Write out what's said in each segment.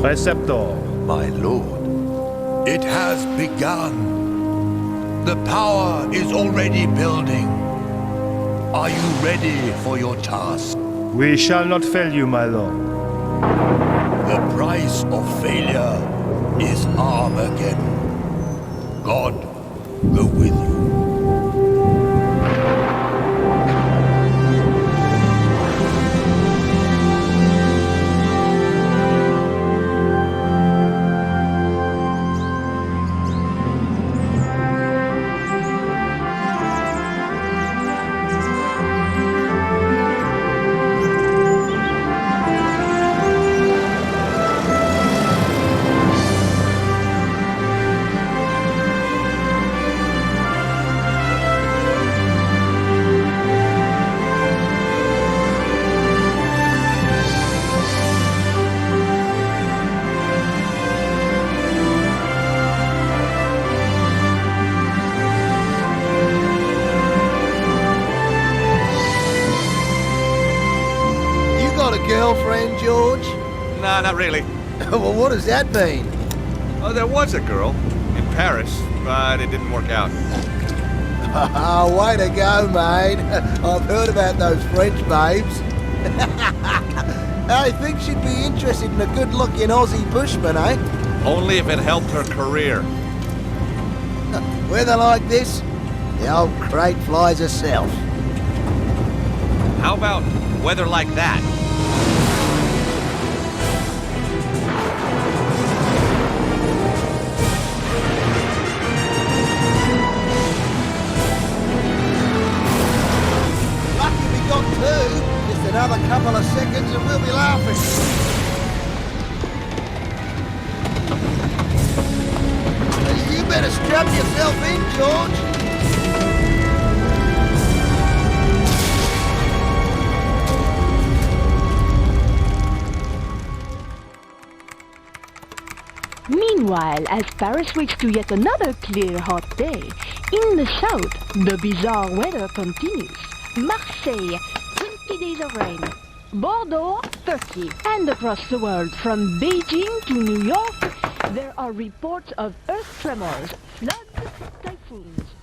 Preceptor. My lord, it has begun. The power is already building. Are you ready for your task? We shall not fail you, my lord. The price of failure is Armageddon. God go with you. Girlfriend, George? Nah, not really. Well, what does that mean? Oh, there was a girl in Paris, but it didn't work out. Oh, way to go, mate. I've heard about those French babes. I think she'd be interested in a good-looking Aussie bushman, eh? Only if it helped her career. Weather like this, the old crate flies herself. How about weather like that? Just another couple of seconds and we'll be laughing. You better strap yourself in, George. Meanwhile, as Paris wakes to yet another clear, hot day, in the south, the bizarre weather continues. Marseille, 20 days of rain. Bordeaux, 30. And across the world, from Beijing to New York, there are reports of earth tremors, floods, typhoons.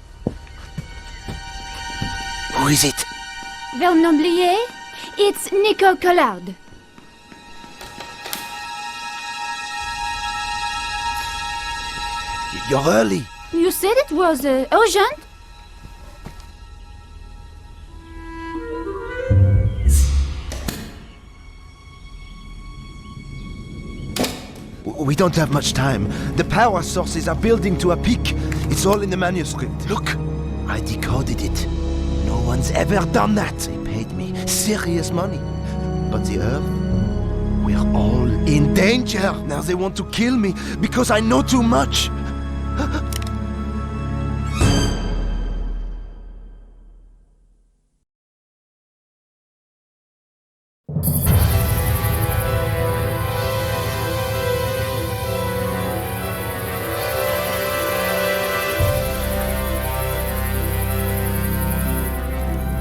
Who is it? Vernon Blier? It's Nico Collard. You're early. You said it was urgent? We don't have much time. The power sources are building to a peak. It's all in the manuscript. Look, I decoded it. No one's ever done that. They paid me serious money. But the Earth, we're all in danger. Now they want to kill me because I know too much.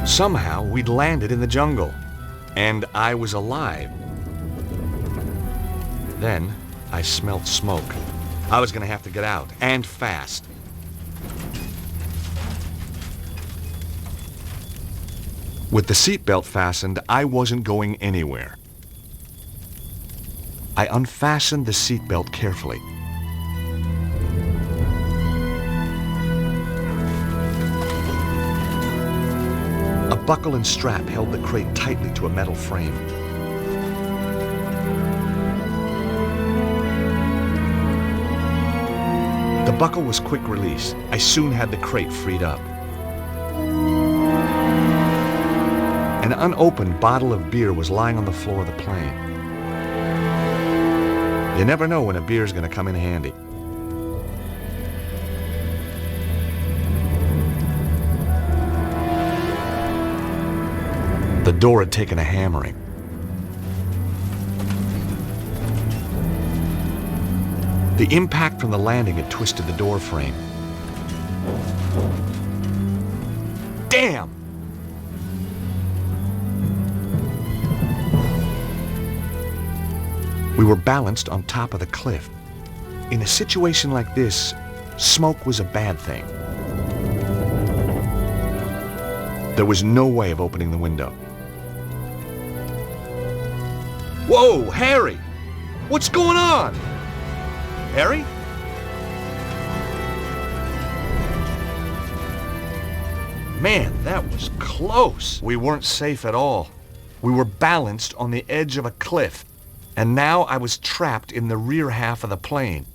Somehow, we'd landed in the jungle, and I was alive. Then, I smelled smoke. I was gonna have to get out, and fast. With the seatbelt fastened, I wasn't going anywhere. I unfastened the seatbelt carefully. A buckle and strap held the crate tightly to a metal frame. The buckle was quick release. I soon had the crate freed up. An unopened bottle of beer was lying on the floor of the plane. You never know when a beer's gonna come in handy. The door had taken a hammering. The impact from the landing had twisted the door frame. Damn! We were balanced on top of the cliff. In a situation like this, smoke was a bad thing. There was no way of opening the window. Whoa, Harry! What's going on? Harry? Man, that was close. We weren't safe at all. We were balanced on the edge of a cliff, and now I was trapped in the rear half of the plane.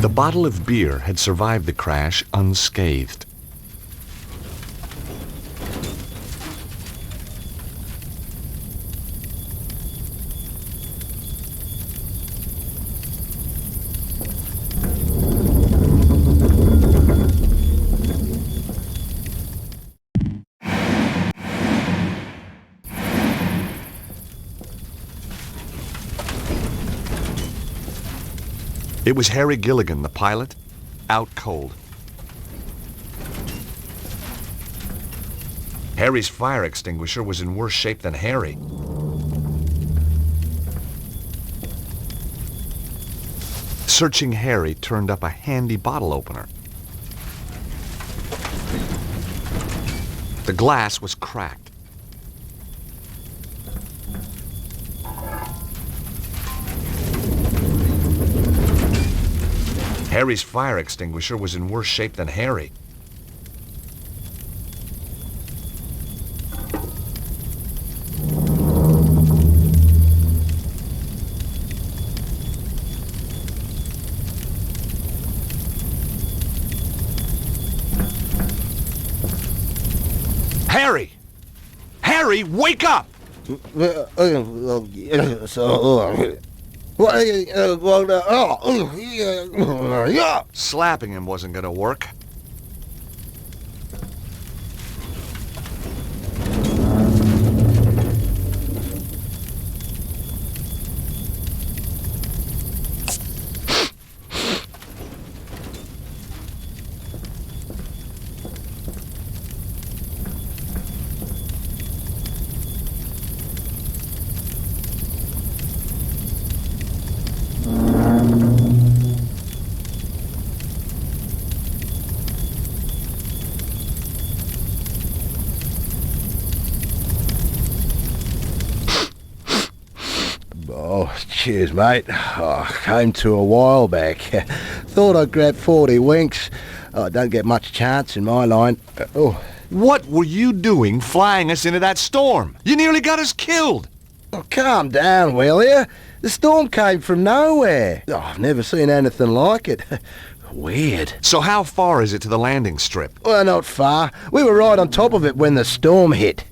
The bottle of beer had survived the crash unscathed. It was Harry Gilligan, the pilot, out cold. Harry's fire extinguisher was in worse shape than Harry. Searching Harry turned up a handy bottle opener. The glass was cracked. Harry's fire extinguisher was in worse shape than Harry. Harry! Harry, wake up! Slapping him wasn't gonna work. Oh, cheers, mate. Oh, came to a while back. Thought I'd grab 40 winks. Oh, don't get much chance in my line. What were you doing flying us into that storm? You nearly got us killed. Oh, calm down, will you? The storm came from nowhere. Oh, I've never seen anything like it. Weird. So how far is it to the landing strip? Well, not far. We were right on top of it when the storm hit.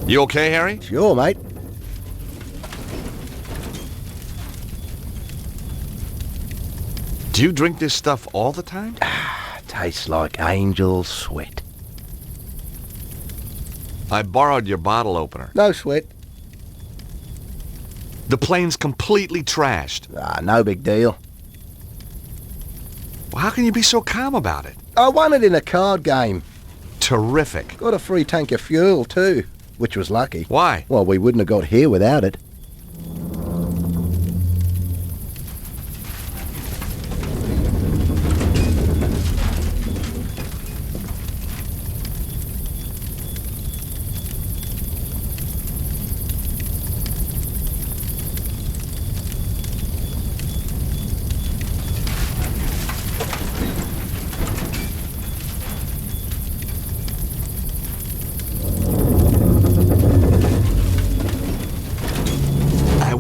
You okay, Harry? Sure, mate. Do you drink this stuff all the time? Tastes like angel sweat. I borrowed your bottle opener. No sweat. The plane's completely trashed. No big deal. Well, how can you be so calm about it? I won it in a card game. Terrific. Got a free tank of fuel, too, which was lucky. Why? Well, we wouldn't have got here without it.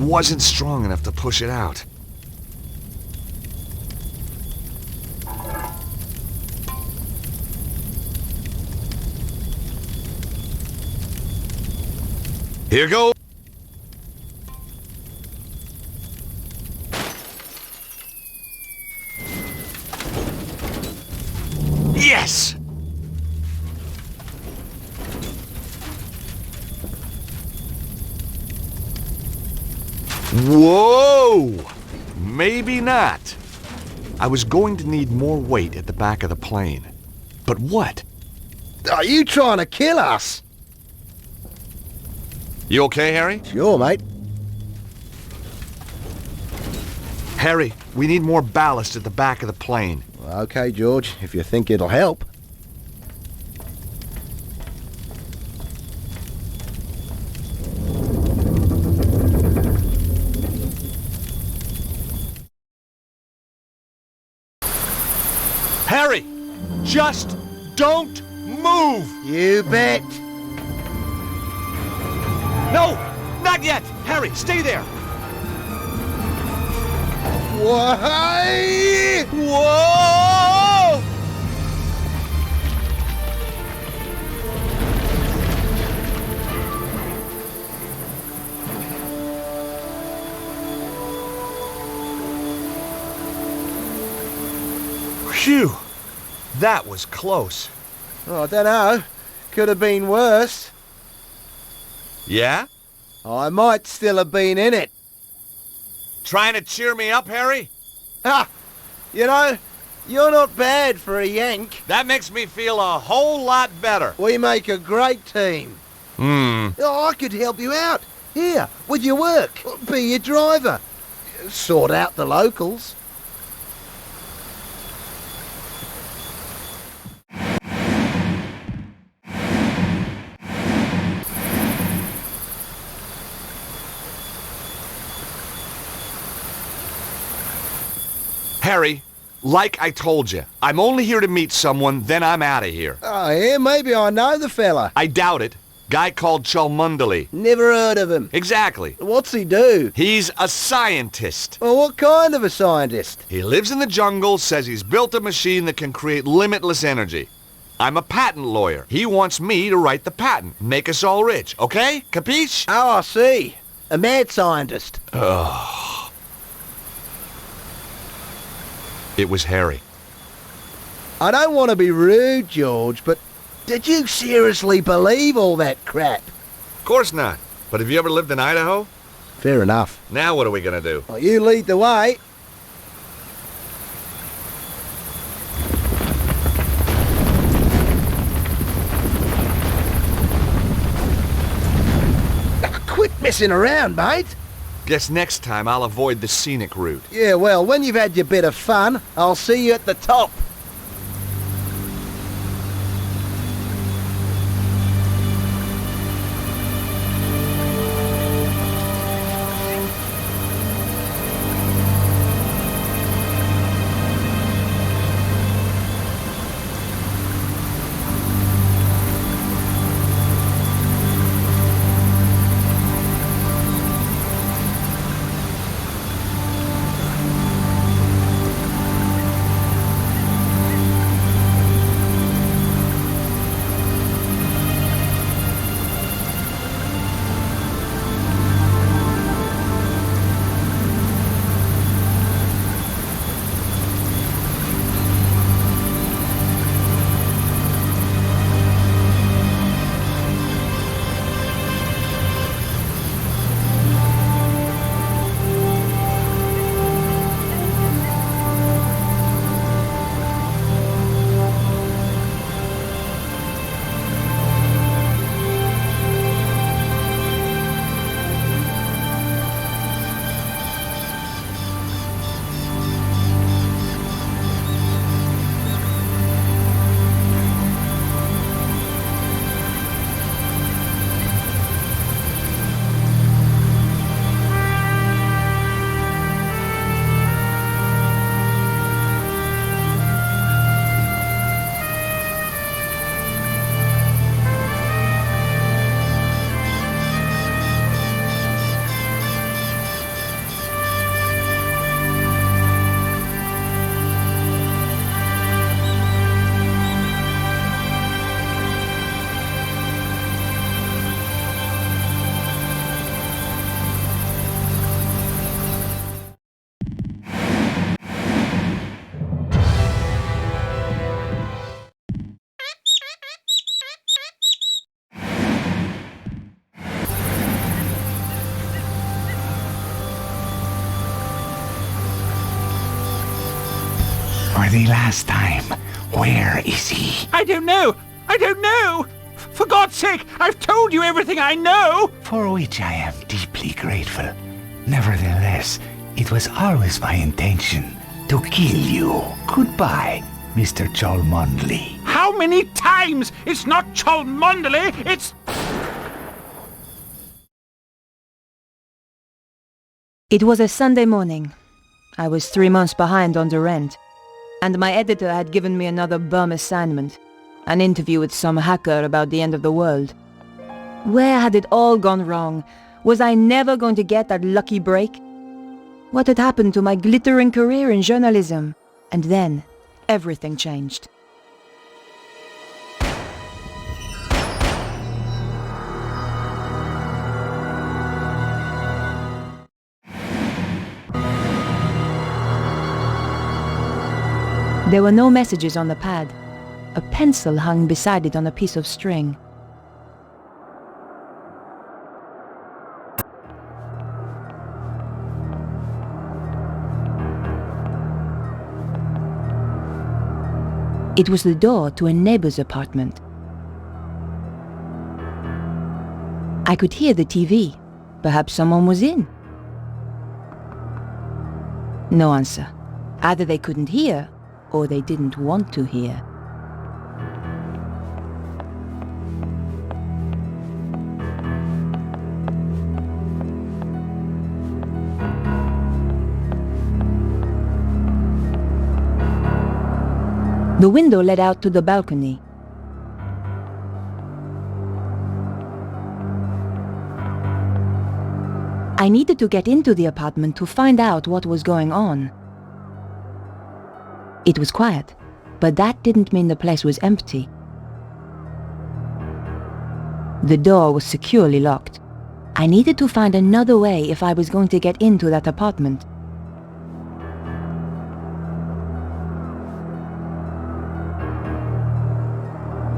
wasn't strong enough to push it out. Here goes. Yes! Whoa! Maybe not. I was going to need more weight at the back of the plane. But what? Are you trying to kill us? You okay, Harry? Sure, mate. Harry, we need more ballast at the back of the plane. Okay, George, if you think it'll help. Harry! Just don't move! You bet. No! Not yet! Harry, stay there! Why? Whoa! Phew! That was close. Oh, I don't know. Could have been worse. Yeah? I might still have been in it. Trying to cheer me up, Harry? Ha! You know, you're not bad for a Yank. That makes me feel a whole lot better. We make a great team. Oh, I could help you out. Here, with your work. Be your driver. Sort out the locals. Harry, like I told you, I'm only here to meet someone, then I'm out of here. Oh, yeah, maybe I know the fella. I doubt it. Guy called Cholmondeley. Never heard of him. Exactly. What's he do? He's a scientist. Well, what kind of a scientist? He lives in the jungle, says he's built a machine that can create limitless energy. I'm a patent lawyer. He wants me to write the patent, make us all rich, okay? Capiche? Oh, I see. A mad scientist. It was Harry. I don't want to be rude, George, but did you seriously believe all that crap? Of course not. But have you ever lived in Idaho? Fair enough. Now what are we gonna do? Well, you lead the way. Quit messing around, mate. Guess next time I'll avoid the scenic route. Yeah, well, when you've had your bit of fun, I'll see you at the top. the last time. Where is he? I don't know! I don't know! For God's sake, I've told you everything I know! For which I am deeply grateful. Nevertheless, it was always my intention to kill you. Goodbye, Mr. Cholmondeley. How many times? It's not Cholmondeley, it's... It was a Sunday morning. I was 3 months behind on the rent, and my editor had given me another bum assignment, an interview with some hacker about the end of the world. Where had it all gone wrong? Was I never going to get that lucky break? What had happened to my glittering career in journalism? And then, everything changed. There were no messages on the pad. A pencil hung beside it on a piece of string. It was the door to a neighbor's apartment. I could hear the TV. Perhaps someone was in. No answer. Either they couldn't hear, or they didn't want to hear. The window led out to the balcony. I needed to get into the apartment to find out what was going on. It was quiet, but that didn't mean the place was empty. The door was securely locked. I needed to find another way if I was going to get into that apartment.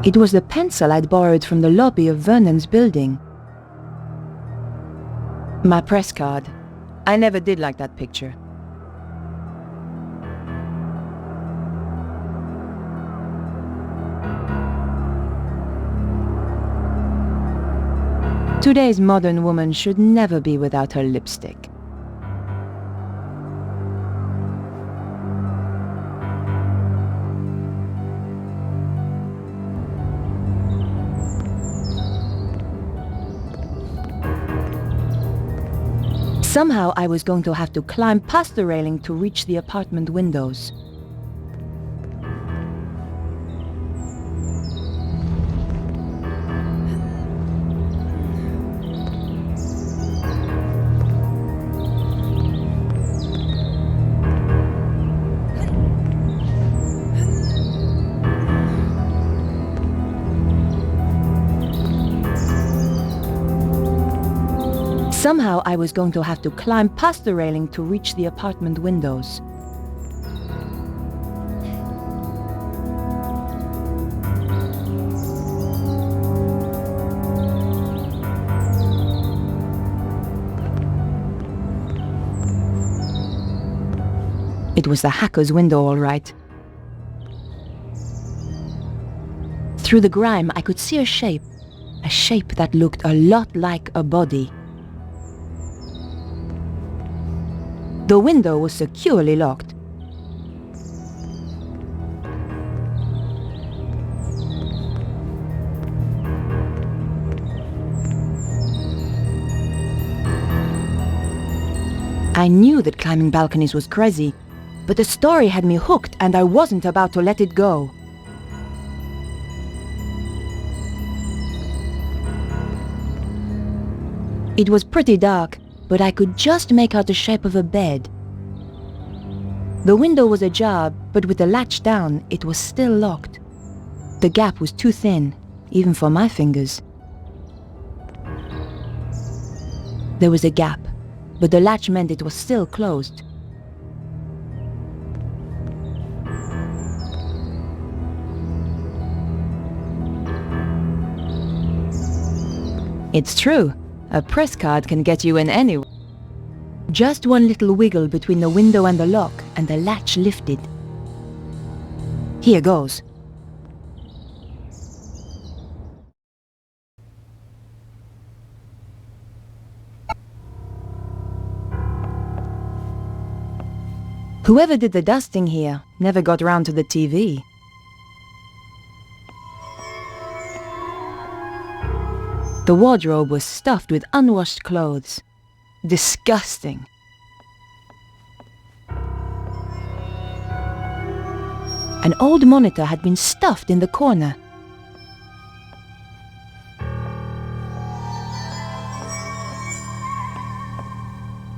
It was the pencil I'd borrowed from the lobby of Vernon's building. My press card. I never did like that picture. Today's modern woman should never be without her lipstick. Somehow I was going to have to climb past the railing to reach the apartment windows. Somehow I was going to have to climb past the railing to reach the apartment windows. It was the hacker's window, all right. Through the grime, I could see a shape that looked a lot like a body. The window was securely locked. I knew that climbing balconies was crazy, but the story had me hooked and I wasn't about to let it go. It was pretty dark, but I could just make out the shape of a bed. The window was ajar, but with the latch down, it was still locked. The gap was too thin, even for my fingers. There was a gap, but the latch meant it was still closed. It's true. A press card can get you in anywhere. Just one little wiggle between the window and the lock, and the latch lifted. Here goes. Whoever did the dusting here never got round to the TV. The wardrobe was stuffed with unwashed clothes. Disgusting. An old monitor had been stuffed in the corner.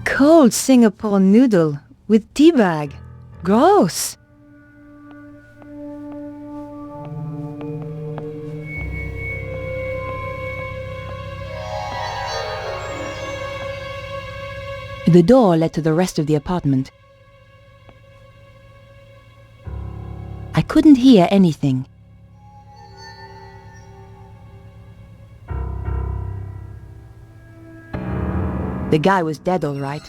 Cold Singapore noodle with tea bag. Gross. The door led to the rest of the apartment. I couldn't hear anything. The guy was dead, all right.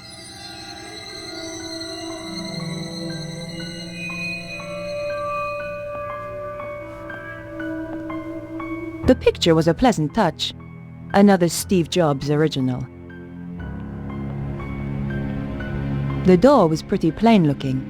The picture was a pleasant touch. Another Steve Jobs original. The door was pretty plain looking.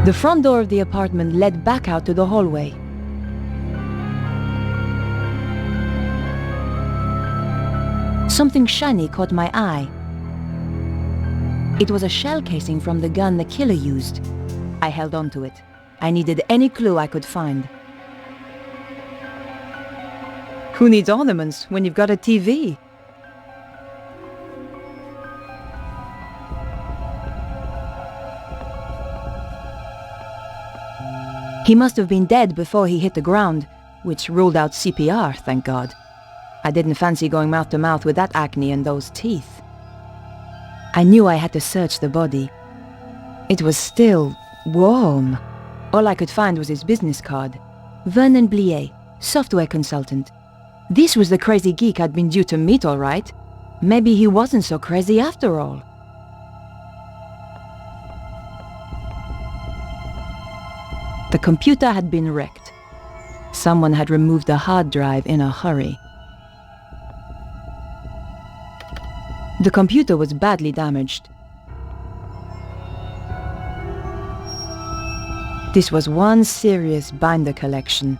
The front door of the apartment led back out to the hallway. Something shiny caught my eye. It was a shell casing from the gun the killer used. I held on to it. I needed any clue I could find. Who needs ornaments when you've got a TV? He must have been dead before he hit the ground, which ruled out CPR, thank God. I didn't fancy going mouth to mouth with that acne and those teeth. I knew I had to search the body. It was still warm. All I could find was his business card. Vernon Blier, software consultant. This was the crazy geek I'd been due to meet, all right. Maybe he wasn't so crazy after all. The computer had been wrecked. Someone had removed the hard drive in a hurry. The computer was badly damaged. This was one serious binder collection.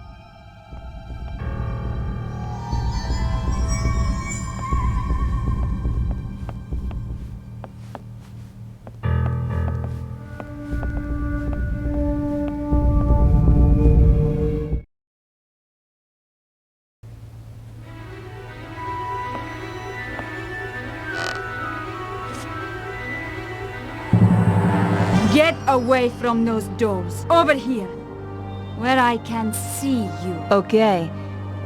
Get away from those doors. Over here. Where I can see you. Okay,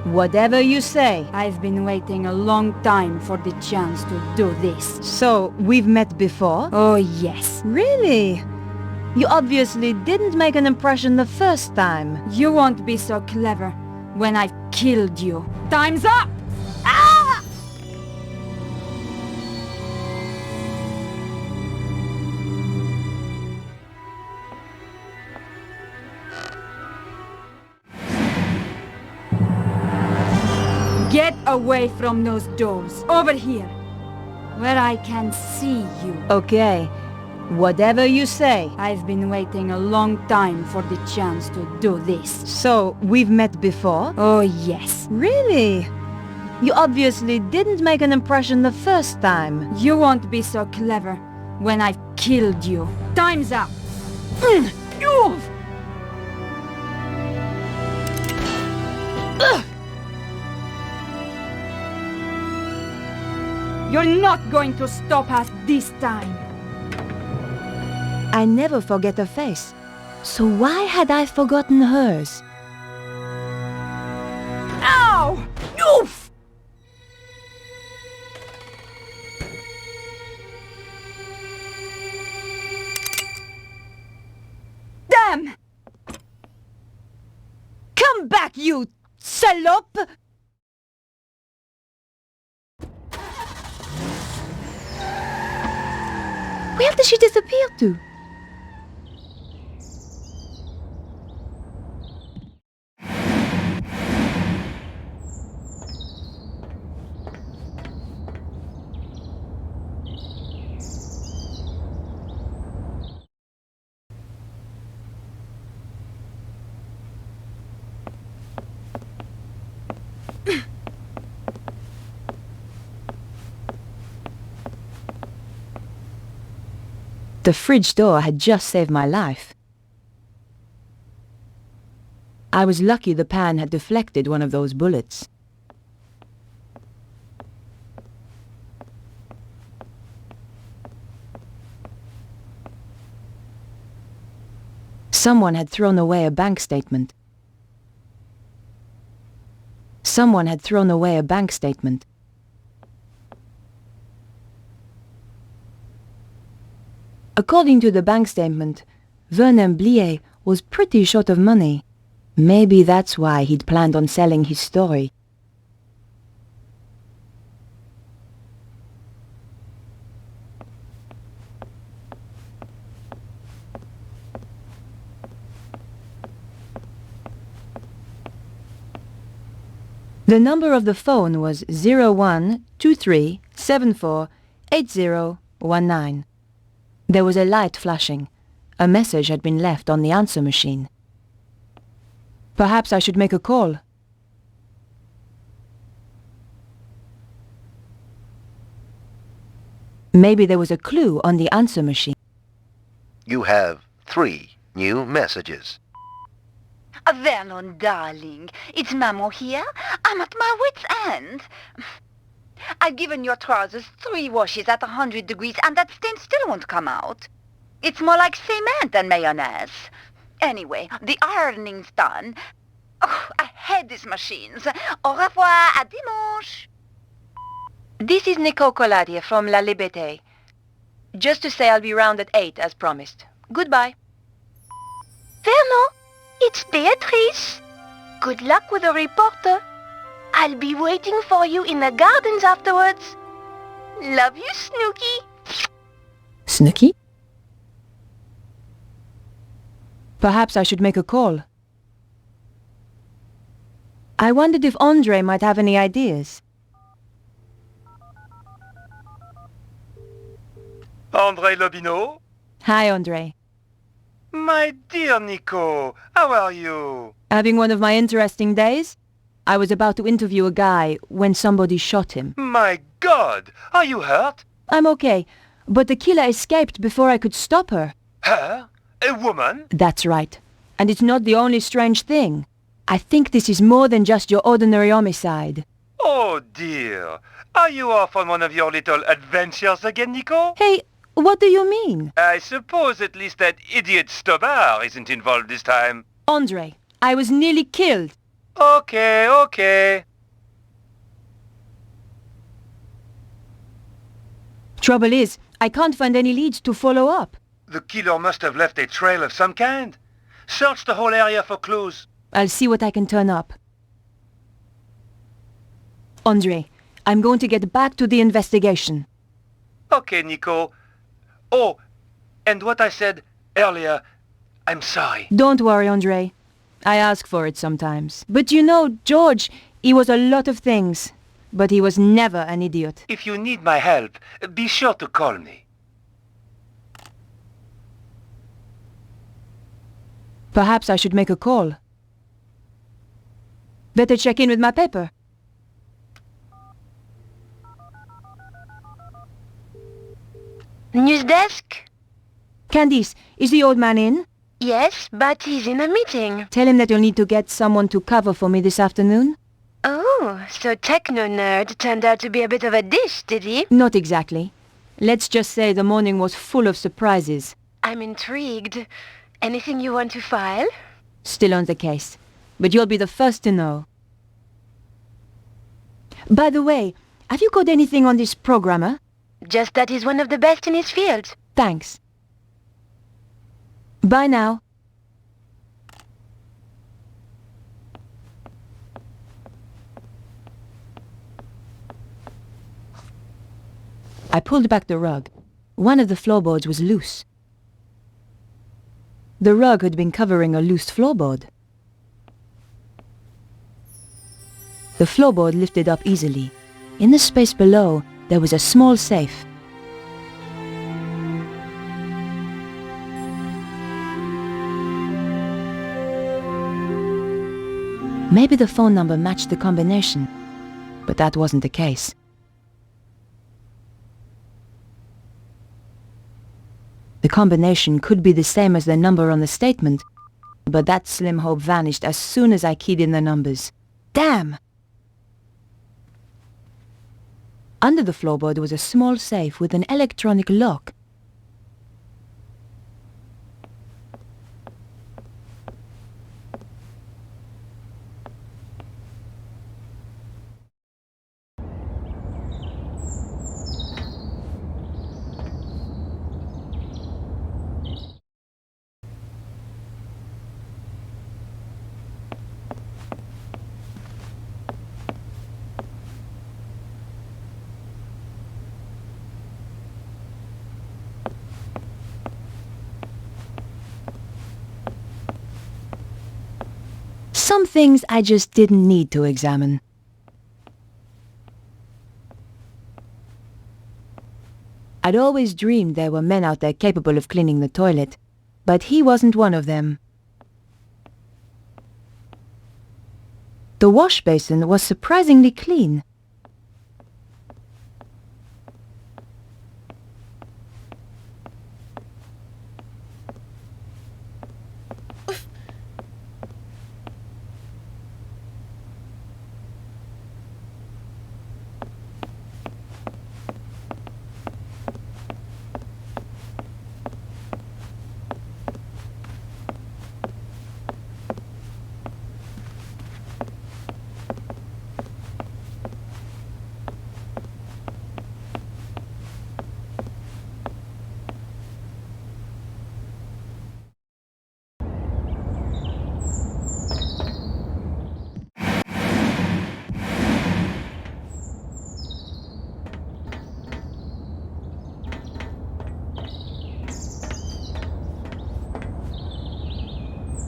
whatever you say. I've been waiting a long time for the chance to do this. So, we've met before? Oh, yes. Really? You obviously didn't make an impression the first time. You won't be so clever when I've killed you. Time's up! Ah! Get away from those doors. Over here. Where I can see you. Okay, whatever you say. I've been waiting a long time for the chance to do this. So, we've met before? Oh, yes. Really? You obviously didn't make an impression the first time. You won't be so clever when I've killed you. Time's up. You're not going to stop us this time. I never forget a face. So why had I forgotten hers? Ow! Oof! you salope! Where did she disappear to? The fridge door had just saved my life. I was lucky the pan had deflected one of those bullets. Someone had thrown away a bank statement. Someone had thrown away a bank statement. According to the bank statement, Vernon Blier was pretty short of money. Maybe that's why he'd planned on selling his story. The number of the phone was 0123748019. There was a light flashing. A message had been left on the answer machine. Perhaps I should make a call. Maybe there was a clue on the answer machine. You have 3 new messages. Vernon, darling, it's Maman here. I'm at my wit's end. I've given your trousers 3 washes at 100 degrees and that stain still won't come out. It's more like cement than mayonnaise. Anyway, the ironing's done. Oh, I hate these machines. Au revoir, à dimanche. This is Nicole Colladier from La Liberté. Just to say I'll be round at 8 as promised. Goodbye. Vernon, it's Beatrice. Good luck with the reporter. I'll be waiting for you in the gardens afterwards. Love you, Snooky. Snooky? Perhaps I should make a call. I wondered if Andre might have any ideas. Andre Lobineau? Hi, Andre. My dear Nico, how are you? Having one of my interesting days? I was about to interview a guy when somebody shot him. My God! Are you hurt? I'm okay, but the killer escaped before I could stop her. Her? A woman? That's right. And it's not the only strange thing. I think this is more than just your ordinary homicide. Oh dear. Are you off on one of your little adventures again, Nico? Hey, what do you mean? I suppose at least that idiot Stobar isn't involved this time. Andre, I was nearly killed. Okay. Trouble is, I can't find any leads to follow up. The killer must have left a trail of some kind. Search the whole area for clues. I'll see what I can turn up. Andre, I'm going to get back to the investigation. Okay, Nico. Oh, and what I said earlier, I'm sorry. Don't worry, Andre. I ask for it sometimes. But you know, George, he was a lot of things. But he was never an idiot. If you need my help, be sure to call me. Perhaps I should make a call. Better check in with my paper. News desk? Candice, is the old man in? Yes, but he's in a meeting. Tell him that you'll need to get someone to cover for me this afternoon. Oh, so Techno-Nerd turned out to be a bit of a dish, did he? Not exactly. Let's just say the morning was full of surprises. I'm intrigued. Anything you want to file? Still on the case. But you'll be the first to know. By the way, have you got anything on this programmer? Just that he's one of the best in his field. Thanks. Bye now. I pulled back the rug. One of the floorboards was loose. The rug had been covering a loose floorboard. The floorboard lifted up easily. In the space below, there was a small safe. Maybe the phone number matched the combination, but that wasn't the case. The combination could be the same as the number on the statement, but that slim hope vanished as soon as I keyed in the numbers. Damn! Under the floorboard was a small safe with an electronic lock. Some things I just didn't need to examine. I'd always dreamed there were men out there capable of cleaning the toilet, but he wasn't one of them. The wash basin was surprisingly clean.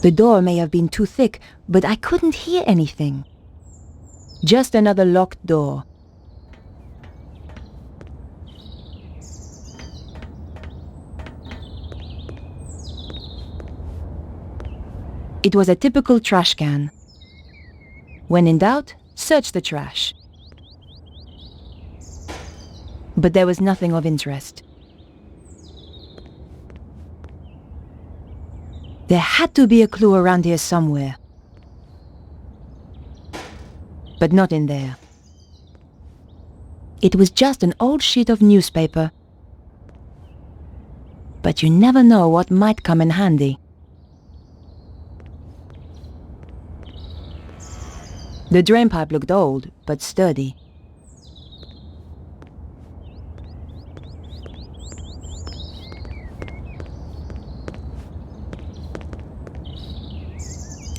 The door may have been too thick, but I couldn't hear anything. Just another locked door. It was a typical trash can. When in doubt, search the trash. But there was nothing of interest. There had to be a clue around here somewhere. But not in there. It was just an old sheet of newspaper. But you never know what might come in handy. The drain pipe looked old, but sturdy.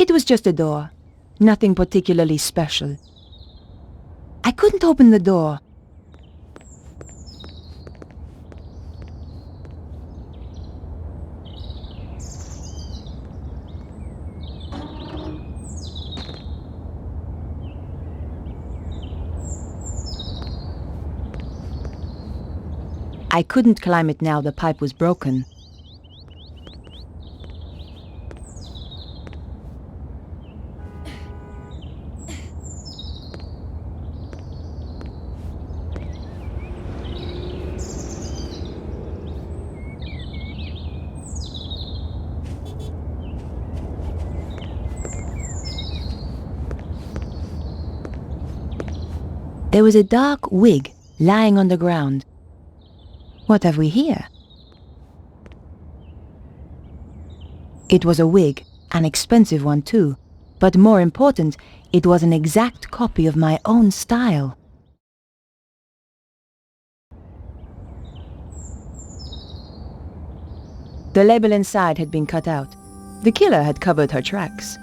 It was just a door, nothing particularly special. I couldn't open the door. I couldn't climb it now the pipe was broken. There was a dark wig lying on the ground. What have we here? It was a wig, an expensive one too, but more important, it was an exact copy of my own style. The label inside had been cut out. The killer had covered her tracks.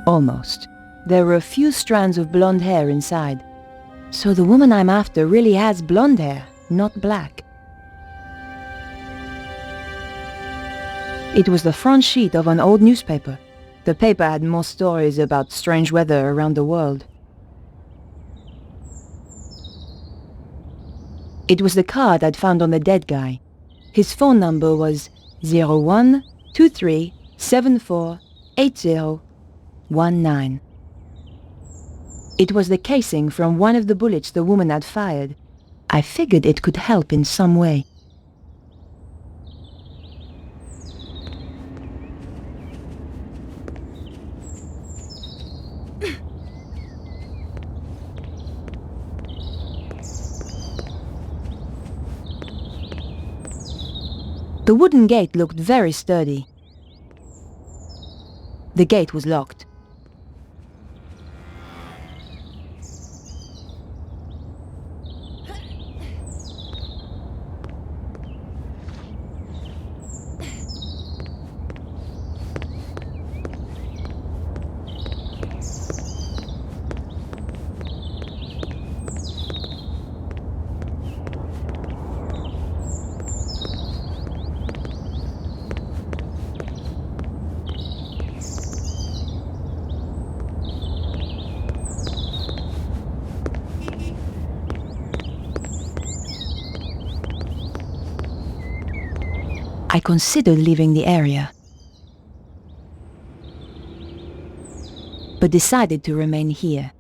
Almost. There were a few strands of blonde hair inside. So the woman I'm after really has blonde hair, not black. It was the front sheet of an old newspaper. The paper had more stories about strange weather around the world. It was the card I'd found on the dead guy. His phone number was 0123748019. It was the casing from one of the bullets the woman had fired. I figured it could help in some way. The wooden gate looked very sturdy. The gate was locked. I considered leaving the area, but decided to remain here.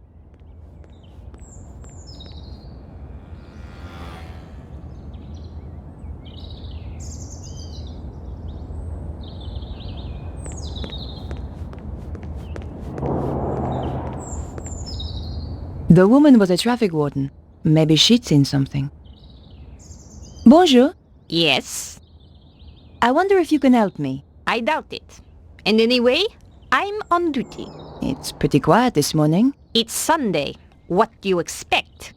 The woman was a traffic warden. Maybe she'd seen something. Bonjour. Yes? I wonder if you can help me. I doubt it. And anyway, I'm on duty. It's pretty quiet this morning. It's Sunday. What do you expect?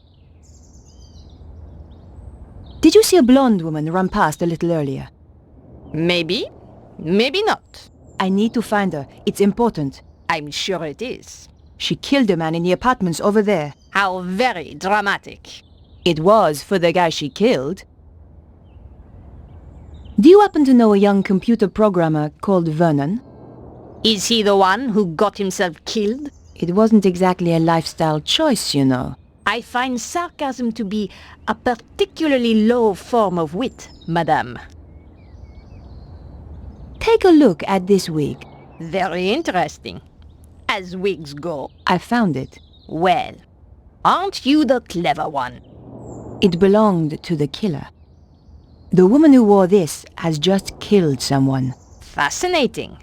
Did you see a blonde woman run past a little earlier? Maybe. Maybe not. I need to find her. It's important. I'm sure it is. She killed a man in the apartments over there. How very dramatic. It was for the guy she killed. Do you happen to know a young computer programmer called Vernon? Is he the one who got himself killed? It wasn't exactly a lifestyle choice, you know. I find sarcasm to be a particularly low form of wit, madame. Take a look at this wig. Very interesting. As wigs go. I found it. Well, aren't you the clever one? It belonged to the killer. The woman who wore this has just killed someone. Fascinating.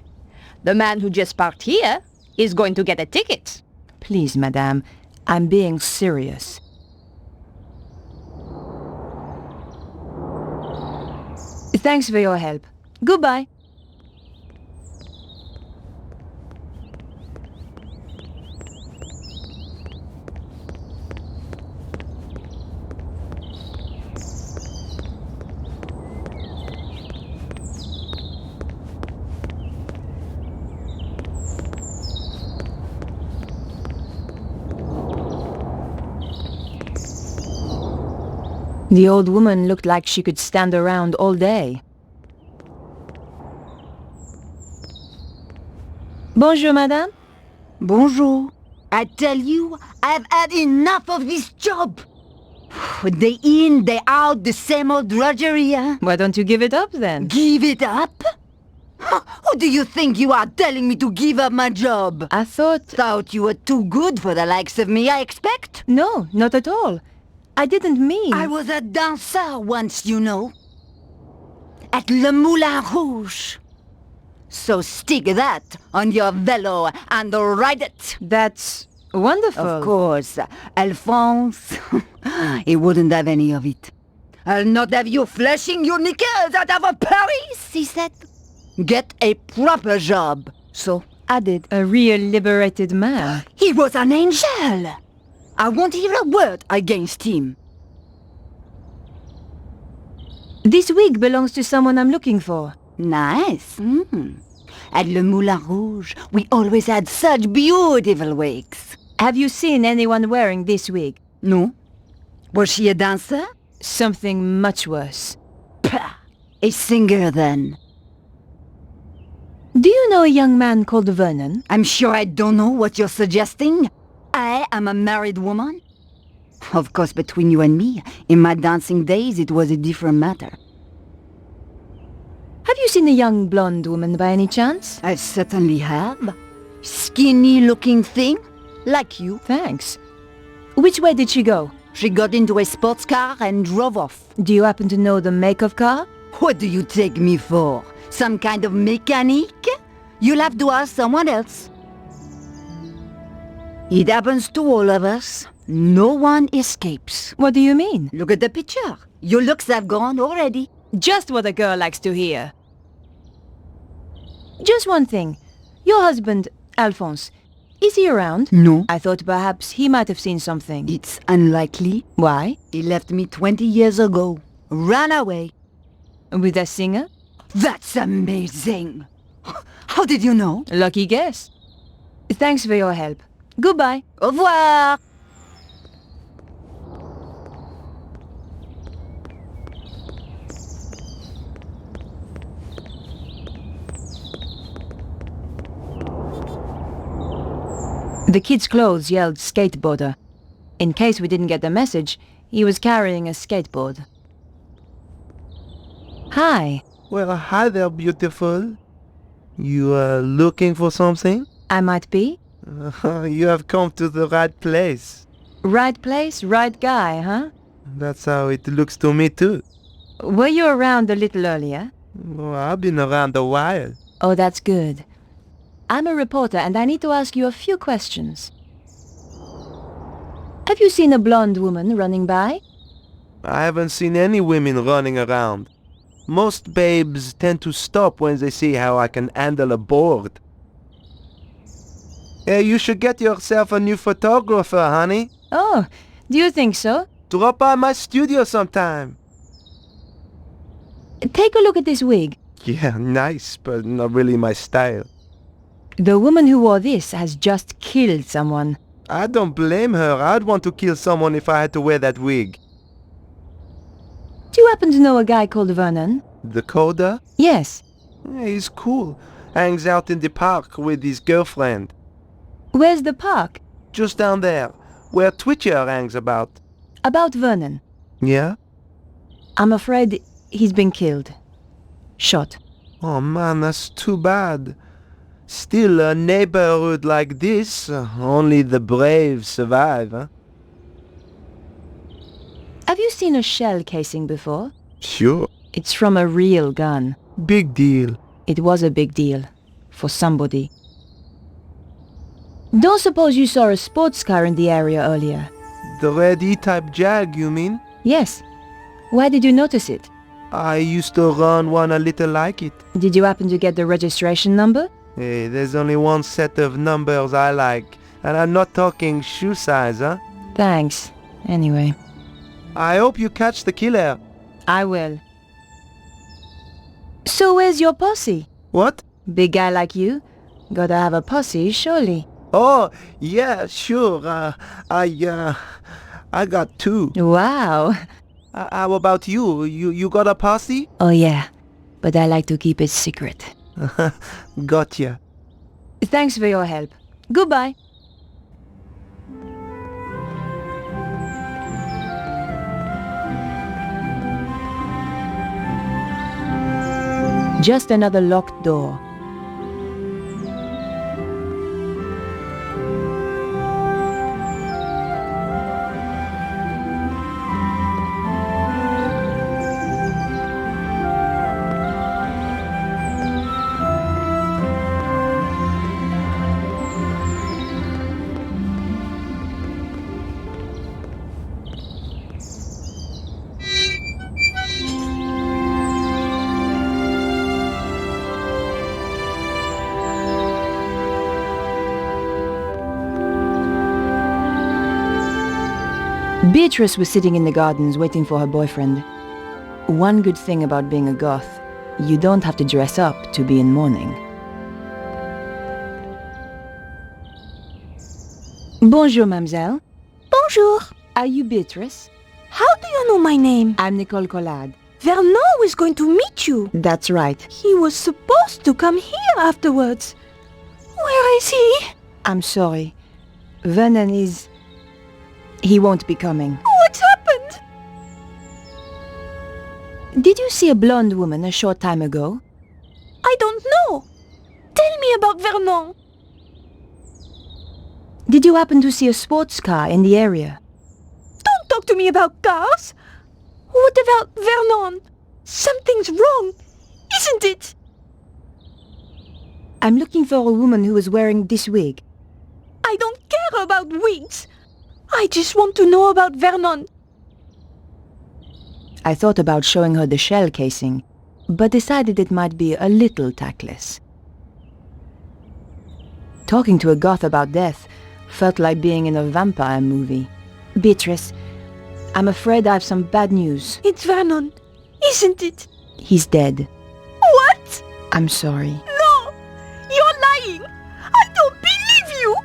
The man who just parked here is going to get a ticket. Please, madame, I'm being serious. Thanks for your help. Goodbye. The old woman looked like she could stand around all day. Bonjour, madame. Bonjour. I tell you, I've had enough of this job. Day in, day out, the same old drudgery, huh? Why don't you give it up then? Give it up? Who do you think you are telling me to give up my job? I thought you were too good for the likes of me, I expect? No, not at all. I didn't mean... I was a dancer once, you know. At Le Moulin Rouge. So stick that on your velo and ride it. That's wonderful. Of course. Alphonse, he wouldn't have any of it. I'll not have you flashing your knickers out of Paris, he said. Get a proper job. So I did. A real liberated man. He was an angel. I won't hear a word against him. This wig belongs to someone I'm looking for. Nice. At Le Moulin Rouge, we always had such beautiful wigs. Have you seen anyone wearing this wig? No. Was she a dancer? Something much worse. Pah! A singer, then. Do you know a young man called Vernon? I'm sure I don't know what you're suggesting. I am a married woman. Of course, between you and me, in my dancing days, it was a different matter. Have you seen a young blonde woman by any chance? I certainly have. Skinny-looking thing, like you. Thanks. Which way did she go? She got into a sports car and drove off. Do you happen to know the make of car? What do you take me for? Some kind of mechanic? You'll have to ask someone else. It happens to all of us. No one escapes. What do you mean? Look at the picture. Your looks have gone already. Just what a girl likes to hear. Just one thing. Your husband, Alphonse, is he around? No. I thought perhaps he might have seen something. It's unlikely. Why? He left me 20 years ago. Ran away. With a singer? That's amazing. How did you know? Lucky guess. Thanks for your help. Goodbye. Au revoir. The kid's clothes yelled skateboarder. In case we didn't get the message, he was carrying a skateboard. Hi. Well, hi there, beautiful. You are looking for something? I might be. You have come to the right place. Right place, right guy, huh? That's how it looks to me too. Were you around a little earlier? Well, I've been around a while. Oh, that's good. I'm a reporter and I need to ask you a few questions. Have you seen a blonde woman running by? I haven't seen any women running around. Most babes tend to stop when they see how I can handle a board. Hey, you should get yourself a new photographer, honey. Oh, do you think so? Drop by my studio sometime. Take a look at this wig. Yeah, nice, but not really my style. The woman who wore this has just killed someone. I don't blame her. I'd want to kill someone if I had to wear that wig. Do you happen to know a guy called Vernon? The coder? Yes. Yeah, he's cool. Hangs out in the park with his girlfriend. Where's the park? Just down there, where Twitcher hangs about. About Vernon. Yeah? I'm afraid he's been killed. Shot. Oh man, that's too bad. Still, a neighborhood like this, only the brave survive, huh? Have you seen a shell casing before? Sure. It's from a real gun. Big deal. It was a big deal. For somebody. Don't suppose you saw a sports car in the area earlier? The red E-Type Jag, you mean? Yes. Why did you notice it? I used to run one a little like it. Did you happen to get the registration number? Hey, there's only one set of numbers I like. And I'm not talking shoe size, huh? Thanks. Anyway. I hope you catch the killer. I will. So where's your posse? What? Big guy like you? Gotta have a posse, surely. Oh, yeah, sure. I got two. Wow. How about you? You got a posse? Oh yeah, but I like to keep it secret. Gotcha. Thanks for your help. Goodbye. Just another locked door. Beatrice was sitting in the gardens waiting for her boyfriend. One good thing about being a goth, you don't have to dress up to be in mourning. Bonjour, mademoiselle. Bonjour. Are you Beatrice? How do you know my name? I'm Nicole Collard. Vernon was going to meet you. That's right. He was supposed to come here afterwards. Where is he? I'm sorry. Vernon is... He won't be coming. What's happened? Did you see a blonde woman a short time ago? I don't know. Tell me about Vernon. Did you happen to see a sports car in the area? Don't talk to me about cars. What about Vernon? Something's wrong, isn't it? I'm looking for a woman who was wearing this wig. I don't care about wigs. I just want to know about Vernon. I thought about showing her the shell casing, but decided it might be a little tactless. Talking to a goth about death felt like being in a vampire movie. Beatrice, I'm afraid I have some bad news. It's Vernon, isn't it? He's dead. What? I'm sorry. No! You're lying! I don't believe you!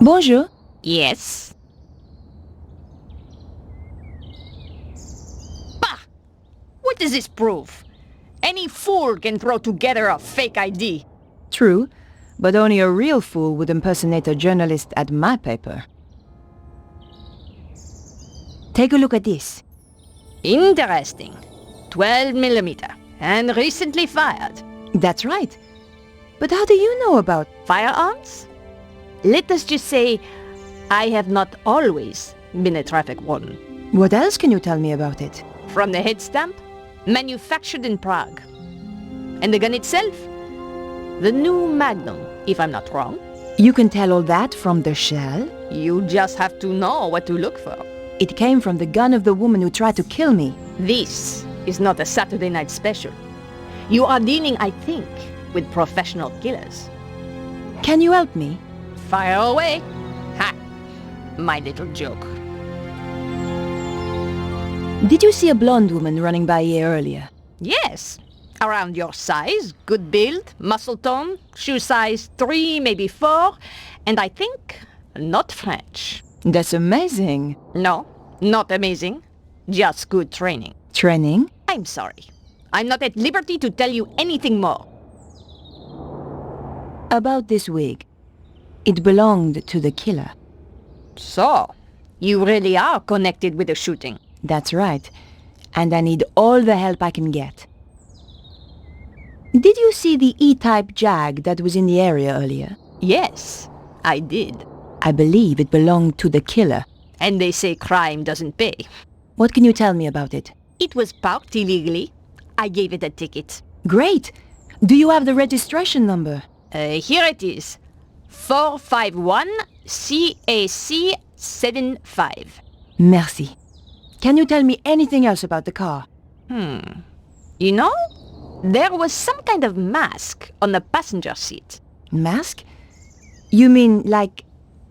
Bonjour. Yes. Bah! What does this prove? Any fool can throw together a fake ID. True, but only a real fool would impersonate a journalist at my paper. Take a look at this. Interesting. 12 millimeter. And recently fired. That's right. But how do you know about firearms? Let us just say, I have not always been a traffic warden. What else can you tell me about it? From the head stamp, manufactured in Prague. And the gun itself? The new Magnum, if I'm not wrong. You can tell all that from the shell? You just have to know what to look for. It came from the gun of the woman who tried to kill me. This is not a Saturday night special. You are dealing, I think, with professional killers. Can you help me? Fire away. Ha! My little joke. Did you see a blonde woman running by here earlier? Yes. Around your size, good build, muscle tone, shoe size 3, maybe 4, and I think not French. That's amazing. No, not amazing. Just good training. Training? I'm sorry. I'm not at liberty to tell you anything more. About this wig. It belonged to the killer. So, you really are connected with the shooting. That's right. And I need all the help I can get. Did you see the E-type Jag that was in the area earlier? Yes, I did. I believe it belonged to the killer. And they say crime doesn't pay. What can you tell me about it? It was parked illegally. I gave it a ticket. Great! Do you have the registration number? Here it is. 451 CAC 75. Merci. Can you tell me anything else about the car? You know, there was some kind of mask on the passenger seat. Mask? You mean like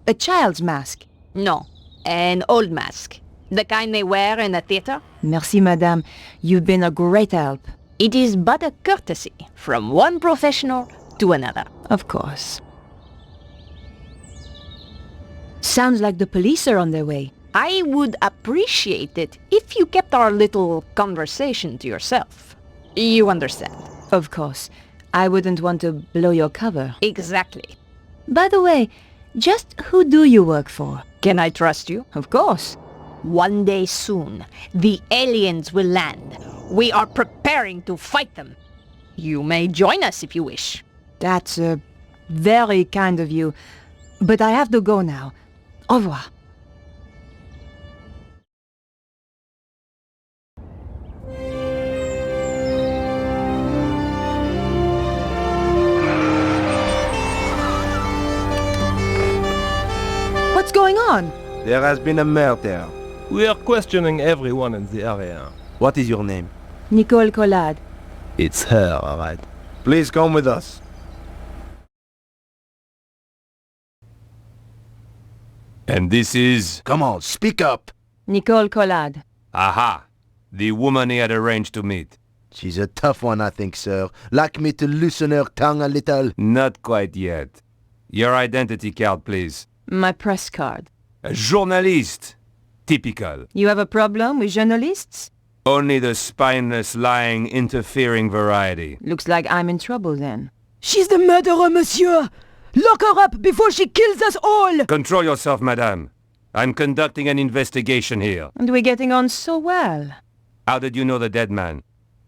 a child's mask? No, an old mask. The kind they wear in a theater. Merci, madame. You've been a great help. It is but a courtesy from one professional to another. Of course. Sounds like the police are on their way. I would appreciate it if you kept our little conversation to yourself. You understand? Of course. I wouldn't want to blow your cover. Exactly. By the way, just who do you work for? Can I trust you? Of course. One day soon, the aliens will land. We are preparing to fight them. You may join us if you wish. That's very kind of you. But I have to go now. Au revoir. What's going on? There has been a murder. We are questioning everyone in the area. What is your name? Nicole Collard. It's her, all right. Please come with us. And this is... Come on, speak up. Nicole Collard. Aha! The woman he had arranged to meet. She's a tough one, I think, sir. Like me to loosen her tongue a little? Not quite yet. Your identity card, please. My press card. A journalist. Typical. You have a problem with journalists? Only the spineless, lying, interfering variety. Looks like I'm in trouble then. She's the murderer, monsieur! Lock her up before she kills us all! Control yourself, madame. I'm conducting an investigation here. And we're getting on so well. How did you know the dead man?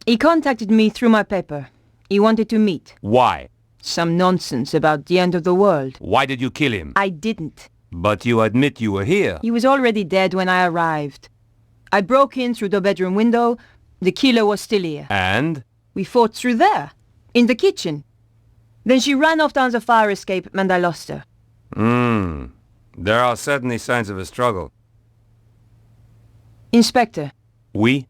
He contacted me through my paper. He wanted to meet. Why? Some nonsense about the end of the world. Why did you kill him? I didn't. But you admit you were here. He was already dead when I arrived. I broke in through the bedroom window. The killer was still here. And? We fought through there, in the kitchen. Then she ran off down the fire escape and I lost her. There are certainly signs of a struggle. Inspector. Oui?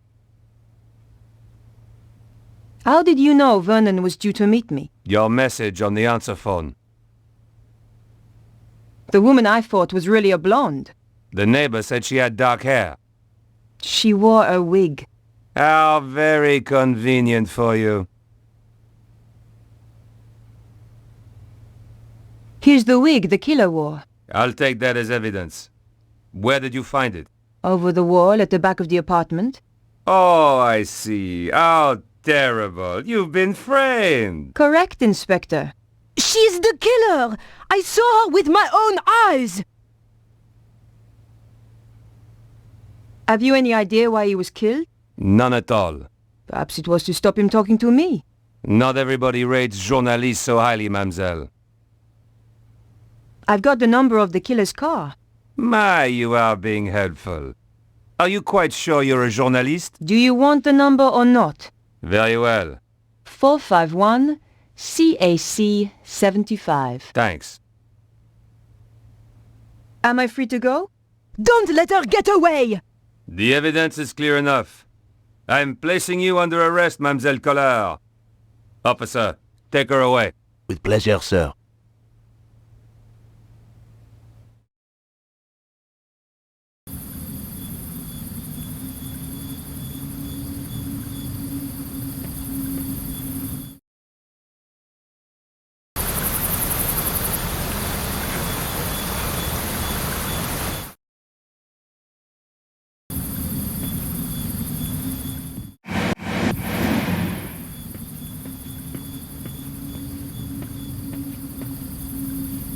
How did you know Vernon was due to meet me? Your message on the answer phone. The woman I fought was really a blonde. The neighbor said she had dark hair. She wore a wig. How very convenient for you. Here's the wig the killer wore. I'll take that as evidence. Where did you find it? Over the wall at the back of the apartment. Oh, I see. How terrible. You've been framed. Correct, Inspector. She's the killer! I saw her with my own eyes! Have you any idea why he was killed? None at all. Perhaps it was to stop him talking to me. Not everybody rates journalists so highly, mademoiselle. I've got the number of the killer's car. My, you are being helpful. Are you quite sure you're a journalist? Do you want the number or not? Very well. 451 CAC 75. Thanks. Am I free to go? Don't let her get away! The evidence is clear enough. I'm placing you under arrest, Mademoiselle Collard. Officer, take her away. With pleasure, sir.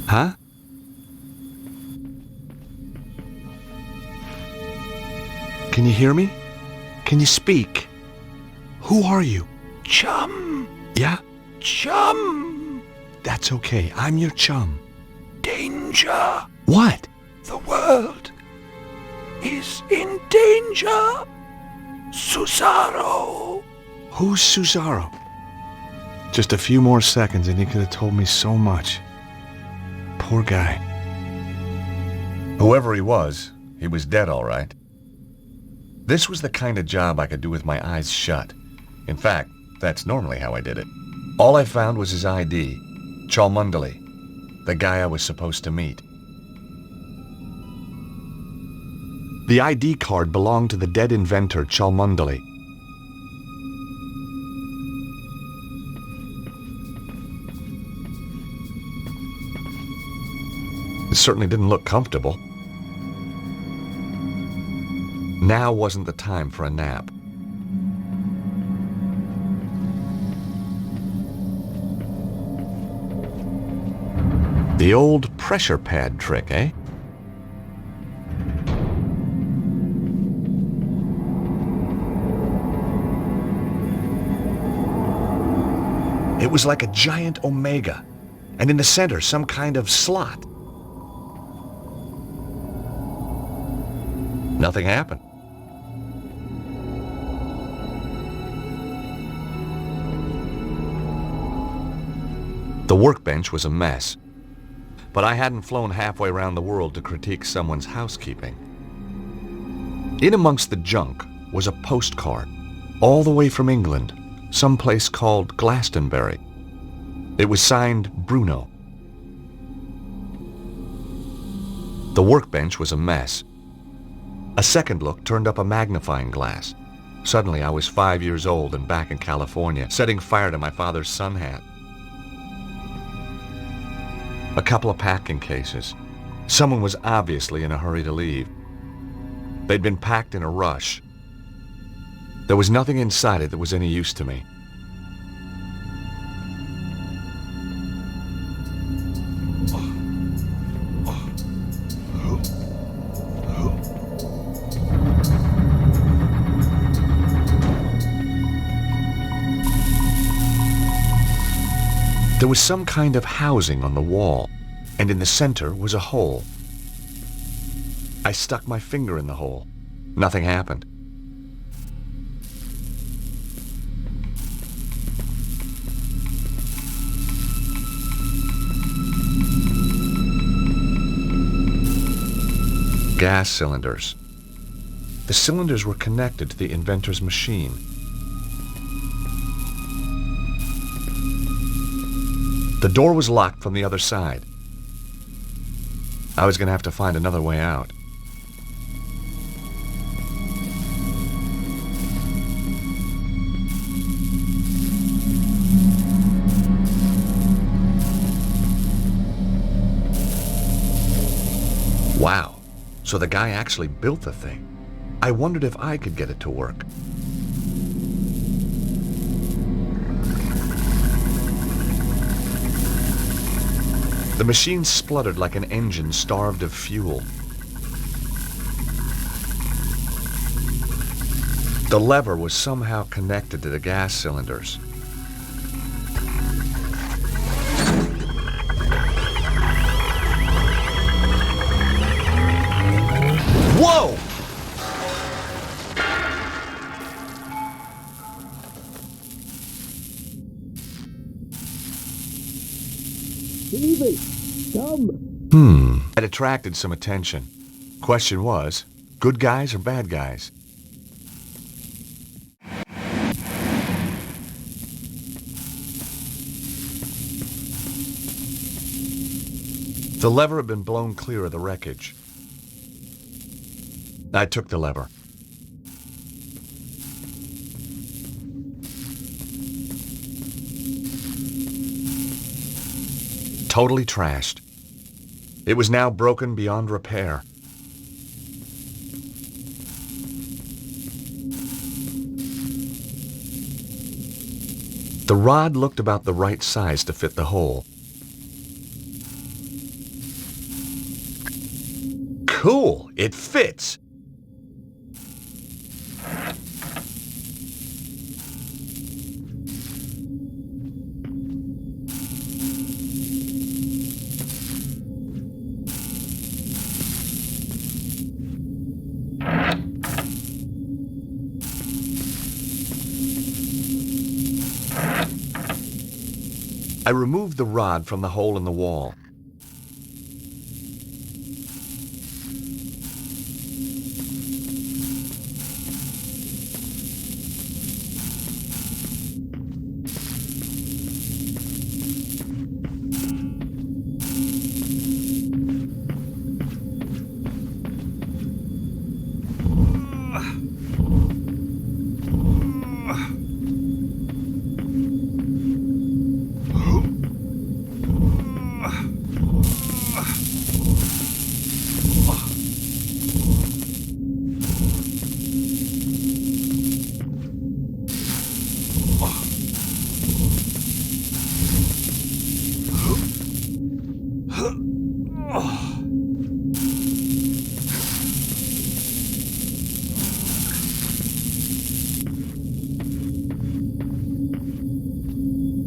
Huh? Can you hear me? Can you speak? Who are you? Chum! Yeah? Chum! That's okay. I'm your chum. Danger! What? The world is in danger! Susaro! Who's Susaro? Just a few more seconds and he could have told me so much. Poor guy. Whoever he was dead all right. This was the kind of job I could do with my eyes shut. In fact, that's normally how I did it. All I found was his ID, Cholmondeley, the guy I was supposed to meet. The ID card belonged to the dead inventor, Cholmondeley. It certainly didn't look comfortable. Now wasn't the time for a nap. The old pressure pad trick, eh? It was like a giant omega, and in the center some kind of slot. Nothing happened. The workbench was a mess. but I hadn't flown halfway around the world to critique someone's housekeeping. In amongst the junk was a postcard, all the way from England, someplace called Glastonbury. It was signed Bruno. The workbench was a mess. A second look turned up a magnifying glass. Suddenly I was 5 years old and back in California, setting fire to my father's sun hat. A couple of packing cases. Someone was obviously in a hurry to leave. They'd been packed in a rush. There was nothing inside it that was any use to me. There was some kind of housing on the wall, and in the center was a hole. I stuck my finger in the hole. Nothing happened. Gas cylinders. The cylinders were connected to the inventor's machine. The door was locked from the other side. I was going to have to find another way out. Wow, so the guy actually built the thing. I wondered if I could get it to work. The machine spluttered like an engine starved of fuel. The lever was somehow connected to the gas cylinders. Whoa! It attracted some attention. Question was, good guys or bad guys? The lever had been blown clear of the wreckage. I took the lever. Totally trashed. It was now broken beyond repair. The rod looked about the right size to fit the hole. Cool! It fits! I removed the rod from the hole in the wall.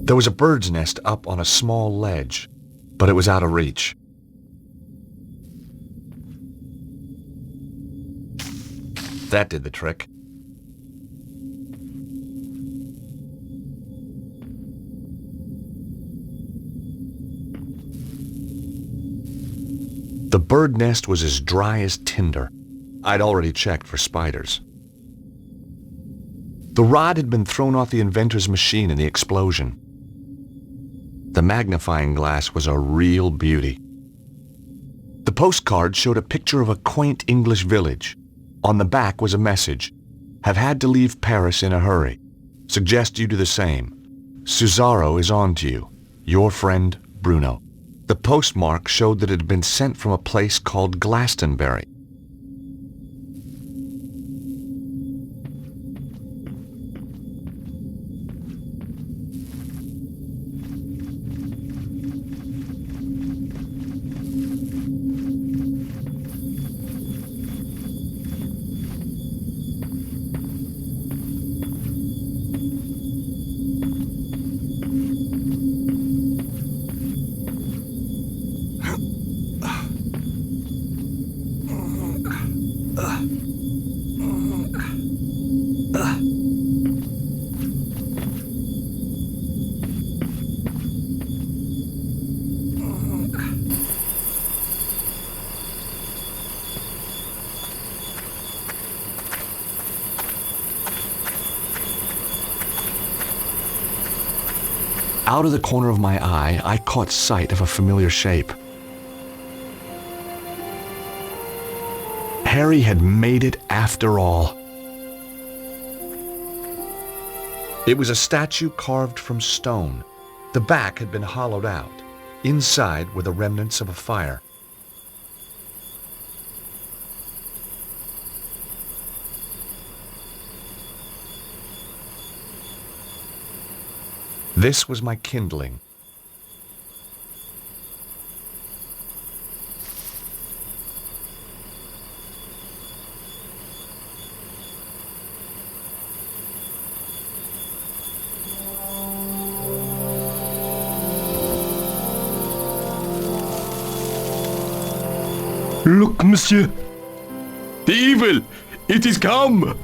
There was a bird's nest up on a small ledge, but it was out of reach. That did the trick. The bird nest was as dry as tinder. I'd already checked for spiders. The rod had been thrown off the inventor's machine in the explosion. The magnifying glass was a real beauty. The postcard showed a picture of a quaint English village. On the back was a message. Have had to leave Paris in a hurry. Suggest you do the same. Cesaro is on to you. Your friend, Bruno. The postmark showed that it had been sent from a place called Glastonbury. Out of the corner of my eye, I caught sight of a familiar shape. Harry had made it after all. It was a statue carved from stone. The back had been hollowed out. Inside were the remnants of a fire. This was my kindling. Look, monsieur. The evil! It is come!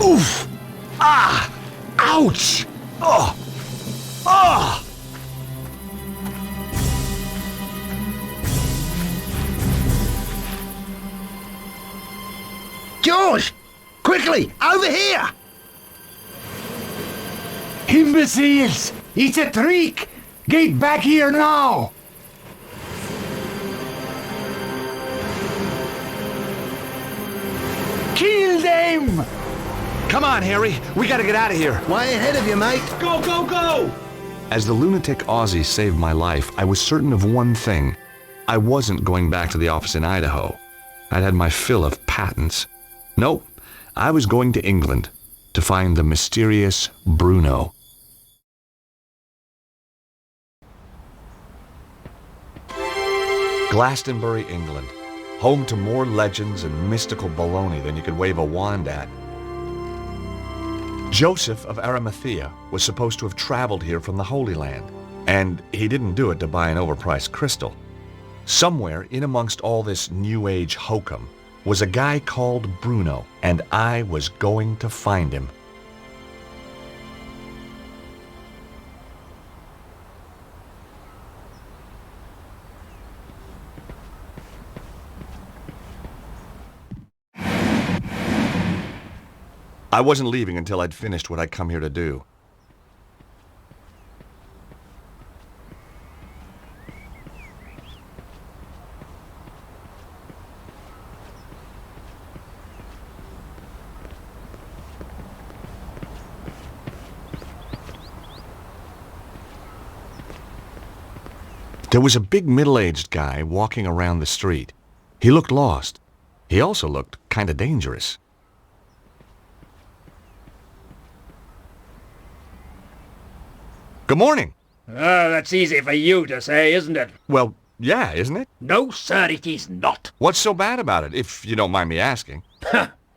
Oof! Ah! Ouch! Oh! Oh! George! Quickly! Over here! Imbeciles! It's a trick! Get back here now! Kill them! Come on, Harry. We gotta get out of here. Way ahead of you, mate. Go, go, go! As the lunatic Aussie saved my life, I was certain of one thing. I wasn't going back to the office in Idaho. I'd had my fill of patents. Nope. I was going to England to find the mysterious Bruno. Glastonbury, England. Home to more legends and mystical baloney than you could wave a wand at. Joseph of Arimathea was supposed to have traveled here from the Holy Land, and he didn't do it to buy an overpriced crystal. Somewhere in amongst all this New Age hokum was a guy called Bruno, and I was going to find him. I wasn't leaving until I'd finished what I'd come here to do. There was a big middle-aged guy walking around the street. He looked lost. He also looked kind of dangerous. Good morning. That's easy for you to say, isn't it? Well, yeah, isn't it? No, sir, it is not. What's so bad about it, if you don't mind me asking?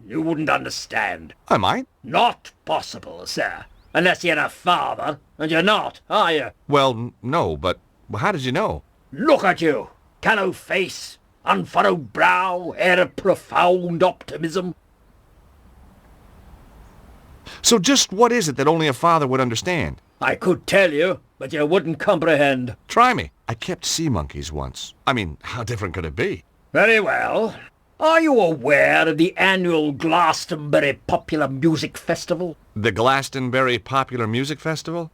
You wouldn't understand. I might. Not possible, sir. Unless you're a father, and you're not, are you? Well, no, but how did you know? Look at you. callow face, unfurrowed brow, air of profound optimism. So just what is it that only a father would understand? I could tell you, but you wouldn't comprehend. Try me. I kept sea monkeys once. I mean, how different could it be? Very well. Are you aware of the annual Glastonbury Popular Music Festival? The Glastonbury Popular Music Festival?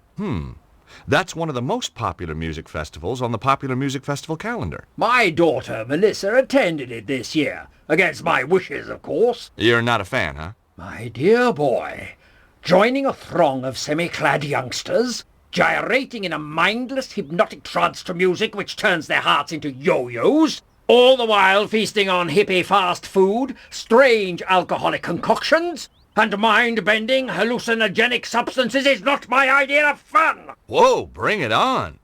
That's one of the most popular music festivals on the Popular Music Festival calendar. My daughter, Melissa, attended it this year. Against my wishes, of course. You're not a fan, huh? My dear boy, joining a throng of semi-clad youngsters, gyrating in a mindless, hypnotic trance to music which turns their hearts into yo-yos, all the while feasting on hippie fast food, strange alcoholic concoctions, and mind-bending hallucinogenic substances is not my idea of fun! Whoa, bring it on!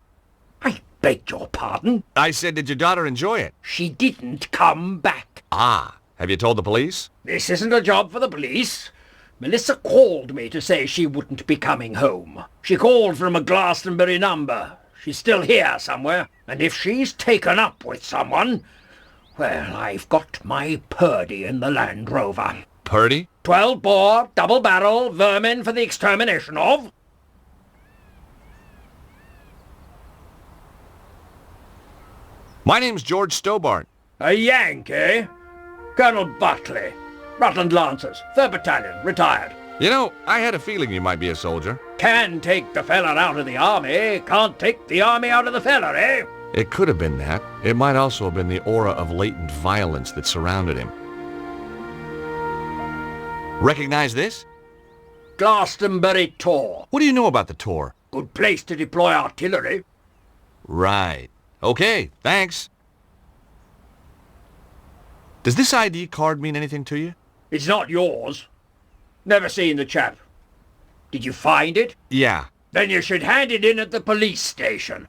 I beg your pardon? I said, did your daughter enjoy it? She didn't come back. Ah, have you told the police? This isn't a job for the police. Melissa called me to say she wouldn't be coming home. She called from a Glastonbury number. She's still here somewhere, and if she's taken up with someone, well, I've got my Purdy in the Land Rover. Purdy? 12-bore, double-barrel, vermin for the extermination of... My name's George Stobart. A Yankee? Colonel Buckley. Rutland Lancers, 3rd Battalion, retired. You know, I had a feeling you might be a soldier. Can take the fella out of the army, can't take the army out of the fella, eh? It could have been that. It might also have been the aura of latent violence that surrounded him. Recognize this? Glastonbury Tor. What do you know about the Tor? Good place to deploy artillery. Right. Okay, thanks. Does this ID card mean anything to you? It's not yours. Never seen the chap. Did you find it? Yeah. Then you should hand it in at the police station.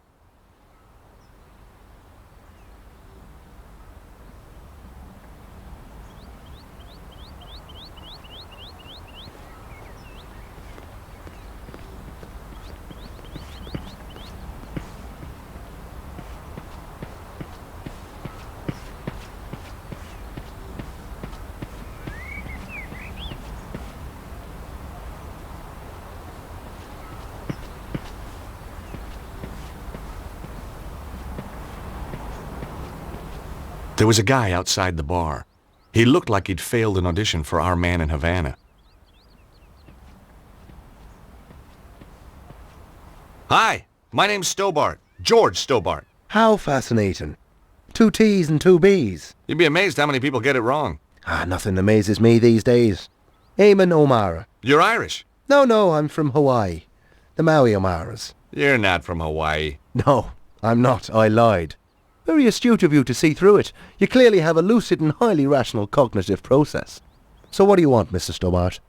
There was a guy outside the bar. He looked like he'd failed an audition for Our Man in Havana. Hi, my name's Stobart. George Stobart. How fascinating. 2 T's and 2 B's. You'd be amazed how many people get it wrong. Nothing amazes me these days. Eamon O'Mara. You're Irish? No, I'm from Hawaii. The Maui O'Maras. You're not from Hawaii. No, I'm not. I lied. Very astute of you to see through it. You clearly have a lucid and highly rational cognitive process. So what do you want, Mr. Stobart?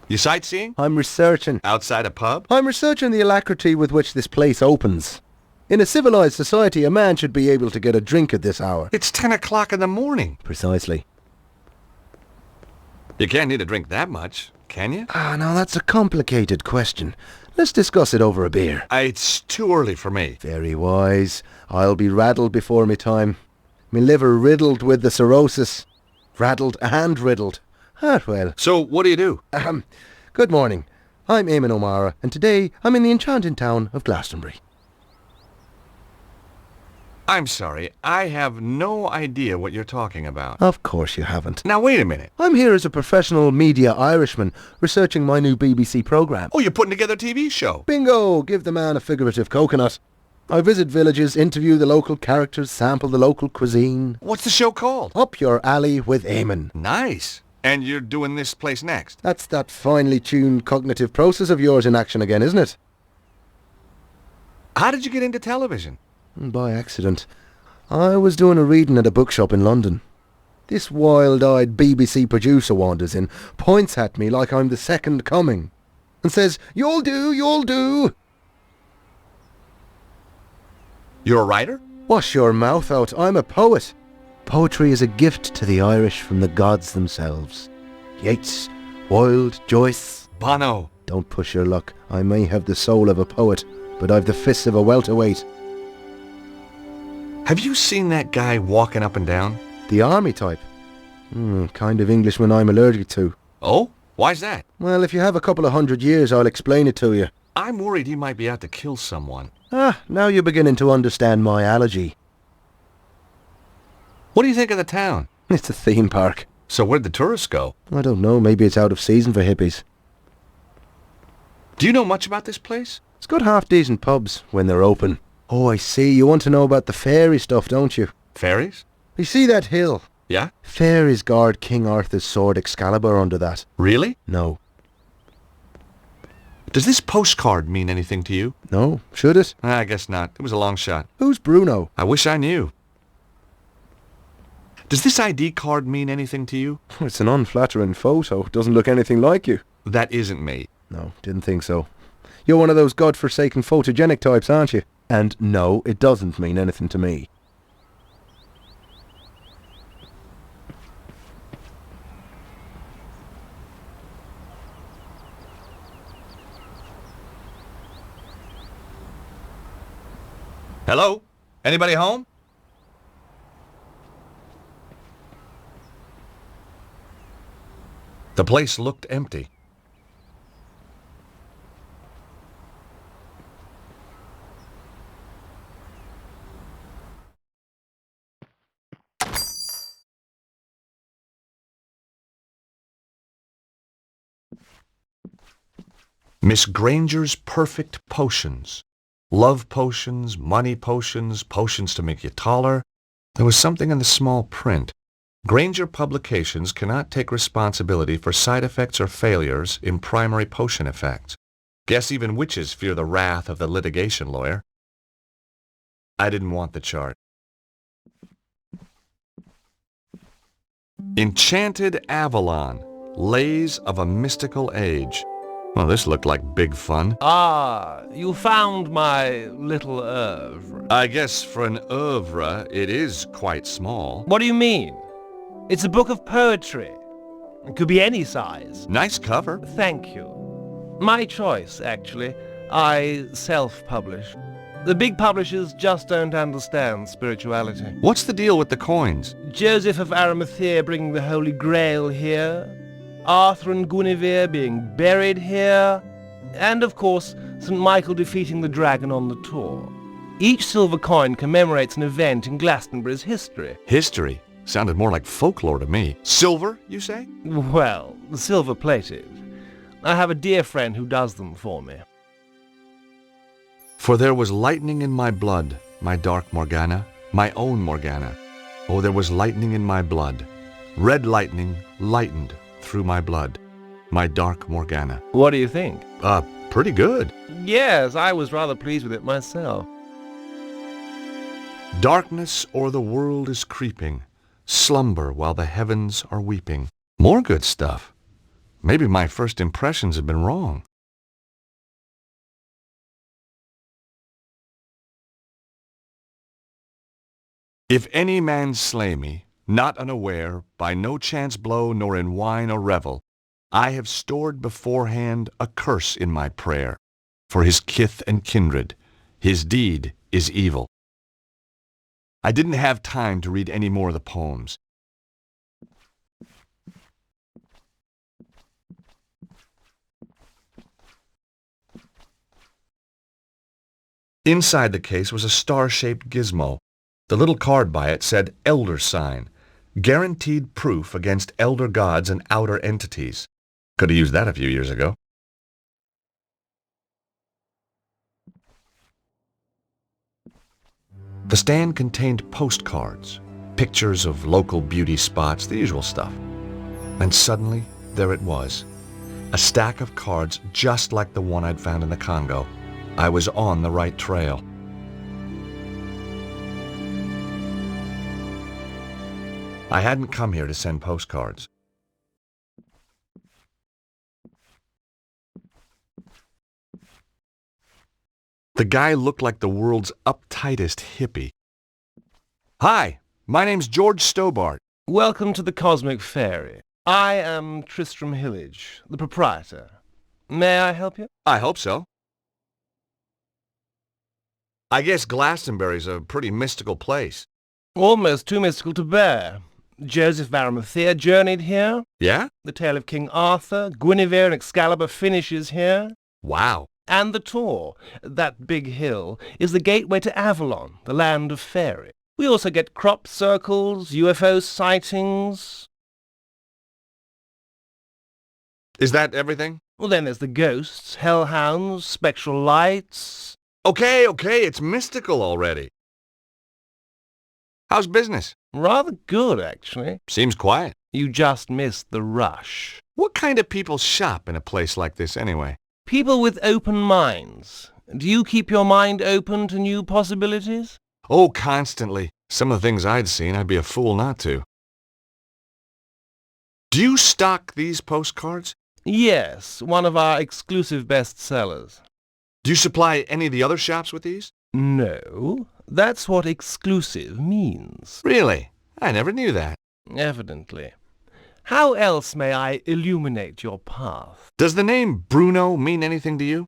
You sightseeing? I'm researching. Outside a pub? I'm researching the alacrity with which this place opens. In a civilized society, a man should be able to get a drink at this hour. It's 10 o'clock in the morning. Precisely. You can't need a drink that much, can you? Now that's a complicated question. Let's discuss it over a beer. It's too early for me. Very wise. I'll be raddled before me time. Me liver riddled with the cirrhosis. Raddled and riddled. Well. So, what do you do? Good morning. I'm Eamon O'Mara, and today I'm in the enchanting town of Glastonbury. I'm sorry, I have no idea what you're talking about. Of course you haven't. Now wait a minute. I'm here as a professional media Irishman, researching my new BBC programme. Oh, you're putting together a TV show? Bingo! Give the man a figurative coconut. I visit villages, interview the local characters, sample the local cuisine. What's the show called? Up Your Alley with Eamon. Nice. And you're doing this place next? That's that finely tuned cognitive process of yours in action again, isn't it? How did you get into television? By accident. I was doing a reading at a bookshop in London. This wild-eyed BBC producer wanders in, points at me like I'm the second coming, and says, "You'll do, you'll do." You're a writer? Wash your mouth out, I'm a poet. Poetry is a gift to the Irish from the gods themselves. Yeats, Wilde, Joyce. Bono. Don't push your luck. I may have the soul of a poet, but I've the fists of a welterweight. Have you seen that guy walking up and down? The army type? Kind of Englishman I'm allergic to. Oh? Why's that? Well, if you have a couple of 100 years, I'll explain it to you. I'm worried he might be out to kill someone. Now you're beginning to understand my allergy. What do you think of the town? It's a theme park. So where'd the tourists go? I don't know, maybe it's out of season for hippies. Do you know much about this place? It's got half-decent pubs when they're open. Oh, I see, you want to know about the fairy stuff, don't you? Fairies? You see that hill? Yeah? Fairies guard King Arthur's sword Excalibur under that. Really? No. Does this postcard mean anything to you? No. Should it? I guess not. It was a long shot. Who's Bruno? I wish I knew. Does this ID card mean anything to you? It's an unflattering photo. Doesn't look anything like you. That isn't me. No, didn't think so. You're one of those godforsaken photogenic types, aren't you? And no, it doesn't mean anything to me. Hello? Anybody home? The place looked empty. Miss Granger's perfect potions. Love potions, money potions, potions to make you taller. There was something in the small print. Granger Publications cannot take responsibility for side effects or failures in primary potion effects. Guess even witches fear the wrath of the litigation lawyer. I didn't want the chart. Enchanted Avalon, Lays of a Mystical Age. Well, this looked like big fun. Ah, you found my little oeuvre. I guess for an oeuvre, it is quite small. What do you mean? It's a book of poetry. It could be any size. Nice cover. Thank you. My choice, actually. I self-publish. The big publishers just don't understand spirituality. What's the deal with the coins? Joseph of Arimathea bringing the Holy Grail here. Arthur and Guinevere being buried here, and of course, St. Michael defeating the dragon on the tour. Each silver coin commemorates an event in Glastonbury's history. History? Sounded more like folklore to me. Silver, you say? Well, silver-plated. I have a dear friend who does them for me. For there was lightning in my blood, my dark Morgana, my own Morgana. Oh, there was lightning in my blood. Red lightning lightened through my blood, my dark Morgana. What do you think? Pretty good. Yes, I was rather pleased with it myself. Darkness o'er the world is creeping, slumber while the heavens are weeping. More good stuff. Maybe my first impressions have been wrong. If any man slay me, not unaware, by no chance blow, nor in wine or revel, I have stored beforehand a curse in my prayer, for his kith and kindred. His deed is evil. I didn't have time to read any more of the poems. Inside the case was a star-shaped gizmo. The little card by it said Elder Sign, guaranteed proof against elder gods and outer entities. Could have used that a few years ago. The stand contained postcards, pictures of local beauty spots, the usual stuff. And suddenly, there it was. A stack of cards just like the one I'd found in the Congo. I was on the right trail. I hadn't come here to send postcards. The guy looked like the world's uptightest hippie. Hi, my name's George Stobart. Welcome to the Cosmic Fairy. I am Tristram Hillage, the proprietor. May I help you? I hope so. I guess Glastonbury's a pretty mystical place. Almost too mystical to bear. Joseph of Arimathea journeyed here. Yeah? The tale of King Arthur, Guinevere and Excalibur finishes here. Wow. And the Tor, that big hill, is the gateway to Avalon, the land of fairy. We also get crop circles, UFO sightings. Is that everything? Well, then there's the ghosts, hellhounds, spectral lights. Okay, it's mystical already. How's business? Rather good, actually. Seems quiet. You just missed the rush. What kind of people shop in a place like this anyway? People with open minds. Do you keep your mind open to new possibilities? Oh, constantly. Some of the things I'd seen, I'd be a fool not to. Do you stock these postcards? Yes, one of our exclusive bestsellers. Do you supply any of the other shops with these? No, that's what exclusive means. Really? I never knew that. Evidently. How else may I illuminate your path? Does the name Bruno mean anything to you?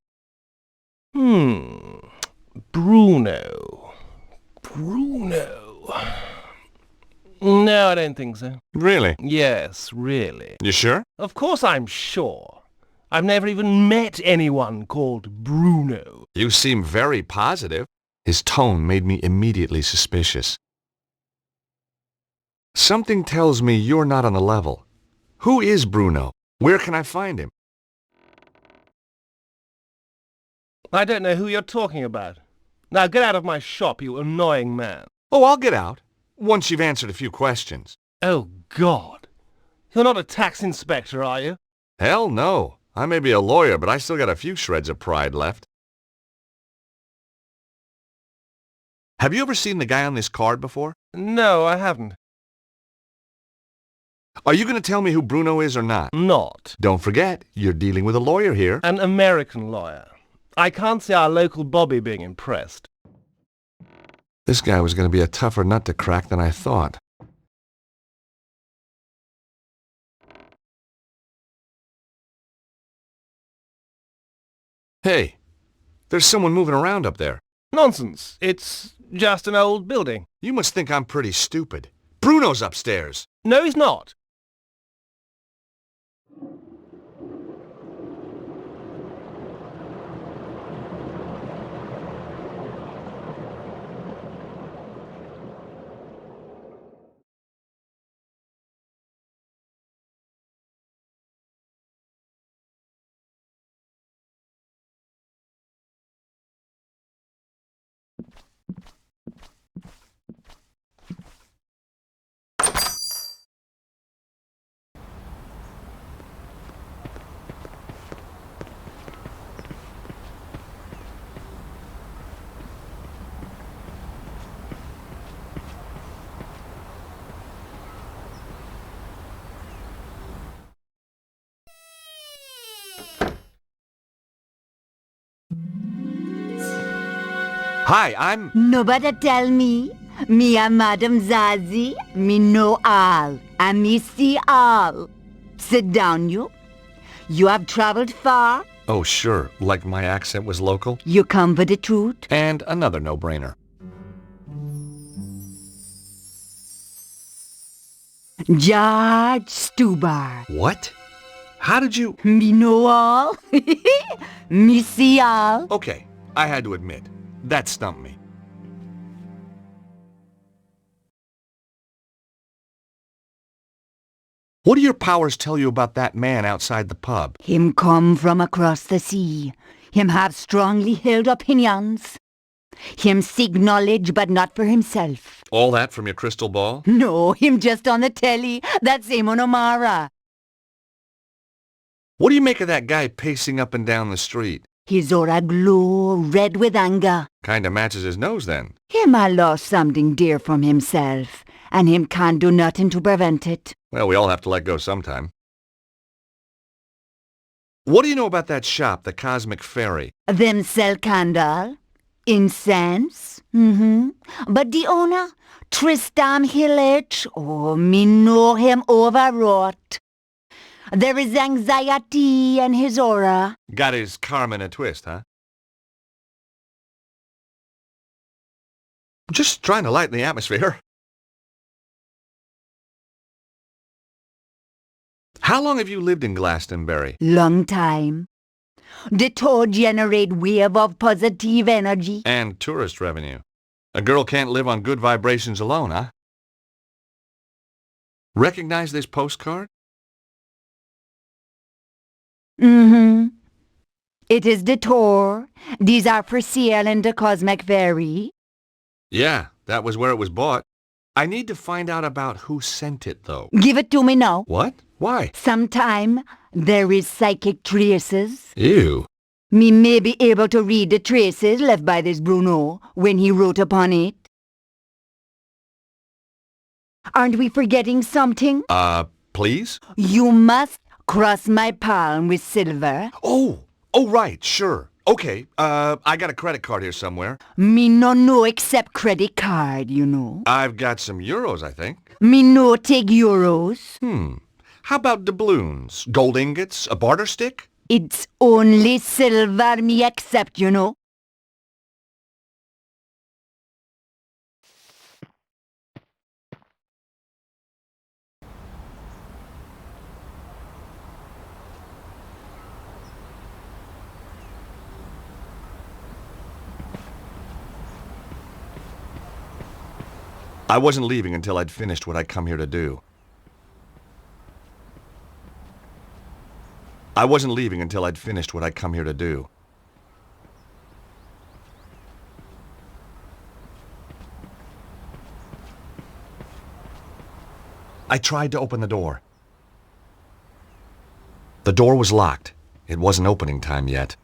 Bruno. No, I don't think so. Really? Yes, really. You sure? Of course I'm sure. I've never even met anyone called Bruno. You seem very positive. His tone made me immediately suspicious. Something tells me you're not on the level. Who is Bruno? Where can I find him? I don't know who you're talking about. Now get out of my shop, you annoying man. Oh, I'll get out, once you've answered a few questions. Oh, God. You're not a tax inspector, are you? Hell no. I may be a lawyer, but I still got a few shreds of pride left. Have you ever seen the guy on this card before? No, I haven't. Are you going to tell me who Bruno is or not? Not. Don't forget, you're dealing with a lawyer here. An American lawyer. I can't see our local Bobby being impressed. This guy was going to be a tougher nut to crack than I thought. Hey, there's someone moving around up there. Nonsense. It's just an old building. You must think I'm pretty stupid. Bruno's upstairs. No, he's not. Hi, I'm... Nobody tell me. Me a Madame Zazie. Me know all. And me see all. Sit down, you. You have traveled far. Oh, sure, like my accent was local. You come for the truth. And another no-brainer. George Stubar. What? How did you... Me know all. Me see all. Okay, I had to admit, that stumped me. What do your powers tell you about that man outside the pub? Him come from across the sea. Him have strongly held opinions. Him seek knowledge, but not for himself. All that from your crystal ball? No, him just on the telly. That's Amon O'Mara. What do you make of that guy pacing up and down the street? His aura glow, red with anger. Kinda matches his nose, then. Him a lost something dear from himself, and him can't do nothing to prevent it. Well, we all have to let go sometime. What do you know about that shop, the Cosmic Fairy? Them sell candle, incense, But the owner, Tristan Hillage, oh, me know him overwrought. There is anxiety in his aura. Got his karma in a twist, huh? Just trying to lighten the atmosphere. How long have you lived in Glastonbury? Long time. The toad generate wave of positive energy. And tourist revenue. A girl can't live on good vibrations alone, huh? Recognize this postcard? Mm-hmm. It is the tour. These are for sale in the Cosmic Ferry. Yeah, that was where it was bought. I need to find out about who sent it, though. Give it to me now. What? Why? Sometime there is psychic traces. Ew. Me may be able to read the traces left by this Bruno when he wrote upon it. Aren't we forgetting something? Please? You must cross my palm with silver. Oh, right, sure. Okay, I got a credit card here somewhere. Me no know except credit card, you know. I've got some euros, I think. Me no take euros. How about doubloons? Gold ingots? A barter stick? It's only silver me accept, you know. I wasn't leaving until I'd finished what I'd come here to do. I wasn't leaving until I'd finished what I'd come here to do. I tried to open the door. The door was locked. It wasn't opening time yet.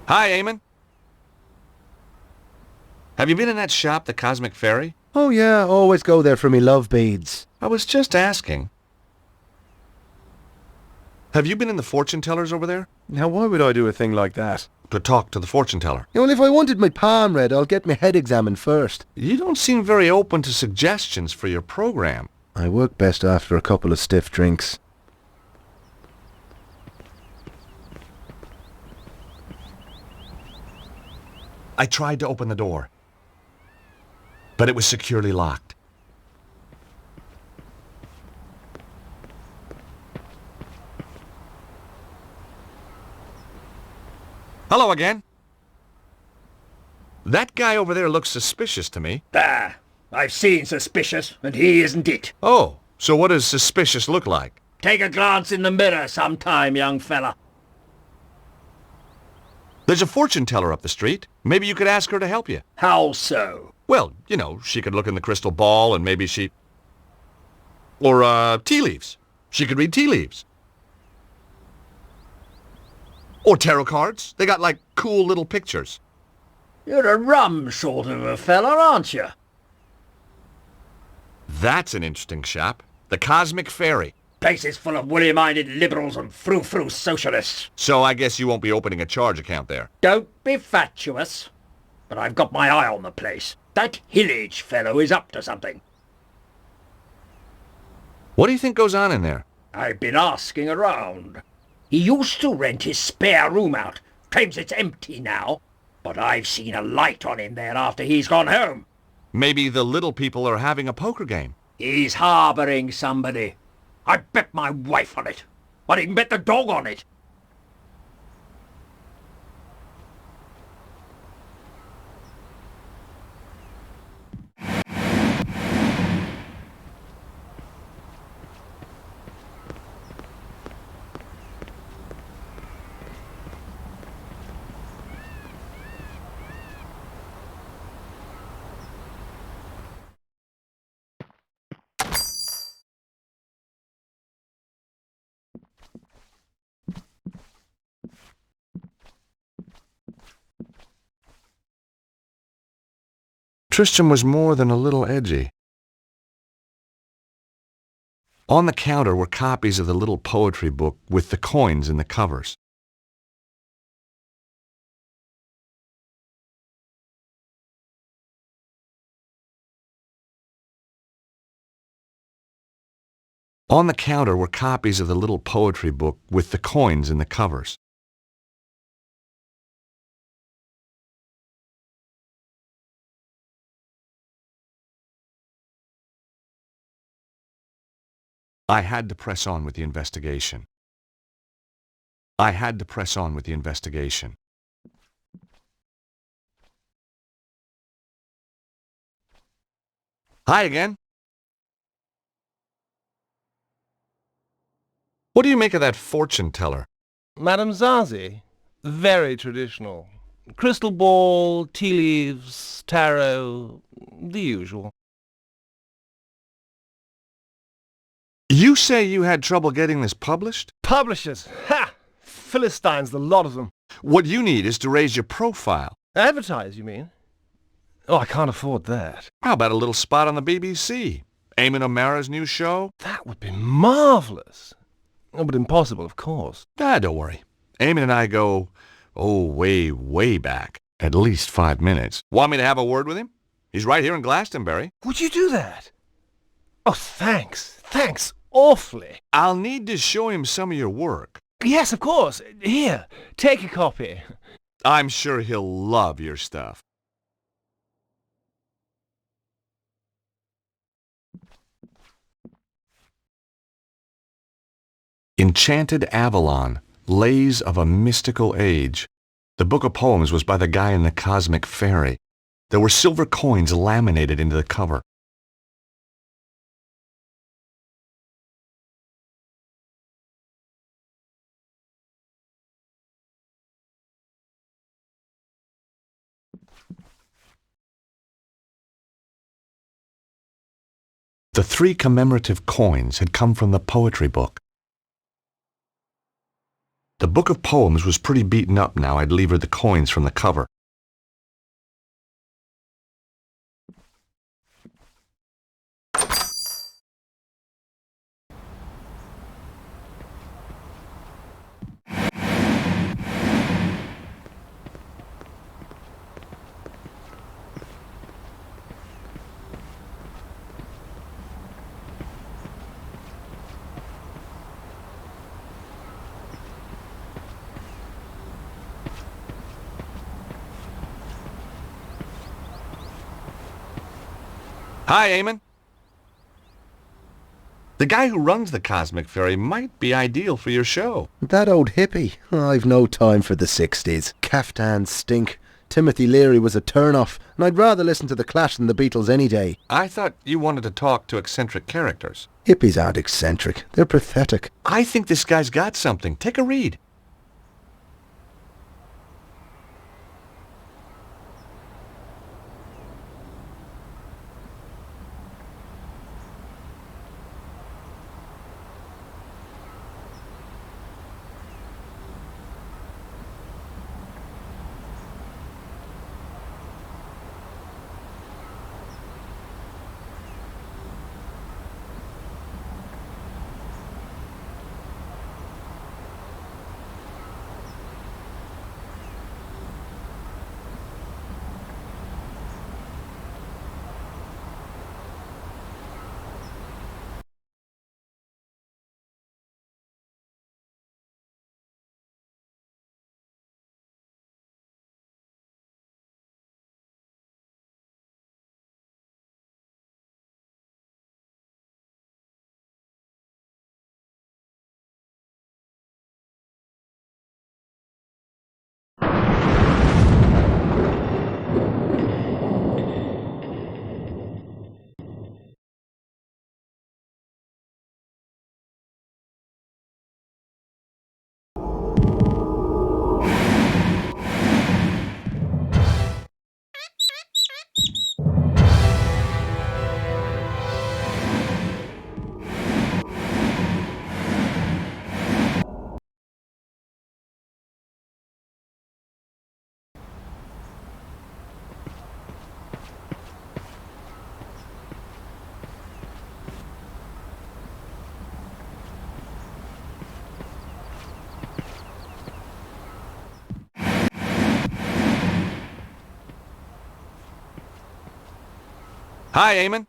Hi, Eamon. Have you been in that shop, the Cosmic Ferry? Oh yeah, always go there for me love beads. I was just asking. Have you been in the fortune tellers over there? Now why would I do a thing like that? To talk to the fortune teller. Well, if I wanted my palm read, I'll get my head examined first. You don't seem very open to suggestions for your program. I work best after a couple of stiff drinks. I tried to open the door, but it was securely locked. Hello again. That guy over there looks suspicious to me. There. I've seen suspicious, and he isn't it. Oh, so what does suspicious look like? Take a glance in the mirror sometime, young fella. There's a fortune teller up the street. Maybe you could ask her to help you. How so? Well, you know, she could look in the crystal ball and maybe she... Or, tea leaves. She could read tea leaves. Or tarot cards. They got, like, cool little pictures. You're a rum sort of a fella, aren't you? That's an interesting shop. The Cosmic Ferry. Place is full of woolly-minded liberals and frou-frou socialists. So I guess you won't be opening a charge account there. Don't be fatuous. But I've got my eye on the place. That Hillage fellow is up to something. What do you think goes on in there? I've been asking around. He used to rent his spare room out. Claims it's empty now. But I've seen a light on in there after he's gone home. Maybe the little people are having a poker game. He's harbouring somebody. I'd bet my wife on it. I'd even bet the dog on it. Tristram was more than a little edgy. On the counter were copies of the little poetry book with the coins in the covers. On the counter were copies of the little poetry book with the coins in the covers. I had to press on with the investigation. I had to press on with the investigation. Hi again. What do you make of that fortune teller? Madame Zazie? Very traditional. Crystal ball, tea leaves, tarot, the usual. You say you had trouble getting this published? Publishers! Ha! Philistines, the lot of them. What you need is to raise your profile. Advertise, you mean? Oh, I can't afford that. How about a little spot on the BBC? Eamon O'Mara's new show? That would be marvellous. Oh, but impossible, of course. Don't worry. Eamon and I go, way, way back. At least 5 minutes. Want me to have a word with him? He's right here in Glastonbury. Would you do that? Oh, thanks. Thanks awfully. I'll need to show him some of your work. Yes, of course. Here, take a copy. I'm sure he'll love your stuff. Enchanted Avalon, Lays of a Mystical Age. The book of poems was by the guy in the Cosmic Ferry. There were silver coins laminated into the cover. The 3 commemorative coins had come from the poetry book. The book of poems was pretty beaten up now. I'd levered the coins from the cover. Hi, Eamon. The guy who runs the Cosmic Ferry might be ideal for your show. That old hippie. I've no time for the 60s. Caftans stink. Timothy Leary was a turn-off, and I'd rather listen to The Clash than the Beatles any day. I thought you wanted to talk to eccentric characters. Hippies aren't eccentric. They're pathetic. I think this guy's got something. Take a read. Hi, Eamon.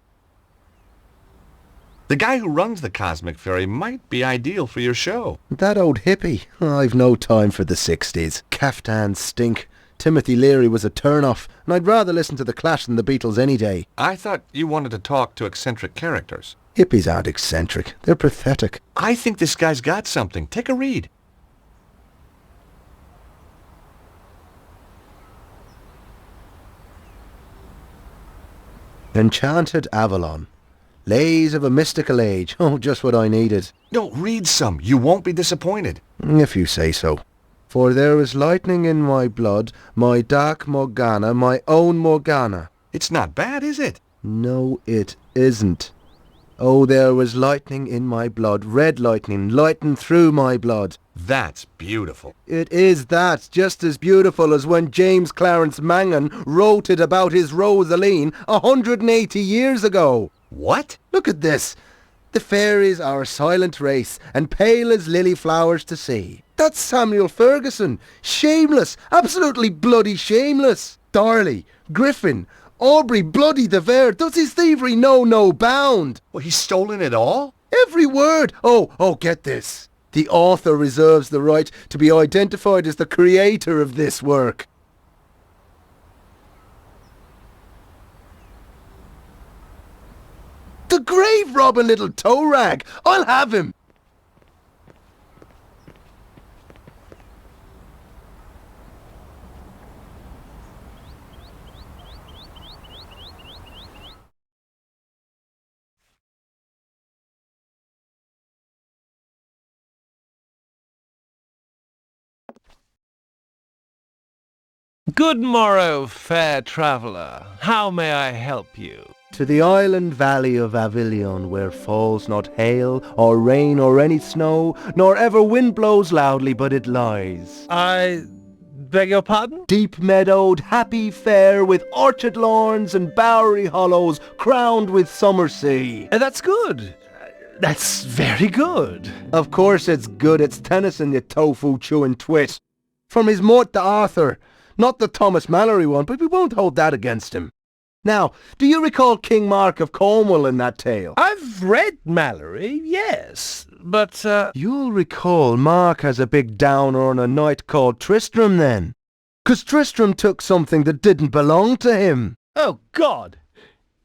The guy who runs the Cosmic Ferry might be ideal for your show. That old hippie. I've no time for the 60s. Caftans stink. Timothy Leary was a turn-off, and I'd rather listen to The Clash than the Beatles any day. I thought you wanted to talk to eccentric characters. Hippies aren't eccentric. They're pathetic. I think this guy's got something. Take a read. Enchanted Avalon. Lays of a mystical age. Oh, just what I needed. No, read some. You won't be disappointed. If you say so. For there is lightning in my blood, my dark Morgana, my own Morgana. It's not bad, is it? No, it isn't. Oh, there was lightning in my blood, red lightning, lighting through my blood. That's beautiful. It is that, just as beautiful as when James Clarence Mangan wrote it about his Rosaline 180 years ago. What? Look at this. The fairies are a silent race, and pale as lily flowers to see. That's Samuel Ferguson. Shameless, absolutely bloody shameless. Darley, Griffin, Aubrey bloody de Vere, does his thievery know no bound? Well, he's stolen it all? Every word! Oh, get this. The author reserves the right to be identified as the creator of this work. The grave robbing little toe rag! I'll have him! Good morrow, fair traveller. How may I help you? To the island valley of Avilion, where falls not hail, or rain, or any snow, nor ever wind blows loudly, but it lies. I beg your pardon? Deep meadowed, happy fair, with orchard lawns and bowery hollows, crowned with summer sea. That's good. That's very good. Of course it's good. It's Tennyson, you tofu-chewing twit. From his Mort to Arthur. Not the Thomas Mallory one, but we won't hold that against him. Now, do you recall King Mark of Cornwall in that tale? I've read Mallory, yes, but, You'll recall Mark has a big downer on a knight called Tristram then. 'Cause Tristram took something that didn't belong to him. Oh, God!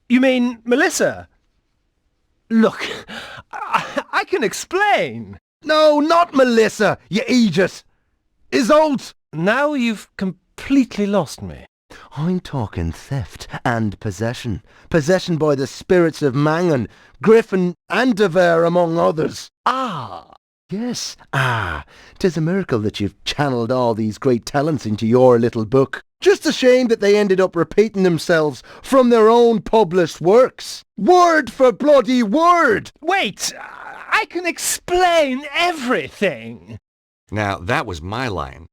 You mean Melissa? Look, I can explain. No, not Melissa, you idiot! Isolde! Now you've completely lost me. I'm talking theft and possession. Possession by the spirits of Mangan, Griffin and de Vere among others. Ah! Yes, 'Tis a miracle that you've channeled all these great talents into your little book. Just a shame that they ended up repeating themselves from their own published works. Word for bloody word! Wait! I can explain everything! Now, that was my line.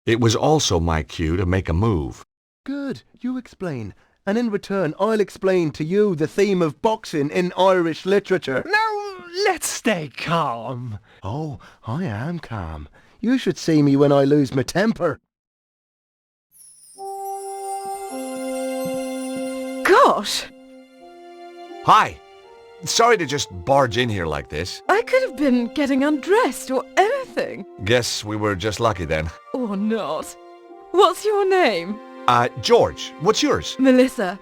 It was also my cue to make a move. Good, you explain. And in return, I'll explain to you the theme of boxing in Irish literature. Now, let's stay calm. Oh, I am calm. You should see me when I lose my temper. Gosh! Hi! Sorry to just barge in here like this. I could have been getting undressed or anything. Guess we were just lucky then. Or not. What's your name? George, what's yours? Melissa.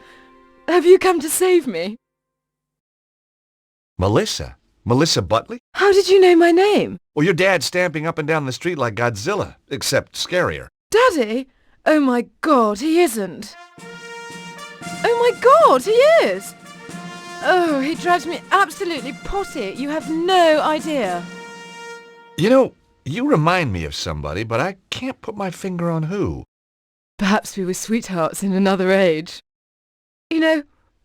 Have you come to save me? Melissa? Melissa Butley? How did you know my name? Well, your dad's stamping up and down the street like Godzilla, except scarier. Daddy? Oh my God, he isn't. Oh my God, he is! Oh, he drives me absolutely potty. You have no idea. You know, you remind me of somebody, but I can't put my finger on who. Perhaps we were sweethearts in another age. You know,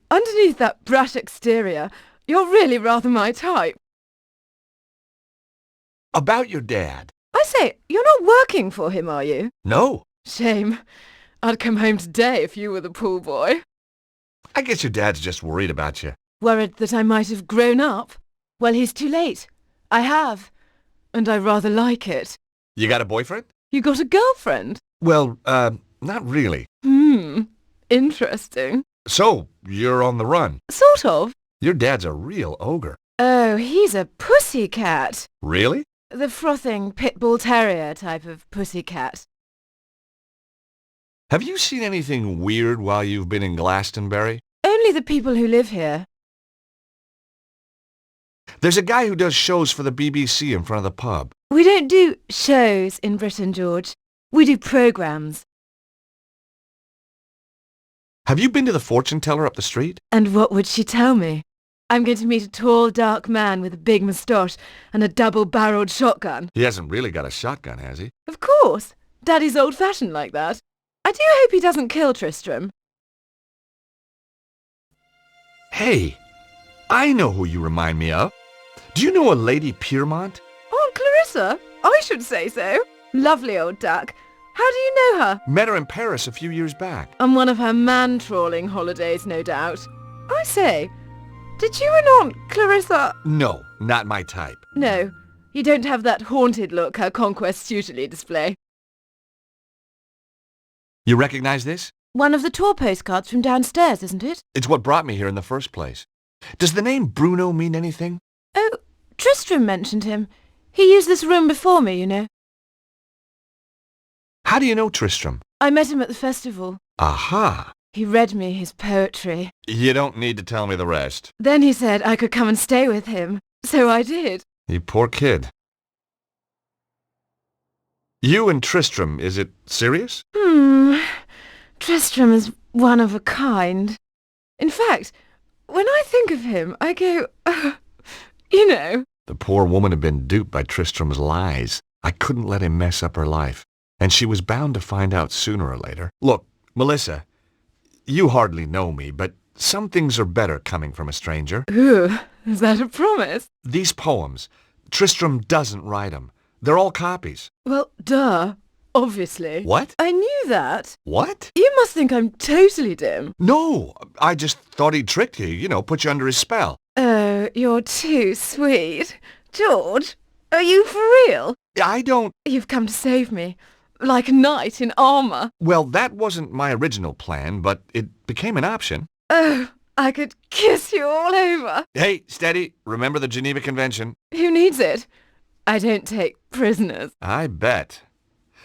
underneath that brash exterior, you're really rather my type. About your dad. I say, you're not working for him, are you? No. Shame. I'd come home today if you were the pool boy. I guess your dad's just worried about you. Worried that I might have grown up? Well, he's too late. I have. And I rather like it. You got a boyfriend? You got a girlfriend? Well, not really. Interesting. So, you're on the run. Sort of. Your dad's a real ogre. Oh, he's a pussycat. Really? The frothing pit bull terrier type of pussycat. Have you seen anything weird while you've been in Glastonbury? Only the people who live here. There's a guy who does shows for the BBC in front of the pub. We don't do shows in Britain, George. We do programmes. Have you been to the fortune teller up the street? And what would she tell me? I'm going to meet a tall, dark man with a big moustache and a double-barreled shotgun. He hasn't really got a shotgun, has he? Of course. Daddy's old-fashioned like that. I do hope he doesn't kill Tristram. Hey, I know who you remind me of. Do you know a Lady Piermont? Aunt Clarissa? I should say so. Lovely old duck. How do you know her? Met her in Paris a few years back. On one of her man-trawling holidays, no doubt. I say, did you and Aunt Clarissa... No, not my type. No, you don't have that haunted look her conquests usually display. You recognize this? One of the tour postcards from downstairs, isn't it? It's what brought me here in the first place. Does the name Bruno mean anything? Oh, Tristram mentioned him. He used this room before me, you know. How do you know Tristram? I met him at the festival. Aha! He read me his poetry. You don't need to tell me the rest. Then he said I could come and stay with him. So I did. You poor kid. You and Tristram, is it serious? Tristram is one of a kind. In fact, when I think of him, I go, you know. The poor woman had been duped by Tristram's lies. I couldn't let him mess up her life. And she was bound to find out sooner or later. Look, Melissa, you hardly know me, but some things are better coming from a stranger. Ooh, is that a promise? These poems, Tristram doesn't write them. They're all copies. Well, duh. Obviously. What? I knew that. What? You must think I'm totally dim. No, I just thought he'd tricked you, put you under his spell. Oh, you're too sweet. George, are you for real? I don't... You've come to save me. Like a knight in armour. Well, that wasn't my original plan, but it became an option. Oh, I could kiss you all over. Hey, steady. Remember the Geneva Convention? Who needs it? I don't take prisoners. I bet.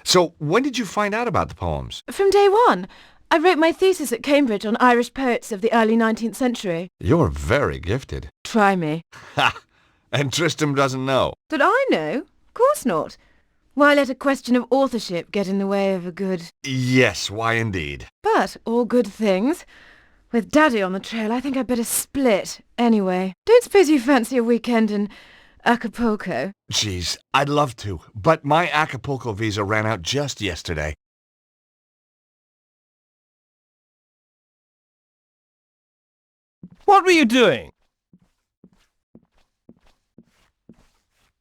So, when did you find out about the poems? From day one. I wrote my thesis at Cambridge on Irish poets of the early 19th century. You're very gifted. Try me. Ha! And Tristram doesn't know. That I know? Of course not. Why let a question of authorship get in the way of a good... Yes, why indeed. But all good things. With Daddy on the trail, I think I'd better split. Anyway, don't suppose you fancy a weekend in Acapulco? Geez, I'd love to, but my Acapulco visa ran out just yesterday. What were you doing?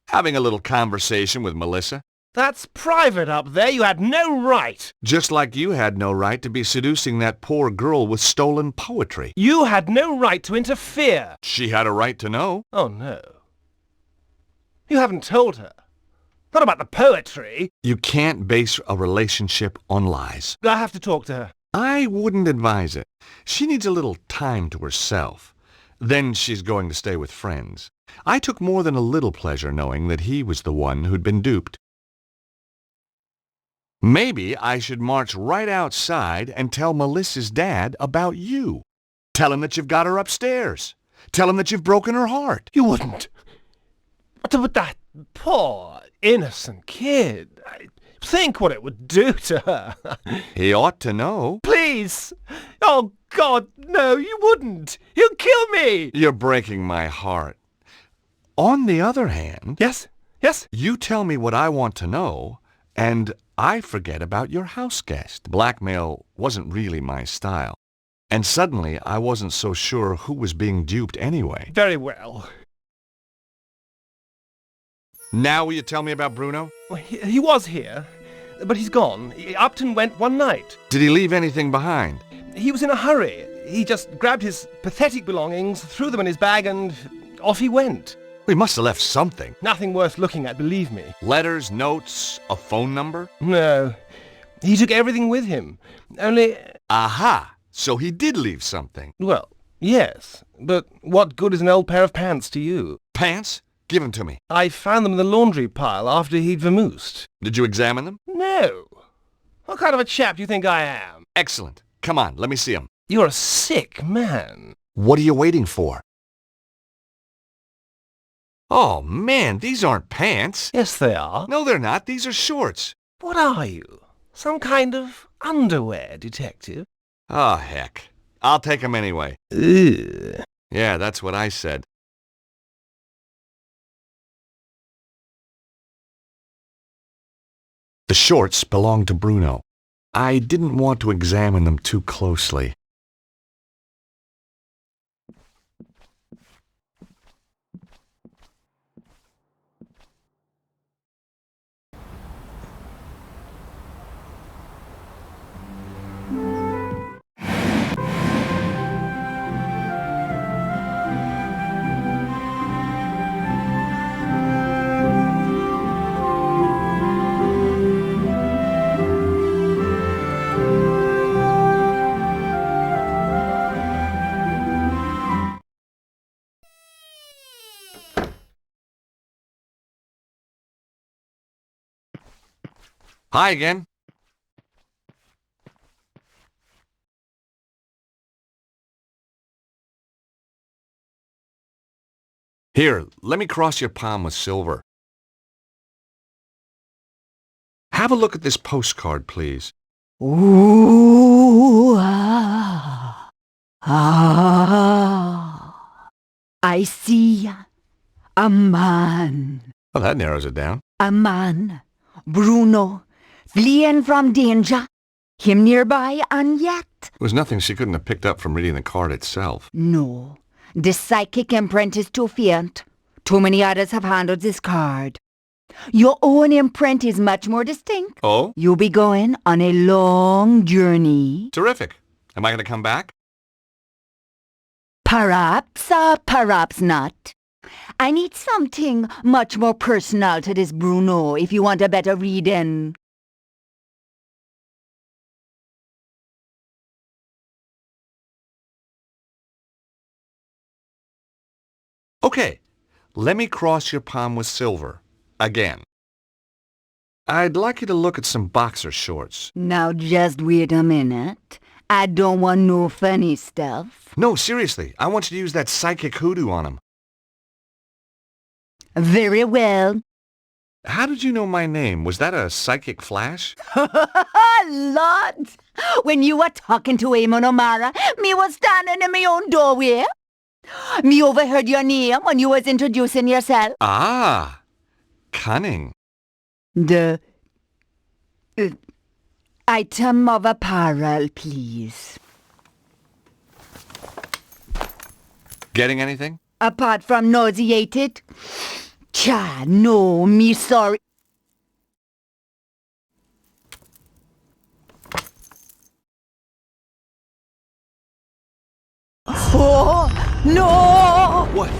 Having a little conversation with Melissa. That's private up there. You had no right. Just like you had no right to be seducing that poor girl with stolen poetry. You had no right to interfere. She had a right to know. Oh, no. You haven't told her. Not about the poetry. You can't base a relationship on lies. I have to talk to her. I wouldn't advise it. She needs a little time to herself. Then she's going to stay with friends. I took more than a little pleasure knowing that he was the one who'd been duped. Maybe I should march right outside and tell Melissa's dad about you. Tell him that you've got her upstairs. Tell him that you've broken her heart. You wouldn't. But that poor, innocent kid. Think what it would do to her. He ought to know. Please. Oh, God, no, you wouldn't. You'd kill me. You're breaking my heart. On the other hand... Yes? Yes? You tell me what I want to know, and I forget about your house guest. Blackmail wasn't really my style. And suddenly I wasn't so sure who was being duped anyway. Very well. Now will you tell me about Bruno? Well, he was here, but he's gone. Upton went one night. Did he leave anything behind? He was in a hurry. He just grabbed his pathetic belongings, threw them in his bag, and off he went. We must have left something. Nothing worth looking at, believe me. Letters, notes, a phone number? No. He took everything with him. Only... Aha! So he did leave something. Well, yes. But what good is an old pair of pants to you? Pants? Give them to me. I found them in the laundry pile after he'd vamoosed. Did you examine them? No. What kind of a chap do you think I am? Excellent. Come on, let me see them. You're a sick man. What are you waiting for? Oh, man, these aren't pants. Yes, they are. No, they're not. These are shorts. What are you? Some kind of underwear detective? Oh, heck. I'll take them anyway. Ugh. Yeah, that's what I said. The shorts belonged to Bruno. I didn't want to examine them too closely. Hi again. Here, let me cross your palm with silver. Have a look at this postcard, please. Ooh, ah, ah. I see a man. Well, that narrows it down. A man. Bruno. Fleeing from danger. Him nearby and yet. There was nothing she couldn't have picked up from reading the card itself. No. The psychic imprint is too faint. Too many others have handled this card. Your own imprint is much more distinct. Oh? You'll be going on a long journey. Terrific. Am I going to come back? Perhaps, perhaps not. I need something much more personal to this Bruno if you want a better reading. Okay, let me cross your palm with silver. Again. I'd like you to look at some boxer shorts. Now just wait a minute. I don't want no funny stuff. No, seriously, I want you to use that psychic hoodoo on them. Very well. How did you know my name? Was that a psychic flash? Lord! When you were talking to Eamon O'Mara, me was standing in my own doorway. Me overheard your name when you was introducing yourself. Ah, cunning. The item of apparel, please. Getting anything? Apart from nauseated? Cha, no, me sorry. Oh, no! What?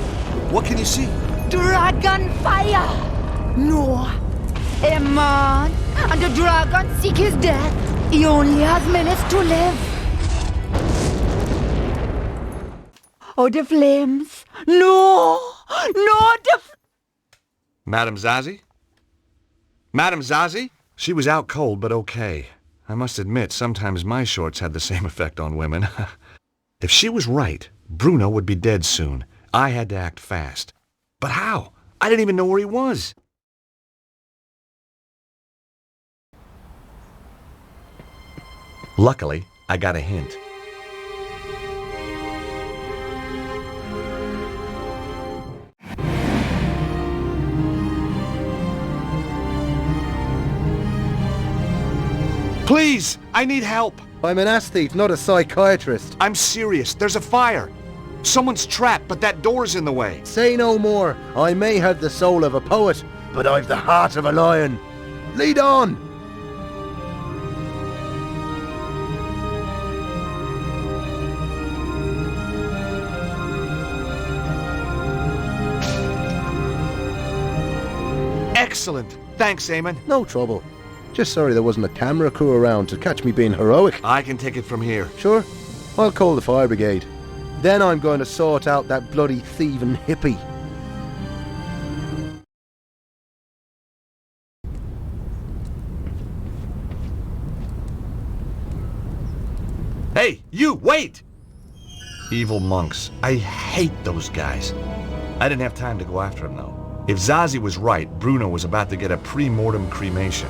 What can you see? Dragon fire! No. A man and the dragon seek his death. He only has minutes to live. Oh, the flames. No! No, Madame Zazie? Madame Zazie? She was out cold, but okay. I must admit, sometimes my shorts had the same effect on women. If she was right, Bruno would be dead soon. I had to act fast. But how? I didn't even know where he was. Luckily, I got a hint. Please, I need help. I'm an aesthete, not a psychiatrist. I'm serious. There's a fire. Someone's trapped, but that door's in the way. Say no more. I may have the soul of a poet, but I've the heart of a lion. Lead on! Excellent. Thanks, Eamon. No trouble. Just sorry there wasn't a camera crew around to catch me being heroic. I can take it from here. Sure. I'll call the fire brigade. Then I'm going to sort out that bloody thieving hippie. Hey, you, wait! Evil monks. I hate those guys. I didn't have time to go after him, though. If Zazie was right, Bruno was about to get a pre-mortem cremation.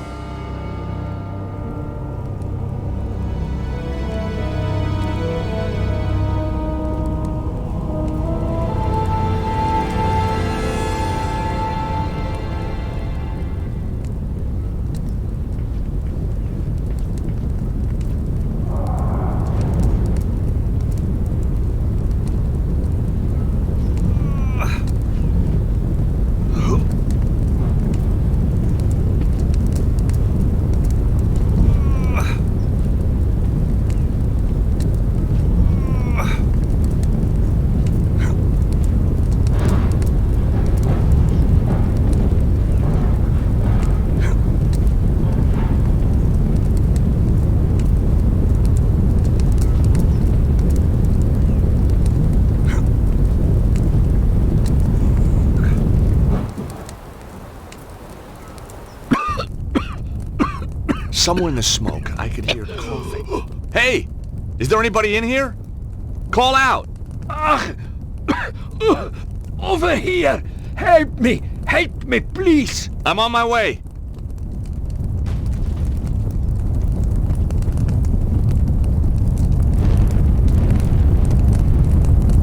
Somewhere in the smoke, I could hear coughing. Hey! Is there anybody in here? Call out! Over here! Help me! Help me, please! I'm on my way.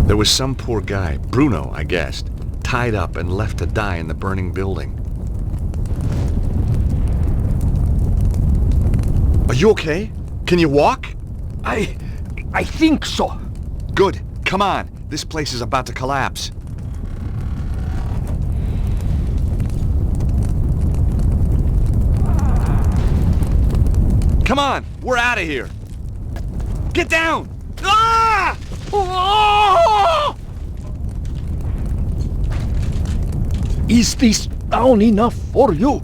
There was some poor guy, Bruno, I guessed, tied up and left to die in the burning building. Are you okay? Can you walk? I think so. Good. Come on. This place is about to collapse. Come on. We're out of here. Get down! Ah! Oh! Is this down enough for you?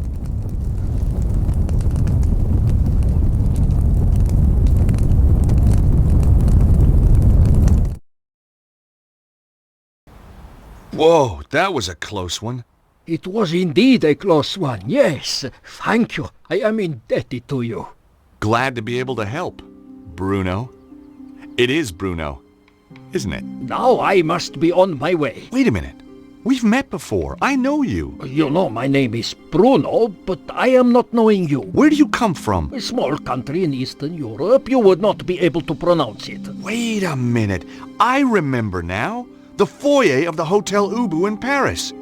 Whoa, that was a close one. It was indeed a close one, yes. Thank you. I am indebted to you. Glad to be able to help, Bruno. It is Bruno, isn't it? Now I must be on my way. Wait a minute. We've met before. I know you. You know my name is Bruno, but I am not knowing you. Where do you come from? A small country in Eastern Europe. You would not be able to pronounce it. Wait a minute. I remember now. The foyer of the Hotel Ubu in Paris.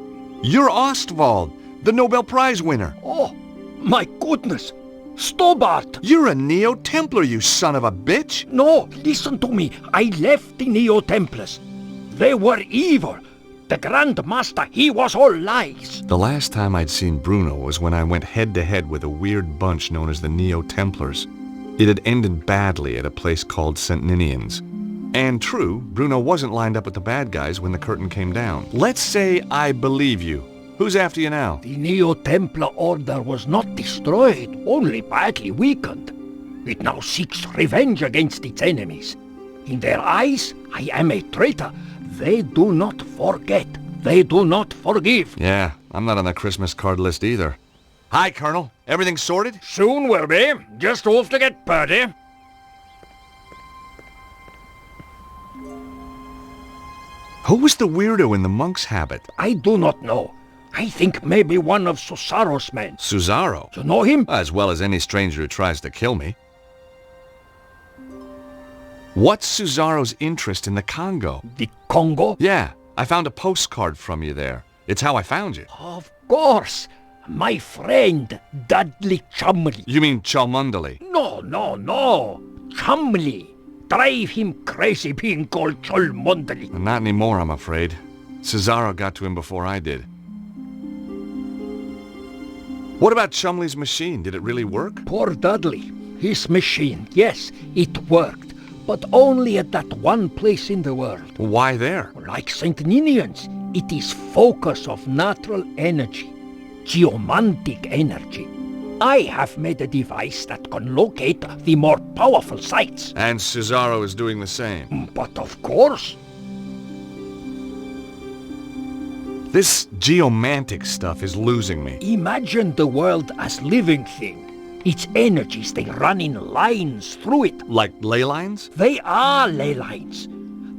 You're Ostwald, the Nobel Prize winner. Oh, my goodness. Stobart! You're a Neo-Templar, you son of a bitch! No, listen to me. I left the Neo-Templars. They were evil. The Grand Master, he was all lies. The last time I'd seen Bruno was when I went head-to-head with a weird bunch known as the Neo-Templars. It had ended badly at a place called St. Ninian's. And true, Bruno wasn't lined up with the bad guys when the curtain came down. Let's say I believe you. Who's after you now? The Neo-Templar Order was not destroyed, only badly weakened. It now seeks revenge against its enemies. In their eyes, I am a traitor. They do not forget. They do not forgive. Yeah, I'm not on the Christmas card list either. Hi, Colonel. Everything sorted? Soon will be. Just off to get Purdy. Who was the weirdo in the monk's habit? I do not know. I think maybe one of Susaro's men. Susaro? You know him? As well as any stranger who tries to kill me. What's Susaro's interest in the Congo? The Congo? Yeah, I found a postcard from you there. It's how I found you. Of course. My friend, Dudley Chumley. You mean Cholmondeley? No. Chumley. Drive him crazy being called Cholmondeley. Not anymore, I'm afraid. Susaro got to him before I did. What about Chumley's machine? Did it really work? Poor Dudley. His machine, yes, it worked. But only at that one place in the world. Why there? Like St. Ninian's, it is focus of natural energy. Geomantic energy. I have made a device that can locate the more powerful sites. And Susaro is doing the same. But of course. This geomantic stuff is losing me. Imagine the world as living thing. Its energies, they run in lines through it. Like ley lines? They are ley lines.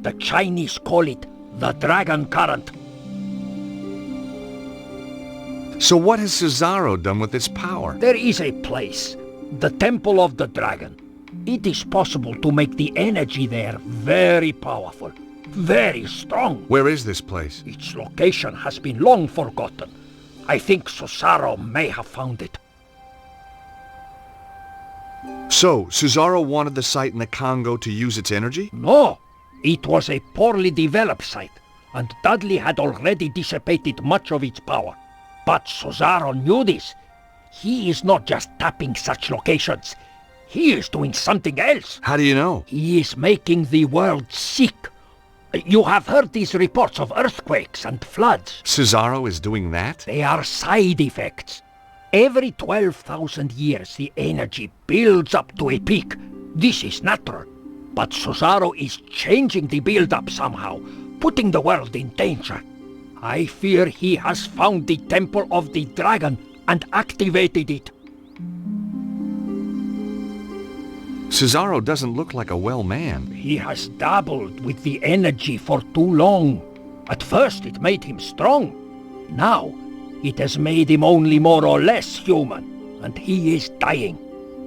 The Chinese call it the dragon current. So what has Cesaro done with this power? There is a place, the Temple of the Dragon. It is possible to make the energy there very powerful, very strong. Where is this place? Its location has been long forgotten. I think Cesaro may have found it. So, Cesaro wanted the site in the Congo to use its energy? No, it was a poorly developed site, and Dudley had already dissipated much of its power. But Cesaro knew this. He is not just tapping such locations. He is doing something else. How do you know? He is making the world sick. You have heard these reports of earthquakes and floods. Cesaro is doing that? They are side effects. Every 12,000 years the energy builds up to a peak. This is natural. But Cesaro is changing the build-up somehow, putting the world in danger. I fear he has found the Temple of the Dragon and activated it. Cesaro doesn't look like a well man. He has dabbled with the energy for too long. At first it made him strong. Now it has made him only more or less human, and he is dying.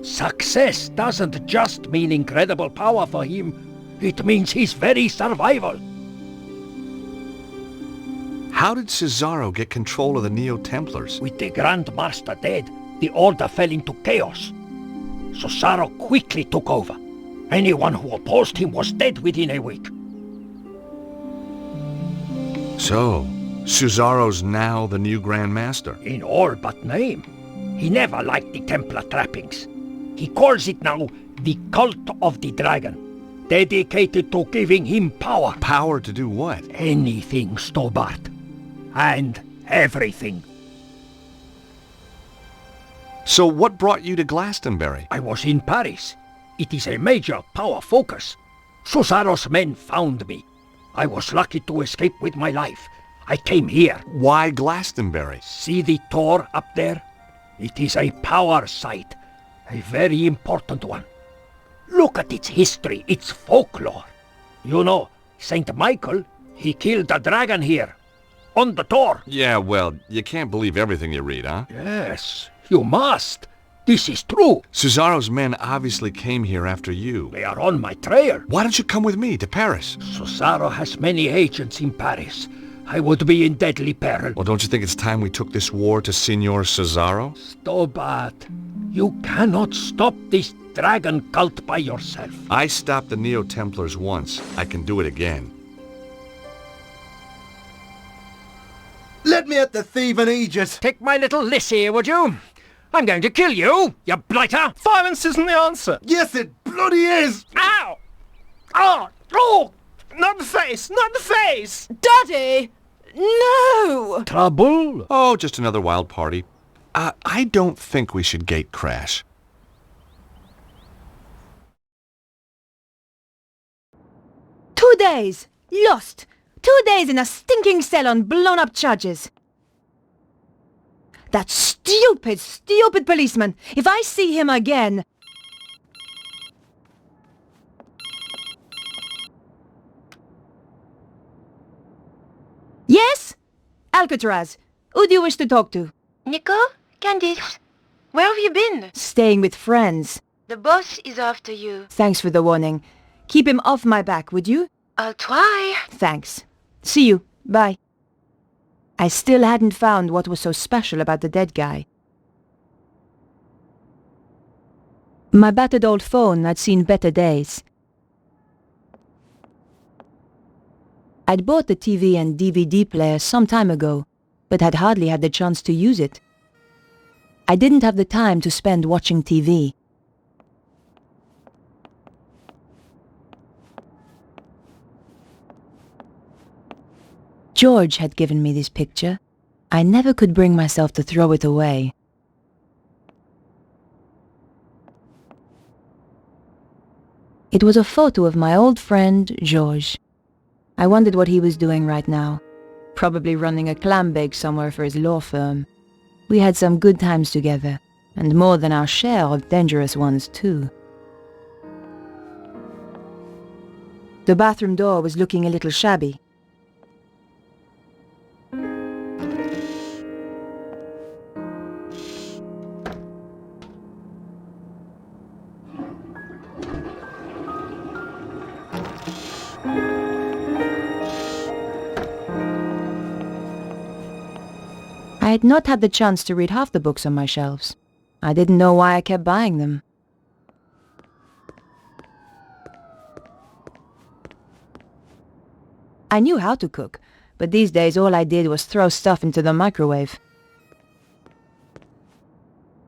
Success doesn't just mean incredible power for him. It means his very survival. How did Cesaro get control of the Neo-Templars? With the Grand Master dead, the Order fell into chaos. Cesaro quickly took over. Anyone who opposed him was dead within a week. So, Cesaro's now the new Grand Master? In all but name. He never liked the Templar trappings. He calls it now the Cult of the Dragon, dedicated to giving him power. Power to do what? Anything, Stobart. And everything. So what brought you to Glastonbury? I was in Paris. It is a major power focus. Cesaro's men found me. I was lucky to escape with my life. I came here. Why Glastonbury? See the Tor up there? It is a power site. A very important one. Look at its history, its folklore. You know, Saint Michael, he killed a dragon here. On the Tor. Yeah, well, you can't believe everything you read, huh? Yes, you must. This is true. Cesaro's men obviously came here after you. They are on my trail. Why don't you come with me to Paris? Cesaro has many agents in Paris. I would be in deadly peril. Well, don't you think it's time we took this war to Signor Cesaro? Stobart, you cannot stop this dragon cult by yourself. I stopped the Neo-Templars once. I can do it again. Let me at the thieving Aegis! Take my little Lissy, would you? I'm going to kill you, you blighter! Violence isn't the answer. Yes, it bloody is! Ow! Oh! Oh! Not the face! Not the face! Daddy! No! Trouble? Oh, just another wild party. I don't think we should gate crash. "2 days! Lost! 2 days in a stinking cell on blown-up charges! That stupid, stupid policeman! If I see him again..." Yes? Alcatraz. Who do you wish to talk to? Nico? Candice? Where have you been? Staying with friends. The boss is after you. Thanks for the warning. Keep him off my back, would you? I'll try. Thanks. See you. Bye. I still hadn't found what was so special about the dead guy. My battered old phone had seen better days. I'd bought the TV and DVD player some time ago, but had hardly had the chance to use it. I didn't have the time to spend watching TV. George had given me this picture. I never could bring myself to throw it away. It was a photo of my old friend, George. I wondered what he was doing right now. Probably running a clam bake somewhere for his law firm. We had some good times together, and more than our share of dangerous ones too. The bathroom door was looking a little shabby. I had not had the chance to read half the books on my shelves. I didn't know why I kept buying them. I knew how to cook, but these days all I did was throw stuff into the microwave.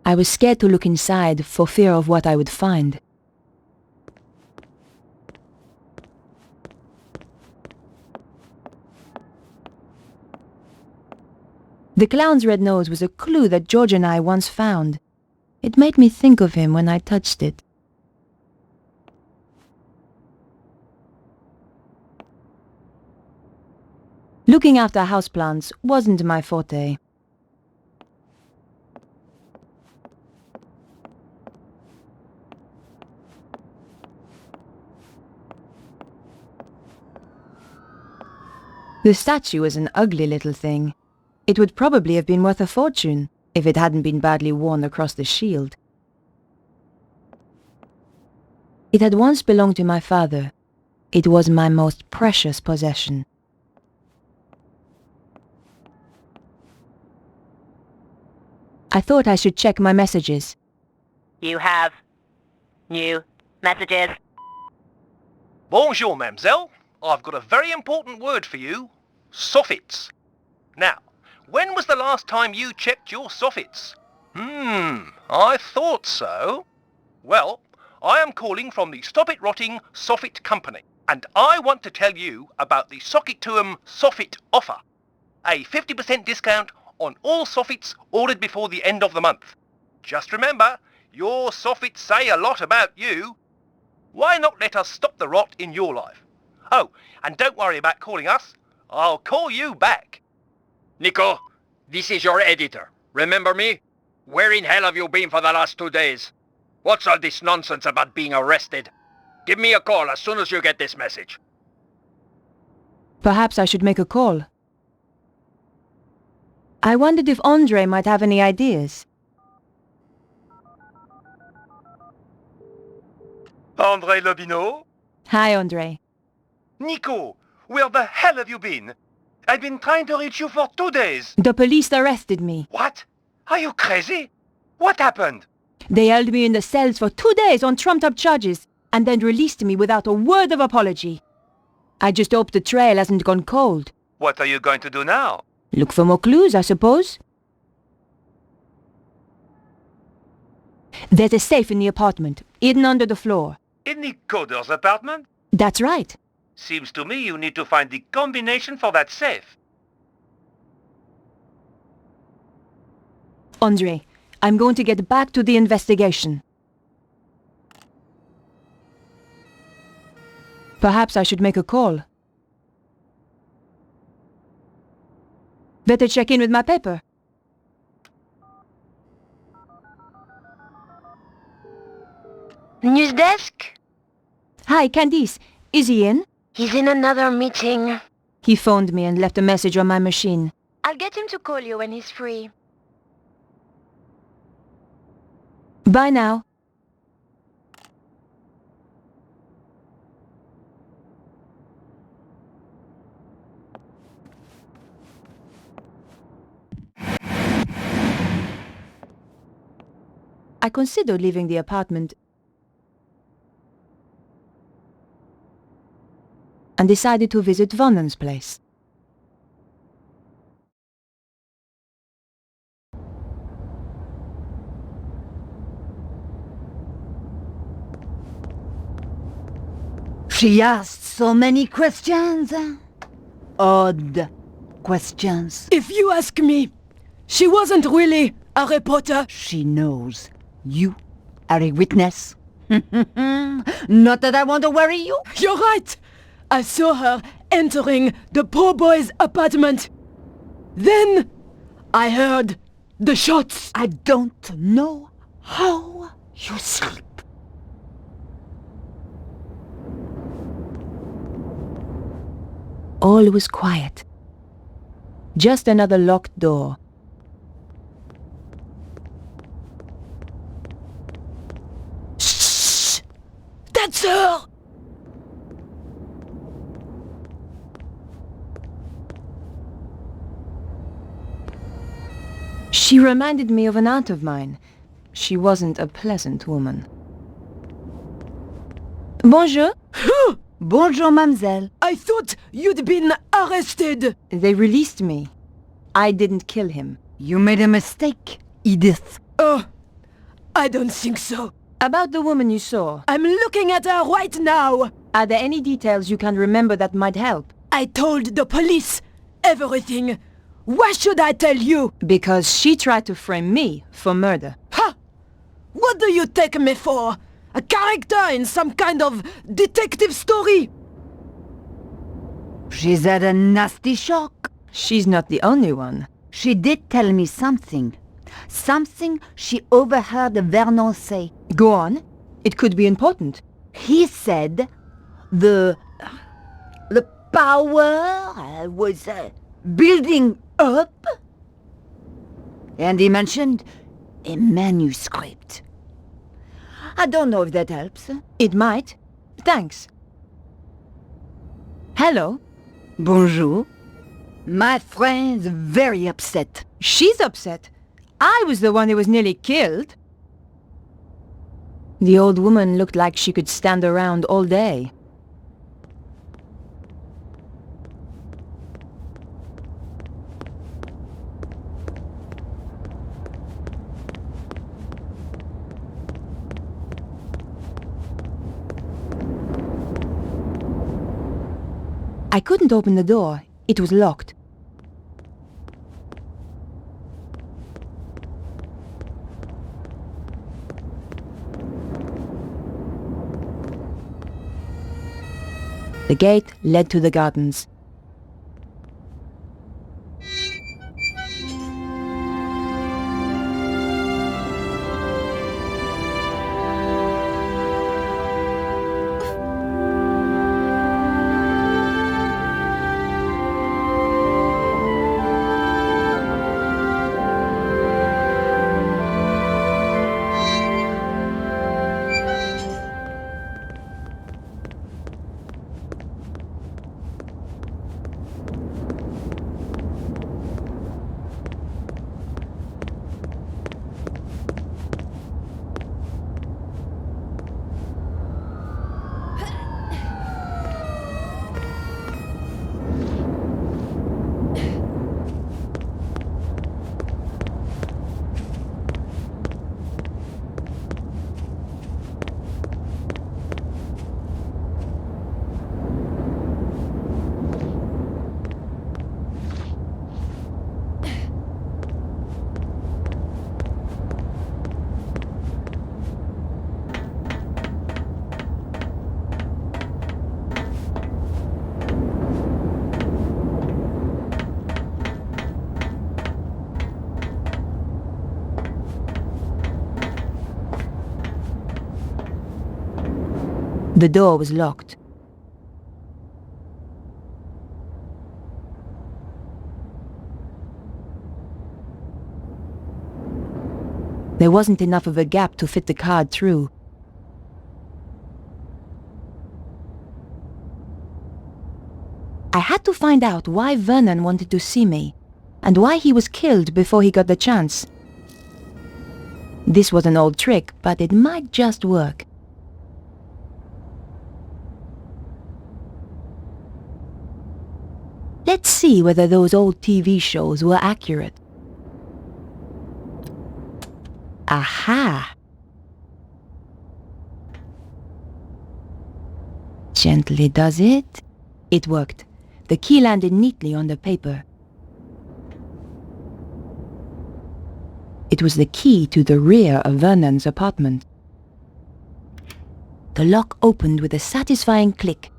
I was scared to look inside for fear of what I would find. The clown's red nose was a clue that George and I once found. It made me think of him when I touched it. Looking after houseplants wasn't my forte. The statue was an ugly little thing. It would probably have been worth a fortune if it hadn't been badly worn across the shield. It had once belonged to my father. It was my most precious possession. I thought I should check my messages. You have new messages. Bonjour, mademoiselle. I've got a very important word for you. Soffits. Now, when was the last time you checked your soffits? I thought so. Well, I am calling from the Stop It Rotting Soffit Company, and I want to tell you about the Socket to 'em Soffit offer. A 50% discount on all soffits ordered before the end of the month. Just remember, your soffits say a lot about you. Why not let us stop the rot in your life? Oh, and don't worry about calling us. I'll call you back. Nico, this is your editor. Remember me? Where in hell have you been for the last 2 days? What's all this nonsense about being arrested? Give me a call as soon as you get this message. Perhaps I should make a call. I wondered if Andre might have any ideas. Andre Lobineau? Hi, Andre. Nico, where the hell have you been? I've been trying to reach you for 2 days. The police arrested me. What? Are you crazy? What happened? They held me in the cells for 2 days on trumped-up charges, and then released me without a word of apology. I just hope the trail hasn't gone cold. What are you going to do now? Look for more clues, I suppose. There's a safe in the apartment, hidden under the floor. In the coder's apartment? That's right. Seems to me you need to find the combination for that safe. Andre, I'm going to get back to the investigation. Perhaps I should make a call. Better check in with my paper. News desk? Hi, Candice. Is he in? He's in another meeting. He phoned me and left a message on my machine. I'll get him to call you when he's free. Bye now. I considered leaving the apartment and decided to visit Vonnen's place. She asked so many questions. Odd questions. If you ask me, she wasn't really a reporter. She knows you are a witness. Not that I want to worry you. You're right. I saw her entering the poor boy's apartment. Then I heard the shots. I don't know how you sleep. All was quiet. Just another locked door. Shh! That's her! She reminded me of an aunt of mine. She wasn't a pleasant woman. Bonjour. Bonjour, mademoiselle. I thought you'd been arrested. They released me. I didn't kill him. You made a mistake, Edith. Oh, I don't think so. About the woman you saw. I'm looking at her right now. Are there any details you can remember that might help? I told the police everything. Why should I tell you? Because she tried to frame me for murder. Ha! What do you take me for? A character in some kind of detective story? She's had a nasty shock. She's not the only one. She did tell me something. Something she overheard Vernon say. Go on. It could be important. He said the power was building up. And he mentioned a manuscript. I don't know if that helps. It might. Thanks. Hello. Bonjour. My friend's very upset. She's upset. I was the one who was nearly killed. The old woman looked like she could stand around all day. I couldn't open the door. It was locked. The gate led to the gardens. The door was locked. There wasn't enough of a gap to fit the card through. I had to find out why Vernon wanted to see me, and why he was killed before he got the chance. This was an old trick, but it might just work. Let's see whether those old TV shows were accurate. Aha! Gently does it. It worked. The key landed neatly on the paper. It was the key to the rear of Vernon's apartment. The lock opened with a satisfying click.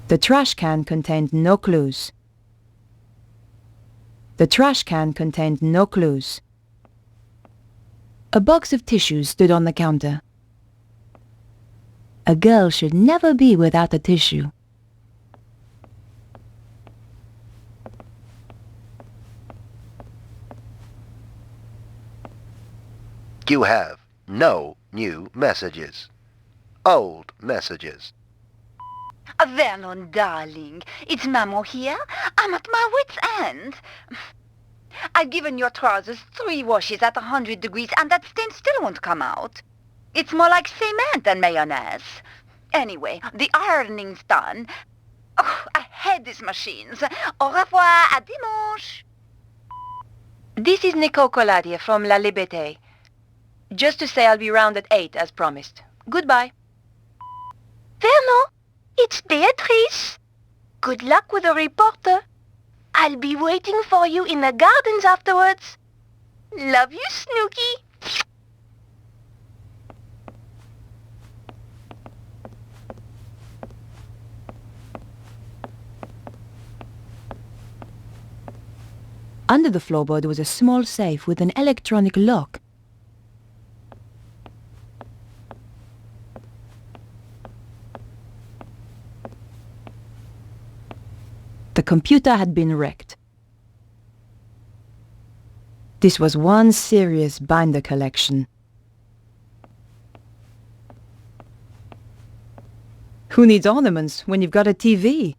The trash can contained no clues. The trash can contained no clues. A box of tissues stood on the counter. A girl should never be without a tissue. You have no new messages. Old messages. Vernon, darling, it's Maman here. I'm at my wit's end. I've given your trousers 3 washes at 100 degrees and that stain still won't come out. It's more like cement than mayonnaise. Anyway, the ironing's done. Oh, I hate these machines. Au revoir, à dimanche. This is Nicole Colladier from La Liberté. Just to say I'll be round at 8 as promised. Goodbye. Vernon, it's Beatrice. Good luck with the reporter. I'll be waiting for you in the gardens afterwards. Love you, Snooky. Under the floorboard was a small safe with an electronic lock. The computer had been wrecked. This was one serious binder collection. Who needs ornaments when you've got a TV?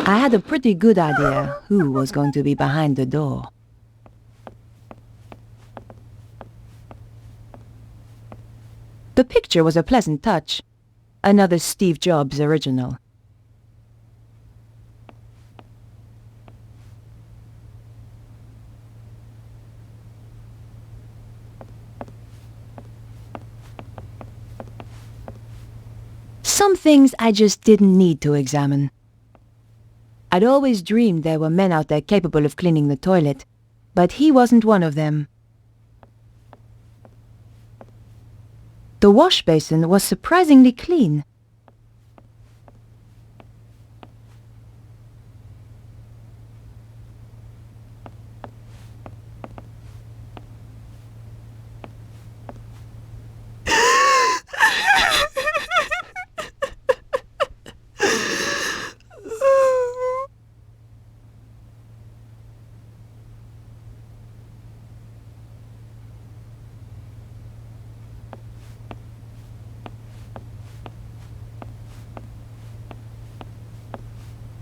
I had a pretty good idea who was going to be behind the door. The picture was a pleasant touch. Another Steve Jobs original. Some things I just didn't need to examine. I'd always dreamed there were men out there capable of cleaning the toilet, but he wasn't one of them. The wash basin was surprisingly clean.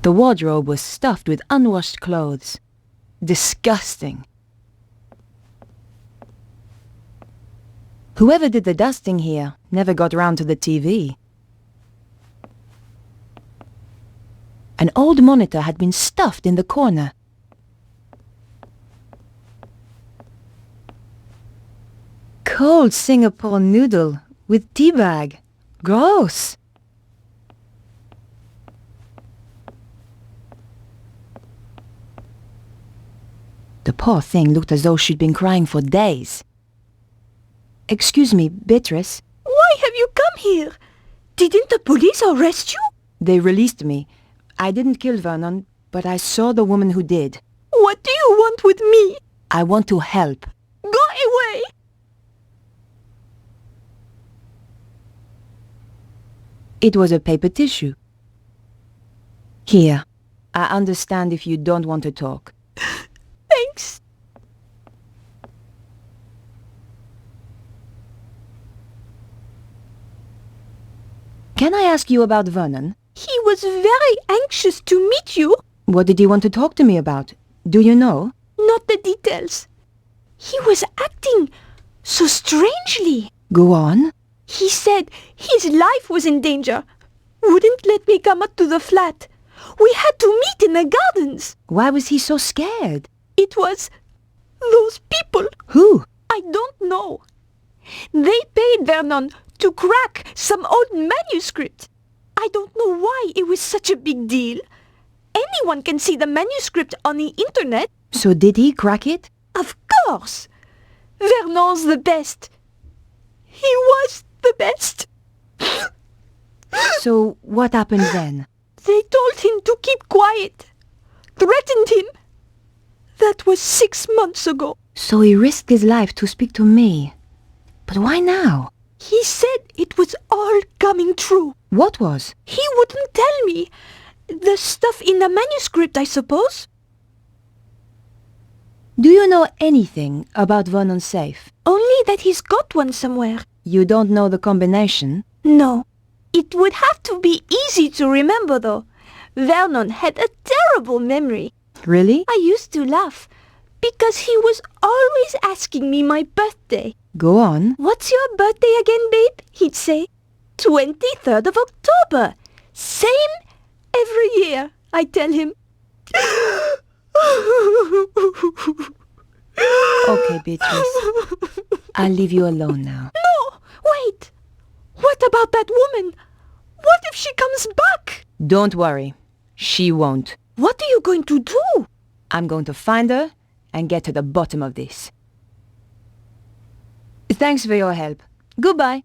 The wardrobe was stuffed with unwashed clothes. Disgusting. Whoever did the dusting here never got round to the TV. An old monitor had been stuffed in the corner. Cold Singapore noodle with tea bag. Gross. The poor thing looked as though she'd been crying for days. Excuse me, Beatrice. Why have you come here? Didn't the police arrest you? They released me. I didn't kill Vernon, but I saw the woman who did. What do you want with me? I want to help. Go away! It was a paper tissue. Here. I understand if you don't want to talk. Thanks. Can I ask you about Vernon? He was very anxious to meet you. What did he want to talk to me about? Do you know? Not the details. He was acting so strangely. Go on. He said his life was in danger. Wouldn't let me come up to the flat. We had to meet in the gardens. Why was he so scared? It was those people. Who? I don't know. They paid Vernon to crack some old manuscript. I don't know why it was such a big deal. Anyone can see the manuscript on the internet. So did he crack it? Of course. Vernon's the best. He was the best. So, what happened then? They told him to keep quiet. Threatened him. That was 6 months ago. So he risked his life to speak to me. But why now? He said it was all coming true. What was? He wouldn't tell me. The stuff in the manuscript, I suppose. Do you know anything about Vernon's safe? Only that he's got one somewhere. You don't know the combination? No. It would have to be easy to remember, though. Vernon had a terrible memory. Really? I used to laugh, because he was always asking me my birthday. Go on. What's your birthday again, babe? He'd say. 23rd of October. Same every year, I tell him. Okay, Beatrice. I'll leave you alone now. No! Wait! What about that woman? What if she comes back? Don't worry. She won't. What are you going to do? I'm going to find her and get to the bottom of this. Thanks for your help. Goodbye.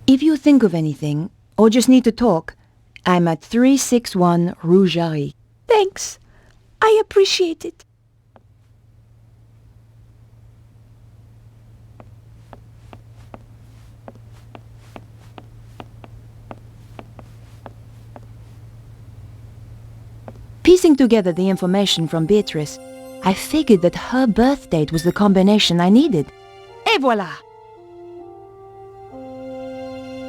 If you think of anything, or just need to talk, I'm at 361 Rue Jarry. Thanks. I appreciate it. Piecing together the information from Beatrice, I figured that her birth date was the combination I needed. Et voilà!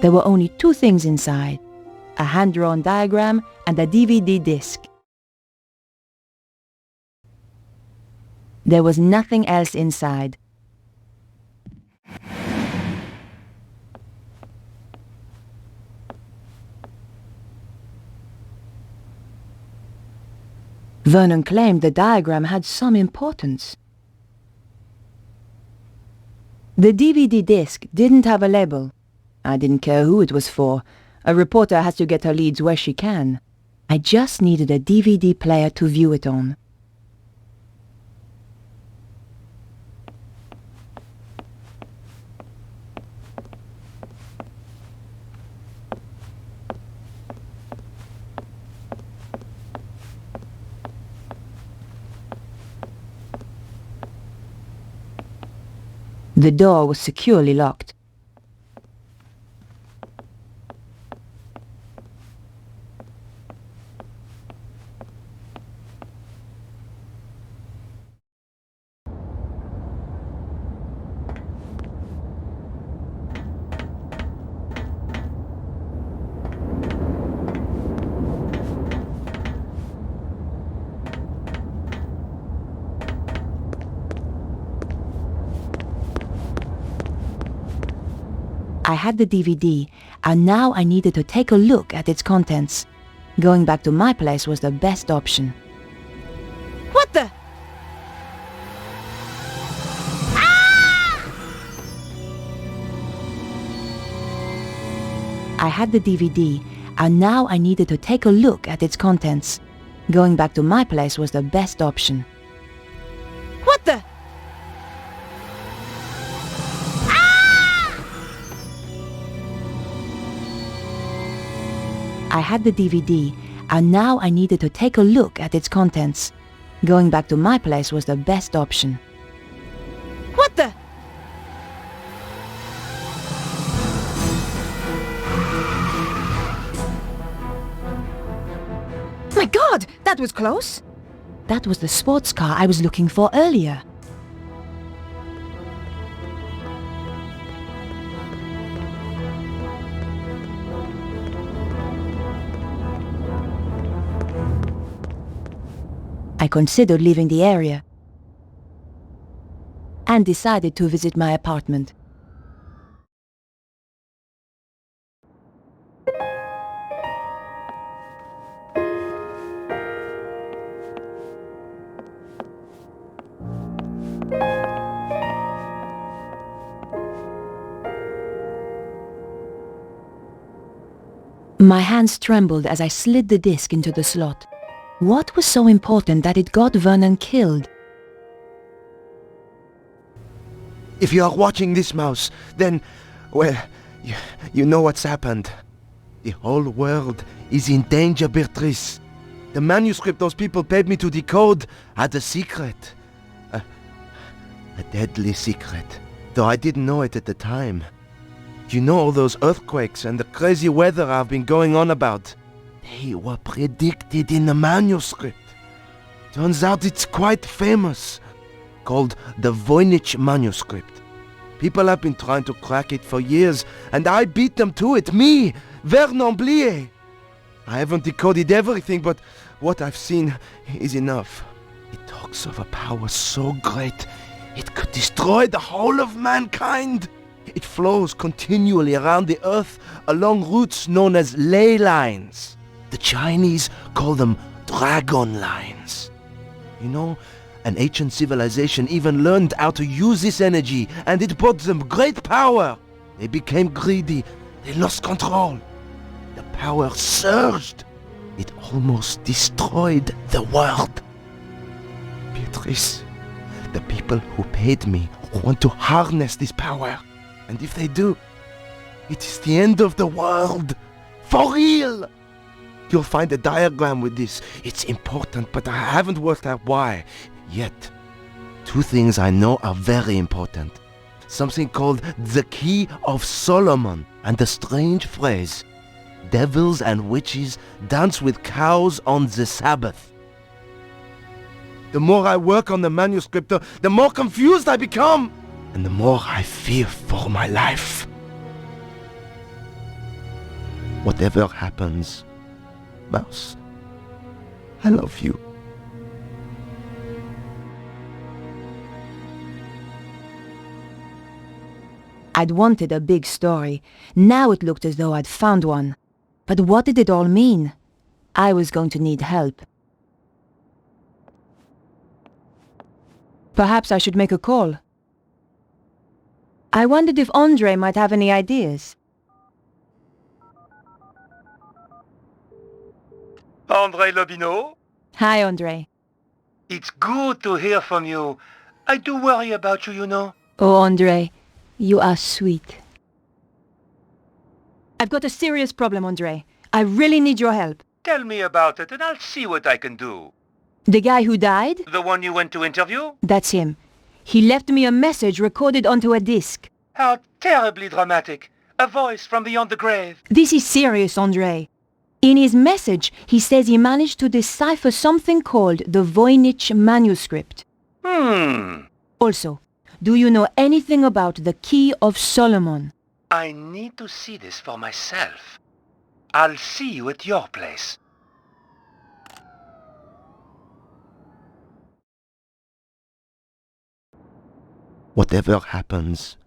There were only 2 things inside, a hand-drawn diagram and a DVD disc. There was nothing else inside. Vernon claimed the diagram had some importance. The DVD disc didn't have a label. I didn't care who it was for. A reporter has to get her leads where she can. I just needed a DVD player to view it on. The door was securely locked. I had the DVD, and now I needed to take a look at its contents. Going back to my place was the best option. What the? I had the DVD, and now I needed to take a look at its contents. Going back to my place was the best option. What the? I had the DVD, and now I needed to take a look at its contents. Going back to my place was the best option. What the? My God, that was close! That was the sports car I was looking for earlier. I considered leaving the area and decided to visit my apartment. My hands trembled as I slid the disc into the slot. What was so important that it got Vernon killed? If you are watching this, Mouse, then, well, you know what's happened. The whole world is in danger, Beatrice. The manuscript those people paid me to decode had a secret. A deadly secret. Though I didn't know it at the time. You know all those earthquakes and the crazy weather I've been going on about? They were predicted in the manuscript. Turns out it's quite famous. Called the Voynich manuscript. People have been trying to crack it for years, and I beat them to it. Me, Vernon Blier. I haven't decoded everything, but what I've seen is enough. It talks of a power so great, it could destroy the whole of mankind. It flows continually around the earth along routes known as ley lines. The Chinese call them dragon lines. You know, an ancient civilization even learned how to use this energy, and it brought them great power. They became greedy. They lost control. The power surged. It almost destroyed the world. Beatrice, the people who paid me want to harness this power. And if they do, it is the end of the world. For real! You'll find a diagram with this. It's important, but I haven't worked out why yet. Two things I know are very important. Something called the Key of Solomon, and the strange phrase, devils and witches dance with cows on the Sabbath. The more I work on the manuscript, the more confused I become, and the more I fear for my life. Whatever happens, Mouse, I love you. I'd wanted a big story. Now it looked as though I'd found one. But what did it all mean? I was going to need help. Perhaps I should make a call. I wondered if Andre might have any ideas. Andre Lobineau? Hi, Andre. It's good to hear from you. I do worry about you, you know. Oh, Andre, you are sweet. I've got a serious problem, Andre. I really need your help. Tell me about it and I'll see what I can do. The guy who died? The one you went to interview? That's him. He left me a message recorded onto a disc. How terribly dramatic. A voice from beyond the grave. This is serious, Andre. In his message, he says he managed to decipher something called the Voynich manuscript. Also, do you know anything about the Key of Solomon? I need to see this for myself. I'll see you at your place. Whatever happens,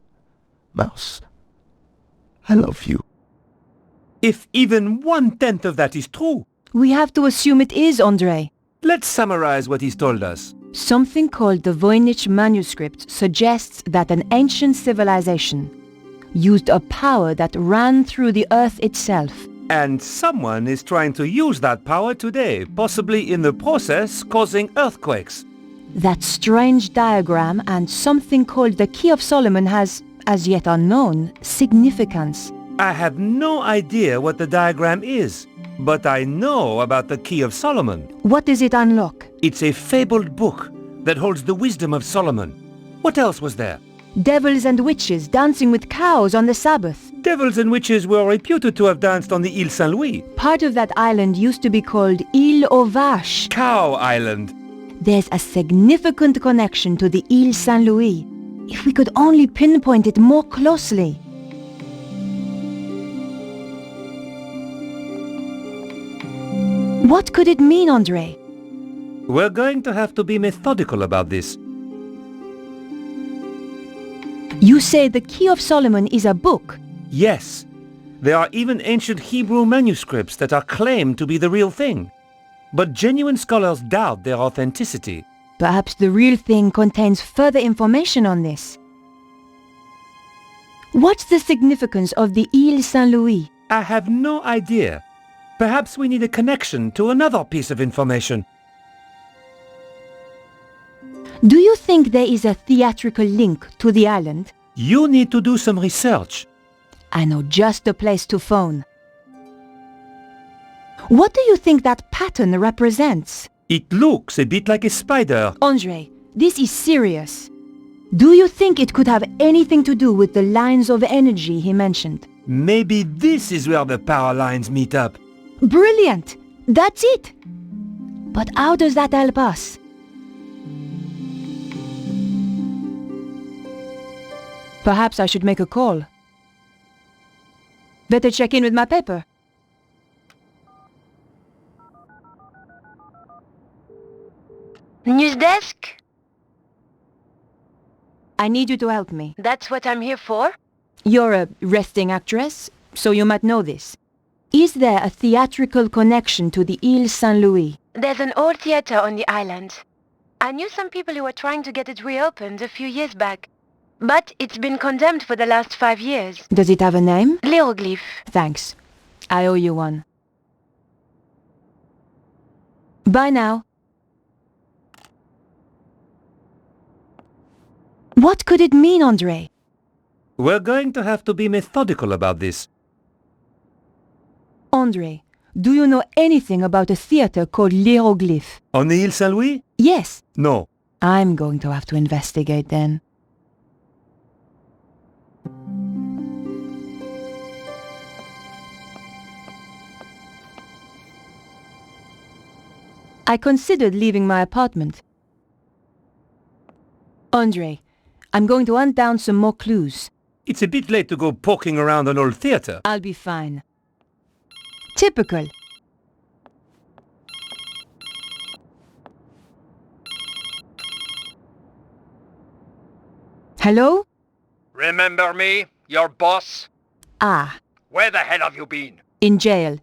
Mouse, I love you. If even 1/10 of that is true, we have to assume it is, Andre. Let's summarize what he's told us. Something called the Voynich manuscript suggests that an ancient civilization used a power that ran through the earth itself. And someone is trying to use that power today, possibly in the process causing earthquakes. That strange diagram and something called the Key of Solomon has, as yet unknown, significance. I have no idea what the diagram is, but I know about the Key of Solomon. What does it unlock? It's a fabled book that holds the wisdom of Solomon. What else was there? Devils and witches dancing with cows on the Sabbath. Devils and witches were reputed to have danced on the Île Saint-Louis. Part of that island used to be called Île aux Vaches. Cow Island. There's a significant connection to the Île Saint-Louis. If we could only pinpoint it more closely. What could it mean, Andre? We're going to have to be methodical about this. You say the Key of Solomon is a book? Yes. There are even ancient Hebrew manuscripts that are claimed to be the real thing. But genuine scholars doubt their authenticity. Perhaps the real thing contains further information on this. What's the significance of the Île Saint-Louis? I have no idea. Perhaps we need a connection to another piece of information. Do you think there is a theatrical link to the island? You need to do some research. I know just the place to phone. What do you think that pattern represents? It looks a bit like a spider. Andre, this is serious. Do you think it could have anything to do with the lines of energy he mentioned? Maybe this is where the power lines meet up. Brilliant! That's it! But how does that help us? Perhaps I should make a call. Better check in with my paper. News desk? I need you to help me. That's what I'm here for? You're a resting actress, so you might know this. Is there a theatrical connection to the Ile Saint-Louis? There's an old theater on the island. I knew some people who were trying to get it reopened a few years back. But it's been condemned for the last 5 years. Does it have a name? L'Hieroglyphe. Thanks. I owe you one. Bye now. What could it mean, Andre? We're going to have to be methodical about this. Andre, do you know anything about a theater called L'Hieroglyphe? On the Ile Saint-Louis? Yes. No. I'm going to have to investigate then. I considered leaving my apartment. Andre, I'm going to hunt down some more clues. It's a bit late to go poking around an old theater. I'll be fine. Typical. Hello? Remember me? Your boss? Ah, Where the hell have you been? in jail.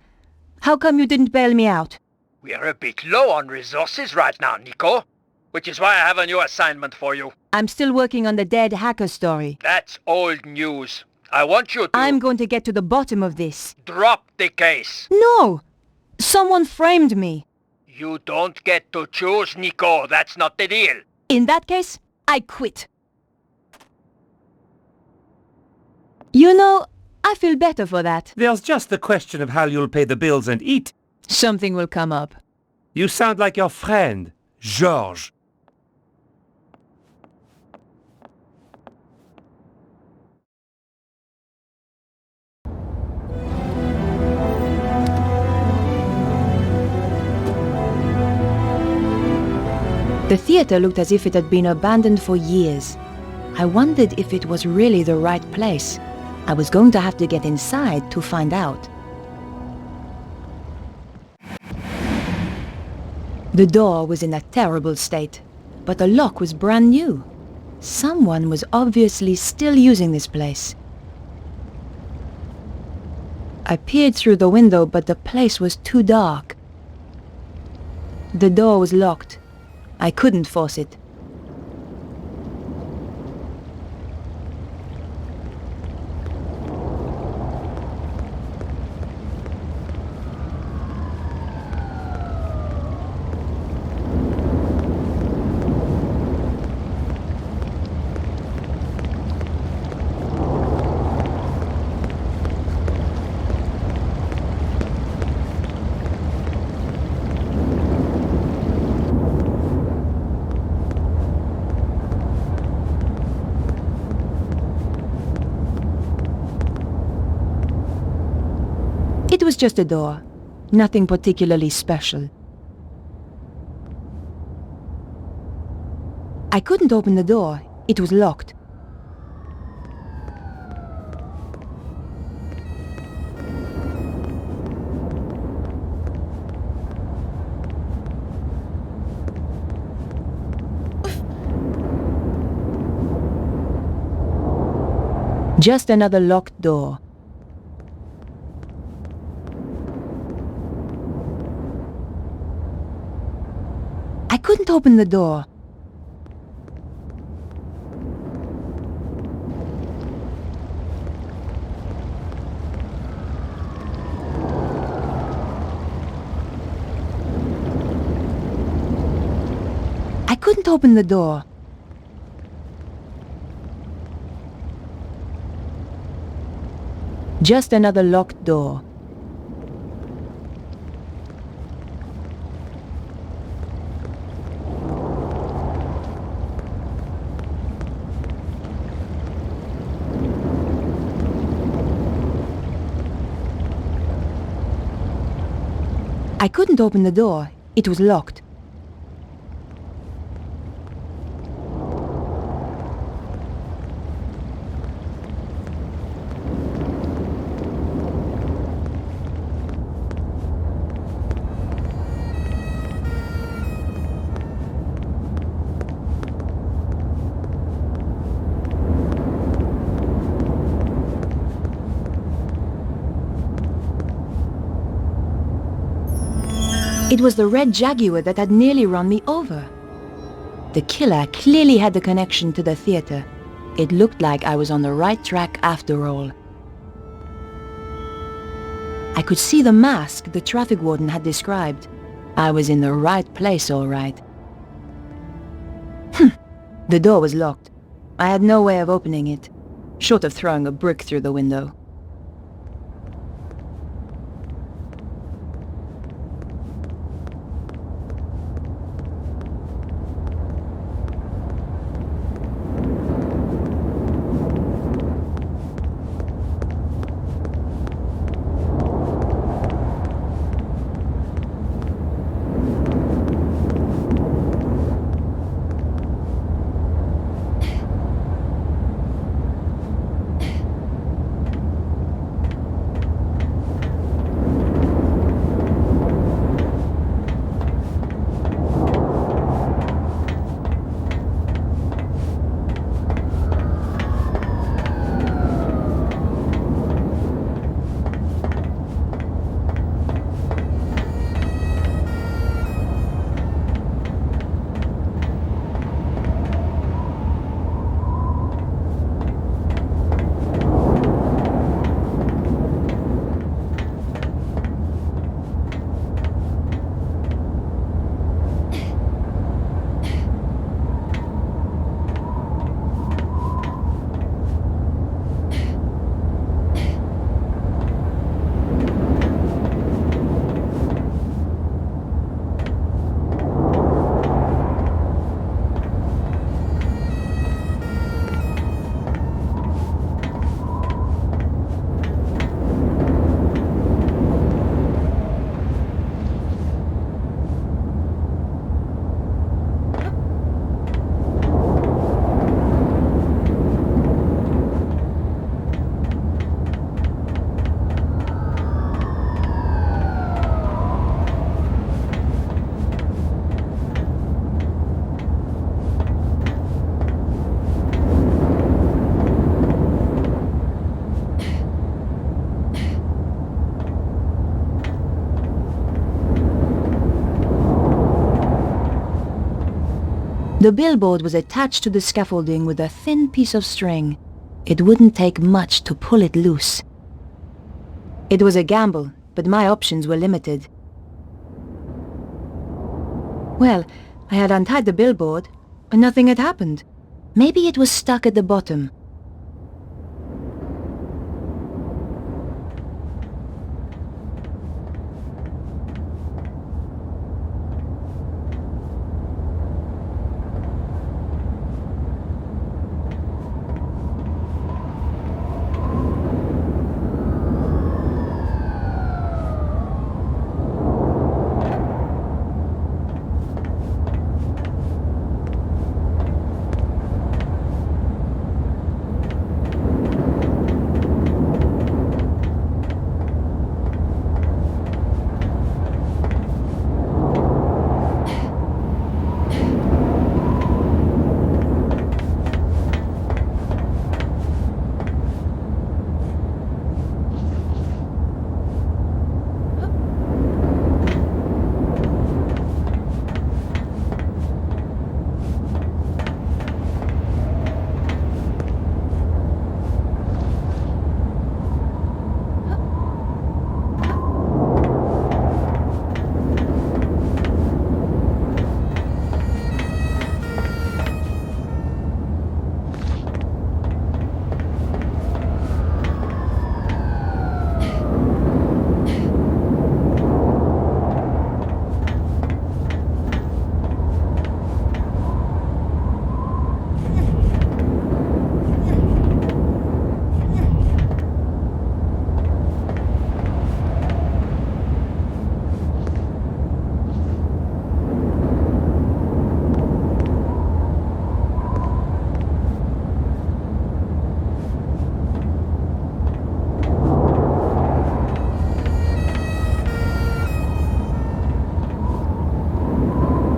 How come you didn't bail me out? We're a bit low on resources right now, Nico. Which is why I have a new assignment for you. I'm still working on the dead hacker story. That's old news. I want you to... I'm going to get to the bottom of this. Drop the case. No! Someone framed me. You don't get to choose, Nico. That's not the deal. In that case, I quit. You know, I feel better for that. There's just the question of how you'll pay the bills and eat. Something will come up. You sound like your friend, Georges. The theater looked as if it had been abandoned for years. I wondered if it was really the right place. I was going to have to get inside to find out. The door was in a terrible state, but the lock was brand new. Someone was obviously still using this place. I peered through the window, but the place was too dark. The door was locked. I couldn't force it. It was just a door, nothing particularly special. I couldn't open the door, it was locked. Just another locked door. I couldn't open the door. couldn't open the door. Just another locked door. I couldn't open the door. It was locked. It was the red Jaguar that had nearly run me over. The killer clearly had the connection to the theater. It looked like I was on the right track after all. I could see the mask the traffic warden had described. I was in the right place, all right. The door was locked. I had no way of opening it, short of throwing a brick through the window. The billboard was attached to the scaffolding with a thin piece of string. It wouldn't take much to pull it loose. It was a gamble, but my options were limited. Well, I had untied the billboard, and nothing had happened. Maybe it was stuck at the bottom.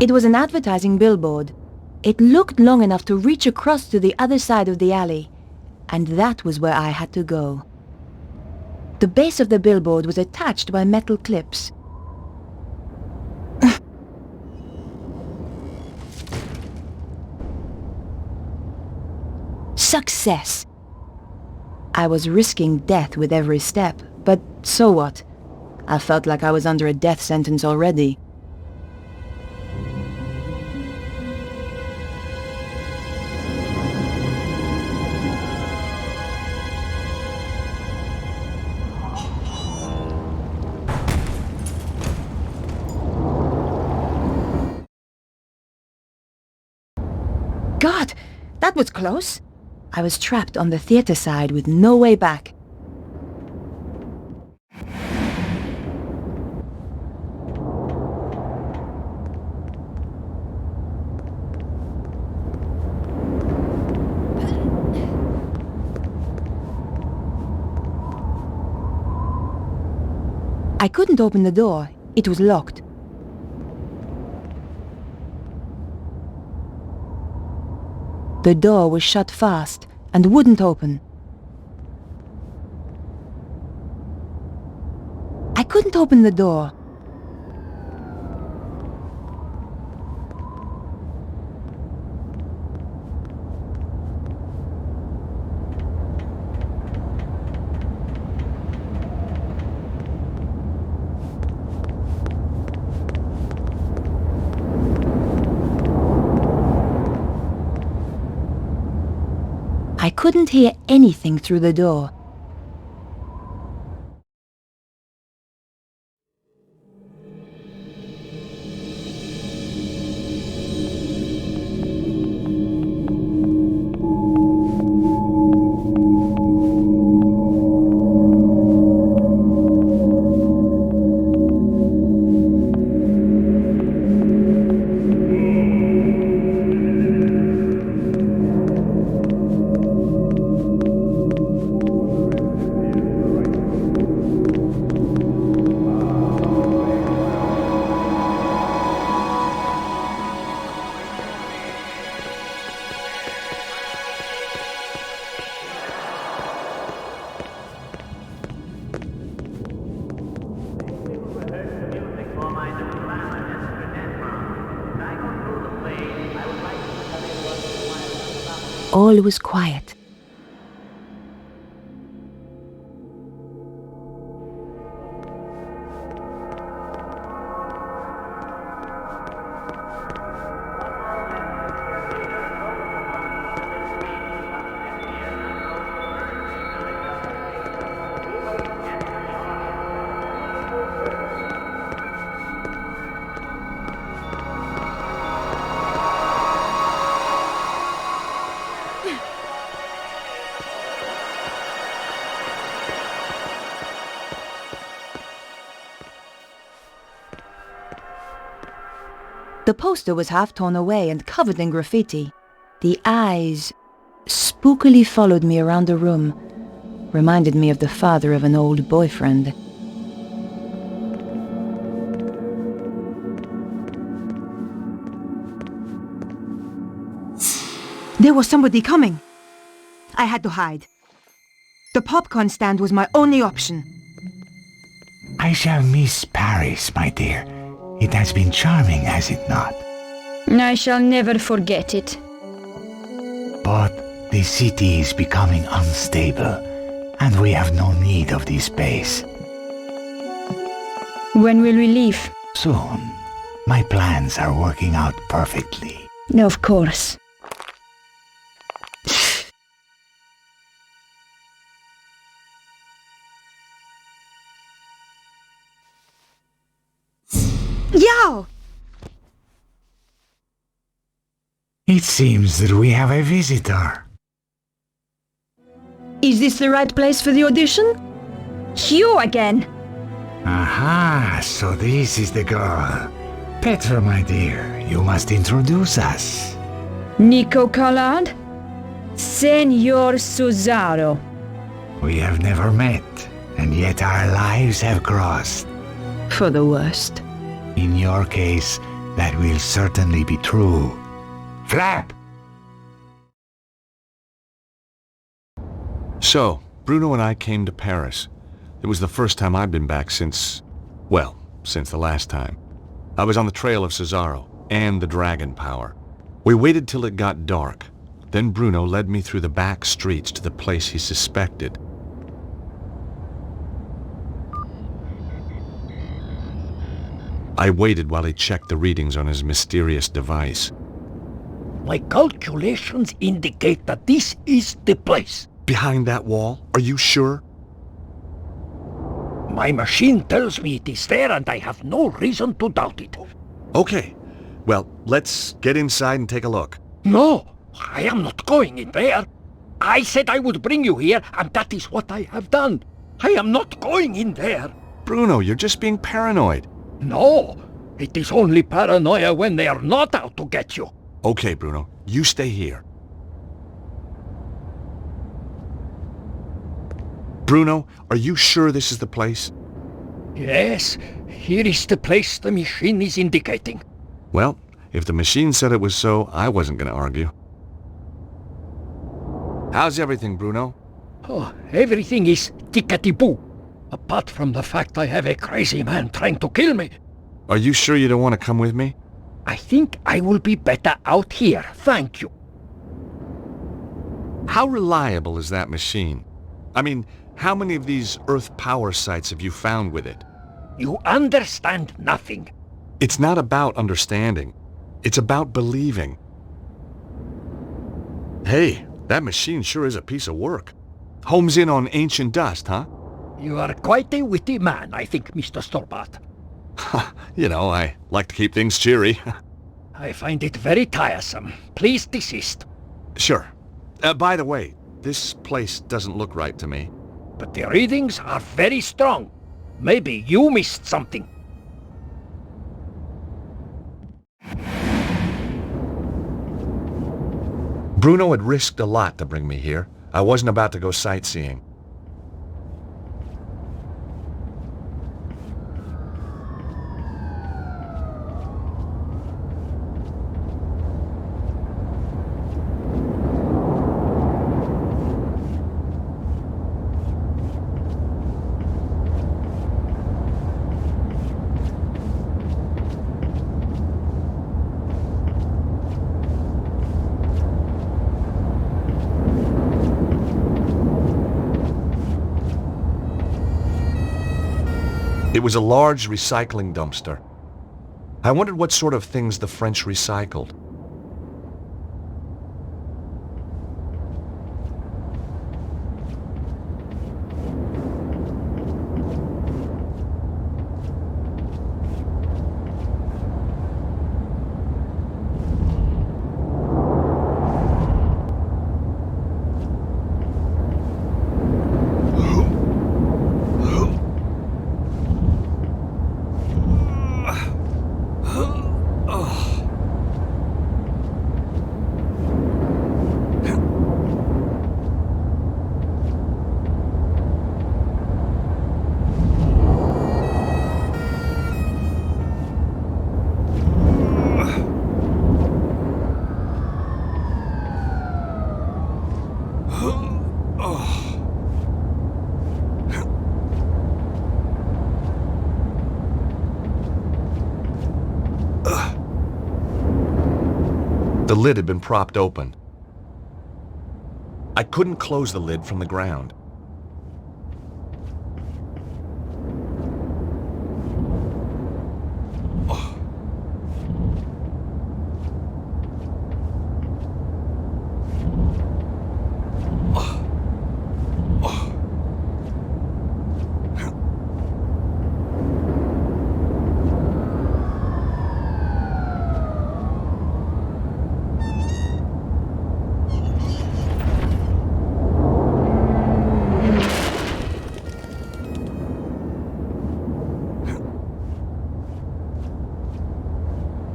It was an advertising billboard. It looked long enough to reach across to the other side of the alley, and that was where I had to go. The base of the billboard was attached by metal clips. Success! I was risking death with every step, but so what? I felt like I was under a death sentence already. God, that was close. I was trapped on the theater side with no way back. I couldn't open the door. It was locked. The door was shut fast and wouldn't open. I couldn't open the door. I couldn't hear anything through the door. All was quiet. The poster was half torn away and covered in graffiti. The eyes spookily followed me around the room, reminded me of the father of an old boyfriend. There was somebody coming. I had to hide. The popcorn stand was my only option. I shall miss Paris, my dear. It has been charming, has it not? I shall never forget it. But the city is becoming unstable, and we have no need of this base. When will we leave? Soon. My plans are working out perfectly. Of course. Yao! It seems that we have a visitor. Is this the right place for the audition? You again! Aha, so this is the girl. Petra, my dear, you must introduce us. Nico Collard? Senor Susaro. We have never met, and yet our lives have crossed. For the worst. In your case, That will certainly be true. Flap! So, Bruno and I came to Paris. It was the first time I'd been back since the last time. I was on the trail of Cesaro and the dragon power. We waited till it got dark. Then Bruno led me through the back streets to the place he suspected. I waited while he checked the readings on his mysterious device. My calculations indicate that this is the place. Behind that wall? Are you sure? My machine tells me it is there, and I have no reason to doubt it. Okay. Well, let's get inside and take a look. No, I am not going in there. I said I would bring you here, and that is what I have done. I am not going in there. Bruno, you're just being paranoid. No, it is only paranoia when they are not out to get you. Okay, Bruno, you stay here. Bruno, are you sure this is the place? Yes, here is the place the machine is indicating. Well, if the machine said it was so, I wasn't going to argue. How's everything, Bruno? Oh, everything is tickety-boo. Apart from the fact I have a crazy man trying to kill me. Are you sure you don't want to come with me? I think I will be better out here, thank you. How reliable is that machine? I mean, how many of these Earth power sites have you found with it? You understand nothing. It's not about understanding. It's about believing. Hey, that machine sure is a piece of work. Homes in on ancient dust, huh? You are quite a witty man, I think, Mr. Storbart. You know, I like to keep things cheery. I find it very tiresome. Please desist. Sure. By the way, this place doesn't look right to me. But the readings are very strong. Maybe you missed something. Bruno had risked a lot to bring me here. I wasn't about to go sightseeing. It was a large recycling dumpster. I wondered what sort of things the French recycled. The lid had been propped open. I couldn't close the lid from the ground.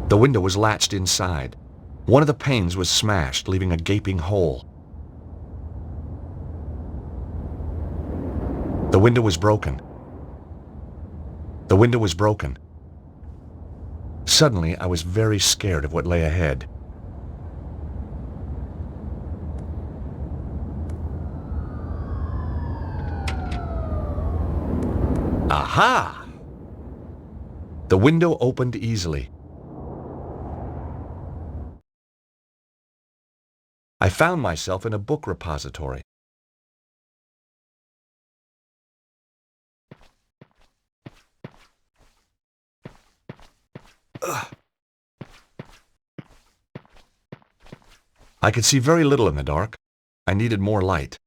The window was latched inside. One of the panes was smashed, leaving a gaping hole. The window was broken. The window was broken. Suddenly, I was very scared of what lay ahead. Aha! The window opened easily. I found myself in a book repository. Ugh. I could see very little in the dark. I needed more light.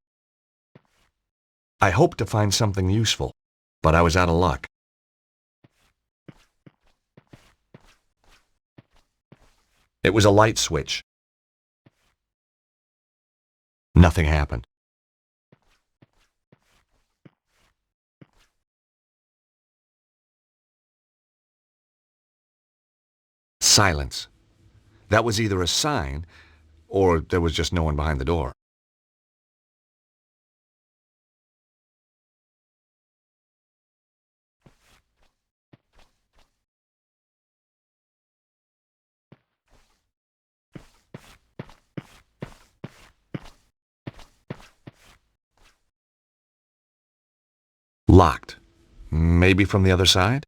I hoped to find something useful, but I was out of luck. It was a light switch. Nothing happened. Silence. That was either a sign, or there was just no one behind the door. Locked. Maybe from the other side?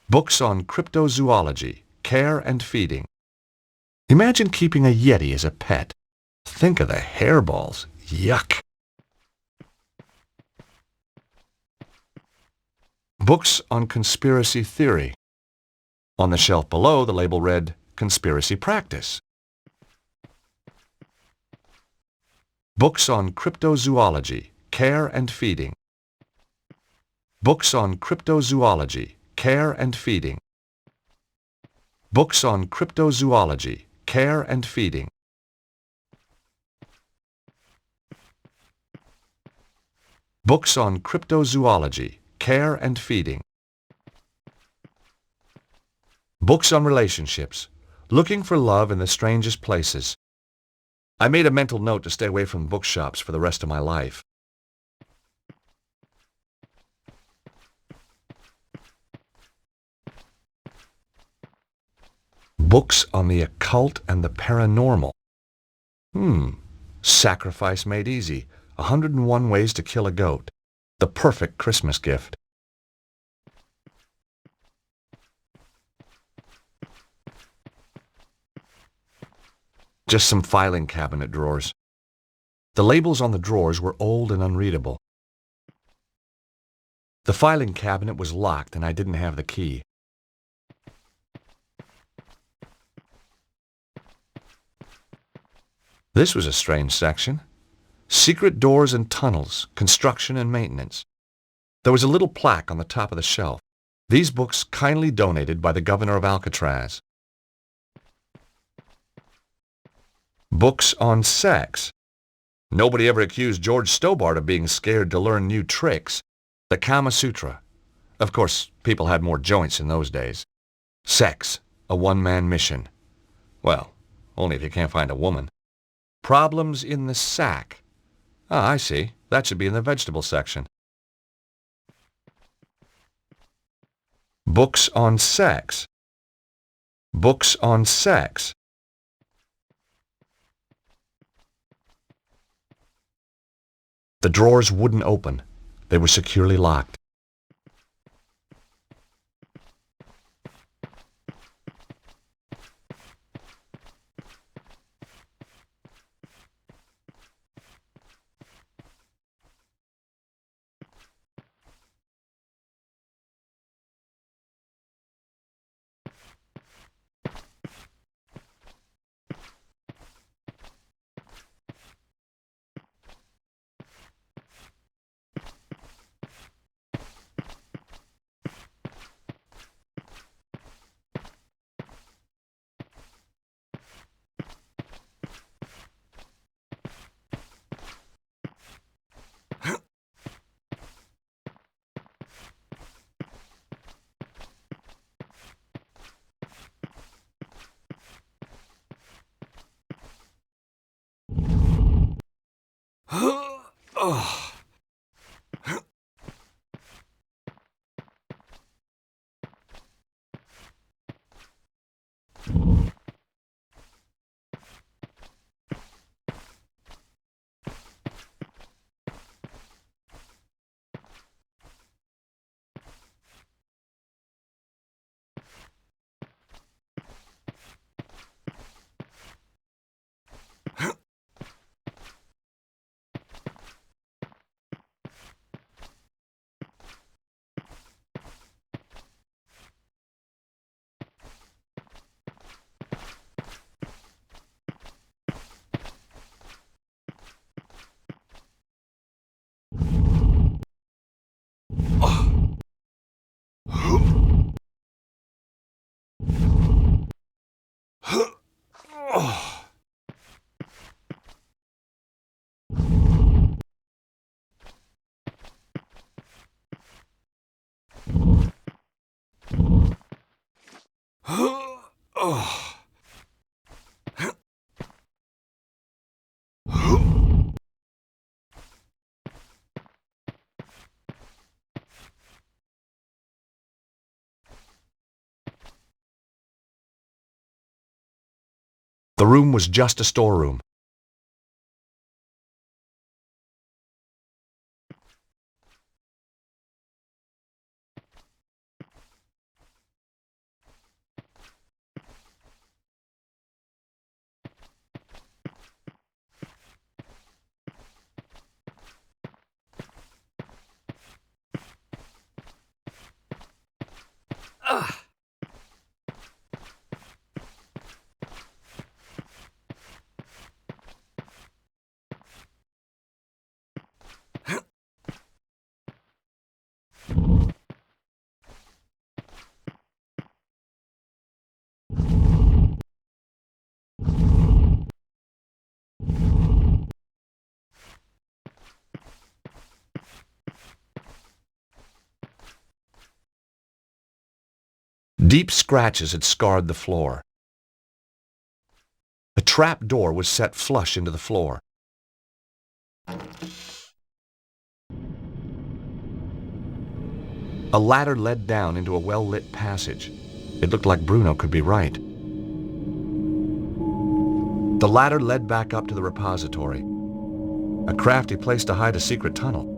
Books on cryptozoology, care and feeding. Imagine keeping a yeti as a pet. Think of the hairballs. Yuck. Books on conspiracy theory. On the shelf below, the label read, Conspiracy Practice. Books on cryptozoology, care and feeding. Books on cryptozoology, care and feeding. Books on cryptozoology, care and feeding. Books on cryptozoology, care and feeding. Books on relationships, looking for love in the strangest places. I made a mental note to stay away from bookshops for the rest of my life. Books on the occult and the paranormal. Sacrifice made easy. 101 ways to kill a goat. The perfect Christmas gift. Just some filing cabinet drawers. The labels on the drawers were old and unreadable. The filing cabinet was locked and I didn't have the key. This was a strange section. Secret doors and tunnels, construction and maintenance. There was a little plaque on the top of the shelf. These books kindly donated by the governor of Alcatraz. Books on sex. Nobody ever accused George Stobart of being scared to learn new tricks. The Kama Sutra. Of course, people had more joints in those days. Sex, a one-man mission. Well, only if you can't find a woman. Problems in the sack. Ah, I see. That should be in the vegetable section. Books on sex. Books on sex. The drawers wouldn't open. They were securely locked. The room was just a storeroom. Deep scratches had scarred the floor. The trap door was set flush into the floor. A ladder led down into a well-lit passage. It looked like Bruno could be right. The ladder led back up to the repository, a crafty place to hide a secret tunnel.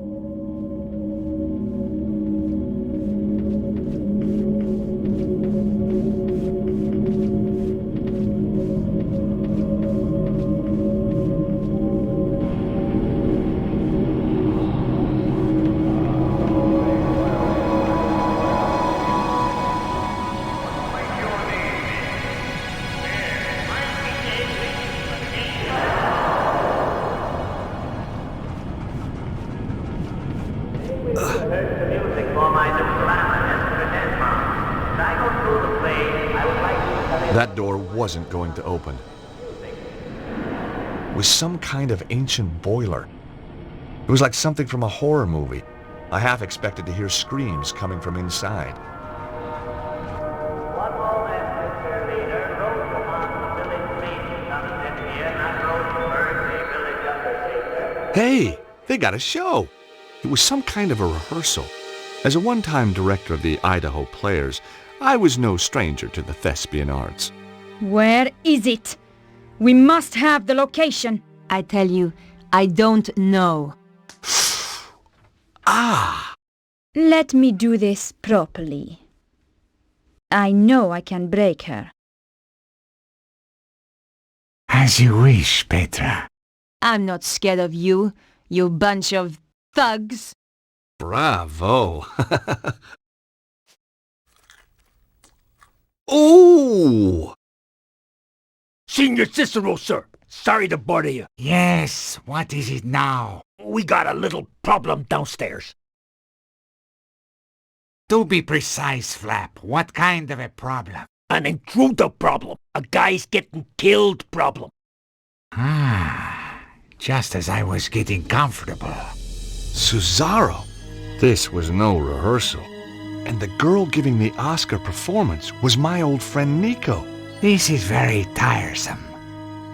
That door wasn't going to open. It was some kind of ancient boiler. It was like something from a horror movie. I half expected to hear screams coming from inside. Hey, they got a show. It was some kind of a rehearsal. As a one-time director of the Idaho Players, I was no stranger to the thespian arts. Where is it? We must have the location. I tell you, I don't know. Let me do this properly. I know I can break her. As you wish, Petra. I'm not scared of you, you bunch of thugs. Bravo! Ooh! Senior Cicero, sir. Sorry to bother you. Yes, what is it now? We got a little problem downstairs. Do be precise, Flap. What kind of a problem? An intruder problem. A guy's getting killed problem. Just as I was getting comfortable. Cesaro! This was no rehearsal. And the girl giving the Oscar performance was my old friend Nico. This is very tiresome.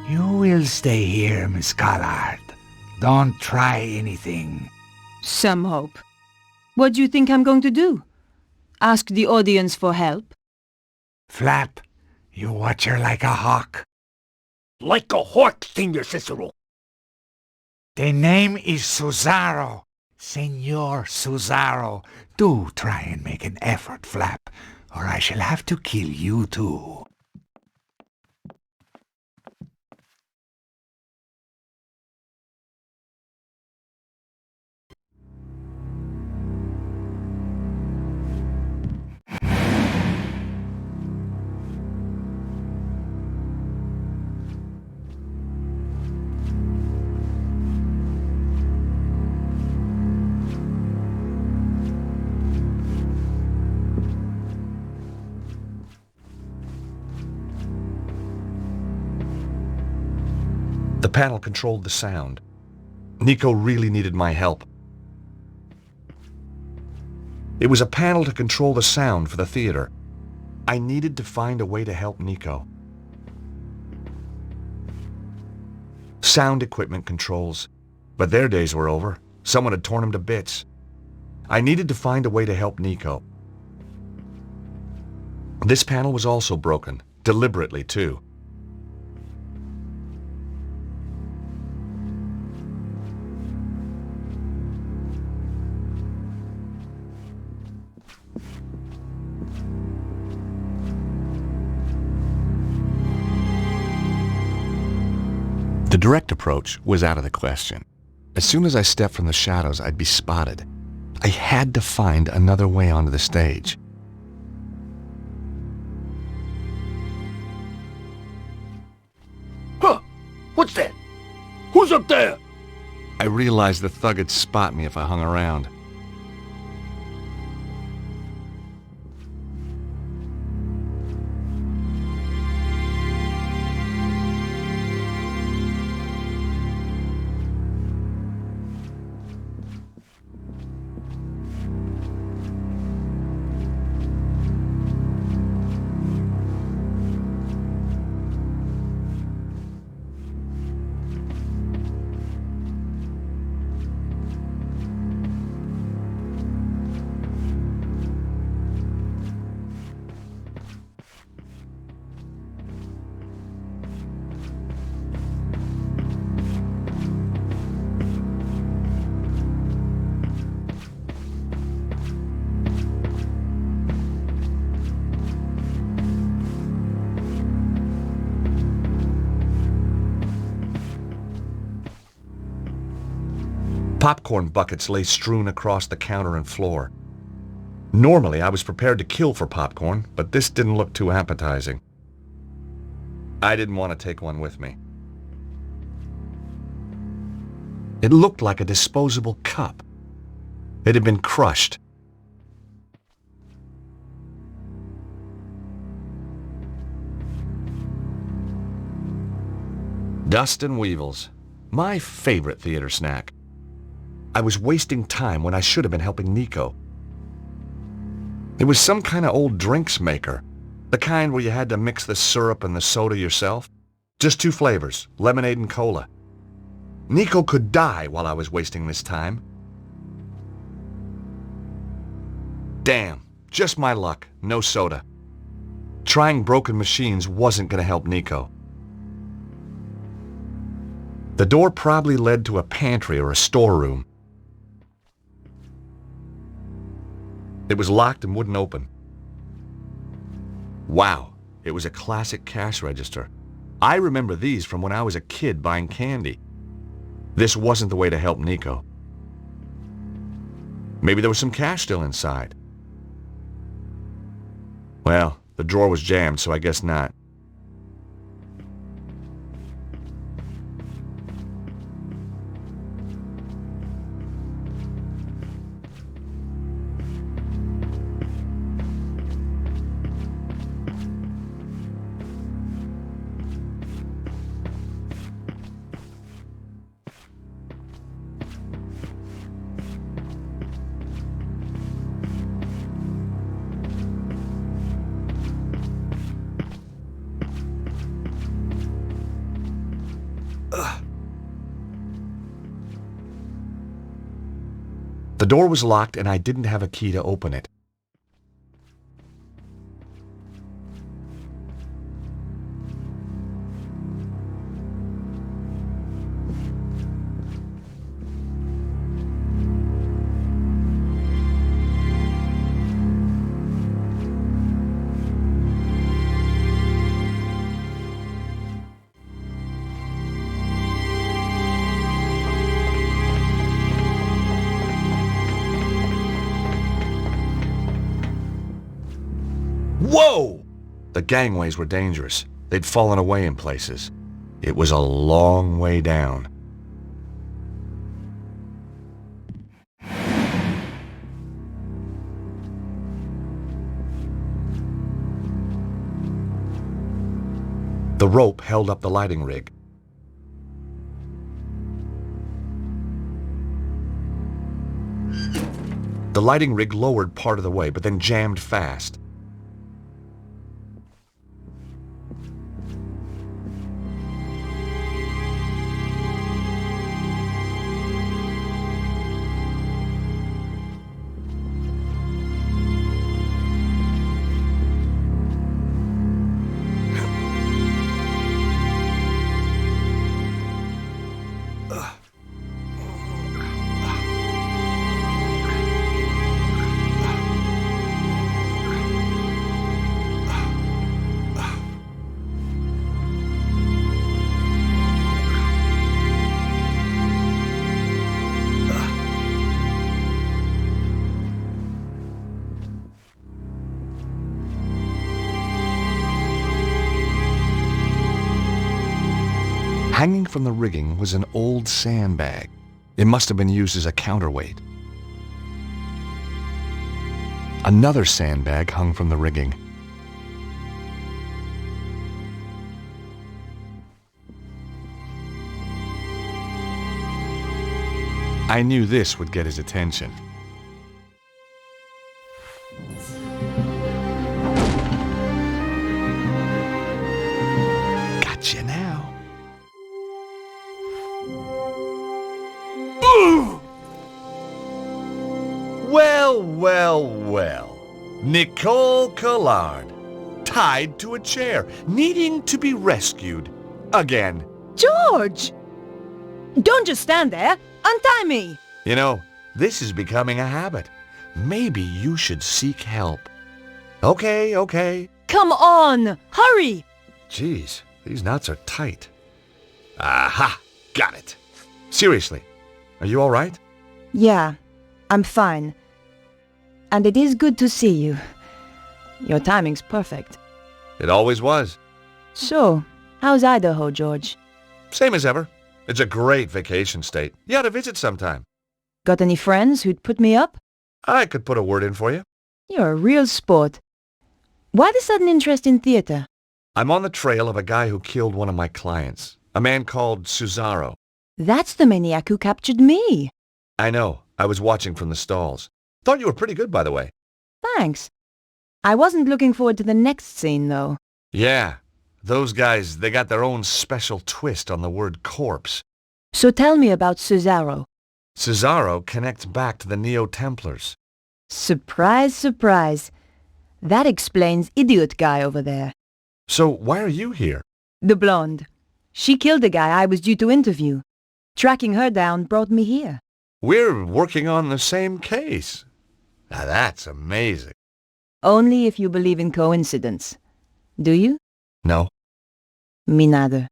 You will stay here, Miss Collard. Don't try anything. Some hope. What do you think I'm going to do? Ask the audience for help? Flap, you watch her like a hawk. Like a hawk, Senior Cicero. The name is Cesaro. Senor Cesaro. Do try and make an effort, Flap, or I shall have to kill you too. The panel controlled the sound. Nico really needed my help. It was a panel to control the sound for the theater. I needed to find a way to help Nico. Sound equipment controls. But their days were over. Someone had torn them to bits. I needed to find a way to help Nico. This panel was also broken, deliberately too. direct approach was out of the question. As soon as I stepped from the shadows, I'd be spotted. I had to find another way onto the stage. Huh! What's that? Who's up there? I realized the thug would spot me if I hung around. Popcorn buckets lay strewn across the counter and floor. Normally, I was prepared to kill for popcorn, but this didn't look too appetizing. I didn't want to take one with me. It looked like a disposable cup. It had been crushed. Dust and Weevils, my favorite theater snack. I was wasting time when I should have been helping Nico. It was some kind of old drinks maker, the kind where you had to mix the syrup and the soda yourself. Just 2 flavors, lemonade and cola. Nico could die while I was wasting this time. Damn, just my luck, no soda. Trying broken machines wasn't going to help Nico. The door probably led to a pantry or a storeroom. It was locked and wouldn't open. Wow, it was a classic cash register. I remember these from when I was a kid buying candy. This wasn't the way to help Nico. Maybe there was some cash still inside. Well, the drawer was jammed, so I guess not. The door was locked and I didn't have a key to open it. Whoa! The gangways were dangerous. They'd fallen away in places. It was a long way down. The rope held up the lighting rig. The lighting rig lowered part of the way, but then jammed fast. Hanging from the rigging was an old sandbag. It must have been used as a counterweight. Another sandbag hung from the rigging. I knew this would get his attention. Gotcha now. Well, well, well. Nicole Collard, tied to a chair, needing to be rescued. Again. George! Don't just stand there. Untie me! You know, this is becoming a habit. Maybe you should seek help. Okay, okay. Come on! Hurry! Jeez, these knots are tight. Aha! Got it. Seriously, are you all right? Yeah, I'm fine. And it is good to see you. Your timing's perfect. It always was. So, how's Idaho, George? Same as ever. It's a great vacation state. You ought to visit sometime. Got any friends who'd put me up? I could put a word in for you. You're a real sport. Why the sudden interest in theater? I'm on the trail of a guy who killed one of my clients, a man called Cesaro. That's the maniac who captured me. I know. I was watching from the stalls. Thought you were pretty good, by the way. Thanks. I wasn't looking forward to the next scene, though. Yeah. Those guys, they got their own special twist on the word corpse. So tell me about Cesaro. Cesaro connects back to the Neo-Templars. Surprise, surprise. That explains idiot guy over there. So why are you here? The blonde. She killed the guy I was due to interview. Tracking her down brought me here. We're working on the same case. Now that's amazing. Only if you believe in coincidence. Do you? No. Me neither.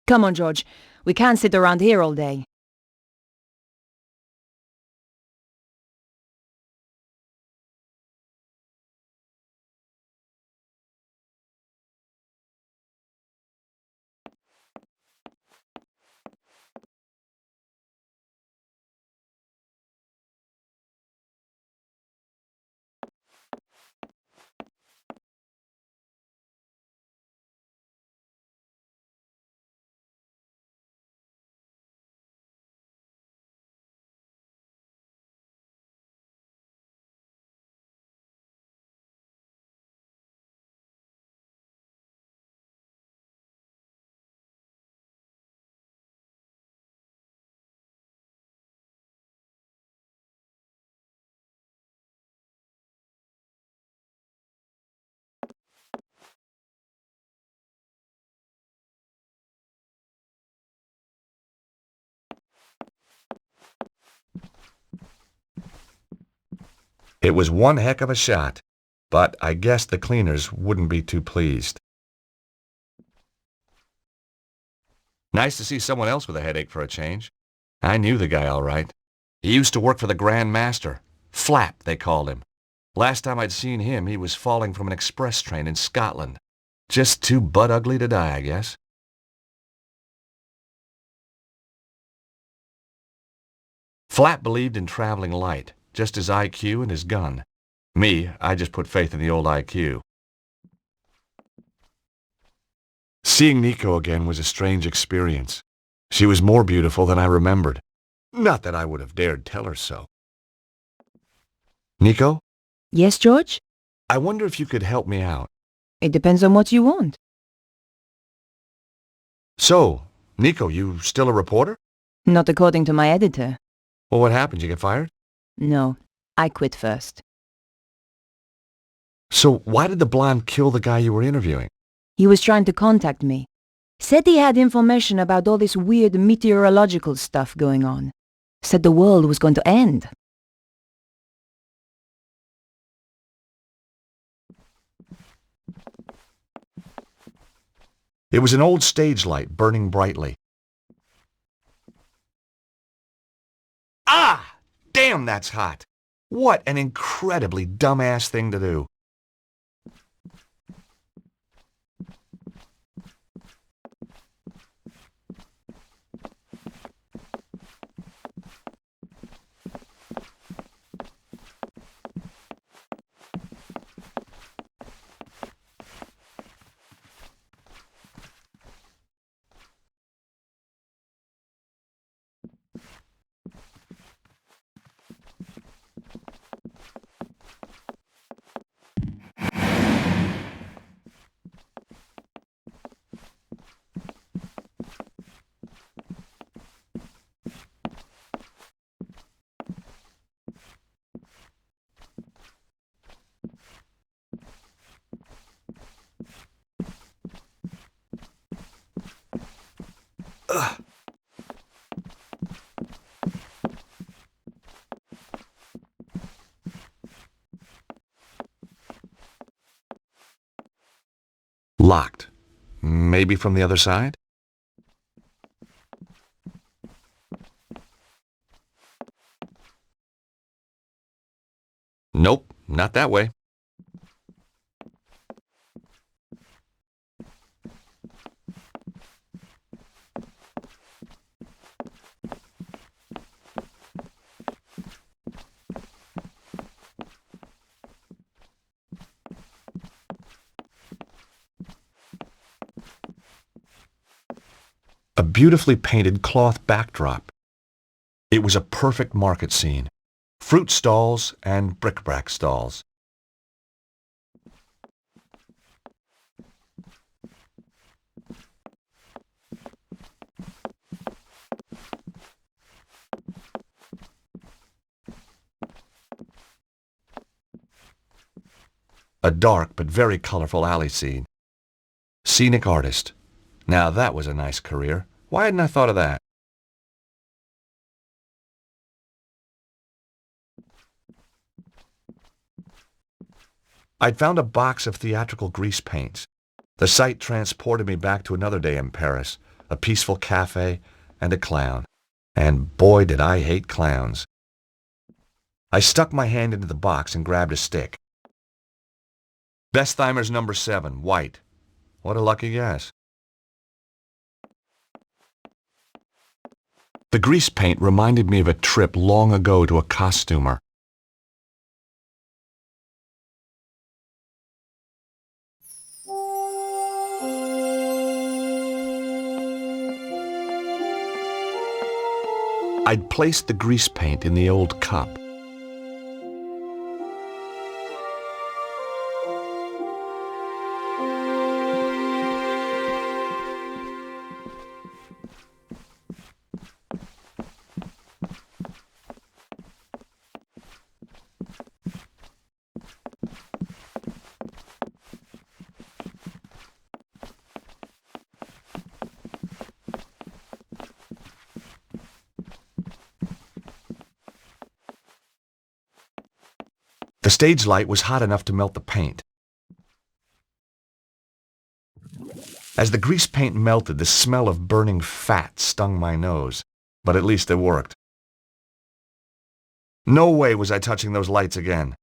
Come on, George. We can't sit around here all day. It was one heck of a shot, but I guess the cleaners wouldn't be too pleased. Nice to see someone else with a headache for a change. I knew the guy all right. He used to work for the Grand Master. Flap, they called him. Last time I'd seen him, he was falling from an express train in Scotland. Just too butt-ugly to die, I guess. Flap believed in traveling light, just his IQ and his gun. Me, I just put faith in the old IQ. Seeing Nico again was a strange experience. She was more beautiful than I remembered. Not that I would have dared tell her so. Nico? Yes, George? I wonder if you could help me out. It depends on what you want. So, Nico, you still a reporter? Not according to my editor. Well, what happened? You get fired? No, I quit first. So why did the blonde kill the guy you were interviewing? He was trying to contact me. Said he had information about all this weird meteorological stuff going on. Said the world was going to end. It was an old stage light burning brightly. Ah! Damn, that's hot! What an incredibly dumbass thing to do. Locked. Maybe from the other side? Nope, not that way. A beautifully painted cloth backdrop. It was a perfect market scene. Fruit stalls and bric-a-brac stalls. A dark but very colorful alley scene. Scenic artist. Now that was a nice career. Why hadn't I thought of that? I'd found a box of theatrical grease paints. The sight transported me back to another day in Paris, a peaceful cafe, and a clown. And boy did I hate clowns. I stuck my hand into the box and grabbed a stick. Bestheimer's number 7, white. What a lucky guess. The grease paint reminded me of a trip long ago to a costumer. I'd placed the grease paint in the old cup. The stage light was hot enough to melt the paint. As the grease paint melted, the smell of burning fat stung my nose, but at least it worked. No way was I touching those lights again.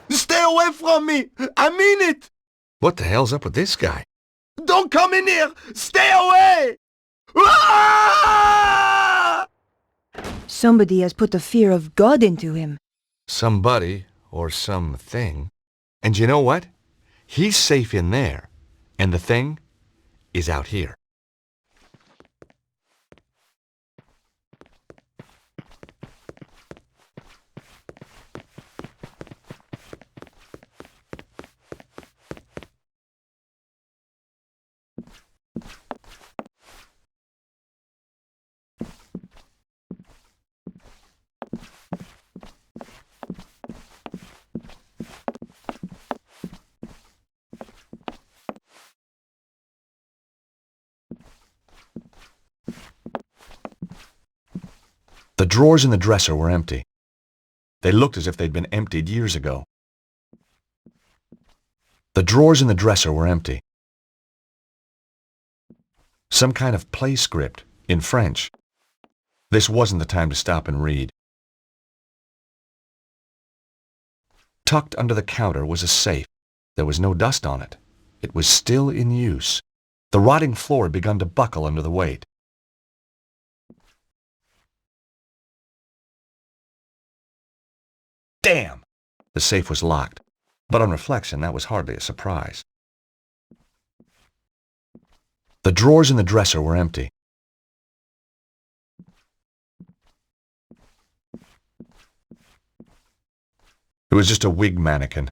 Stay away from me! I mean it! What the hell's up with this guy? Don't come in here! Stay away! Ah! Somebody has put the fear of God into him. Somebody or something. And you know what? He's safe in there, and the thing is out here. The drawers in the dresser were empty. They looked as if they'd been emptied years ago. The drawers in the dresser were empty. Some kind of play script in French. This wasn't the time to stop and read. Tucked under the counter was a safe. There was no dust on it. It was still in use. The rotting floor had begun to buckle under the weight. Damn! The safe was locked, but on reflection, that was hardly a surprise. The drawers in the dresser were empty. It was just a wig mannequin.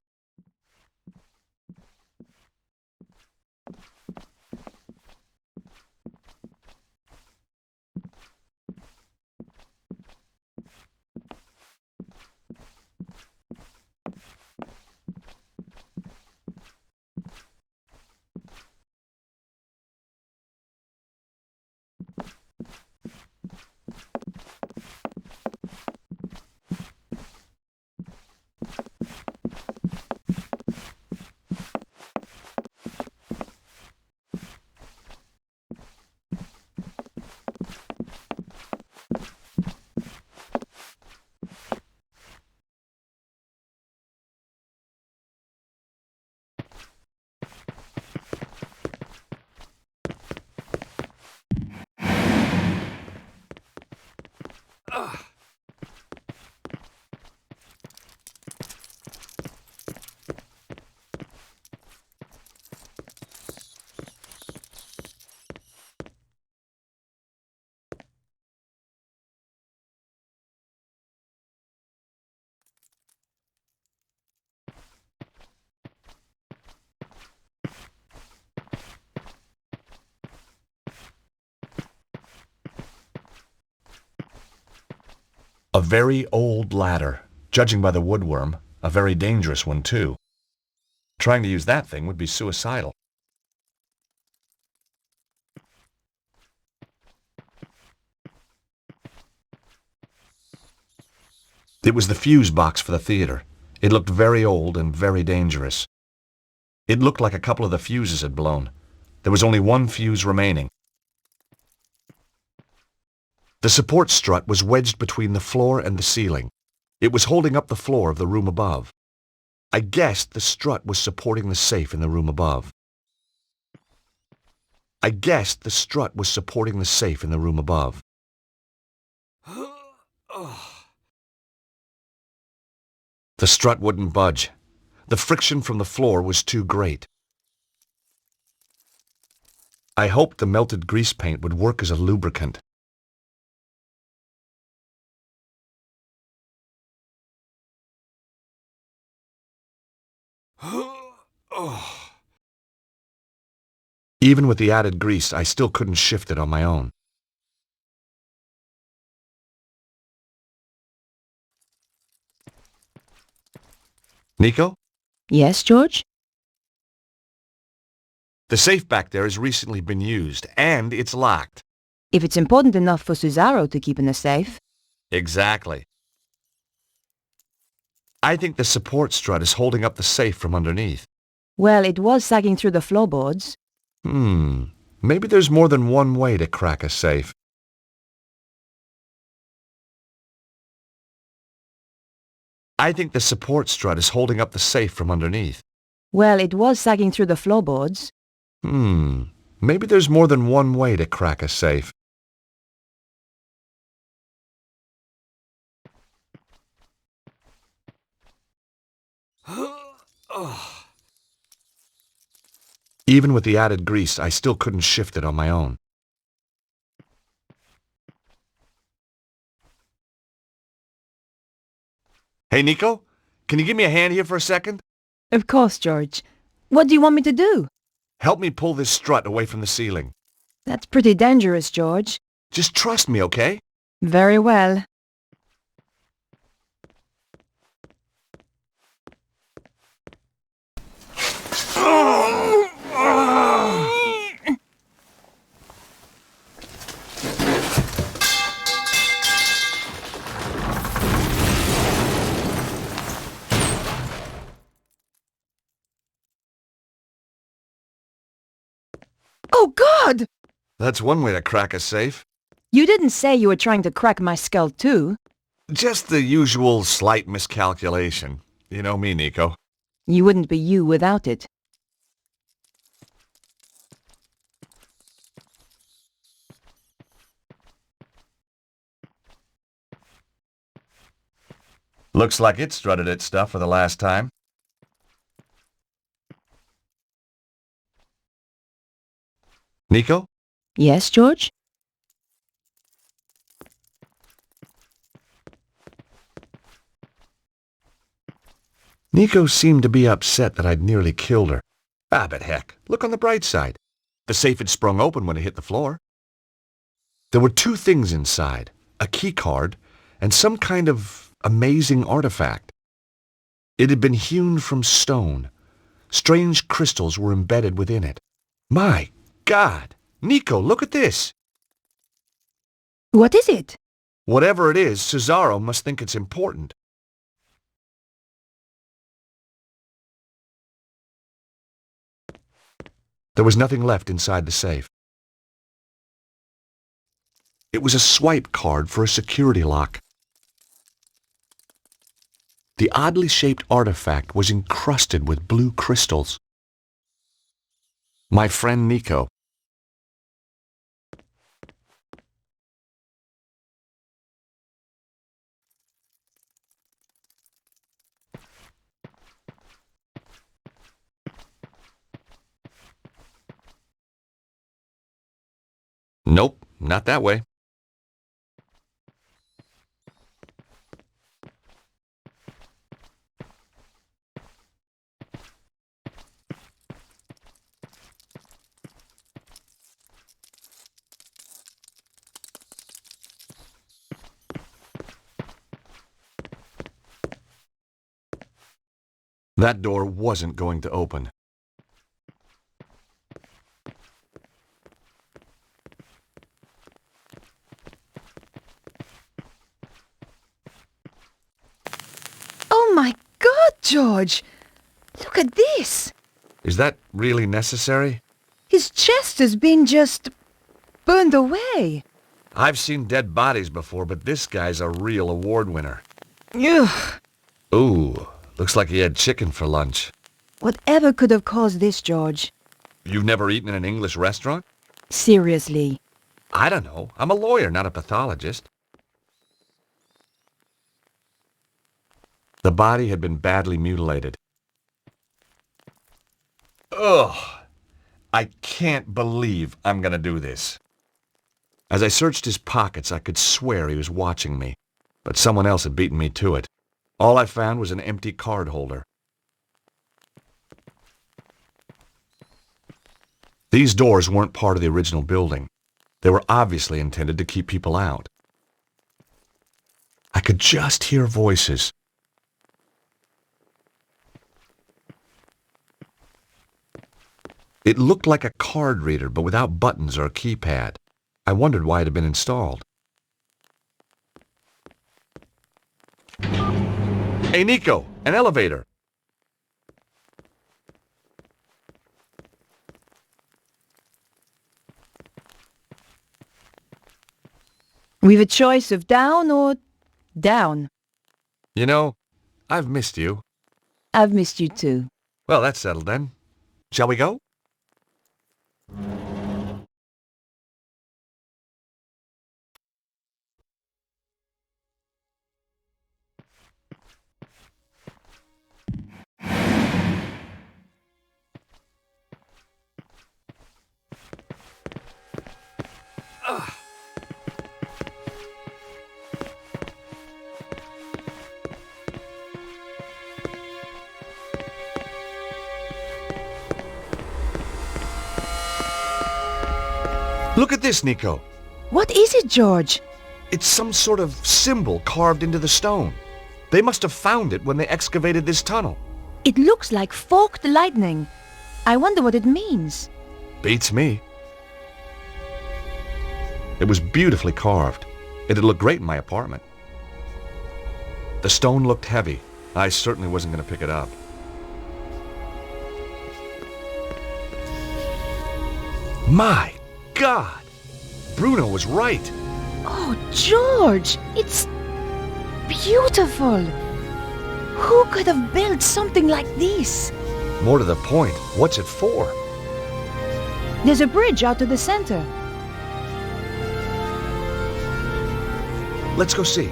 A very old ladder. Judging by the woodworm, a very dangerous one, too. Trying to use that thing would be suicidal. It was the fuse box for the theater. It looked very old and very dangerous. It looked like a couple of the fuses had blown. There was only one fuse remaining. The support strut was wedged between the floor and the ceiling. It was holding up the floor of the room above. I guessed the strut was supporting the safe in the room above. The strut wouldn't budge. The friction from the floor was too great. I hoped the melted grease paint would work as a lubricant. Even with the added grease, I still couldn't shift it on my own. Nico? Yes, George? The safe back there has recently been used, and it's locked. If it's important enough for Cesaro to keep in the safe. Exactly. I think the support strut is holding up the safe from underneath. Well, it was sagging through the floorboards. Maybe there's more than one way to crack a safe. I think the support strut is holding up the safe from underneath. Well, it was sagging through the floorboards. Maybe there's more than one way to crack a safe. Even with the added grease, I still couldn't shift it on my own. Hey, Nico? Can you give me a hand here for a second? Of course, George. What do you want me to do? Help me pull this strut away from the ceiling. That's pretty dangerous, George. Just trust me, okay? Very well. Oh, God! That's one way to crack a safe. You didn't say you were trying to crack my skull, too. Just the usual slight miscalculation. You know me, Nico. You wouldn't be you without it. Looks like it strutted its stuff for the last time. Nico? Yes, George? Nico seemed to be upset that I'd nearly killed her. Ah, but heck, look on the bright side. The safe had sprung open when it hit the floor. There were two things inside, a key card and some kind of amazing artifact. It had been hewn from stone. Strange crystals were embedded within it. My God! Nico, look at this! What is it? Whatever it is, Cesaro must think it's important. There was nothing left inside the safe. It was a swipe card for a security lock. The oddly shaped artifact was encrusted with blue crystals. My friend Nico. Nope, not that way. That door wasn't going to open. Oh my God, George! Look at this! Is that really necessary? His chest has been just burned away. I've seen dead bodies before, but this guy's a real award winner. Ugh! Ooh, looks like he had chicken for lunch. Whatever could have caused this, George? You've never eaten in an English restaurant? Seriously. I don't know. I'm a lawyer, not a pathologist. The body had been badly mutilated. Ugh! I can't believe I'm gonna do this. As I searched his pockets, I could swear he was watching me, but someone else had beaten me to it. All I found was an empty card holder. These doors weren't part of the original building. They were obviously intended to keep people out. I could just hear voices. It looked like a card reader, but without buttons or a keypad. I wondered why it had been installed. Hey, Nico, an elevator. We've a choice of down or down. You know, I've missed you. I've missed you too. Well, that's settled then. Shall we go? Look at this, Nico. What is it, George? It's some sort of symbol carved into the stone. They must have found it when they excavated this tunnel. It looks like forked lightning. I wonder what it means. Beats me. It was beautifully carved. It'd look great in my apartment. The stone looked heavy. I certainly wasn't going to pick it up. My God! Bruno was right. Oh, George! It's beautiful! Who could have built something like this? More to the point, what's it for? There's a bridge out to the center. Let's go see.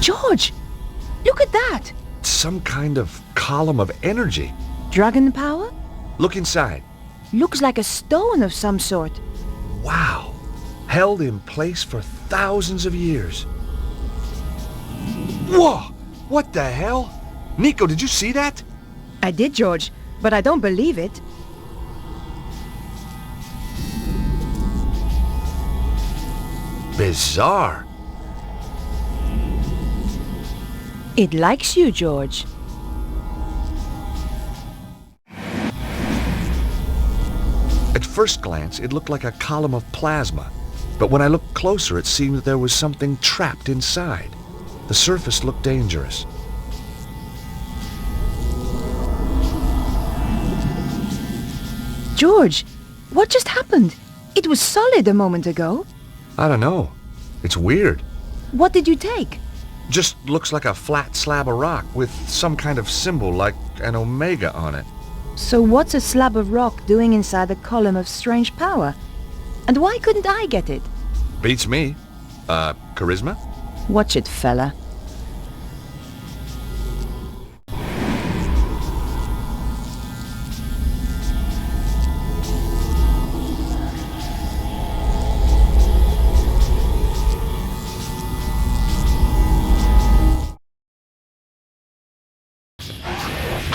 George, look at that. Some kind of column of energy. Dragon power? Look inside. Looks like a stone of some sort. Wow. Held in place for thousands of years. Whoa! What the hell? Nico, did you see that? I did, George, but I don't believe it. Bizarre. It likes you, George. At first glance, it looked like a column of plasma. But when I looked closer, it seemed that there was something trapped inside. The surface looked dangerous. George, what just happened? It was solid a moment ago. I don't know. It's weird. What did you take? Just looks like a flat slab of rock with some kind of symbol like an omega on it. So what's a slab of rock doing inside a column of strange power? And why couldn't I get it? Beats me. Charisma? Watch it, fella.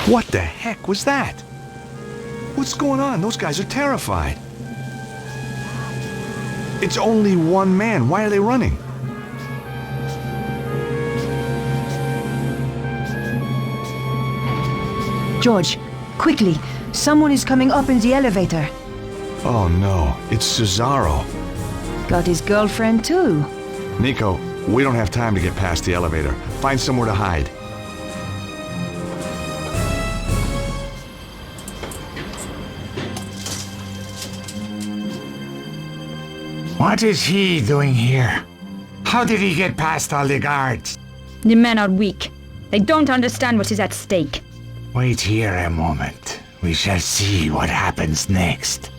What the heck was that? What's going on? Those guys are terrified. It's only one man. Why are they running? George, quickly. Someone is coming up in the elevator. Oh no, it's Cesaro. Got his girlfriend too. Nico, we don't have time to get past the elevator. Find somewhere to hide. What is he doing here? How did he get past all the guards? The men are weak. They don't understand what is at stake. Wait here a moment. We shall see what happens next.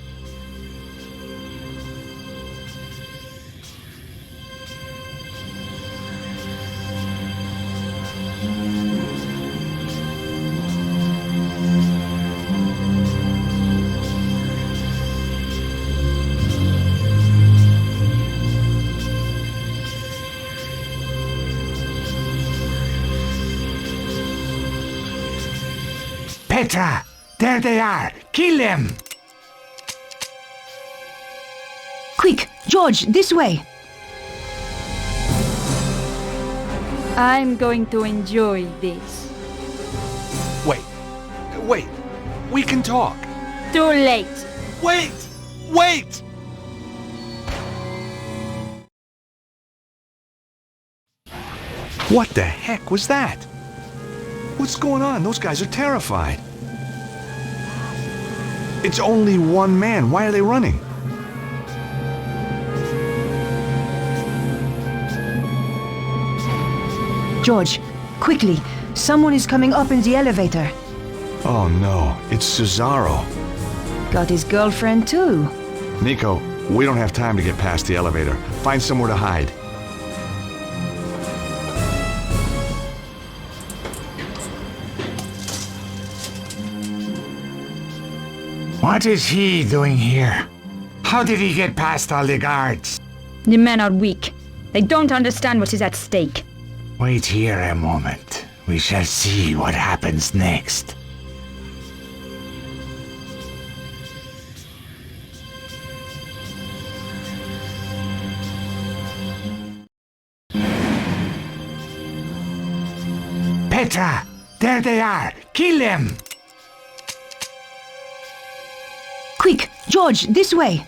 Petra! There they are! Kill them! Quick, George, this way! I'm going to enjoy this. Wait. We can talk. Too late. Wait! What the heck was that? What's going on? Those guys are terrified. It's only one man. Why are they running? George, quickly. Someone is coming up in the elevator. Oh no, it's Cesaro. Got his girlfriend too. Nico, we don't have time to get past the elevator. Find somewhere to hide. What is he doing here? How did he get past all the guards? The men are weak. They don't understand what is at stake. Wait here a moment. We shall see what happens next. Petra! There they are! Kill them! Quick, George, this way!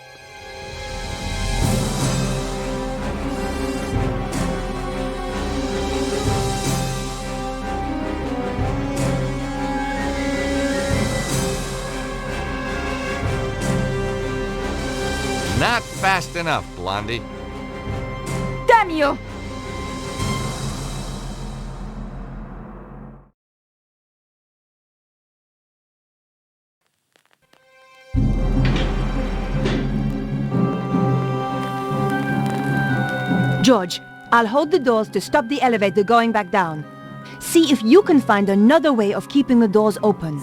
Not fast enough, Blondie. Damn you! George, I'll hold the doors to stop the elevator going back down. See if you can find another way of keeping the doors open.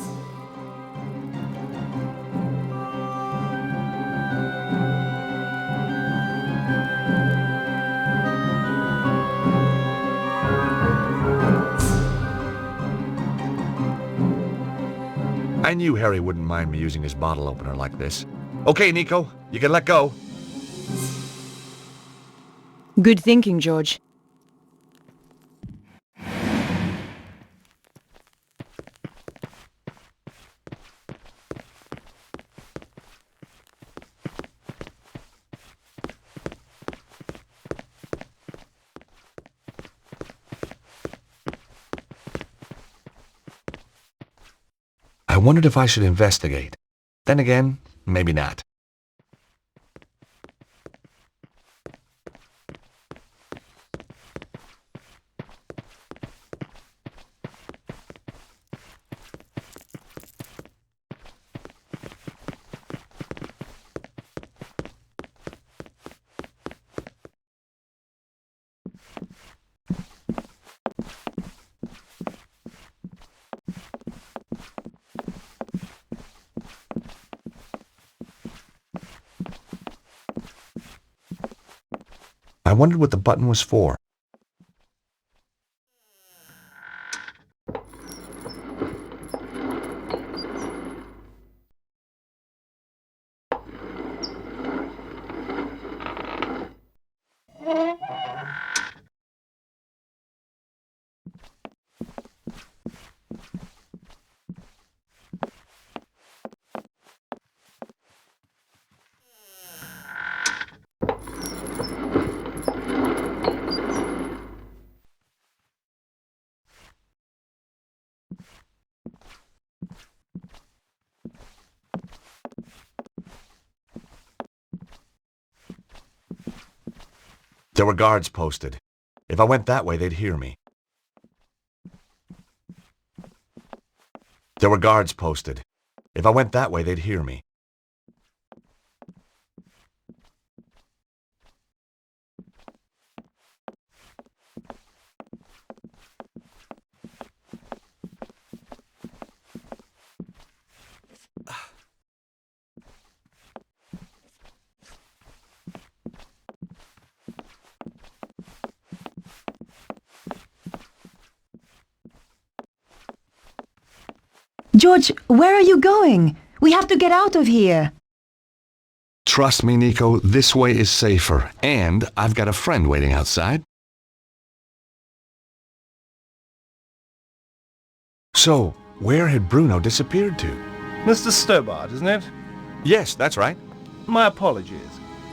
I knew Harry wouldn't mind me using his bottle opener like this. Okay, Nico, you can let go. Good thinking, George. I wondered if I should investigate. Then again, maybe not. I wondered what the button was for. There were guards posted. If I went that way, they'd hear me. There were guards posted. If I went that way, they'd hear me. George, where are you going? We have to get out of here. Trust me, Nico, this way is safer. And I've got a friend waiting outside. So, where had Bruno disappeared to? Mr. Stobart, isn't it? Yes, that's right. My apologies,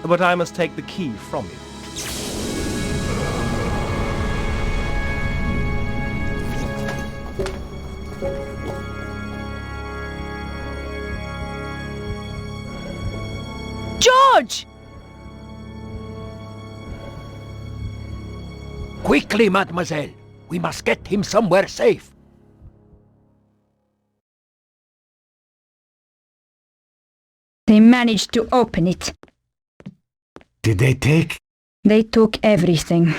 but I must take the key from you. George! Quickly, mademoiselle. We must get him somewhere safe. They managed to open it. Did they take? They took everything.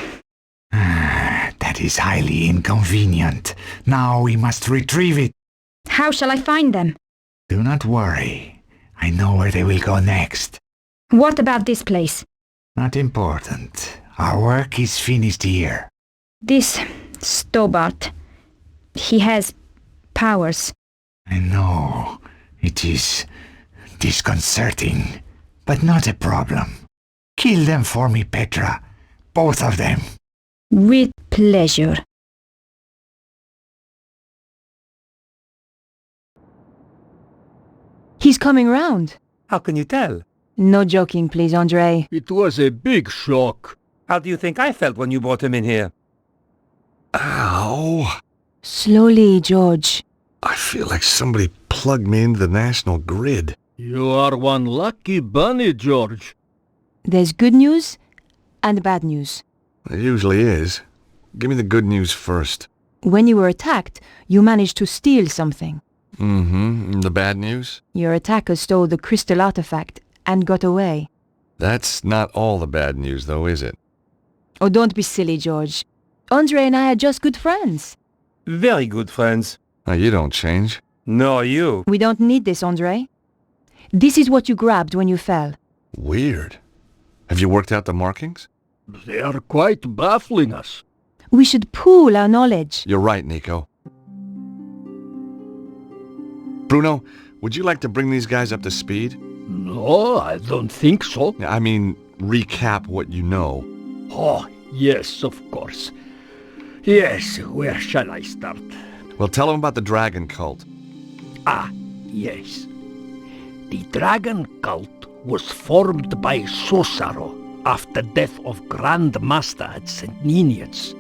That is highly inconvenient. Now we must retrieve it. How shall I find them? Do not worry. I know where they will go next. What about this place? Not important. Our work is finished here. This Stobart, he has powers. I know. It is disconcerting, but not a problem. Kill them for me, Petra. Both of them. With pleasure. He's coming round. How can you tell? No joking, please, Andre. It was a big shock. How do you think I felt when you brought him in here? Ow! Slowly, George. I feel like somebody plugged me into the national grid. You are one lucky bunny, George. There's good news and bad news. It usually is. Give me the good news first. When you were attacked, you managed to steal something. Mm-hmm. The bad news? Your attacker stole the crystal artifact and got away. That's not all the bad news, though, is it? Oh, don't be silly, George. Andre and I are just good friends. Very good friends. You don't change. Nor you. We don't need this, Andre. This is what you grabbed when you fell. Weird. Have you worked out the markings? They are quite baffling us. We should pool our knowledge. You're right, Nico. Bruno, would you like to bring these guys up to speed? No, I don't think so. I mean, recap what you know. Oh, yes, of course. Yes, where shall I start? Well, tell them about the dragon cult. Ah, yes. The dragon cult was formed by Susaro after death of Grand Master at St. Ninians.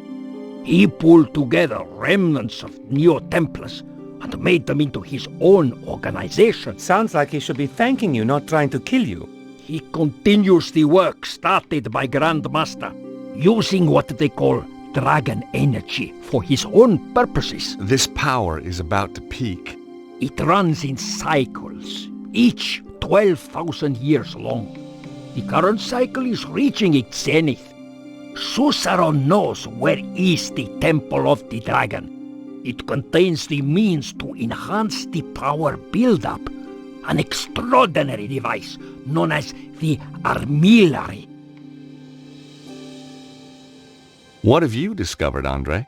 He pulled together remnants of Neo-Templars and made them into his own organization. Sounds like he should be thanking you, not trying to kill you. He continues the work started by Grand Master, using what they call dragon energy for his own purposes. This power is about to peak. It runs in cycles, each 12,000 years long. The current cycle is reaching its zenith. Susaro knows where is the Temple of the Dragon. It contains the means to enhance the power build-up, an extraordinary device known as the Armillary. What have you discovered, Andre?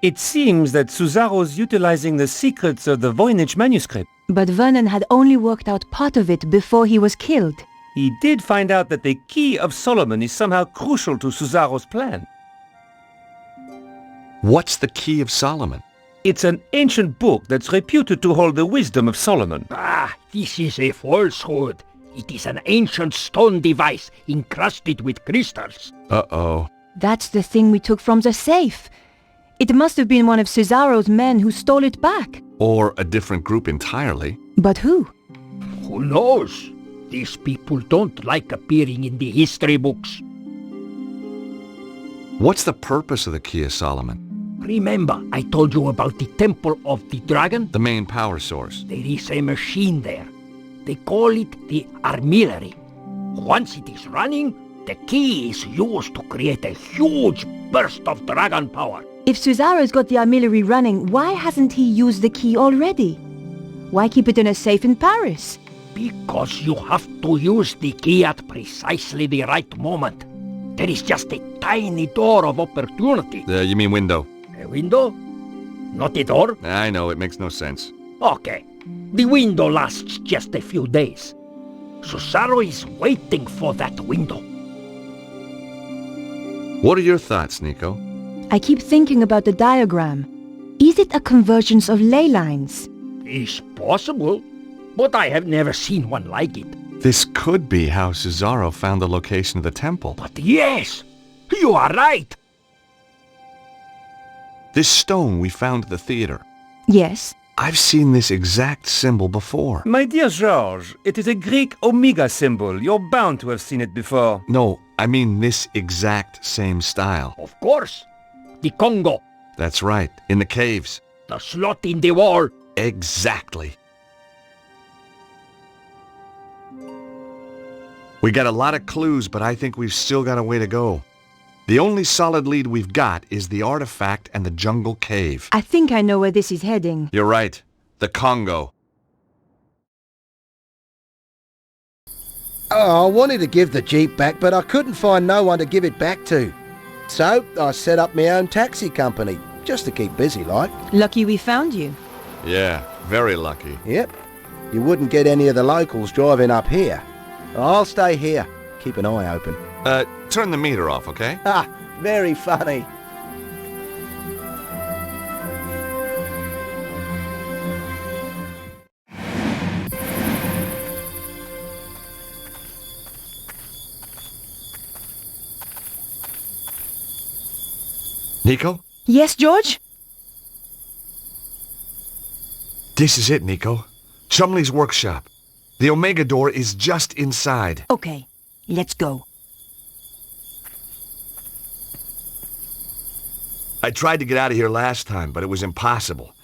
It seems that Suzaro's utilizing the secrets of the Voynich manuscript. But Vernon had only worked out part of it before he was killed. He did find out that the Key of Solomon is somehow crucial to Suzaro's plan. What's the Key of Solomon? It's an ancient book that's reputed to hold the wisdom of Solomon. Ah, this is a falsehood. It is an ancient stone device encrusted with crystals. Uh-oh. That's the thing we took from the safe. It must have been one of Suzaro's men who stole it back. Or a different group entirely. But who? Who knows? These people don't like appearing in the history books. What's the purpose of the Key of Solomon? Remember, I told you about the Temple of the Dragon? The main power source. There is a machine there. They call it the Armillary. Once it is running, the key is used to create a huge burst of dragon power. If Suzaro's got the armillary running, why hasn't he used the key already? Why keep it in a safe in Paris? Because you have to use the key at precisely the right moment. There is just a tiny door of opportunity. You mean window? A window? Not a door? I know, it makes no sense. Okay. The window lasts just a few days. Susaro is waiting for that window. What are your thoughts, Nico? I keep thinking about the diagram. Is it a convergence of ley lines? It's possible, but I have never seen one like it. This could be how Susaro found the location of the temple. But yes, you are right. This stone we found at the theater. Yes. I've seen this exact symbol before. My dear Georges, it is a Greek omega symbol. You're bound to have seen it before. No, I mean this exact same style. Of course. The Congo. That's right, in the caves. The slot in the wall. Exactly. We got a lot of clues, but I think we've still got a way to go. The only solid lead we've got is the artifact and the jungle cave. I think I know where this is heading. You're right. The Congo. Oh, I wanted to give the Jeep back, but I couldn't find no one to give it back to. So, I set up my own taxi company, just to keep busy like. Lucky we found you. Yeah, very lucky. Yep. You wouldn't get any of the locals driving up here. I'll stay here. Keep an eye open. Turn the meter off, okay? Ah, very funny. Nico? Yes, George? This is it, Nico. Chumley's workshop. The Omega door is just inside. Okay, let's go. I tried to get out of here last time, but it was impossible.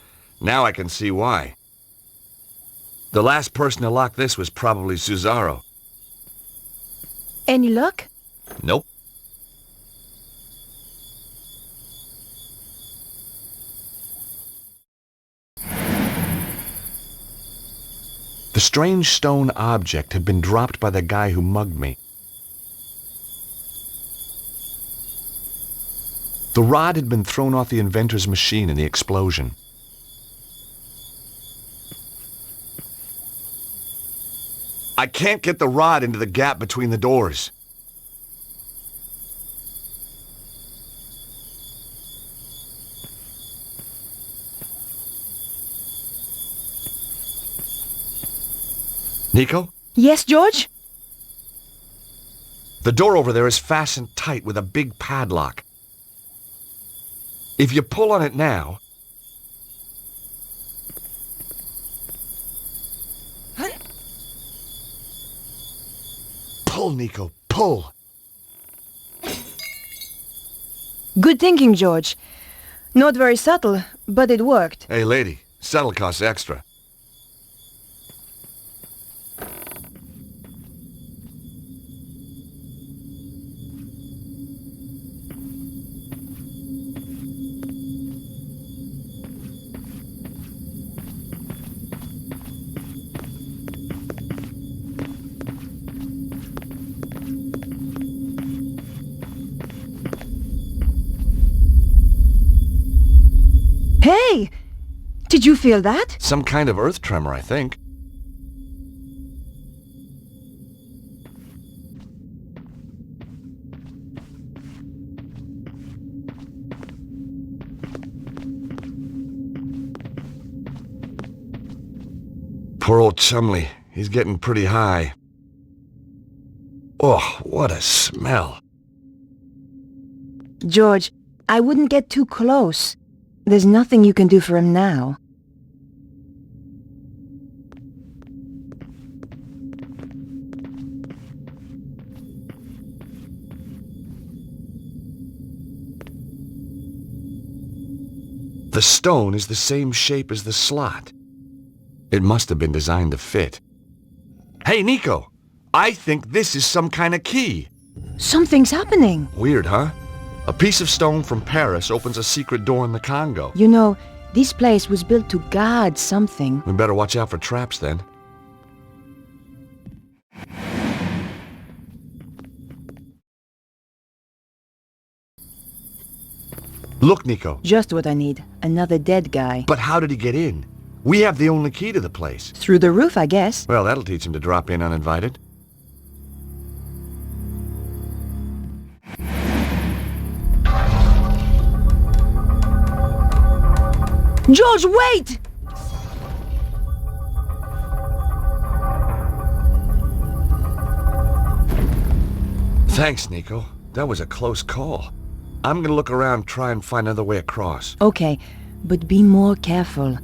Now I can see why. The last person to lock this was probably Susaro. Any luck? Nope. The strange stone object had been dropped by the guy who mugged me. The rod had been thrown off the inventor's machine in the explosion. I can't get the rod into the gap between the doors. Nico? Yes, George? The door over there is fastened tight with a big padlock. If you pull on it now... Pull, Nico, pull! Good thinking, George. Not very subtle, but it worked. Hey, lady, settle costs extra. Hey! Did you feel that? Some kind of earth tremor, I think. Poor old Chumley. He's getting pretty high. Oh, what a smell. George, I wouldn't get too close. There's nothing you can do for him now. The stone is the same shape as the slot. It must have been designed to fit. Hey, Nico! I think this is some kind of key. Something's happening. Weird, huh? A piece of stone from Paris opens a secret door in the Congo. You know, this place was built to guard something. We better watch out for traps then. Look, Nico. Just what I need. Another dead guy. But how did he get in? We have the only key to the place. Through the roof, I guess. Well, that'll teach him to drop in uninvited. George, wait! Thanks, Nico. That was a close call. I'm gonna look around and try and find another way across. Okay, but be more careful.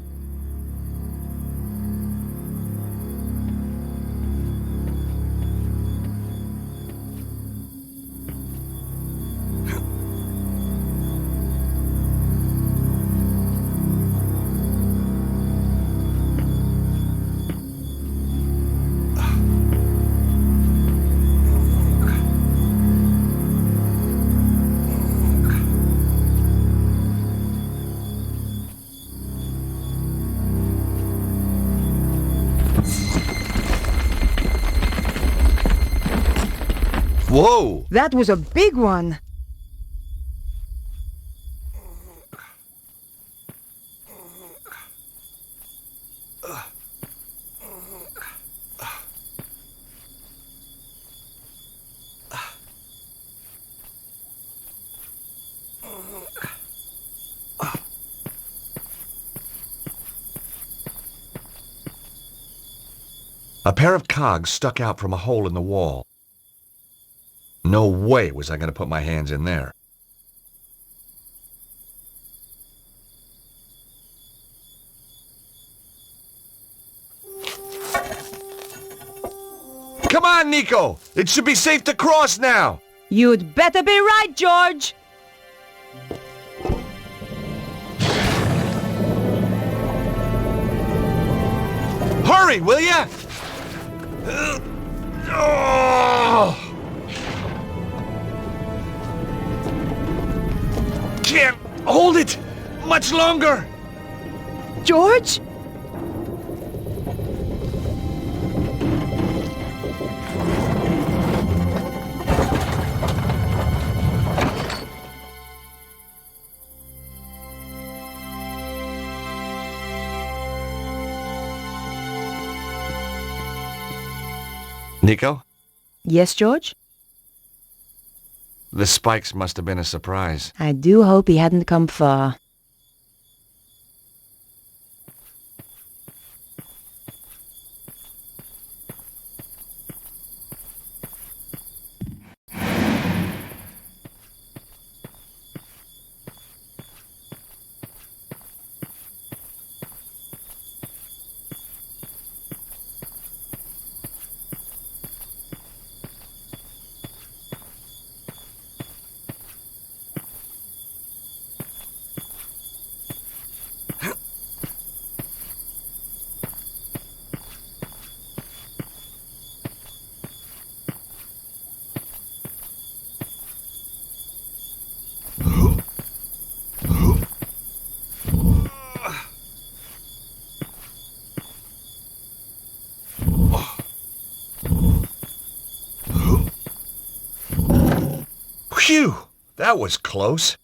Whoa! That was a big one. A pair of cogs stuck out from a hole in the wall. No way was I going to put my hands in there. Come on, Nico! It should be safe to cross now! You'd better be right, George! Hurry, will ya? Oh! Can't hold it much longer. George? Nico? Yes, George? The spikes must have been a surprise. I do hope he hadn't come far. Phew! That was close.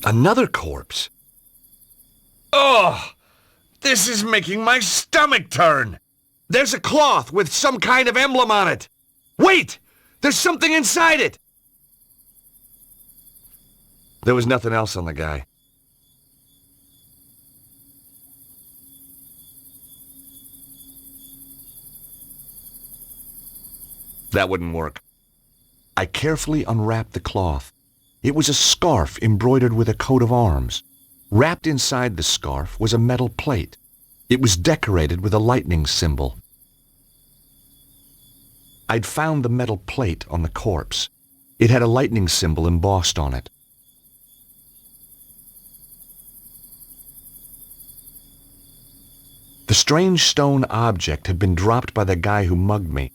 Another corpse. Oh, this is making my stomach turn. There's a cloth with some kind of emblem on it. Wait! There's something inside it! There was nothing else on the guy. That wouldn't work. I carefully unwrapped the cloth. It was a scarf embroidered with a coat of arms. Wrapped inside the scarf was a metal plate. It was decorated with a lightning symbol. I'd found the metal plate on the corpse. It had a lightning symbol embossed on it. The strange stone object had been dropped by the guy who mugged me.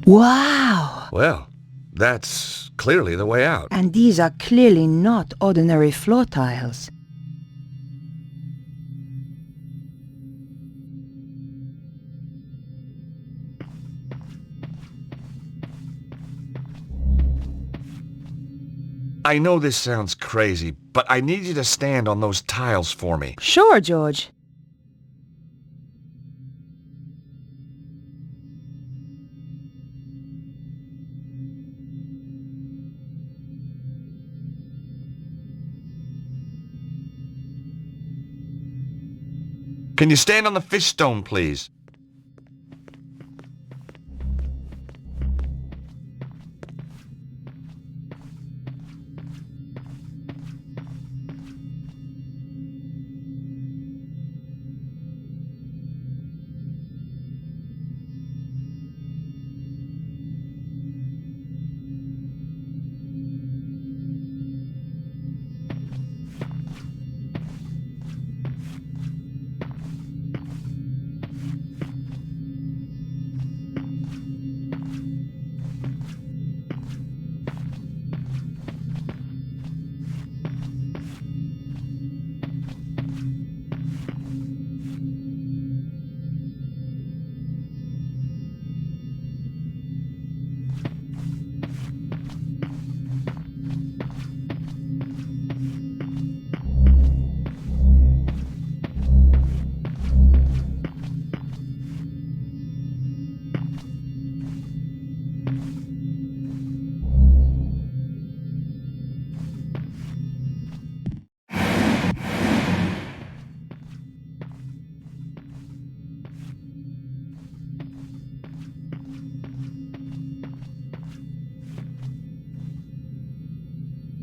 Wow! Well, that's clearly the way out. And these are clearly not ordinary floor tiles. I know this sounds crazy, but I need you to stand on those tiles for me. Sure, George. Can you stand on the fish stone, please?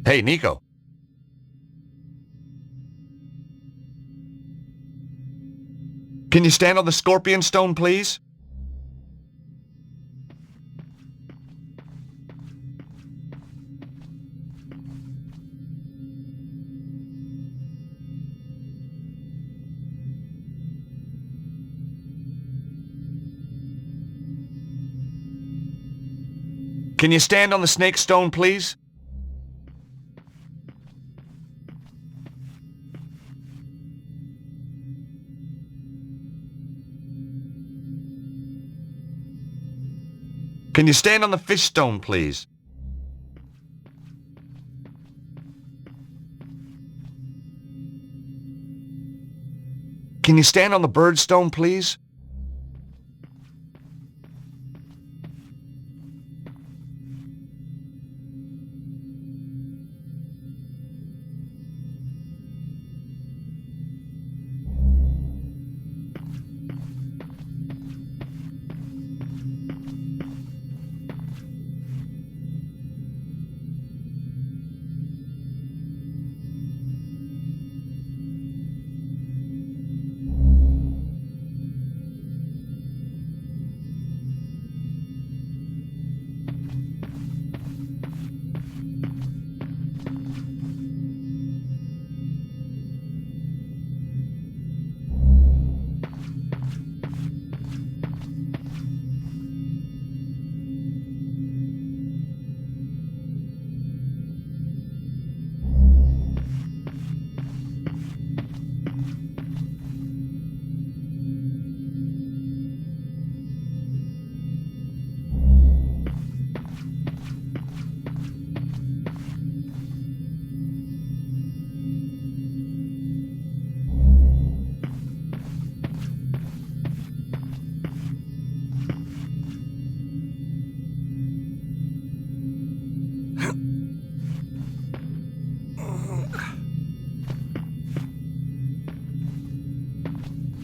Hey, Nico. Can you stand on the scorpion stone, please? Can you stand on the snake stone, please? Can you stand on the fish stone, please? Can you stand on the bird stone, please?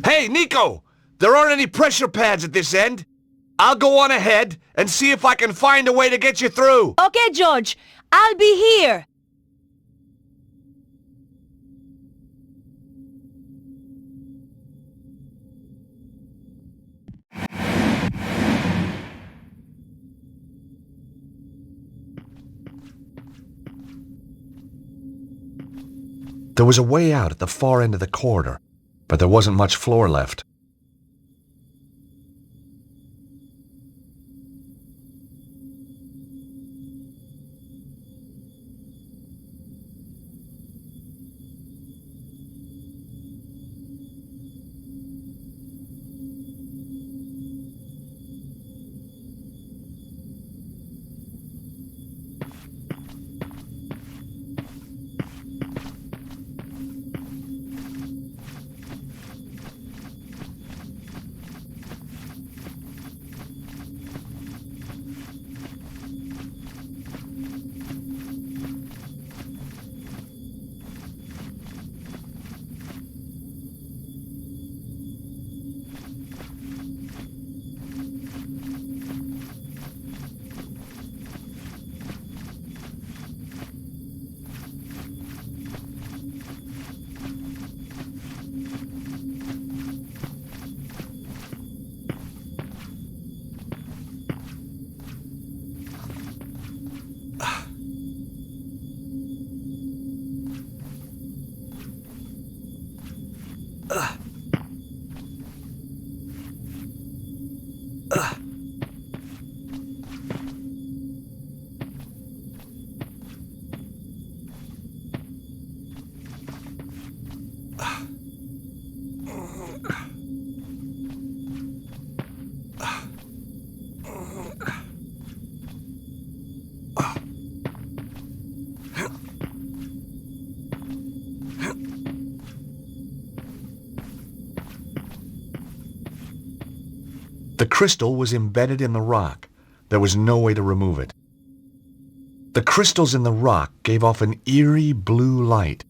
Hey, Nico! There aren't any pressure pads at this end. I'll go on ahead and see if I can find a way to get you through. Okay, George. I'll be here. There was a way out at the far end of the corridor, but there wasn't much floor left. The crystal was embedded in the rock. There was no way to remove it. The crystals in the rock gave off an eerie blue light.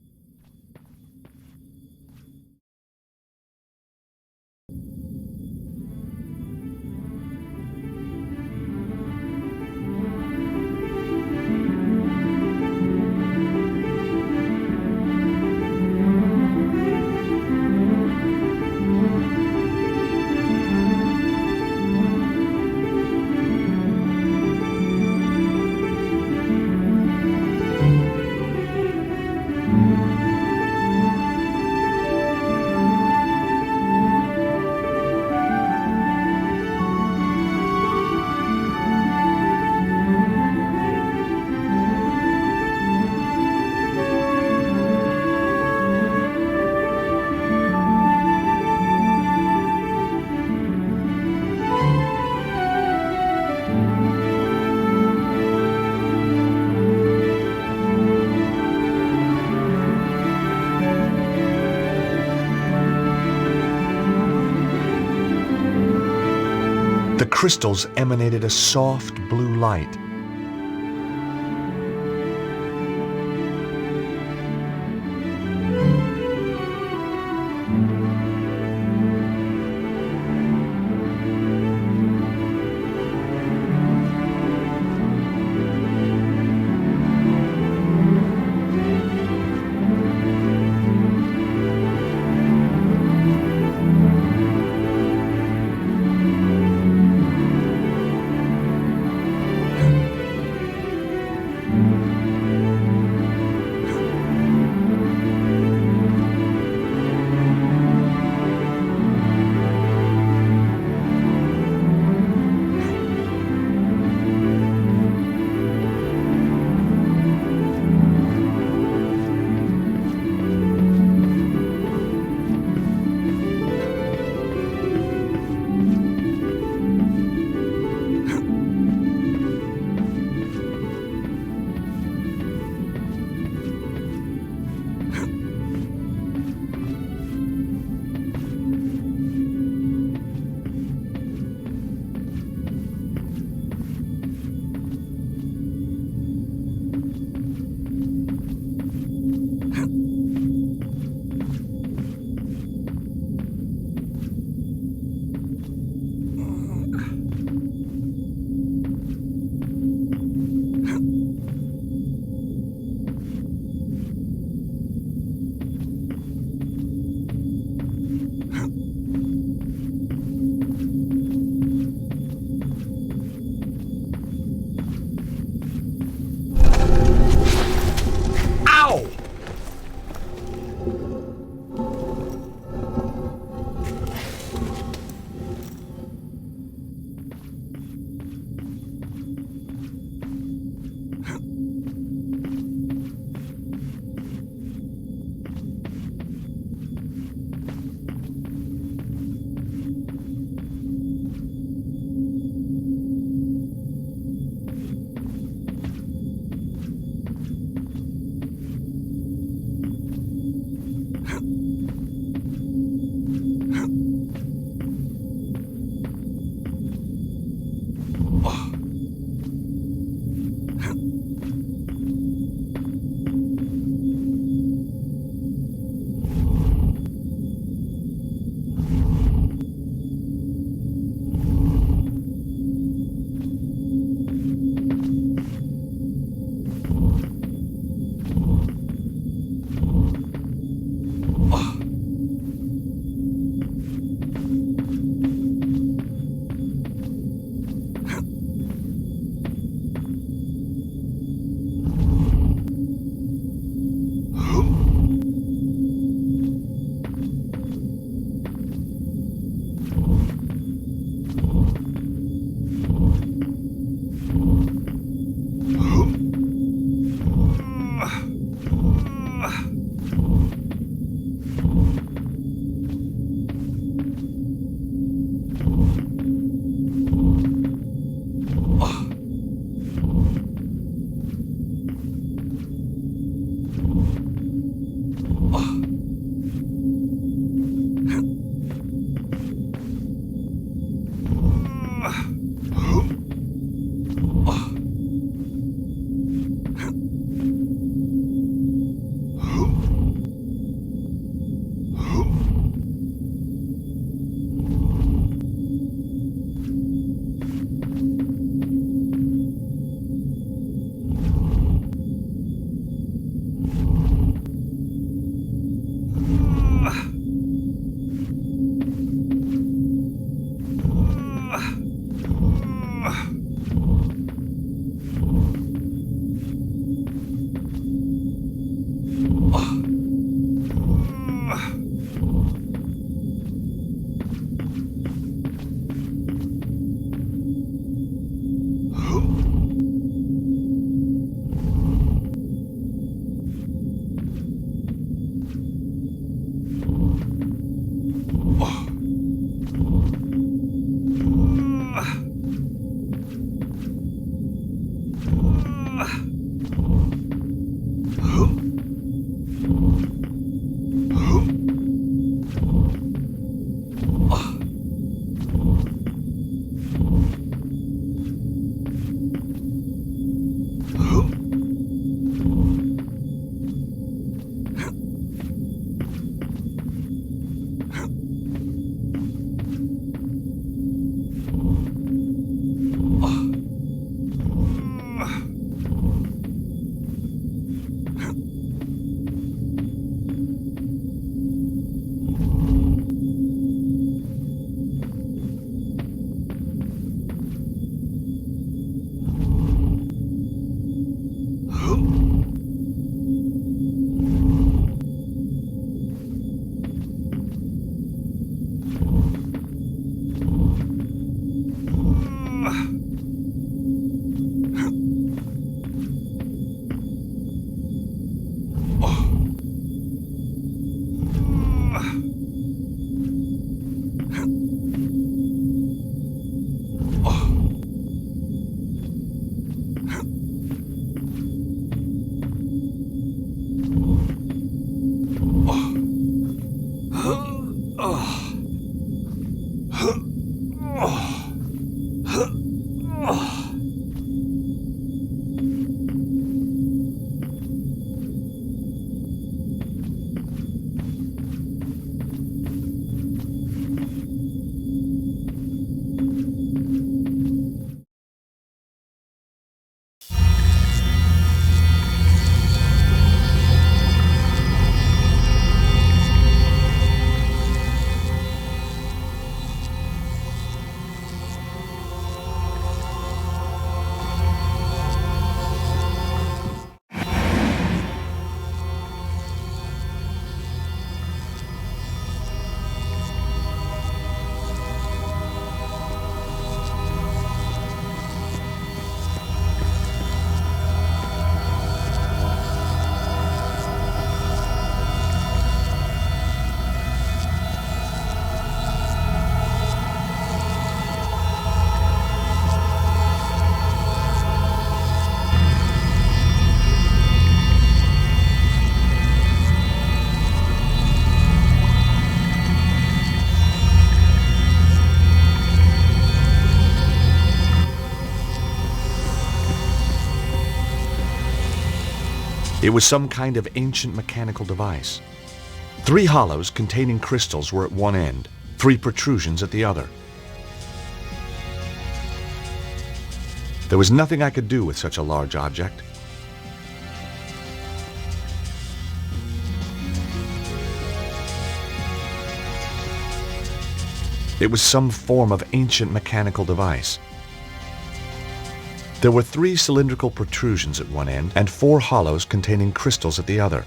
The crystals emanated a soft blue light. It was some kind of ancient mechanical device. 3 hollows containing crystals were at one end, 3 protrusions at the other. There was nothing I could do with such a large object. It was some form of ancient mechanical device. There were 3 cylindrical protrusions at one end and 4 hollows containing crystals at the other.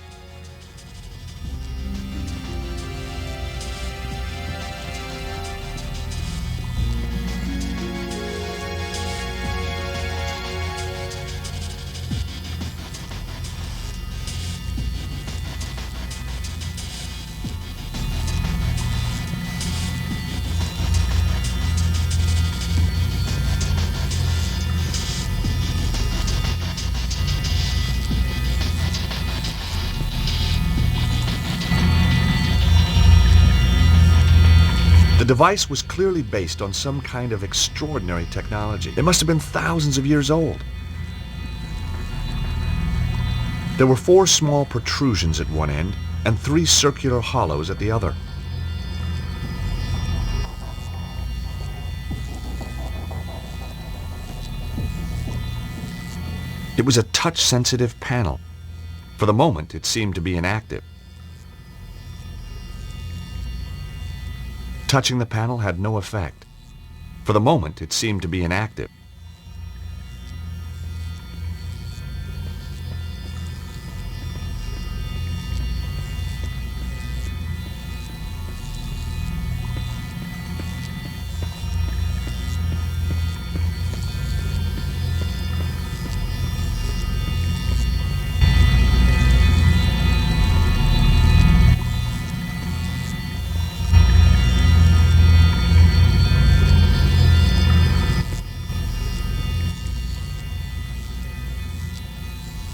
The device was clearly based on some kind of extraordinary technology. It must have been thousands of years old. There were 4 small protrusions at one end and 3 circular hollows at the other. It was a touch-sensitive panel. For the moment, it seemed to be inactive. Touching the panel had no effect. For the moment, it seemed to be inactive.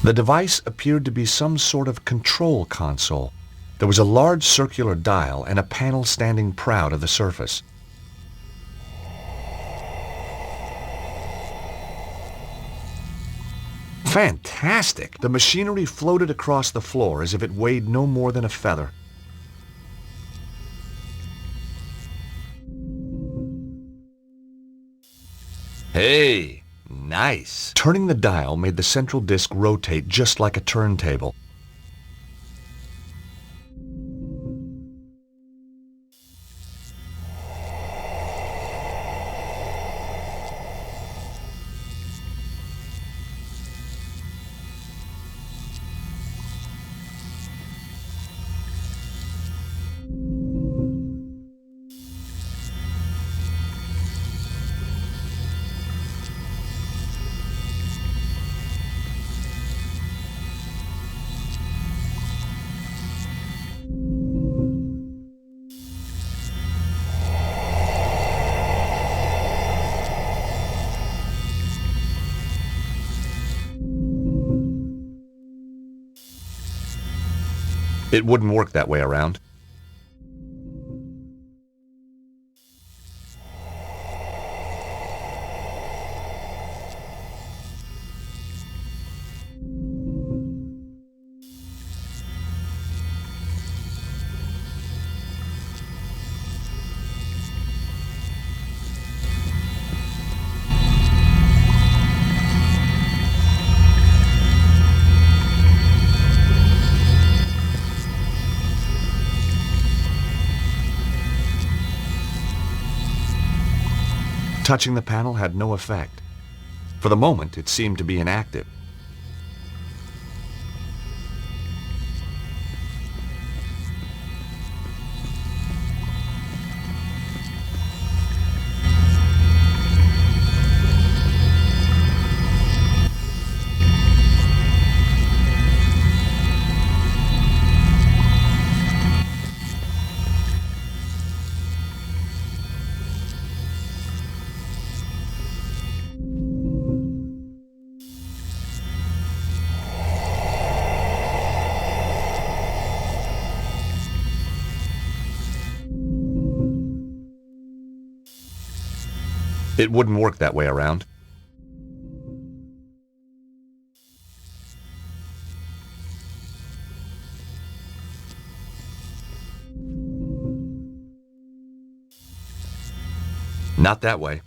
The device appeared to be some sort of control console. There was a large circular dial and a panel standing proud of the surface. Fantastic! The machinery floated across the floor as if it weighed no more than a feather. Hey! Nice. Turning the dial made the central disc rotate just like a turntable. It wouldn't work that way around. Touching the panel had no effect. For the moment, it seemed to be inactive. It wouldn't work that way around. Not that way.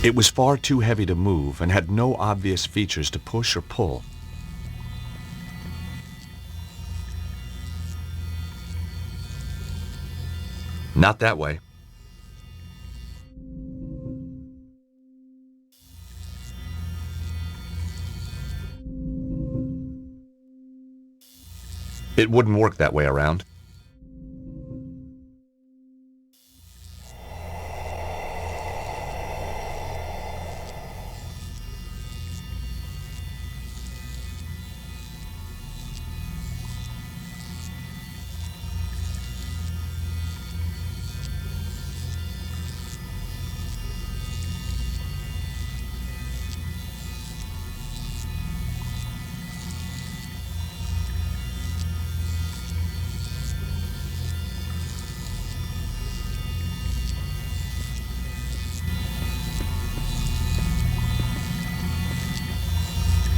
It was far too heavy to move and had no obvious features to push or pull. Not that way. It wouldn't work that way around.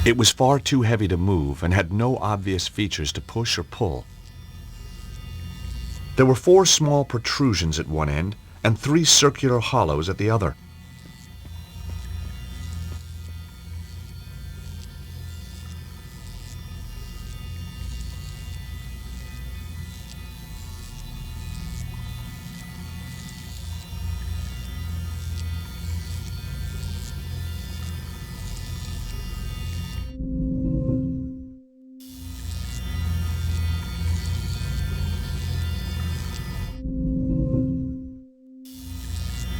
It was far too heavy to move and had no obvious features to push or pull. There were 4 small protrusions at one end and 3 circular hollows at the other.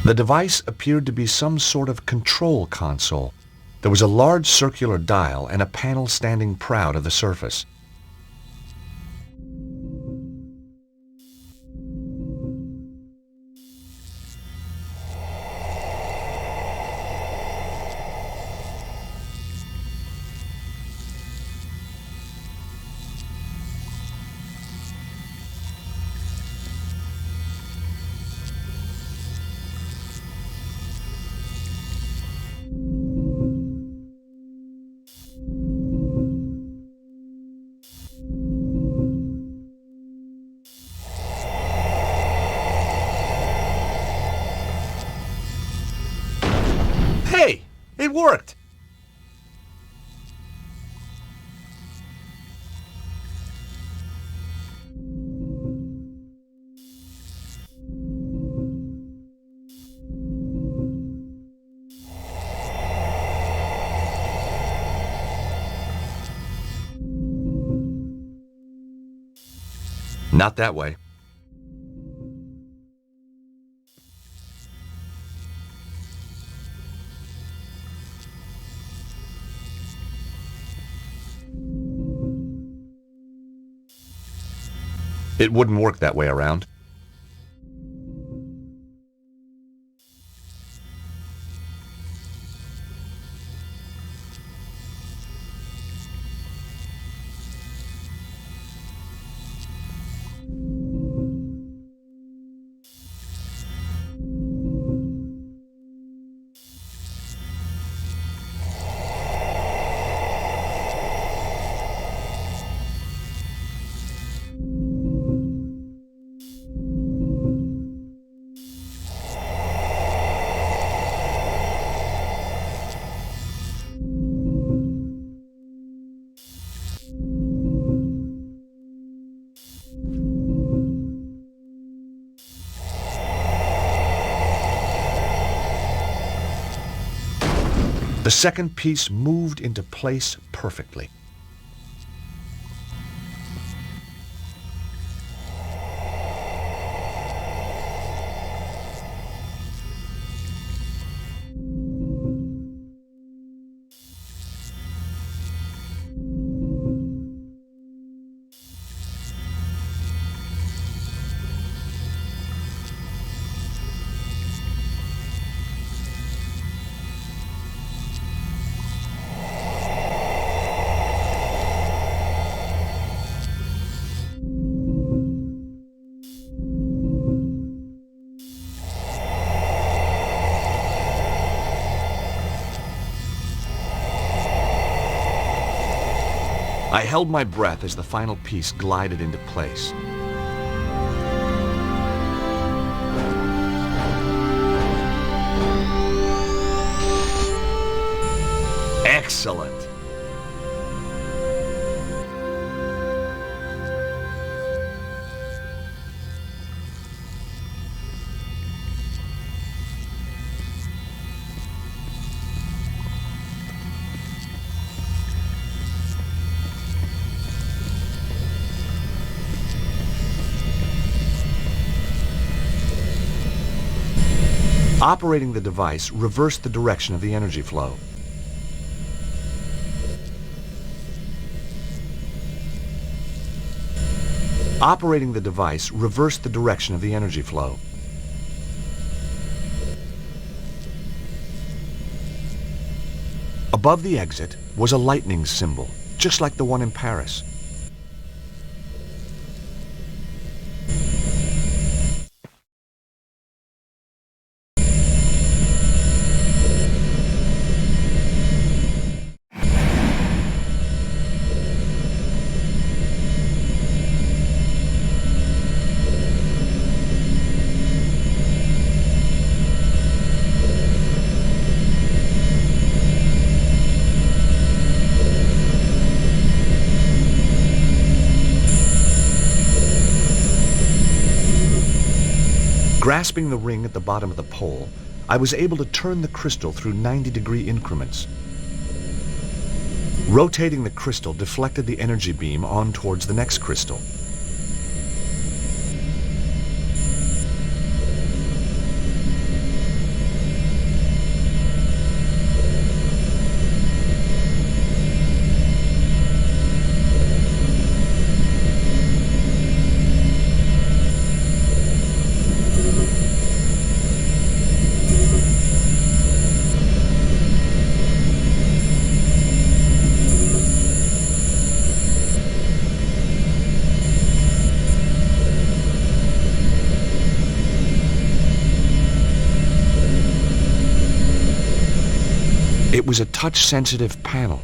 The device appeared to be some sort of control console. There was a large circular dial and a panel standing proud of the surface. Hey, it worked! Not that way. It wouldn't work that way around. The second piece moved into place perfectly. I held my breath as the final piece glided into place. Excellent. Operating the device reversed the direction of the energy flow. Operating the device reversed the direction of the energy flow. Above the exit was a lightning symbol, just like the one in Paris. Grasping the ring at the bottom of the pole, I was able to turn the crystal through 90-degree increments. Rotating the crystal deflected the energy beam on towards the next crystal. It was a touch-sensitive panel.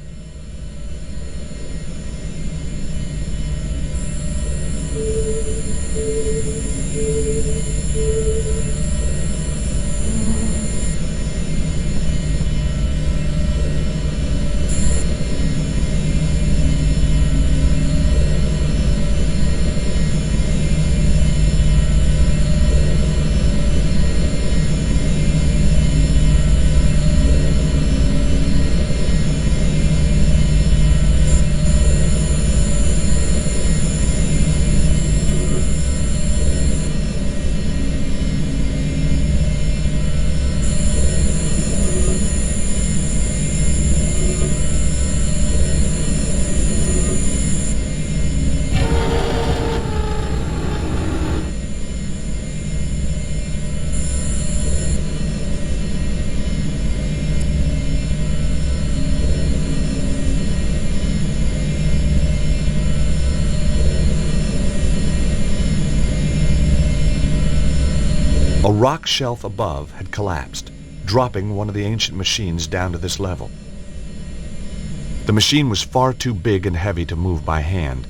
A rock shelf above had collapsed, dropping one of the ancient machines down to this level. The machine was far too big and heavy to move by hand.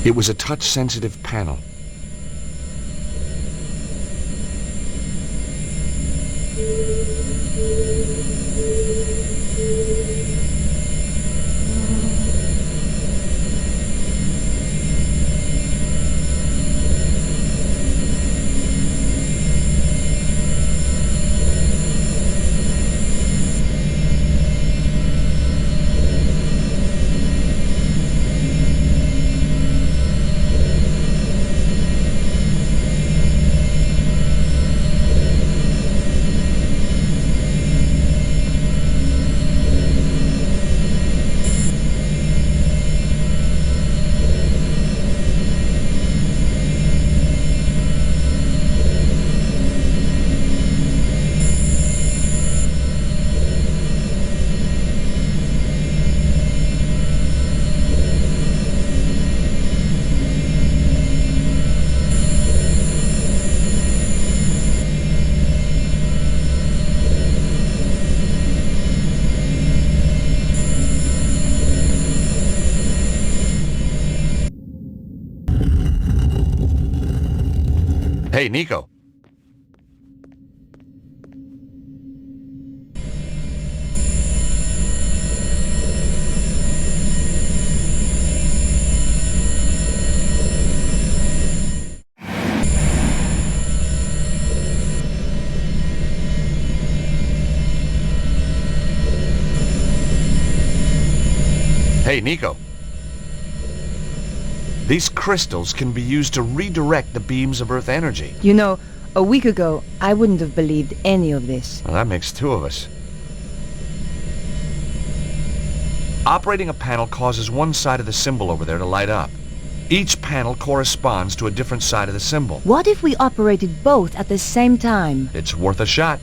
It was a touch-sensitive panel. Hey, Nico. Hey, Nico. These crystals can be used to redirect the beams of Earth energy. You know, a week ago, I wouldn't have believed any of this. Well, that makes two of us. Operating a panel causes one side of the symbol over there to light up. Each panel corresponds to a different side of the symbol. What if we operated both at the same time? It's worth a shot.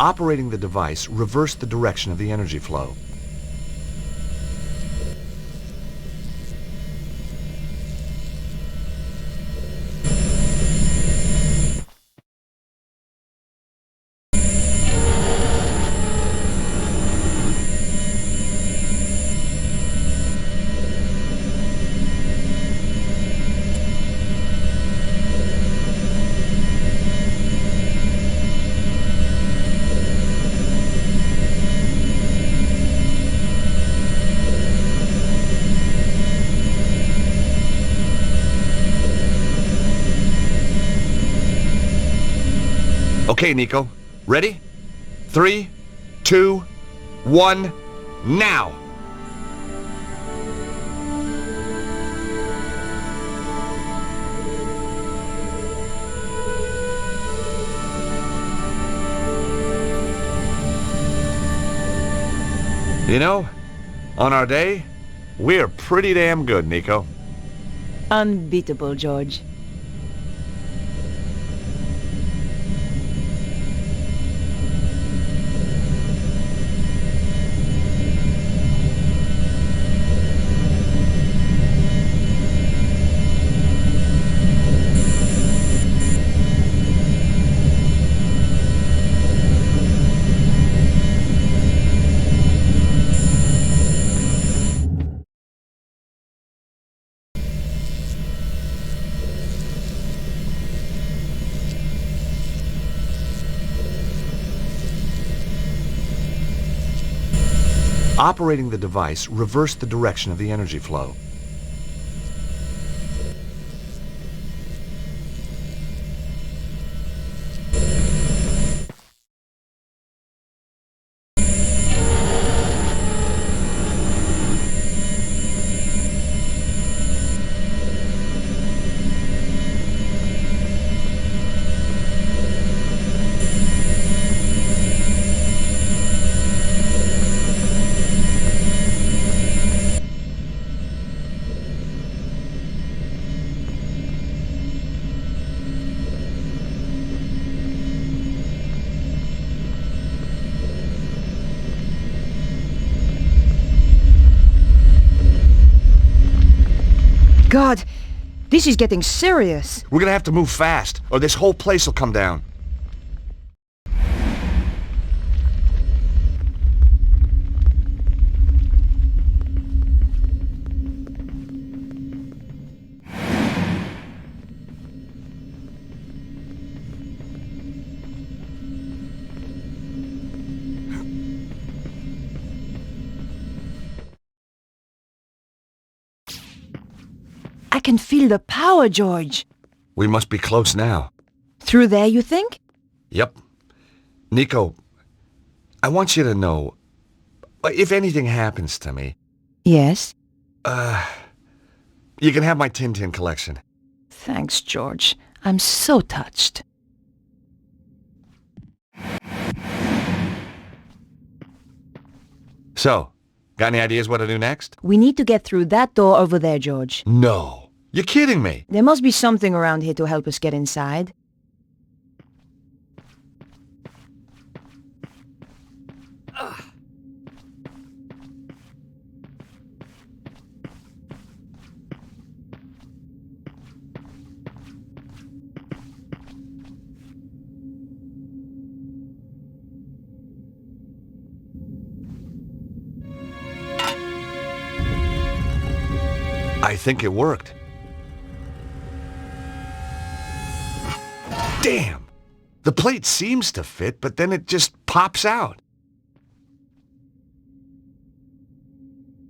Operating the device reversed the direction of the energy flow. Okay, Nico. Ready? 3, 2, 1, now! You know, on our day, we're pretty damn good, Nico. Unbeatable, George. Operating the device reversed the direction of the energy flow. God, this is getting serious. We're gonna have to move fast, or this whole place will come down. I can feel the power, George. We must be close now. Through there, you think? Yep. Nico, I want you to know, if anything happens to me... Yes? You can have my Tintin collection. Thanks, George. I'm so touched. So, got any ideas what to do next? We need to get through that door over there, George. No. You're kidding me. There must be something around here to help us get inside. I think it worked. Damn! The plate seems to fit, but then it just pops out.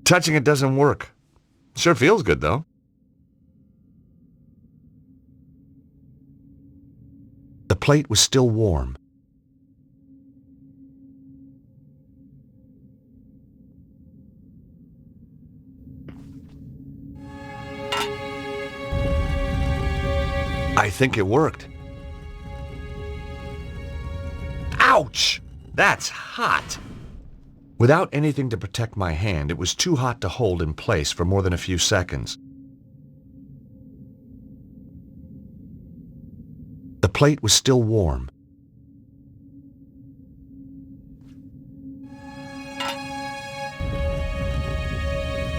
Touching it doesn't work. Sure feels good, though. The plate was still warm. I think it worked. Ouch! That's hot! Without anything to protect my hand, it was too hot to hold in place for more than a few seconds. The plate was still warm.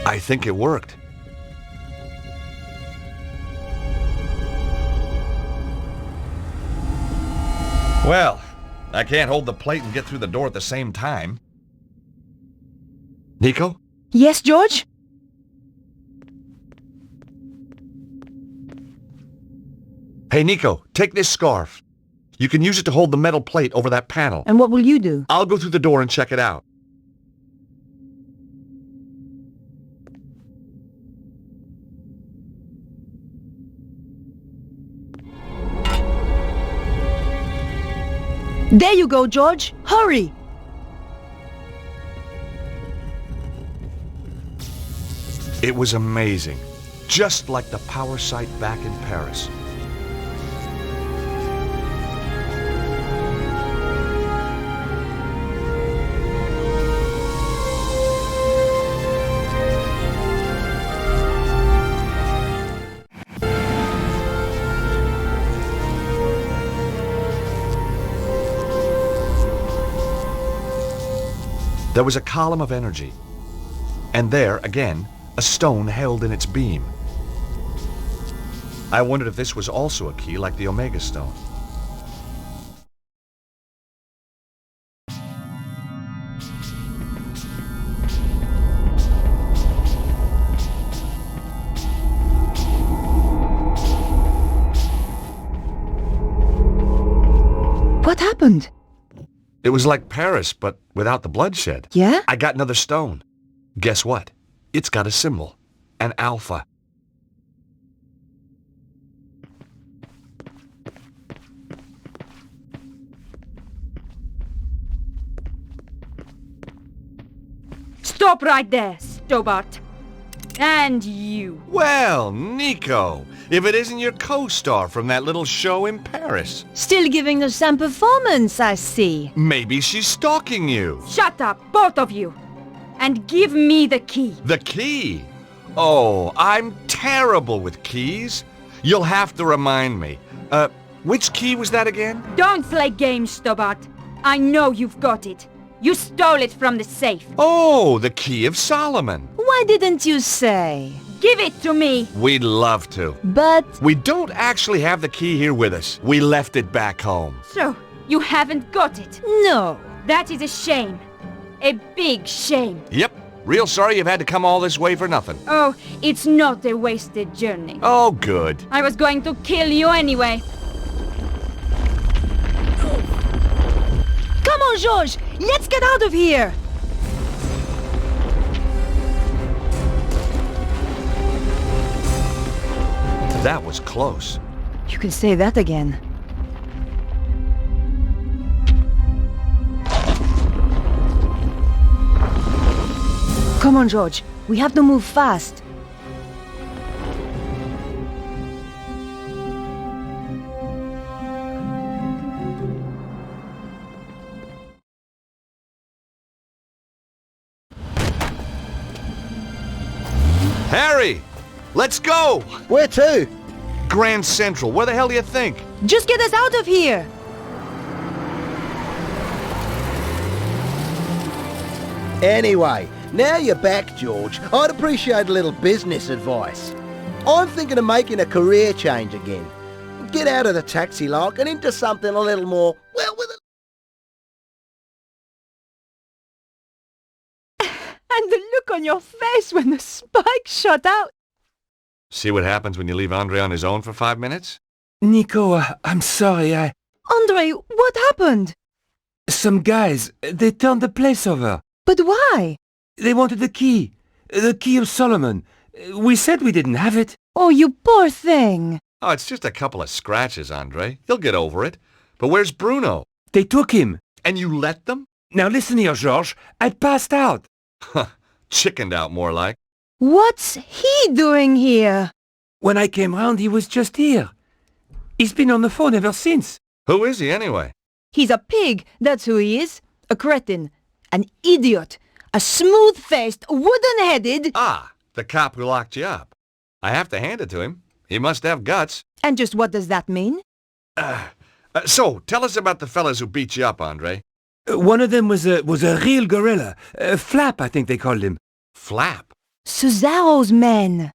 I think it worked. Well, I can't hold the plate and get through the door at the same time. Nico? Yes, George? Hey, Nico, take this scarf. You can use it to hold the metal plate over that panel. And what will you do? I'll go through the door and check it out. There you go, George. Hurry! It was amazing. Just like the power site back in Paris. There was a column of energy, and there, again, a stone held in its beam. I wondered if this was also a key like the Omega Stone. What happened? It was like Paris, but without the bloodshed. Yeah? I got another stone. Guess what? It's got a symbol. An alpha. Stop right there, Stobart. And you. Well, Nico, if it isn't your co-star from that little show in Paris. Still giving us some performance, I see. Maybe she's stalking you. Shut up, both of you. And give me the key. The key? Oh, I'm terrible with keys. You'll have to remind me. Which key was that again? Don't play games, Stobart. I know you've got it. You stole it from the safe. Oh, the Key of Solomon. Why didn't you say? Give it to me. We'd love to. But... we don't actually have the key here with us. We left it back home. So, you haven't got it? No. That is a shame. A big shame. Yep. Real sorry you've had to come all this way for nothing. Oh, it's not a wasted journey. Oh, good. I was going to kill you anyway. Come on, George! Let's get out of here! That was close. You can say that again. Come on, George. We have to move fast. Harry! Let's go! Where to? Grand Central. Where the hell do you think? Just get us out of here! Anyway, now you're back, George. I'd appreciate a little business advice. I'm thinking of making a career change again. Get out of the taxi like and into something a little more, well, with a... And the look on your face when the spike shot out. See what happens when you leave Andre on his own for 5 minutes? Nico, I'm sorry, Andre, what happened? Some guys, they turned the place over. But why? They wanted the key of Solomon. We said we didn't have it. Oh, you poor thing. Oh, it's just a couple of scratches, Andre. He'll get over it. But where's Bruno? They took him. And you let them? Now listen here, Georges. I passed out. Chickened out, more like. What's he doing here? When I came round, he was just here. He's been on the phone ever since. Who is he, anyway? He's a pig, that's who he is. A cretin. An idiot. A smooth-faced, wooden-headed... Ah, the cop who locked you up. I have to hand it to him. He must have guts. And just what does that mean? So, tell us about the fellas who beat you up, Andre. One of them was a real gorilla. Flap, I think they called him. Flap? Cesaro's men.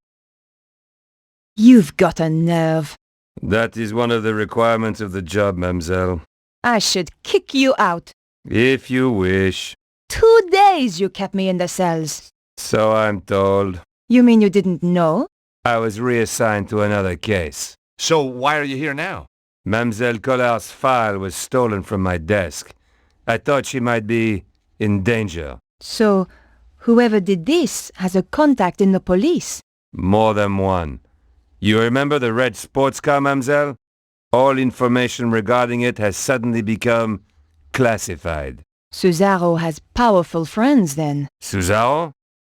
You've got a nerve. That is one of the requirements of the job, mademoiselle. I should kick you out. If you wish. 2 days you kept me in the cells. So I'm told. You mean you didn't know? I was reassigned to another case. So why are you here now? Mademoiselle Collard's file was stolen from my desk. I thought she might be in danger. So, whoever did this has a contact in the police? More than one. You remember the red sports car, mademoiselle? All information regarding it has suddenly become classified. Cesaro has powerful friends, then. Cesaro?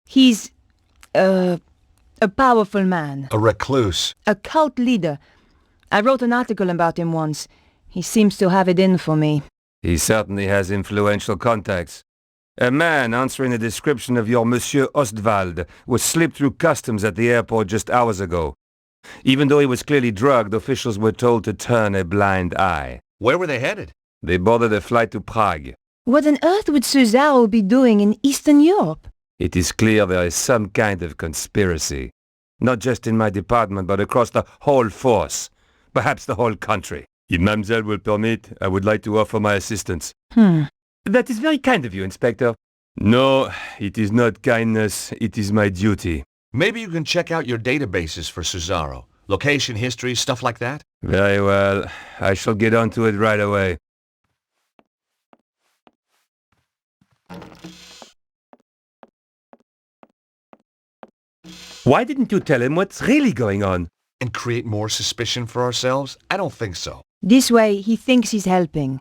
He's, a powerful man. A recluse. A cult leader. I wrote an article about him once. He seems to have it in for me. He certainly has influential contacts. A man answering the description of your Monsieur Ostwald was slipped through customs at the airport just hours ago. Even though he was clearly drugged, officials were told to turn a blind eye. Where were they headed? They boarded a flight to Prague. What on earth would Cesaro be doing in Eastern Europe? It is clear there is some kind of conspiracy. Not just in my department, but across the whole force. Perhaps the whole country. If mademoiselle will permit, I would like to offer my assistance. That is very kind of you, Inspector. No, it is not kindness. It is my duty. Maybe you can check out your databases for Cesaro. Location, history, stuff like that? Very well. I shall get onto it right away. Why didn't you tell him what's really going on? And create more suspicion for ourselves? I don't think so. This way, he thinks he's helping.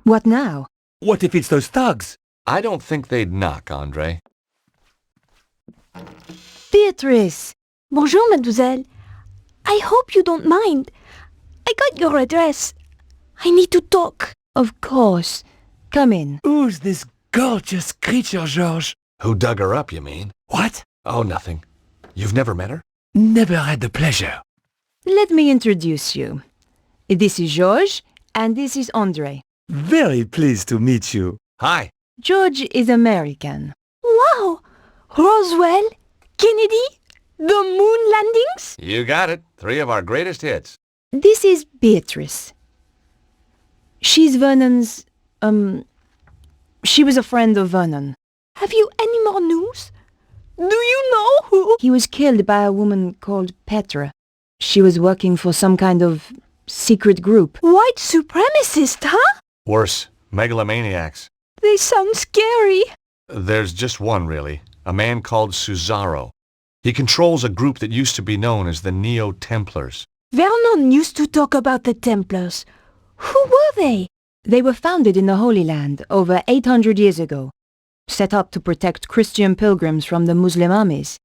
What now? What if it's those thugs? I don't think they'd knock, Andre. Beatrice! Bonjour, mademoiselle. I hope you don't mind. I got your address. I need to talk. Of course. Come in. Who's this gorgeous creature, Georges? Who dug her up, you mean? What? Oh, nothing. You've never met her? Never had the pleasure. Let me introduce you. This is Georges, and this is Andre. Very pleased to meet you. Hi. George is American. Wow! Roswell? Kennedy? The moon landings? You got it. 3 of our greatest hits. This is Beatrice. She's Vernon's, she was a friend of Vernon. Have you any more news? Do you know who? He was killed by a woman called Petra. She was working for some kind of secret group. White supremacist, huh? Worse, megalomaniacs. They sound scary. There's just one, really. A man called Cesaro. He controls a group that used to be known as the Neo-Templars. Vernon used to talk about the Templars. Who were they? They were founded in the Holy Land over 800 years ago, set up to protect Christian pilgrims from the Muslim armies.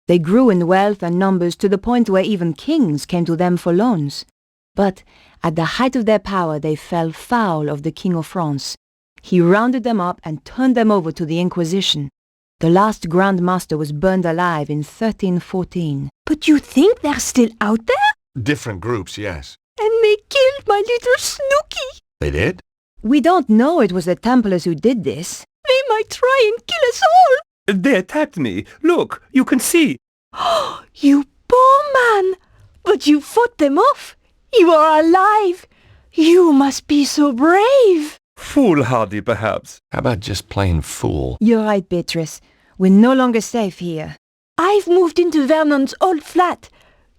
They grew in wealth and numbers to the point where even kings came to them for loans. But at the height of their power, they fell foul of the King of France. He rounded them up and turned them over to the Inquisition. The last Grand Master was burned alive in 1314. But you think they're still out there? Different groups, yes. And they killed my little Snooky. They did? We don't know it was the Templars who did this. They might try and kill us all. They attacked me. Look, you can see. You poor man. But you fought them off. You are alive. You must be so brave. Foolhardy, perhaps. How about just plain fool? You're right, Beatrice. We're no longer safe here. I've moved into Vernon's old flat.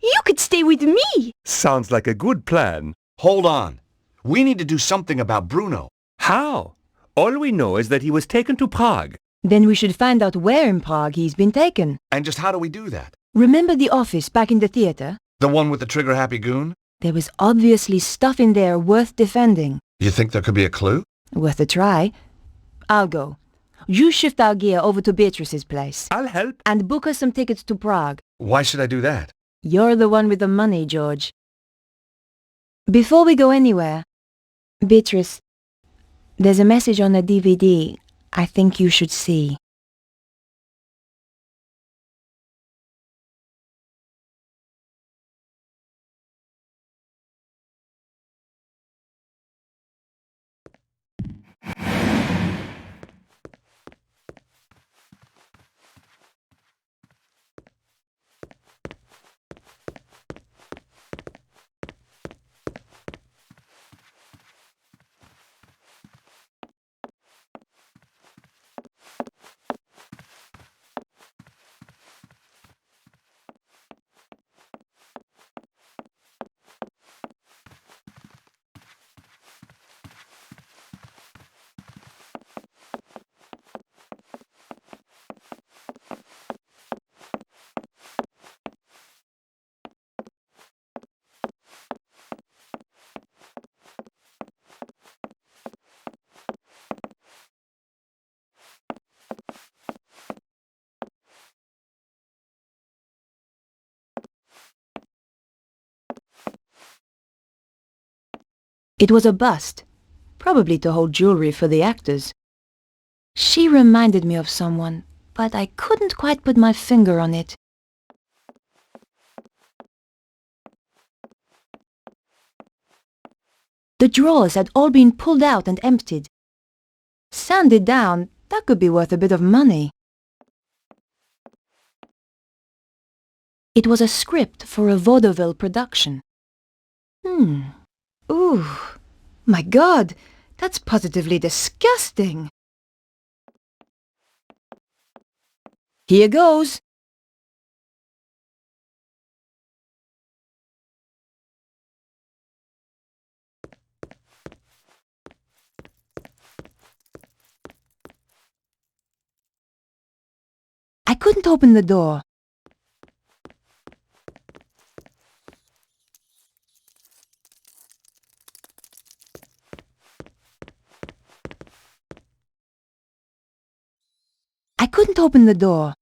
You could stay with me. Sounds like a good plan. Hold on. We need to do something about Bruno. How? All we know is that he was taken to Prague. Then we should find out where in Prague he's been taken. And just how do we do that? Remember the office back in the theatre? The one with the trigger-happy goon? There was obviously stuff in there worth defending. You think there could be a clue? Worth a try. I'll go. You shift our gear over to Beatrice's place. I'll help. And book us some tickets to Prague. Why should I do that? You're the one with the money, George. Before we go anywhere, Beatrice, there's a message on the DVD I think you should see. It was a bust, probably to hold jewelry for the actors. She reminded me of someone, but I couldn't quite put my finger on it. The drawers had all been pulled out and emptied. Sanded down, that could be worth a bit of money. It was a script for a vaudeville production. Ooh, my God, that's positively disgusting. Here goes. I couldn't open the door. I couldn't open the door.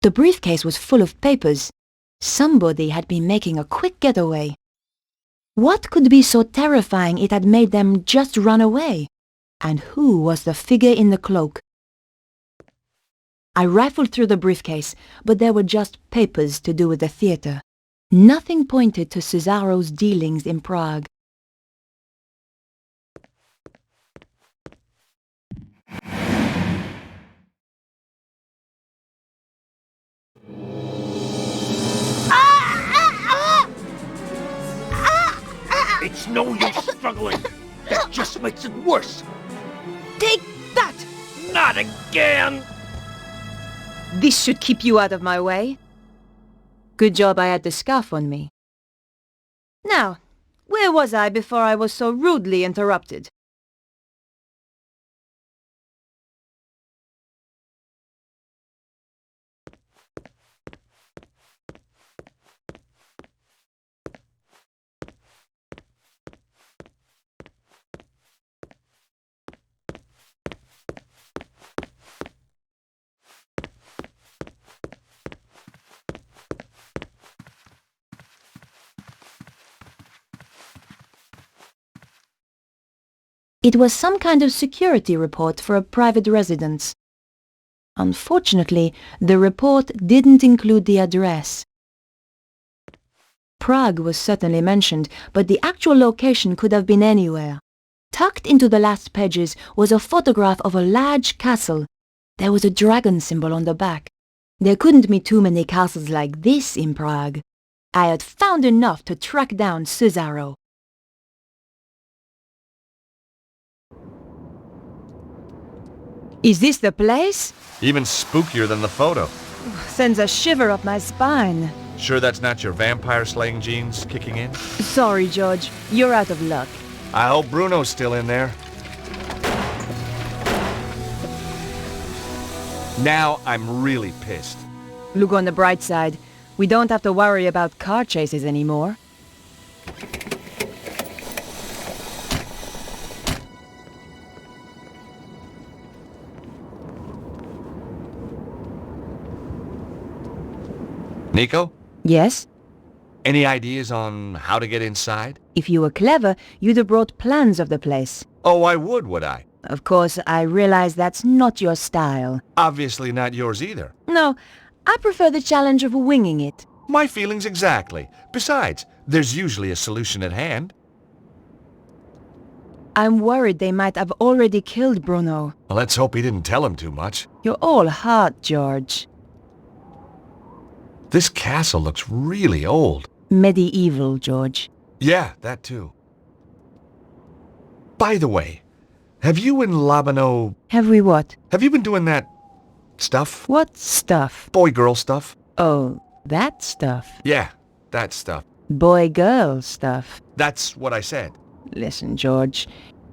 The briefcase was full of papers. Somebody had been making a quick getaway. What could be so terrifying it had made them just run away? And who was the figure in the cloak? I rifled through the briefcase, but there were just papers to do with the theatre. Nothing pointed to Cesaro's dealings in Prague. It's no use struggling. That just makes it worse. Take that! Not again! This should keep you out of my way. Good job I had the scarf on me. Now, where was I before I was so rudely interrupted? It was some kind of security report for a private residence. Unfortunately, the report didn't include the address. Prague was certainly mentioned, but the actual location could have been anywhere. Tucked into the last pages was a photograph of a large castle. There was a dragon symbol on the back. There couldn't be too many castles like this in Prague. I had found enough to track down Cesaro. Is this the place? Even spookier than the photo. Sends a shiver up my spine. Sure that's not your vampire-slaying genes kicking in? Sorry, George. You're out of luck. I hope Bruno's still in there. Now I'm really pissed. Look on the bright side. We don't have to worry about car chases anymore. Nico? Yes? Any ideas on how to get inside? If you were clever, you'd have brought plans of the place. Oh, I would I? Of course, I realize that's not your style. Obviously not yours either. No, I prefer the challenge of winging it. My feelings exactly. Besides, there's usually a solution at hand. I'm worried they might have already killed Bruno. Well, let's hope he didn't tell him too much. You're all heart, George. This castle looks really old. Medieval, George. Yeah, that too. By the way, have you and Labano... Have we what? Have you been doing that stuff? What stuff? Boy-girl stuff. Oh, that stuff. Yeah, that stuff. Boy-girl stuff. That's what I said. Listen, George.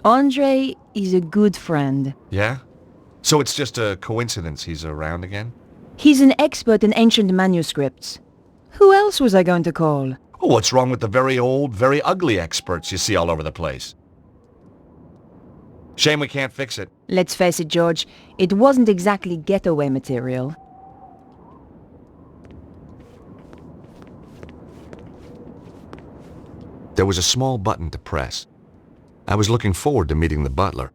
Andre is a good friend. Yeah? So it's just a coincidence he's around again? He's an expert in ancient manuscripts. Who else was I going to call? Oh, what's wrong with the very old, very ugly experts you see all over the place? Shame we can't fix it. Let's face it, George. It wasn't exactly getaway material. There was a small button to press. I was looking forward to meeting the butler.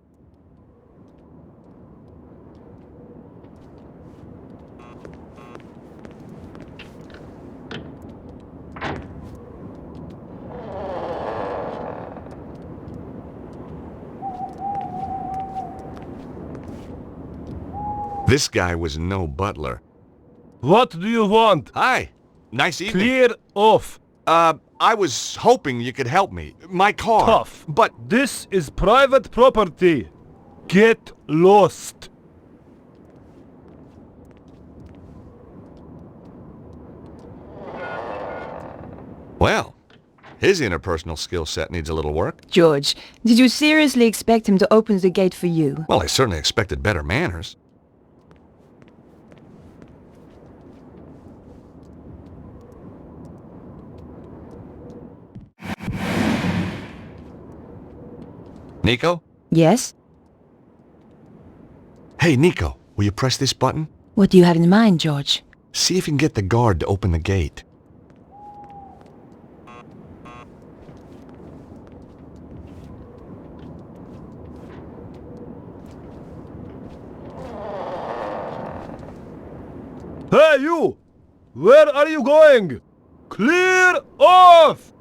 This guy was no butler. What do you want? Hi. Nice evening. Clear off. I was hoping you could help me. My car. Tough. But this is private property. Get lost. Well, his interpersonal skill set needs a little work. George, did you seriously expect him to open the gate for you? Well, I certainly expected better manners. Nico? Yes? Hey, Nico, will you press this button? What do you have in mind, George? See if you can get the guard to open the gate. Hey, you! Where are you going? Clear off!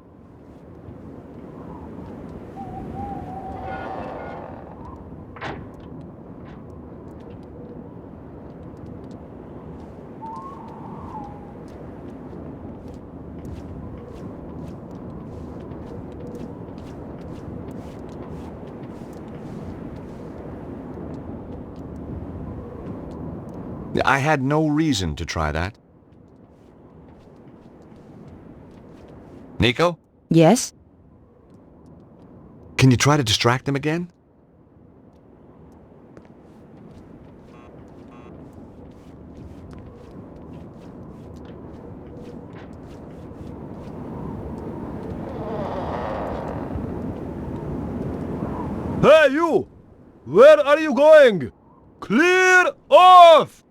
I had no reason to try that. Nico? Yes? Can you try to distract them again? Hey, you! Where are you going? Clear off!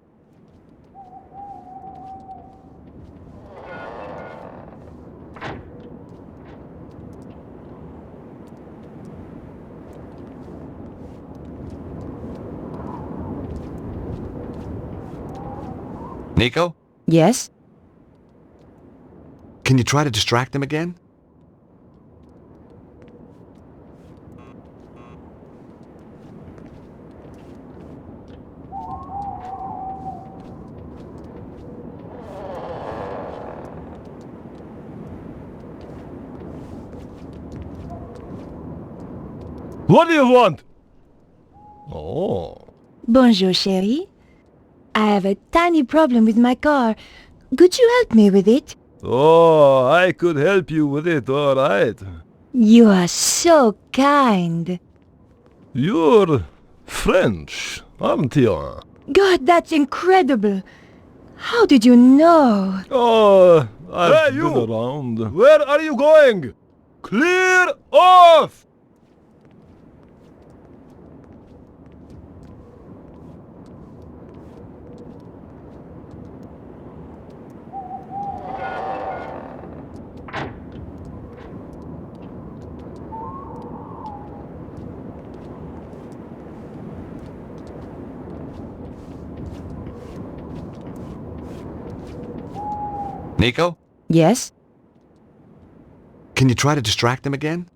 Nico? Yes? Can you try to distract them again? What do you want? Oh. Bonjour, chérie. I have a tiny problem with my car. Could you help me with it? Oh, I could help you with it, all right. You are so kind. You're French, aren't you? God, that's incredible. How did you know? Oh, I've been around. Where are you going? Clear off! Nico? Yes? Can you try to distract them again?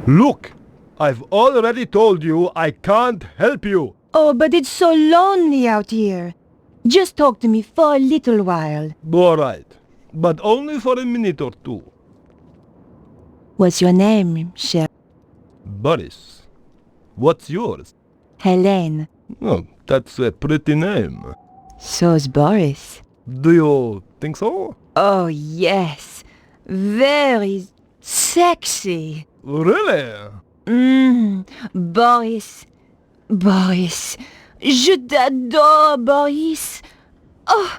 Look, I've already told you I can't help you. Oh, but it's so lonely out here. Just talk to me for a little while. All right, but only for a minute or two. What's your name, cher? Boris, what's yours? Helene. Oh, that's a pretty name. So's Boris. Do you think so? Oh, yes. Very sexy. Really? Boris. Boris. Je t'adore, Boris. Oh.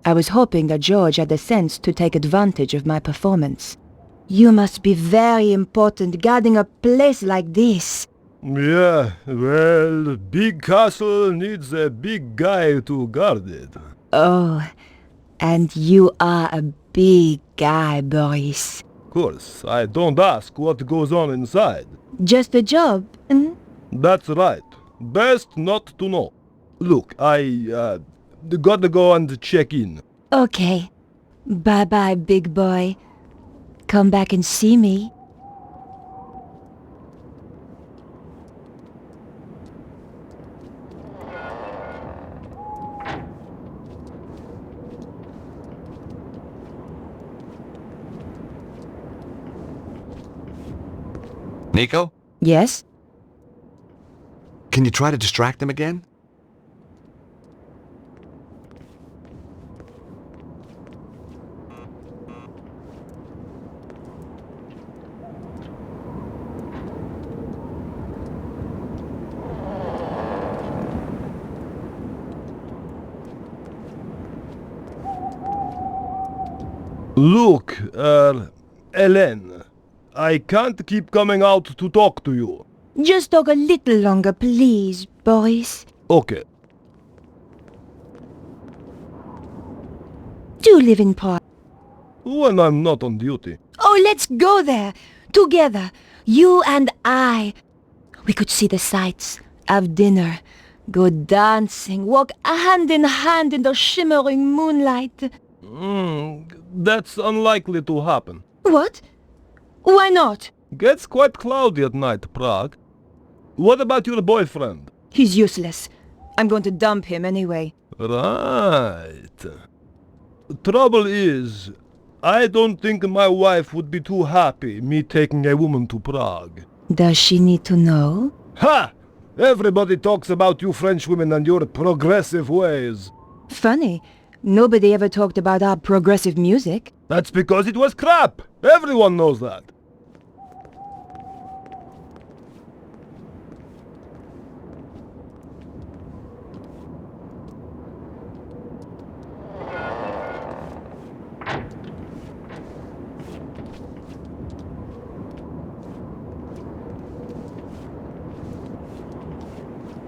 I was hoping that George had the sense to take advantage of my performance. You must be very important guarding a place like this. Yeah, well, big castle needs a big guy to guard it. Oh, and you are a big guy, Boris. Of course, I don't ask what goes on inside. Just a job, That's right. Best not to know. Look, I gotta go and check in. Okay. Bye-bye, big boy. Come back and see me. Nico? Yes? Can you try to distract them again? Look, Hélène, I can't keep coming out to talk to you. Just talk a little longer, please, Boris. Okay. Do you live in Prague? When I'm not on duty. Oh, let's go there. Together. You and I. We could see the sights, have dinner, go dancing, walk hand in hand in the shimmering moonlight. That's unlikely to happen. What? Why not? Gets quite cloudy at night, Prague. What about your boyfriend? He's useless. I'm going to dump him anyway. Right. Trouble is, I don't think my wife would be too happy me taking a woman to Prague. Does she need to know? Ha! Everybody talks about you French women and your progressive ways. Funny. Nobody ever talked about our progressive music. That's because it was crap. Everyone knows that.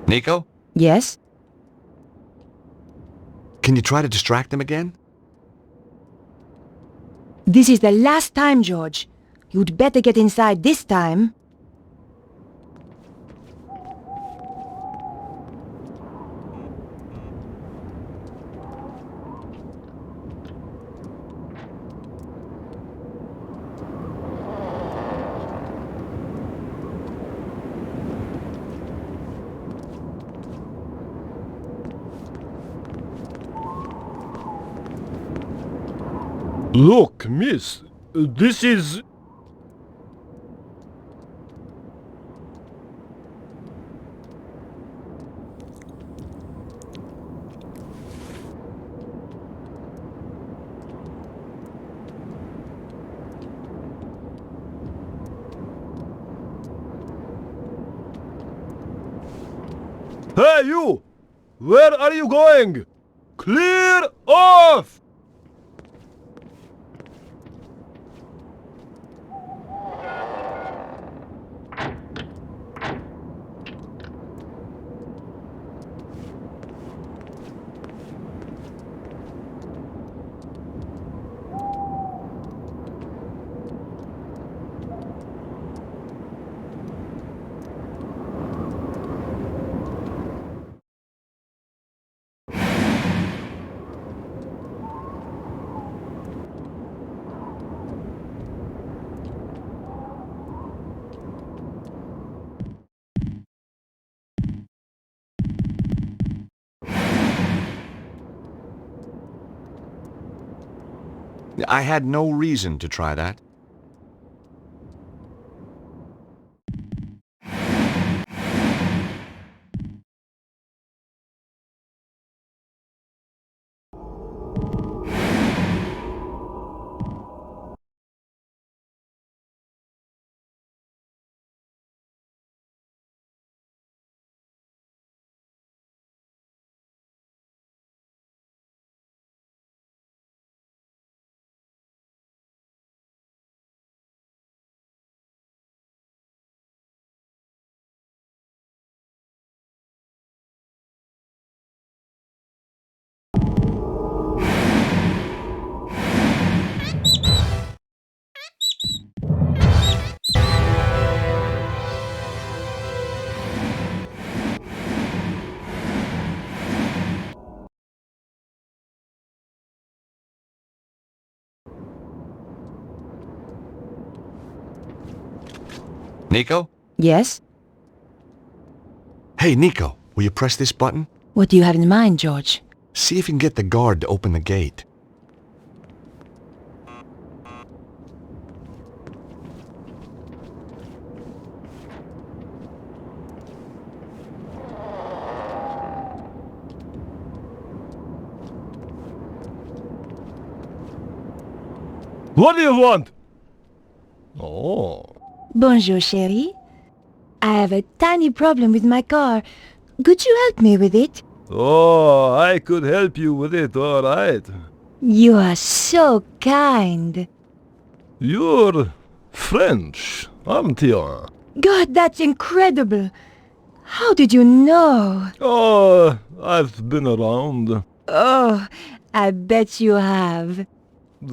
Nico? Yes? Can you try to distract them again? This is the last time, George. You'd better get inside this time. Look, miss, this is... Hey, you! Where are you going? Clear off! I had no reason to try that. Nico? Yes? Hey, Nico, will you press this button? What do you have in mind, George? See if you can get the guard to open the gate. What do you want? Oh. Bonjour, chérie. I have a tiny problem with my car. Could you help me with it? Oh, I could help you with it, all right. You are so kind. You're French, aren't you? God, that's incredible. How did you know? Oh, I've been around. Oh, I bet you have.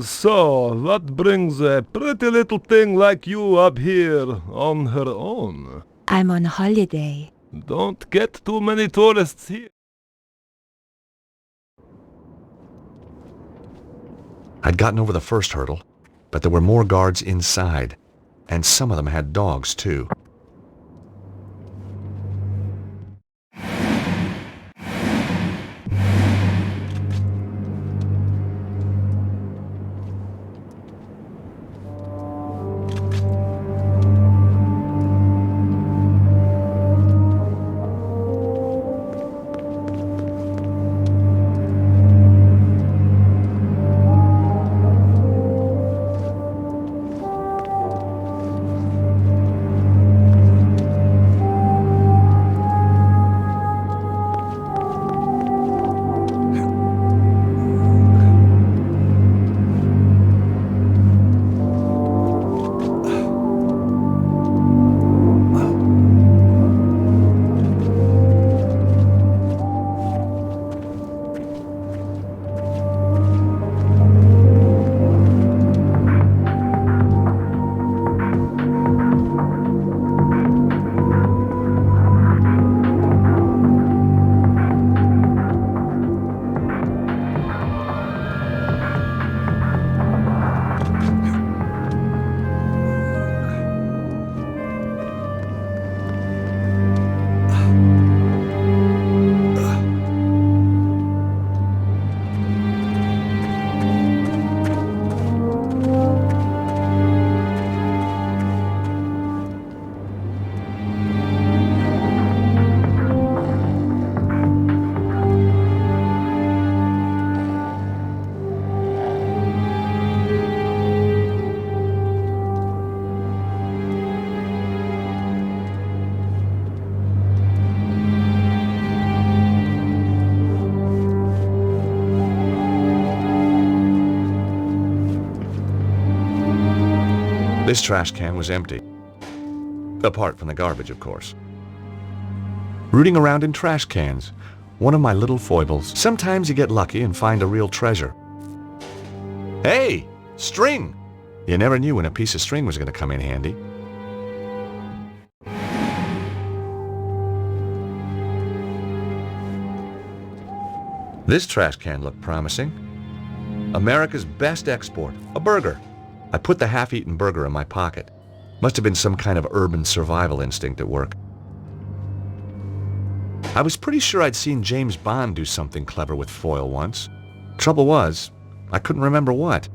So, what brings a pretty little thing like you up here on her own? I'm on holiday. Don't get too many tourists here. I'd gotten over the first hurdle, but there were more guards inside, and some of them had dogs too. This trash can was empty. Apart from the garbage, of course. Rooting around in trash cans, one of my little foibles. Sometimes you get lucky and find a real treasure. Hey! String! You never knew when a piece of string was going to come in handy. This trash can looked promising. America's best export, a burger. I put the half-eaten burger in my pocket. Must have been some kind of urban survival instinct at work. I was pretty sure I'd seen James Bond do something clever with foil once. Trouble was, I couldn't remember what.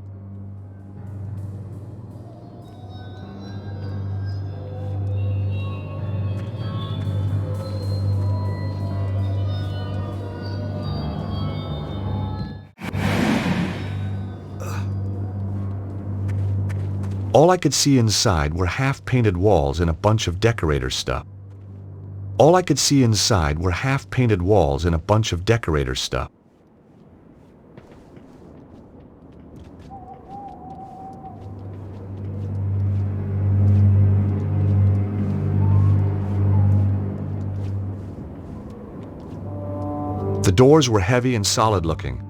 All I could see inside were half-painted walls and a bunch of decorator stuff. All I could see inside were half-painted walls and a bunch of decorator stuff. The doors were heavy and solid-looking.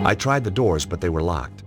I tried the doors, but they were locked.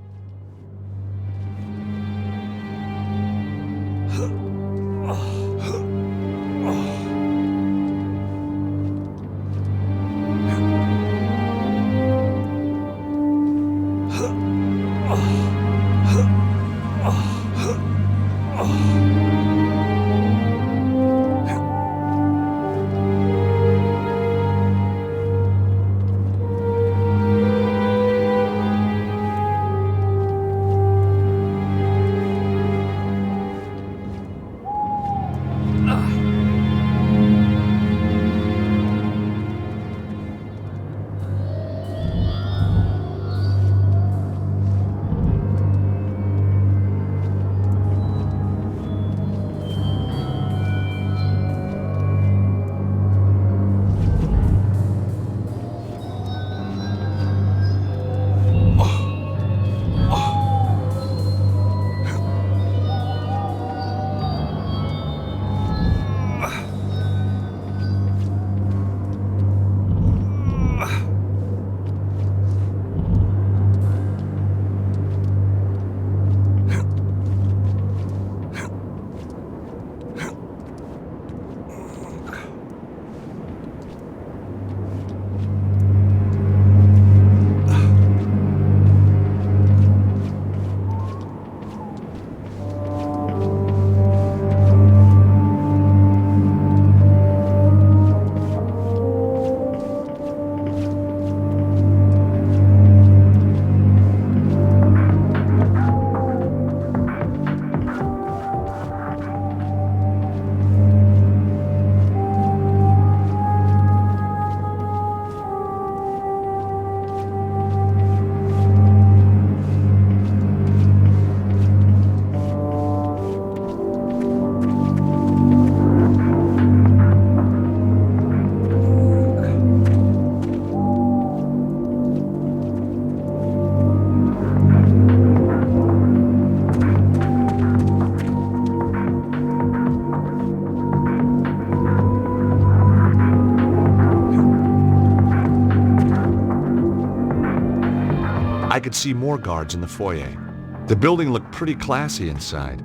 I could see more guards in the foyer. The building looked pretty classy inside.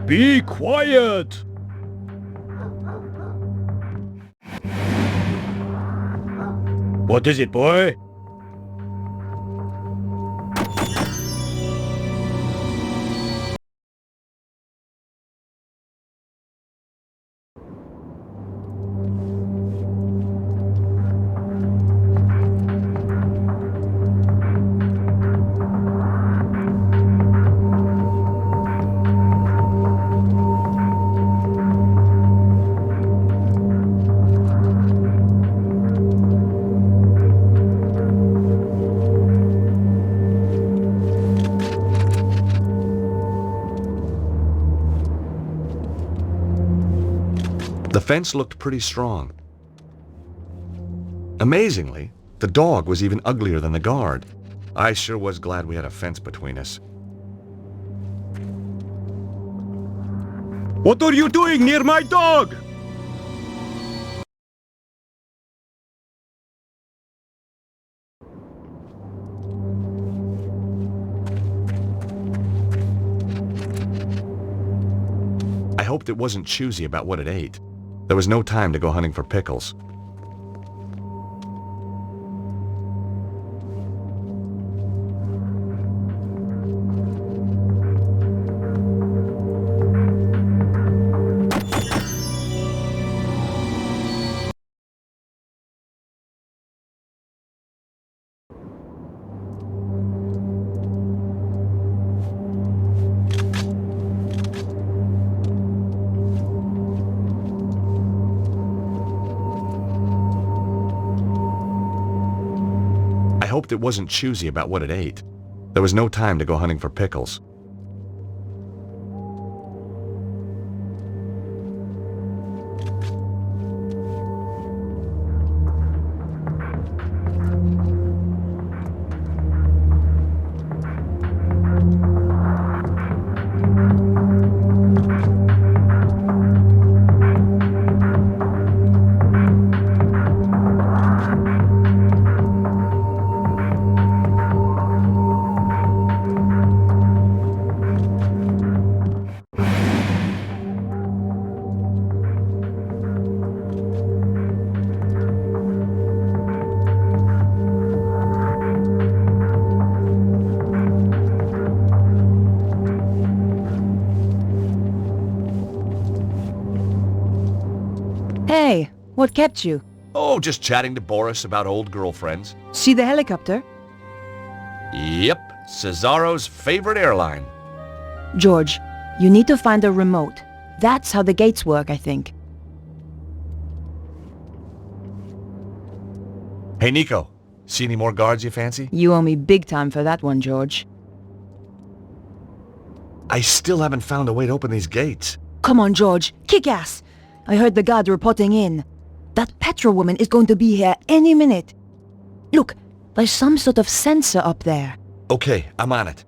Be quiet! What is it, boy? The fence looked pretty strong. Amazingly, the dog was even uglier than the guard. I sure was glad we had a fence between us. What are you doing near my dog? I hoped it wasn't choosy about what it ate. There was no time to go hunting for pickles. I hoped it wasn't choosy about what it ate. There was no time to go hunting for pickles. Hey, what kept you? Oh, just chatting to Boris about old girlfriends. See the helicopter? Yep, Cesaro's favorite airline. George, you need to find a remote. That's how the gates work, I think. Hey, Nico, see any more guards you fancy? You owe me big time for that one, George. I still haven't found a way to open these gates. Come on, George, kick ass! I heard the guard reporting in. That Petra woman is going to be here any minute. Look, there's some sort of sensor up there. Okay, I'm on it.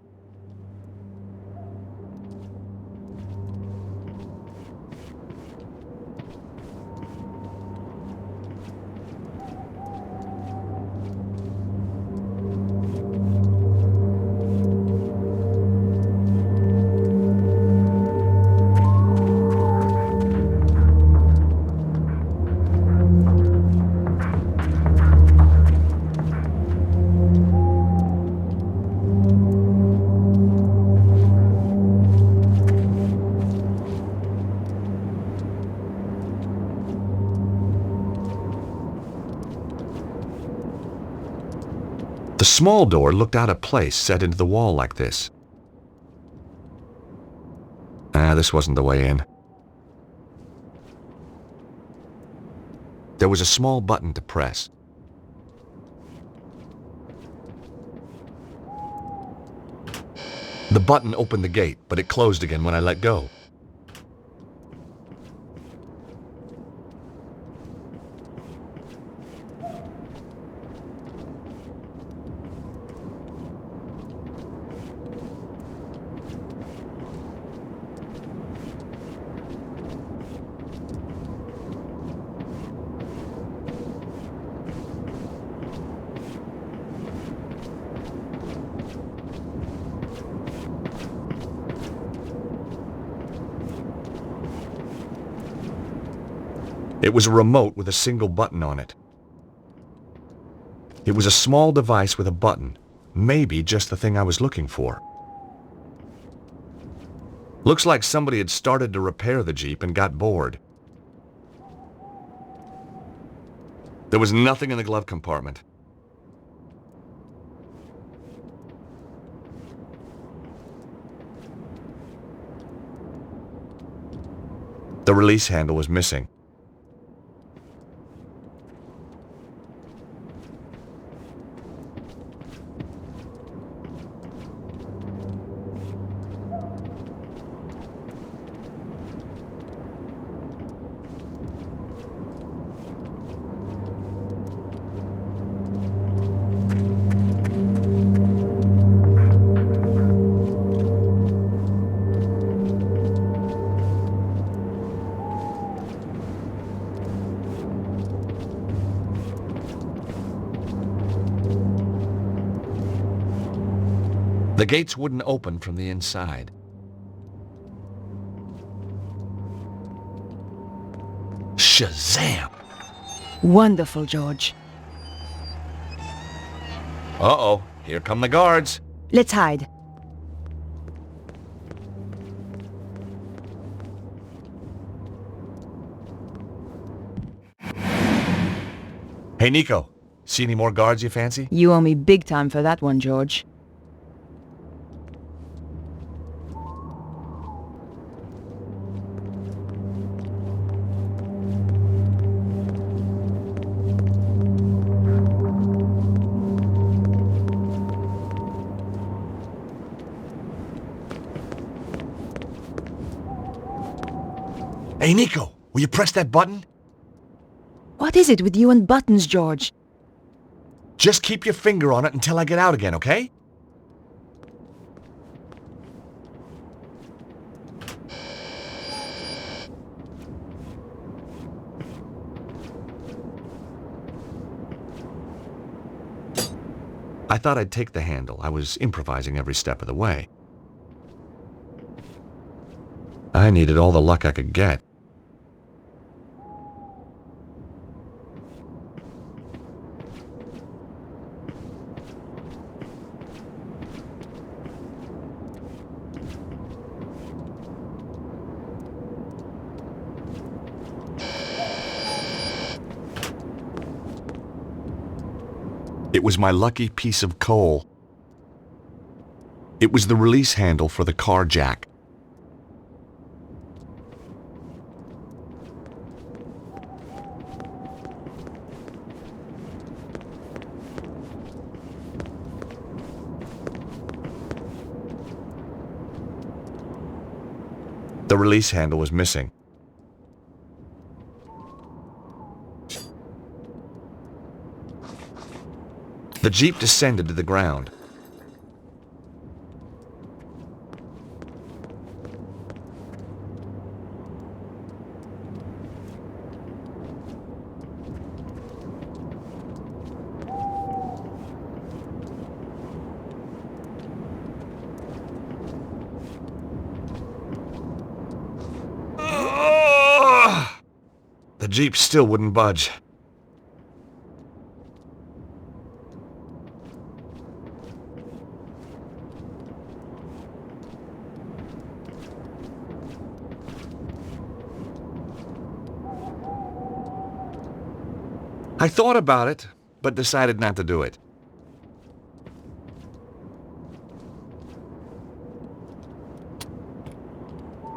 The small door looked out of place set into the wall like this. This wasn't the way in. There was a small button to press. The button opened the gate, but it closed again when I let go. It was a remote with a single button on it. It was a small device with a button, maybe just the thing I was looking for. Looks like somebody had started to repair the Jeep and got bored. There was nothing in the glove compartment. The release handle was missing. The gates wouldn't open from the inside. Shazam! Wonderful, George. Uh-oh, here come the guards. Let's hide. Hey, Nico, see any more guards you fancy? You owe me big time for that one, George. Hey, Nico, will you press that button? What is it with you and buttons, George? Just keep your finger on it until I get out again, okay? I thought I'd take the handle. I was improvising every step of the way. I needed all the luck I could get. It was my lucky piece of coal. It was the release handle for the car jack. The release handle was missing. The Jeep descended to the ground. The Jeep still wouldn't budge. I thought about it, but decided not to do it.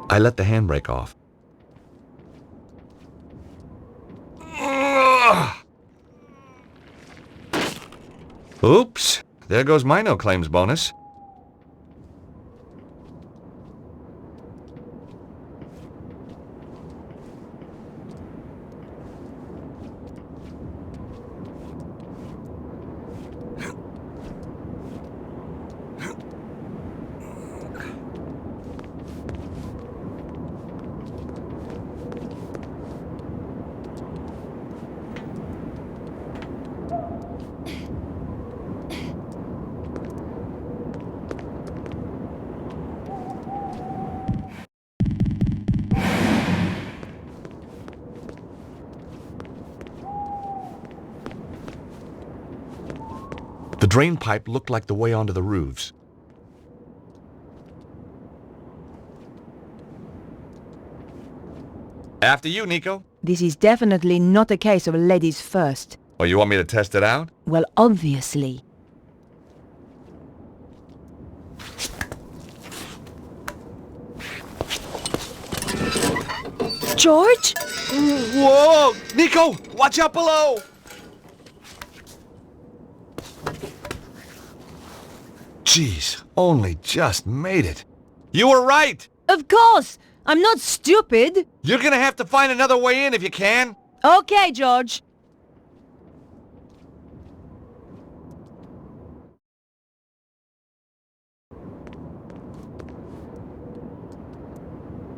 I let the handbrake off. Oops, there goes my no-claims bonus. The drain pipe looked like the way onto the roofs. After you, Nico. This is definitely not a case of ladies first. Oh, you want me to test it out? Well, obviously. George? Whoa! Nico! Watch out below! Jeez, only just made it. You were right! Of course! I'm not stupid! You're gonna have to find another way in if you can. Okay, George.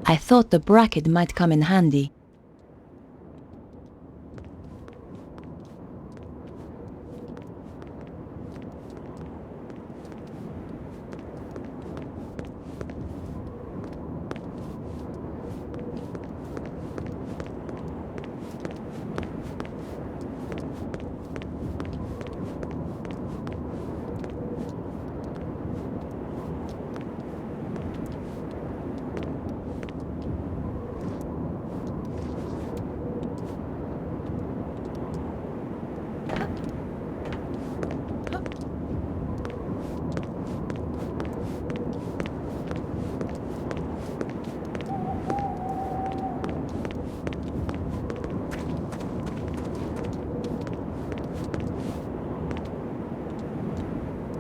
I thought the bracket might come in handy.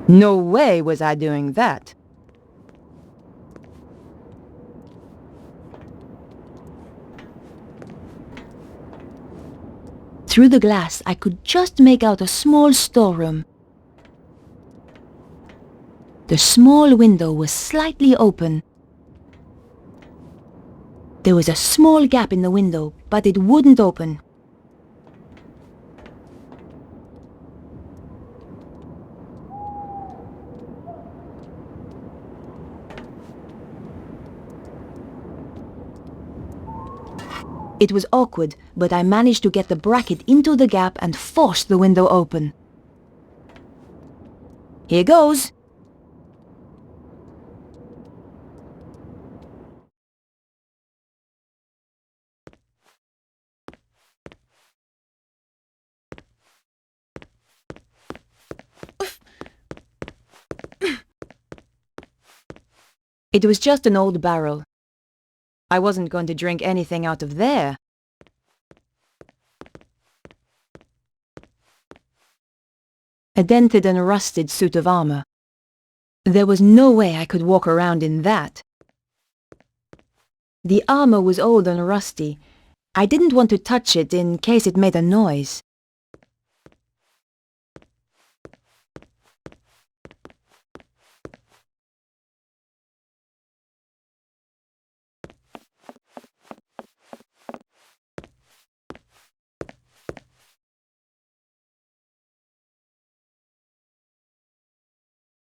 No way was I doing that. Through the glass, I could just make out a small storeroom. The small window was slightly open. There was a small gap in the window, but it wouldn't open. It was awkward, but I managed to get the bracket into the gap and force the window open. Here goes! It was just an old barrel. I wasn't going to drink anything out of there. A dented and rusted suit of armor. There was no way I could walk around in that. The armor was old and rusty. I didn't want to touch it in case it made a noise.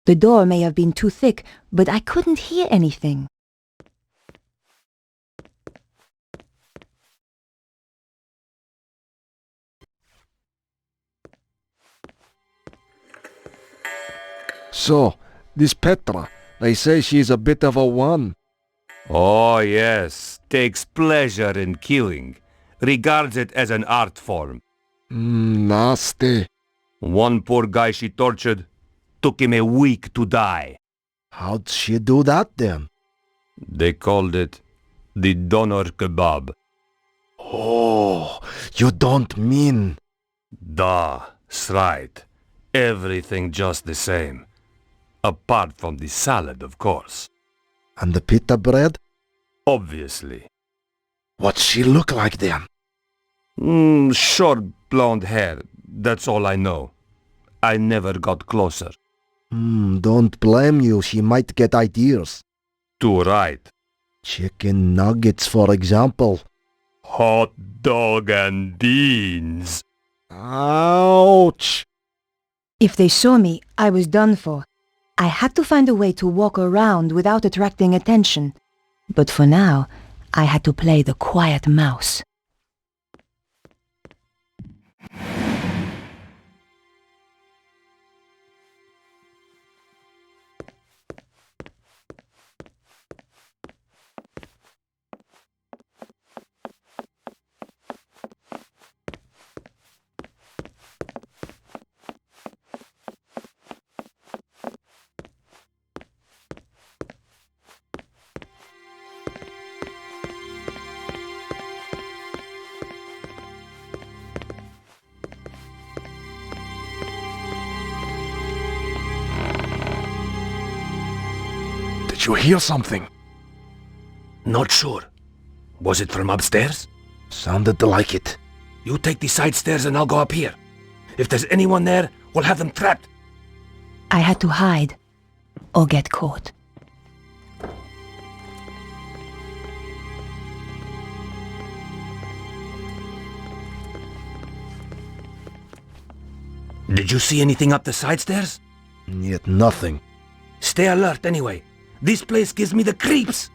The door may have been too thick, but I couldn't hear anything. So, this Petra, they say she's a bit of a one. Oh yes, takes pleasure in killing. Regards it as an art form. Nasty. One poor guy she tortured, took him a week to die. How'd she do that then? They called it the doner kebab. Oh, you don't mean... That's right. Everything just the same. Apart from the salad, of course. And the pita bread? Obviously. What's she look like then? Short blonde hair, that's all I know. I never got closer. Don't blame you, she might get ideas. Too right. Chicken nuggets, for example. Hot dog and beans. Ouch! If they saw me, I was done for. I had to find a way to walk around without attracting attention. But for now, I had to play the quiet mouse. Did you hear something? Not sure. Was it from upstairs? Sounded like it. You take the side stairs and I'll go up here. If there's anyone there, we'll have them trapped. I had to hide or get caught. Did you see anything up the side stairs? Yet nothing. Stay alert anyway. This place gives me the creeps.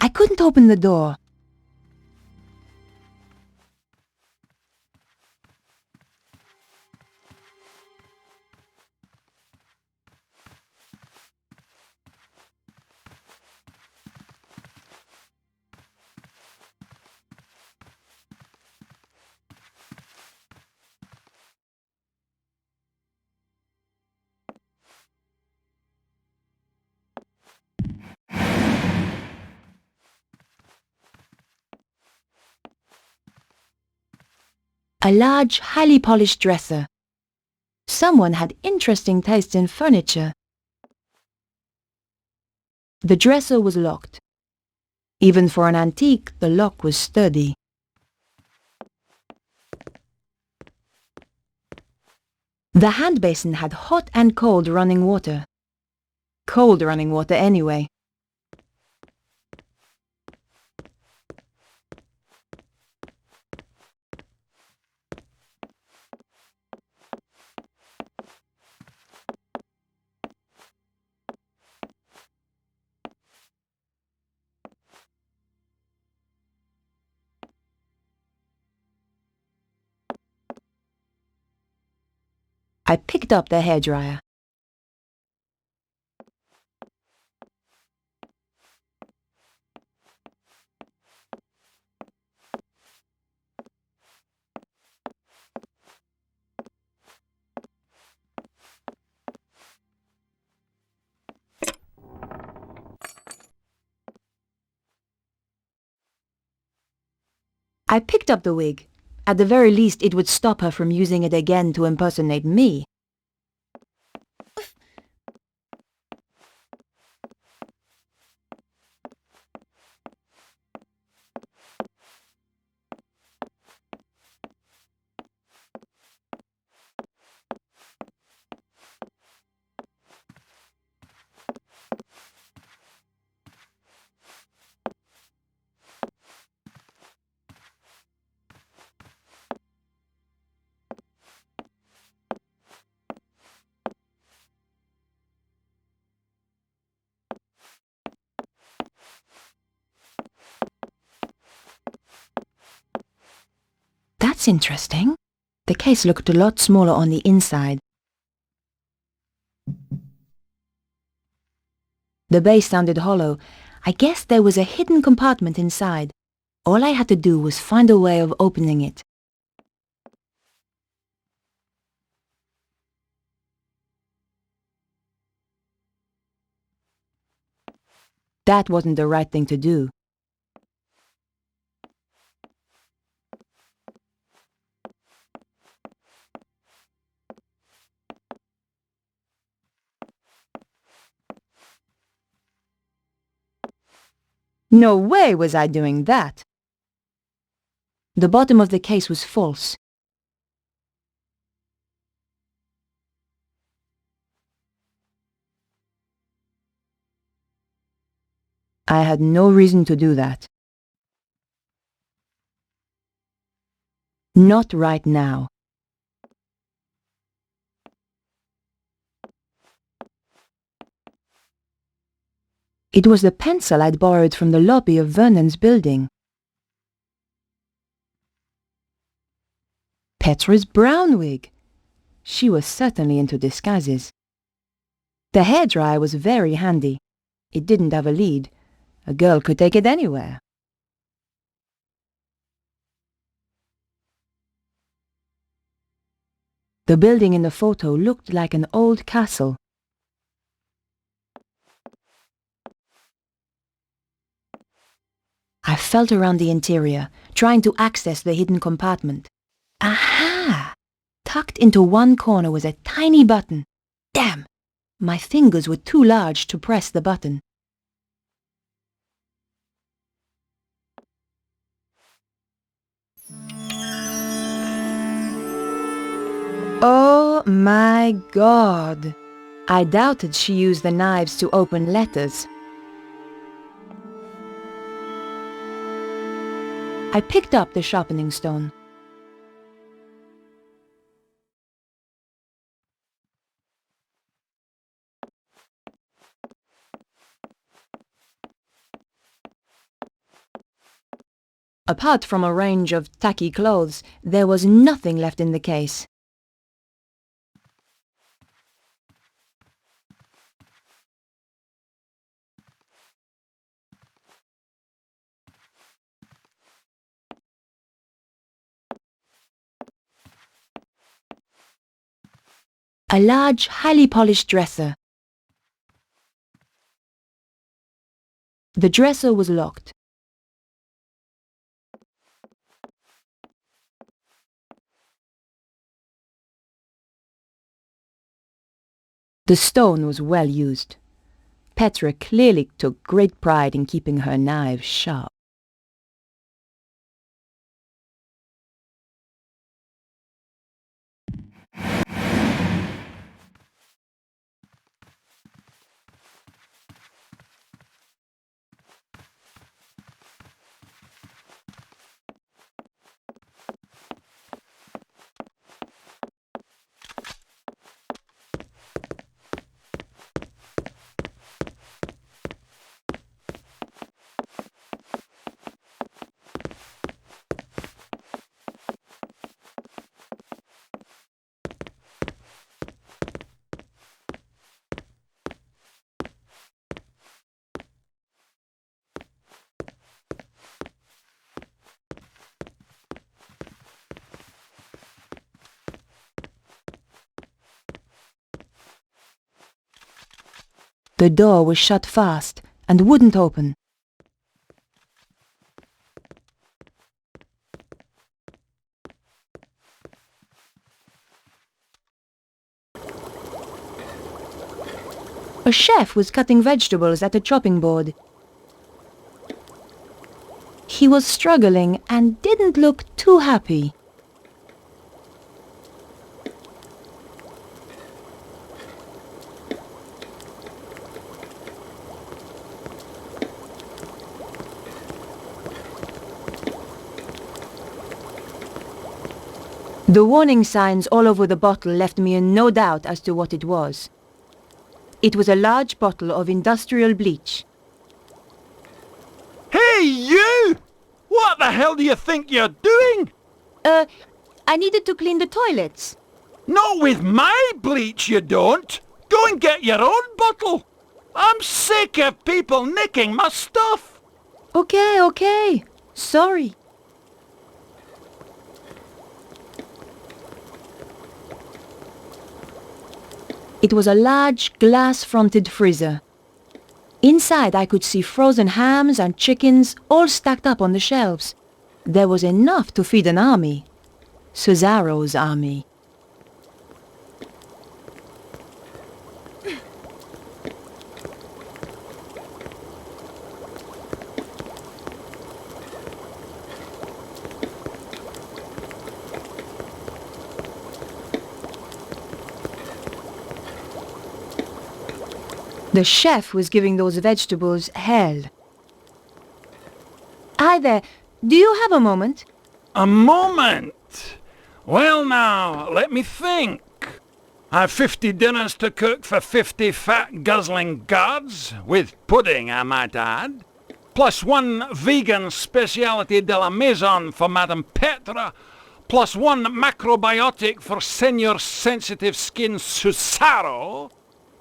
I couldn't open the door. A large, highly polished dresser. Someone had interesting taste in furniture. The dresser was locked. Even for an antique, the lock was sturdy. The hand basin had hot and cold running water. Cold running water anyway. I picked up the hairdryer. I picked up the wig. At the very least, it would stop her from using it again to impersonate me. That's interesting. The case looked a lot smaller on the inside. The base sounded hollow. I guess there was a hidden compartment inside. All I had to do was find a way of opening it. That wasn't the right thing to do. No way was I doing that. The bottom of the case was false. I had no reason to do that. Not right now. It was the pencil I'd borrowed from the lobby of Vernon's building. Petra's brown wig. She was certainly into disguises. The hairdryer was very handy. It didn't have a lead. A girl could take it anywhere. The building in the photo looked like an old castle. I felt around the interior, trying to access the hidden compartment. Aha! Tucked into one corner was a tiny button. Damn! My fingers were too large to press the button. Oh my God! I doubted she used the knives to open letters. I picked up the sharpening stone. Apart from a range of tacky clothes, there was nothing left in the case. A large, highly polished dresser. The dresser was locked. The stone was well used. Petra clearly took great pride in keeping her knives sharp. The door was shut fast and wouldn't open. A chef was cutting vegetables at a chopping board. He was struggling and didn't look too happy. The warning signs all over the bottle left me in no doubt as to what it was. It was a large bottle of industrial bleach. Hey, you! What the hell do you think you're doing? I needed to clean the toilets. Not with my bleach, you don't. Go and get your own bottle. I'm sick of people nicking my stuff. Okay. Sorry. It was a large, glass-fronted freezer. Inside I could see frozen hams and chickens all stacked up on the shelves. There was enough to feed an army. Cesaro's army. The chef was giving those vegetables hell. Hi there. Do you have a moment? A moment? Well now, let me think. I've 50 dinners to cook for 50 fat guzzling guards, with pudding, I might add, plus one vegan speciality de la maison for Madame Petra, plus one macrobiotic for senior sensitive skin Susaro.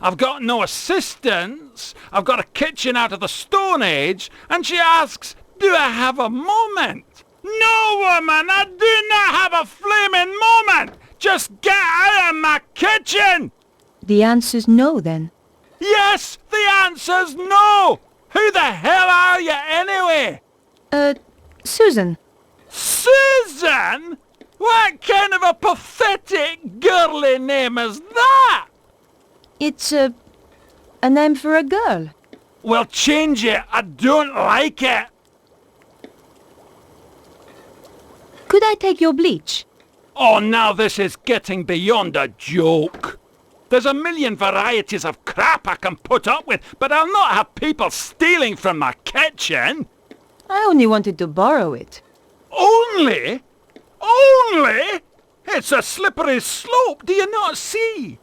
I've got no assistants, I've got a kitchen out of the Stone Age, and she asks, do I have a moment? No, woman, I do not have a flaming moment! Just get out of my kitchen! The answer's no, then. Yes, the answer's no! Who the hell are you, anyway? Susan. Susan? What kind of a pathetic, girly name is that? It's a name for a girl. Well, change it. I don't like it. Could I take your bleach? Oh, now this is getting beyond a joke. There's a million varieties of crap I can put up with, but I'll not have people stealing from my kitchen. I only wanted to borrow it. Only? Only? It's a slippery slope, do you not see?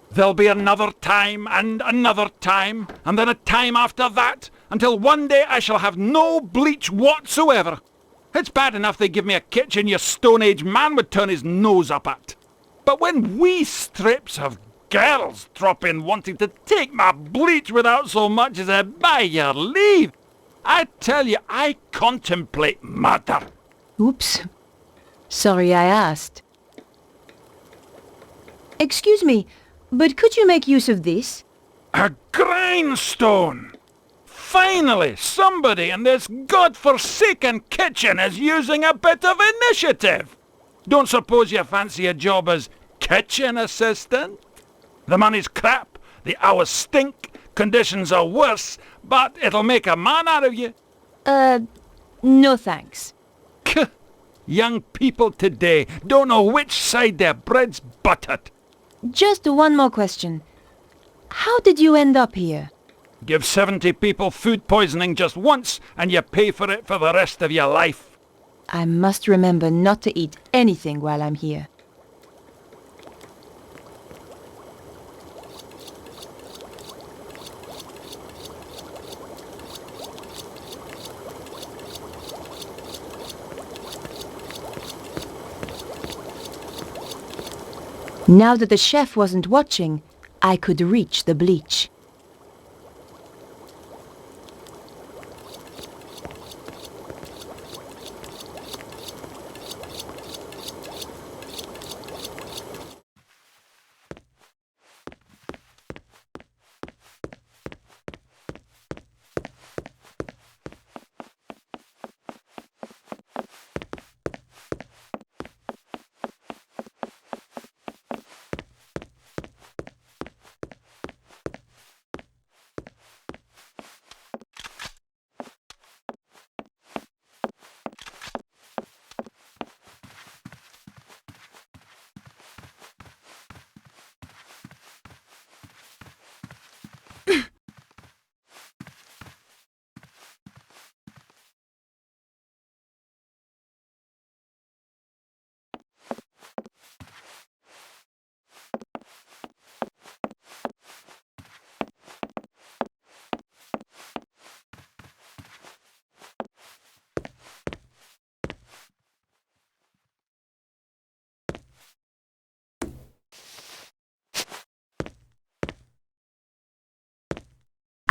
There'll be another time, and then a time after that, until one day I shall have no bleach whatsoever. It's bad enough they give me a kitchen your Stone Age man would turn his nose up at. But when wee strips of girls drop in wanting to take my bleach without so much as a by your leave, I tell you, I contemplate murder. Oops. Sorry I asked. Excuse me, but could you make use of this? A grindstone! Finally, somebody in this god-forsaken kitchen is using a bit of initiative. Don't suppose you fancy a job as kitchen assistant? The money's crap, the hours stink, conditions are worse, but it'll make a man out of you. No thanks. Young people today don't know which side their bread's buttered. Just one more question. How did you end up here? Give 70 people food poisoning just once, and you pay for it for the rest of your life. I must remember not to eat anything while I'm here. Now that the chef wasn't watching, I could reach the bleach.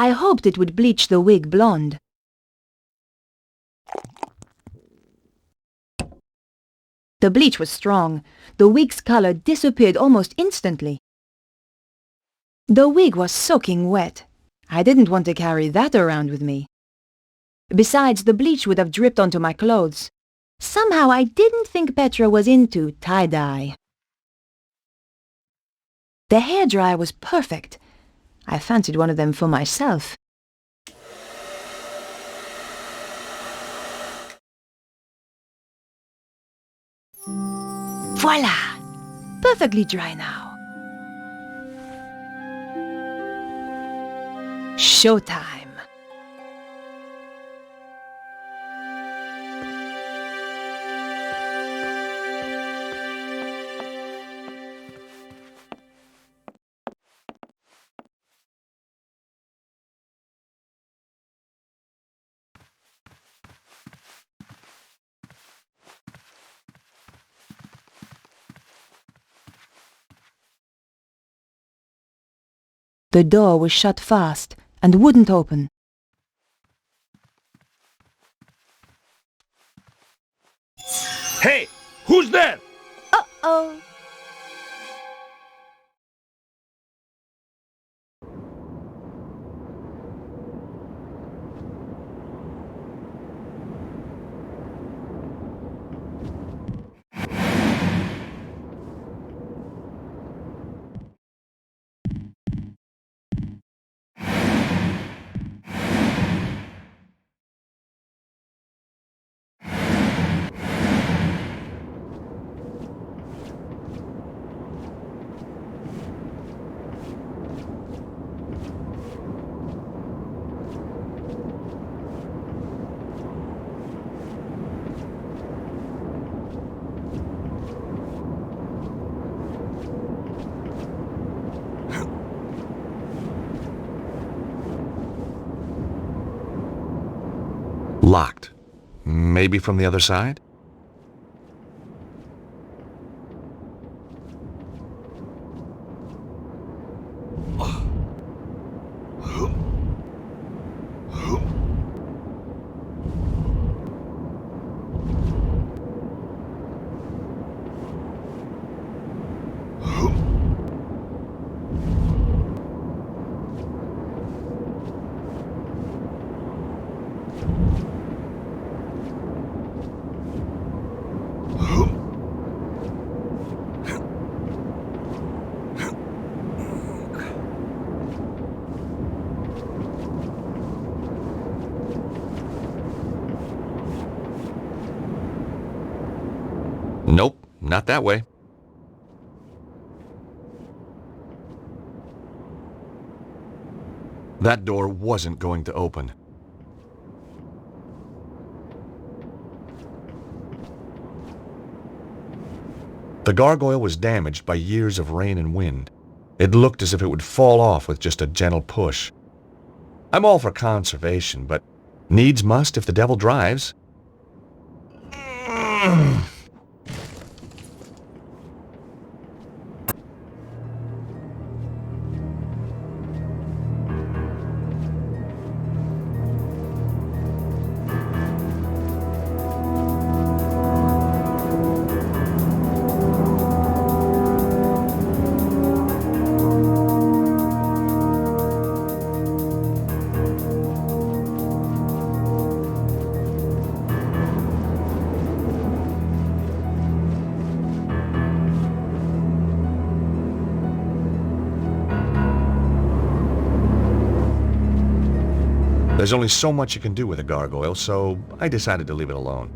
I hoped it would bleach the wig blonde. The bleach was strong. The wig's color disappeared almost instantly. The wig was soaking wet. I didn't want to carry that around with me. Besides, the bleach would have dripped onto my clothes. Somehow I didn't think Petra was into tie-dye. The hairdryer was perfect. I fancied one of them for myself. Voila! Perfectly dry now. Showtime. The door was shut fast and wouldn't open. Hey! Who's there? Uh-oh. Locked. Maybe from the other side? Nope, not that way. That door wasn't going to open. The gargoyle was damaged by years of rain and wind. It looked as if it would fall off with just a gentle push. I'm all for conservation, but needs must if the devil drives. There's only so much you can do with a gargoyle, so I decided to leave it alone.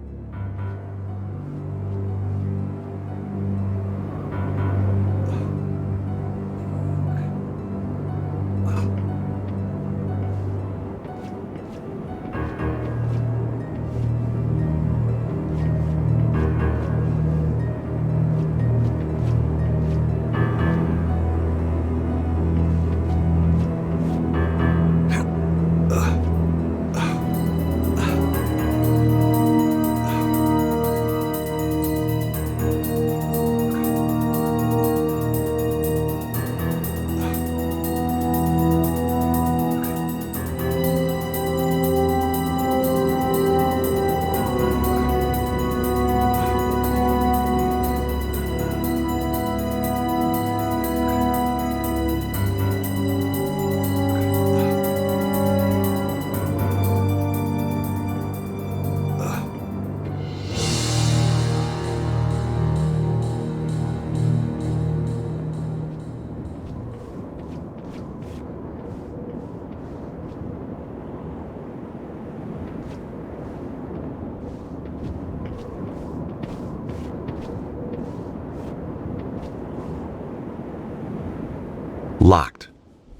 Locked.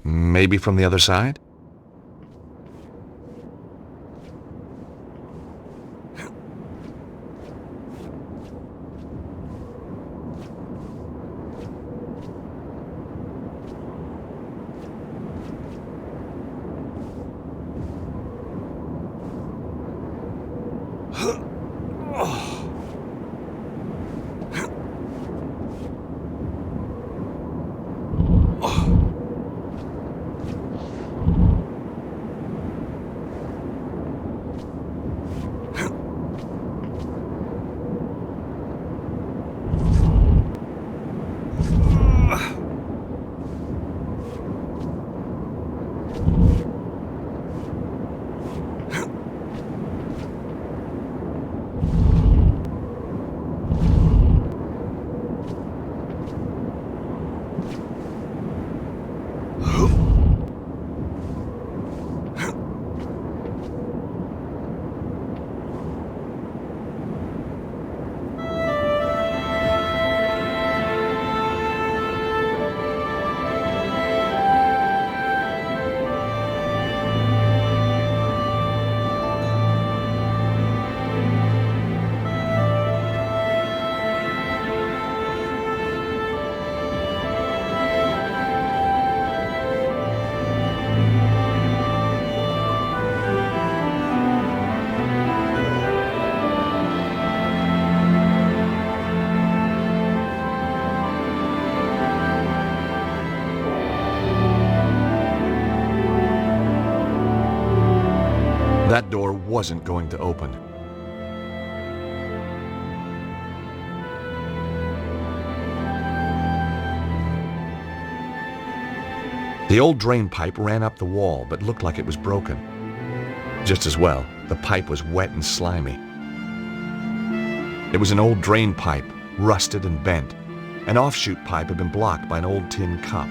Maybe from the other side? That door wasn't going to open. The old drain pipe ran up the wall, but looked like it was broken. Just as well, the pipe was wet and slimy. It was an old drain pipe, rusted and bent. An offshoot pipe had been blocked by an old tin cup.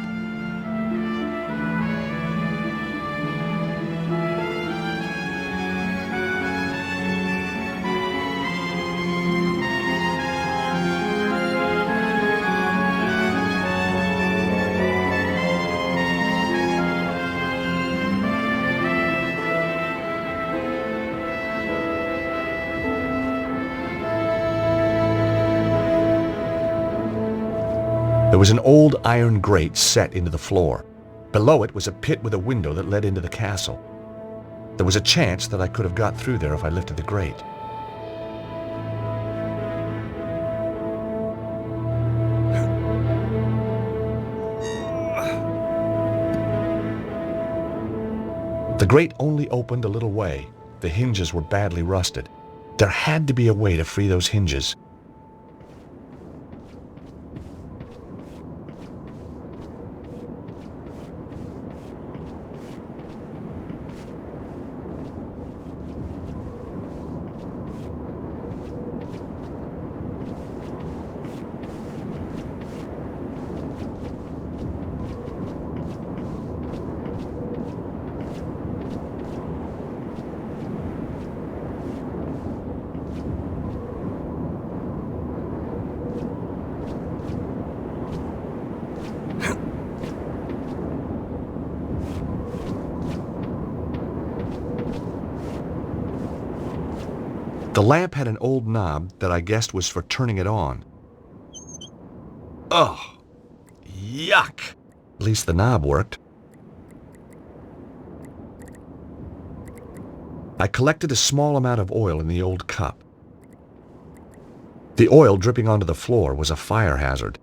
There was an old iron grate set into the floor. Below it was a pit with a window that led into the castle. There was a chance that I could have got through there if I lifted the grate. The grate only opened a little way. The hinges were badly rusted. There had to be a way to free those hinges. The lamp had an old knob that I guessed was for turning it on. Ugh! Yuck! At least the knob worked. I collected a small amount of oil in the old cup. The oil dripping onto the floor was a fire hazard.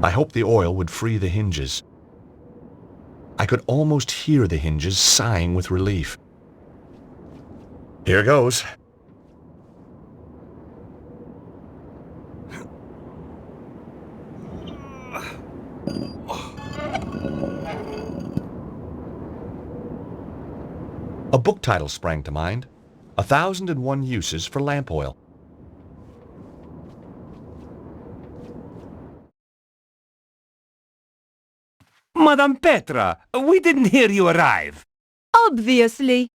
I hoped the oil would free the hinges. I could almost hear the hinges sighing with relief. Here goes. A book title sprang to mind. 1,001 Uses for Lamp Oil. Madame Petra, we didn't hear you arrive. Obviously.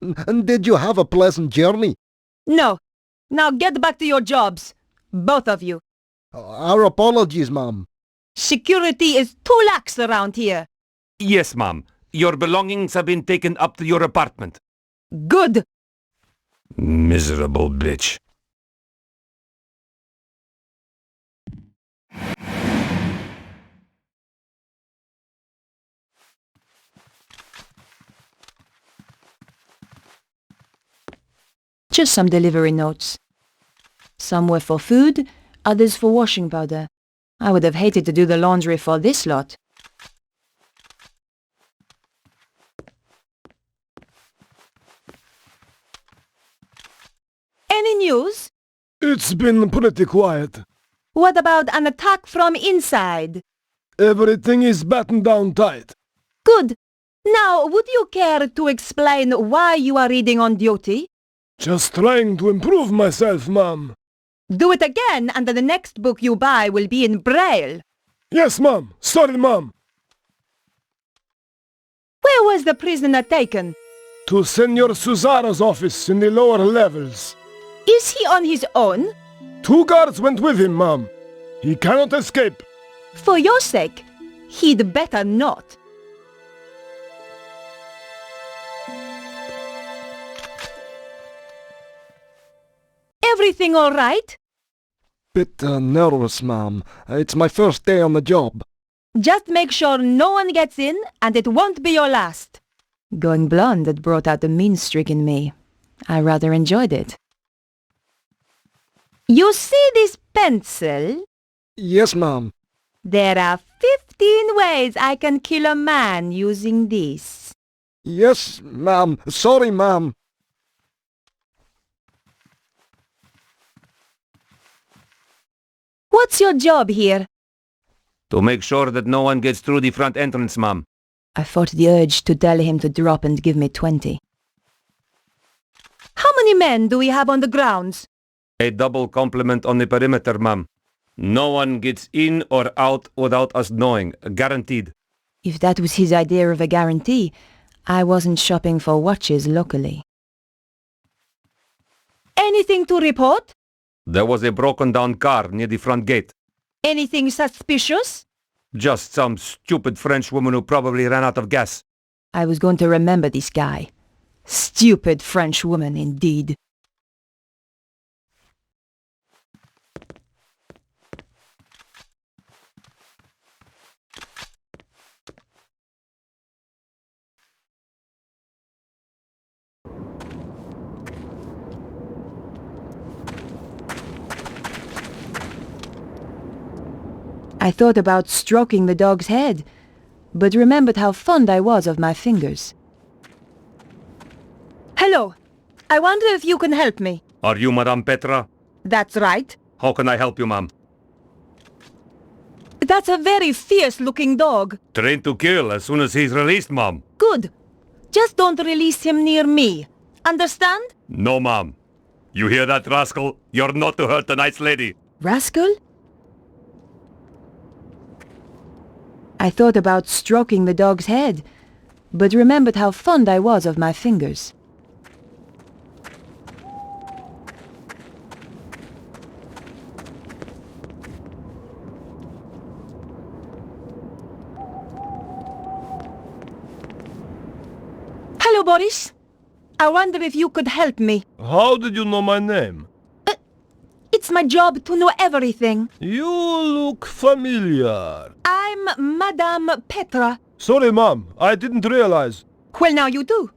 And did you have a pleasant journey? No. Now get back to your jobs. Both of you. Our apologies, ma'am. Security is too lax around here. Yes, ma'am. Your belongings have been taken up to your apartment. Good. Miserable bitch. Just some delivery notes. Some were for food, others for washing powder. I would have hated to do the laundry for this lot. Any news? It's been pretty quiet. What about an attack from inside? Everything is battened down tight. Good. Now, would you care to explain why you are reading on duty? Just trying to improve myself, ma'am. Do it again, and the next book you buy will be in Braille. Yes, ma'am. Sorry, ma'am. Where was the prisoner taken? To Senor Suzaro's office in the lower levels. Is he on his own? 2 guards went with him, ma'am. He cannot escape. For your sake, he'd better not. Everything all right? Bit nervous, ma'am. It's my first day on the job. Just make sure no one gets in, and it won't be your last. Going blonde had brought out the mean streak in me. I rather enjoyed it. You see this pencil? Yes, ma'am. There are 15 ways I can kill a man using this. Yes, ma'am. Sorry, ma'am. What's your job here? To make sure that no one gets through the front entrance, ma'am. I fought the urge to tell him to drop and give me 20. How many men do we have on the grounds? A double complement on the perimeter, ma'am. No one gets in or out without us knowing. Guaranteed. If that was his idea of a guarantee, I wasn't shopping for watches locally. Anything to report? There was a broken down car near the front gate. Anything suspicious? Just some stupid French woman who probably ran out of gas. I was going to remember this guy. Stupid French woman, indeed. I thought about stroking the dog's head, but remembered how fond I was of my fingers. Hello. I wonder if you can help me. Are you Madame Petra? That's right. How can I help you, ma'am? That's a very fierce-looking dog. Trained to kill as soon as he's released, ma'am. Good. Just don't release him near me. Understand? No, ma'am. You hear that, rascal? You're not to hurt a nice lady. Rascal? I thought about stroking the dog's head, but remembered how fond I was of my fingers. Hello, Boris. I wonder if you could help me. How did you know my name? It's my job to know everything. You look familiar. I'm Madame Petra. Sorry, ma'am. I didn't realize. Well, now you do.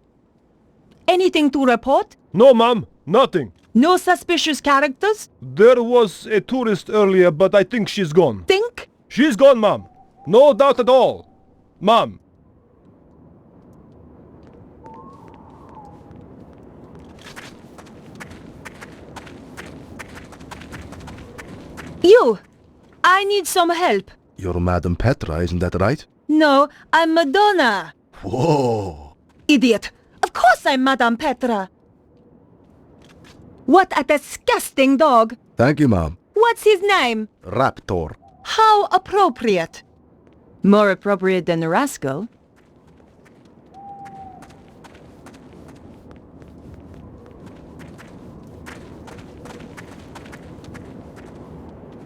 Anything to report? No, ma'am. Nothing. No suspicious characters? There was a tourist earlier, but I think she's gone. Think? She's gone, ma'am. No doubt at all. Ma'am. You! I need some help. You're Madame Petra, isn't that right? No, I'm Madonna. Whoa! Idiot! Of course I'm Madame Petra. What a disgusting dog. Thank you, ma'am. What's his name? Raptor. How appropriate. More appropriate than a rascal.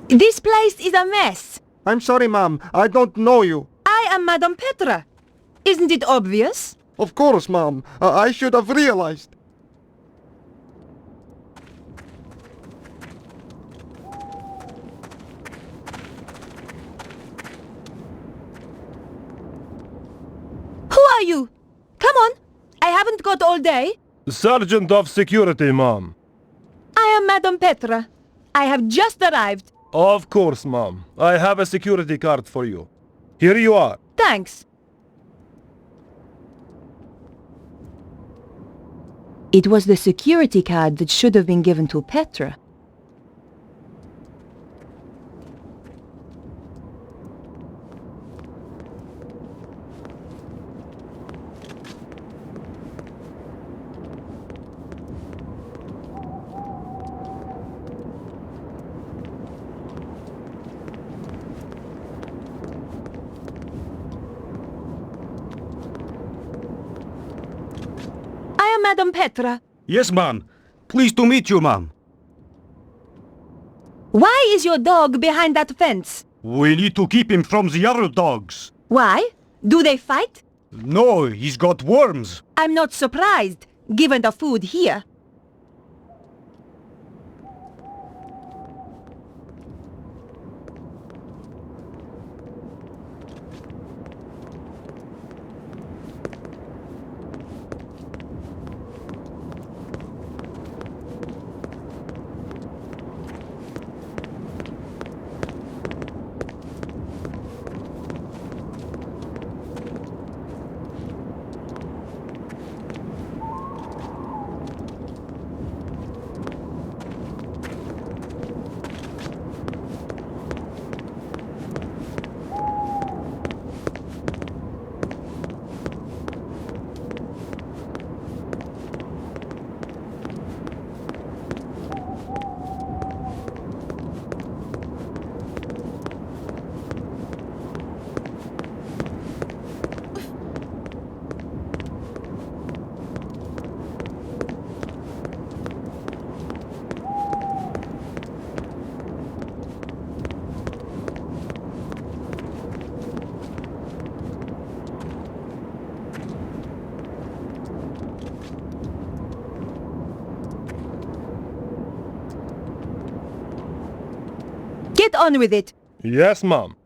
This place is a mess. I'm sorry, ma'am. I don't know you. I am Madame Petra. Isn't it obvious? Of course, ma'am. I should have realized. Who are you? Come on. I haven't got all day. Sergeant of Security, ma'am. I am Madame Petra. I have just arrived. Of course, ma'am. I have a security card for you. Here you are. Thanks. It was the security card that should have been given to Petra. I am Madame Petra. Yes, ma'am. Pleased to meet you, ma'am. Why is your dog behind that fence? We need to keep him from the other dogs. Why? Do they fight? No, he's got worms. I'm not surprised, given the food here. Get on with it. Yes, ma'am.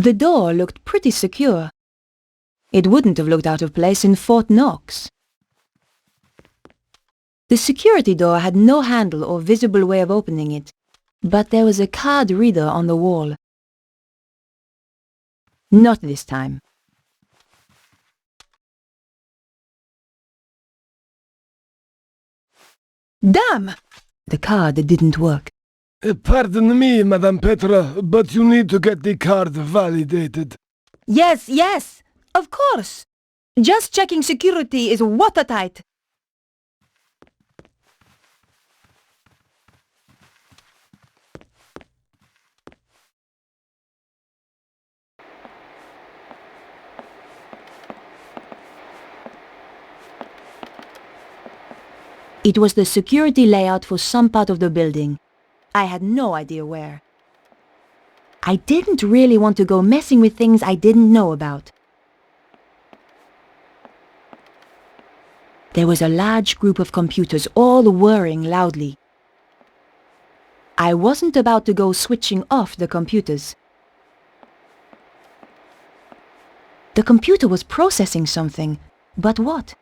The door looked pretty secure. It wouldn't have looked out of place in Fort Knox. The security door had no handle or visible way of opening it, but there was a card reader on the wall. Not this time. Damn! The card didn't work. Pardon me, Madame Petra, but you need to get the card validated. Yes, yes, of course. Just checking security is watertight. It was the security layout for some part of the building. I had no idea where. I didn't really want to go messing with things I didn't know about. There was a large group of computers all whirring loudly. I wasn't about to go switching off the computers. The computer was processing something, but what?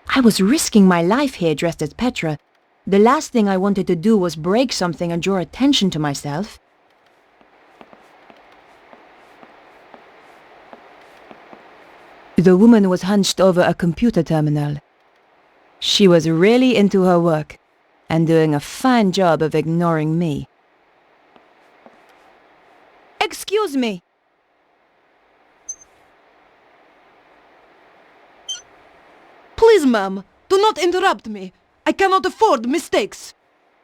I was risking my life here dressed as Petra. The last thing I wanted to do was break something and draw attention to myself. The woman was hunched over a computer terminal. She was really into her work and doing a fine job of ignoring me. Excuse me. Please, ma'am, do not interrupt me. I cannot afford mistakes.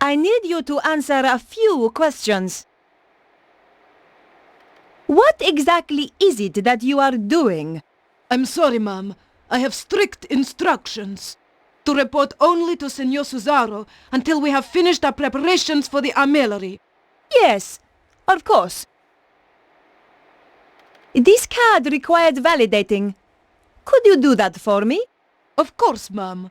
I need you to answer a few questions. What exactly is it that you are doing? I'm sorry, ma'am. I have strict instructions to report only to Senor Susaro until we have finished our preparations for the armillery. Yes, of course. This card required validating. Could you do that for me? Of course, ma'am.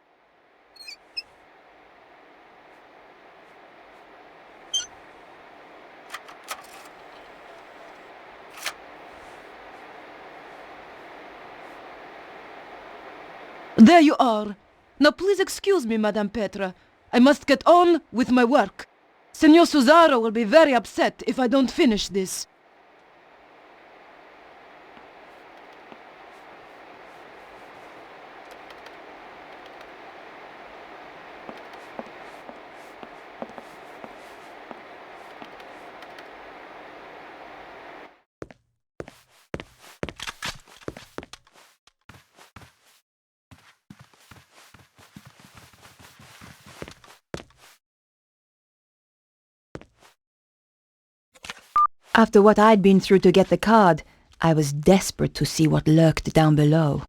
There you are. Now please excuse me, Madame Petra. I must get on with my work. Senor Susaro will be very upset if I don't finish this. After what I'd been through to get the card, I was desperate to see what lurked down below.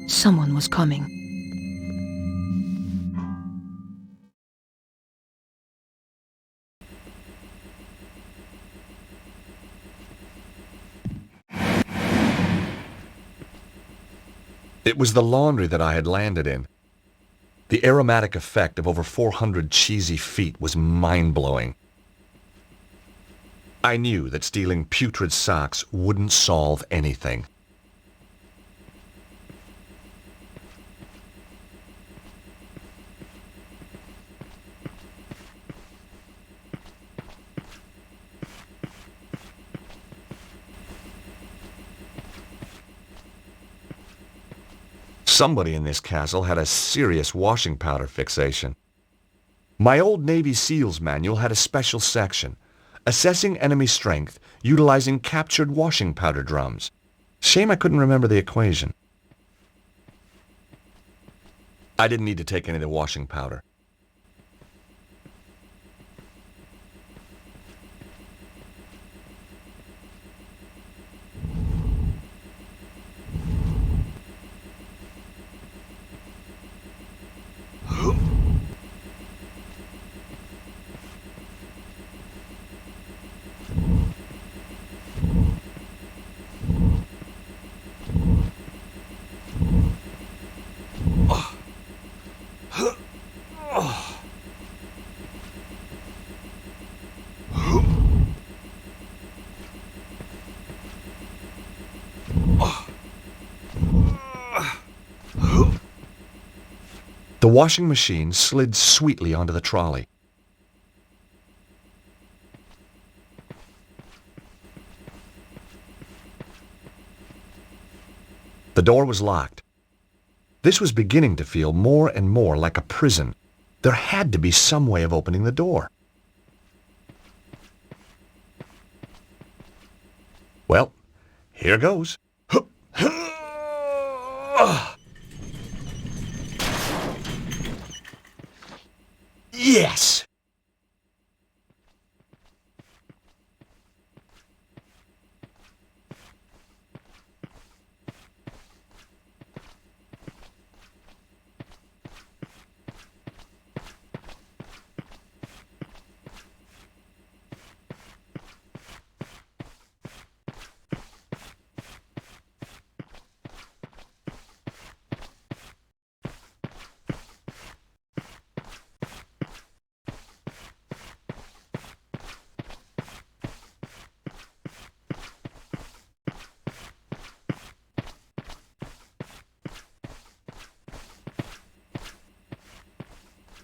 Someone was coming. It was the laundry that I had landed in. The aromatic effect of over 400 cheesy feet was mind-blowing. I knew that stealing putrid socks wouldn't solve anything. Somebody in this castle had a serious washing powder fixation. My old Navy SEALs manual had a special section, assessing enemy strength utilizing captured washing powder drums. Shame I couldn't remember the equation. I didn't need to take any of the washing powder. The washing machine slid sweetly onto the trolley. The door was locked. This was beginning to feel more and more like a prison. There had to be some way of opening the door. Well, here goes. Yes!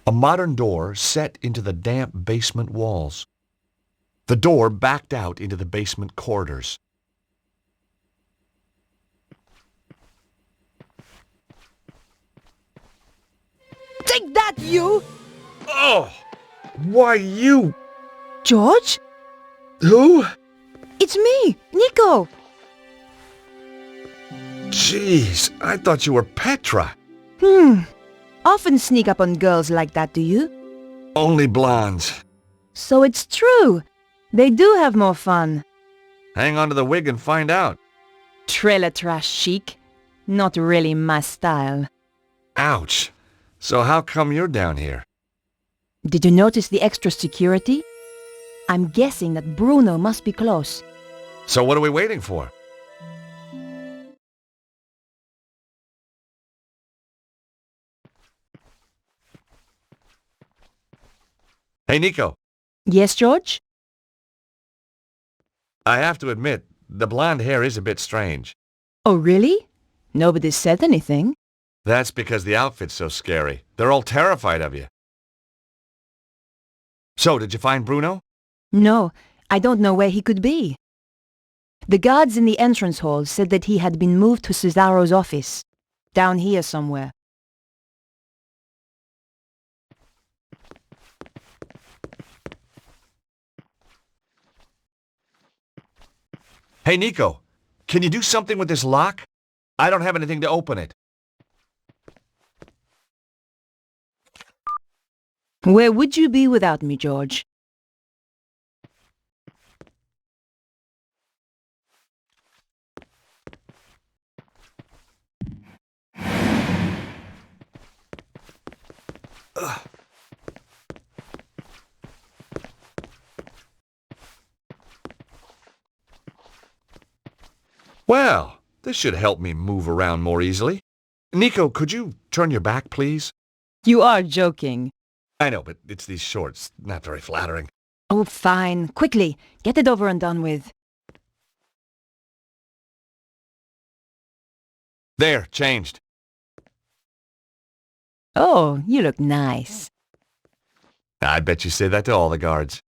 A modern door set into the damp basement walls. The door backed out into the basement corridors. Take that, you! Oh! Why, you... George? Who? It's me, Nico. Jeez, I thought you were Petra. Often sneak up on girls like that, do you? Only blondes. So it's true. They do have more fun. Hang on to the wig and find out. Trailer trash chic. Not really my style. Ouch. So how come you're down here? Did you notice the extra security? I'm guessing that Bruno must be close. So what are we waiting for? Hey, Nico. Yes, George? I have to admit, the blonde hair is a bit strange. Oh, really? Nobody said anything. That's because the outfit's so scary. They're all terrified of you. So, did you find Bruno? No, I don't know where he could be. The guards in the entrance hall said that he had been moved to Cesaro's office. Down here somewhere. Hey, Nico, can you do something with this lock? I don't have anything to open it. Where would you be without me, George? Well, this should help me move around more easily. Nico, could you turn your back, please? You are joking. I know, but it's these shorts. Not very flattering. Oh, fine. Quickly, get it over and done with. There, changed. Oh, you look nice. I bet you say that to all the guards.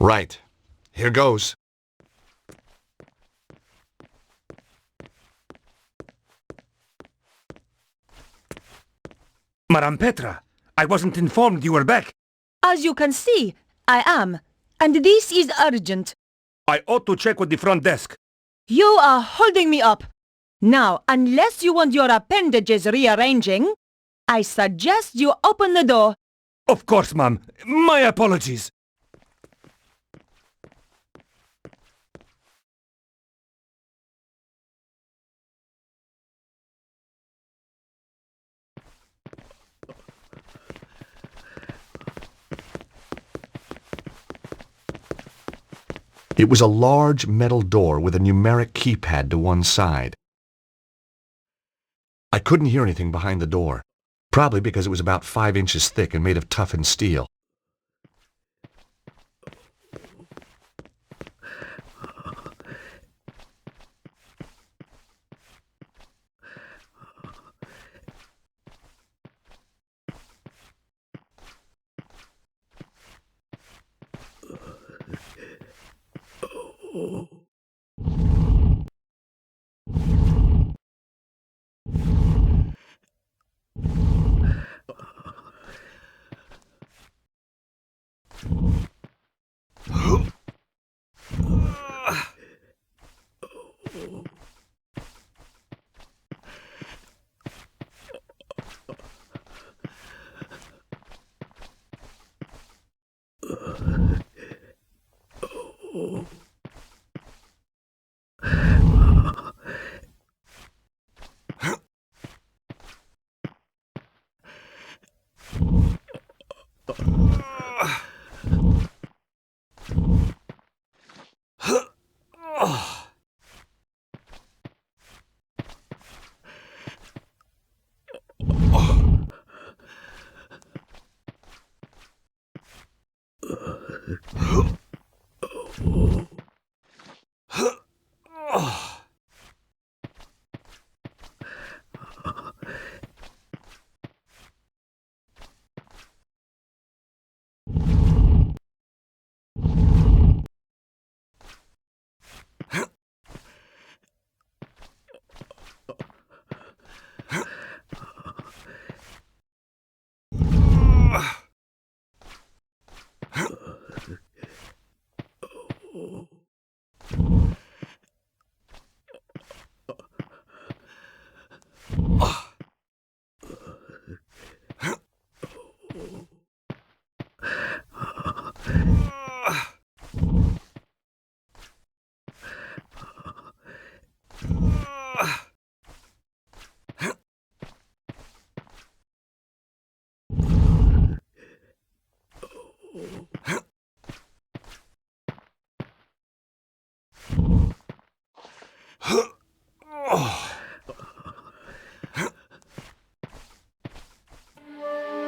Right. Here goes. Madame Petra, I wasn't informed you were back. As you can see, I am. And this is urgent. I ought to check with the front desk. You are holding me up. Now, unless you want your appendages rearranging, I suggest you open the door. Of course, ma'am. My apologies. It was a large metal door with a numeric keypad to one side. I couldn't hear anything behind the door, probably because it was about 5 inches thick and made of toughened steel.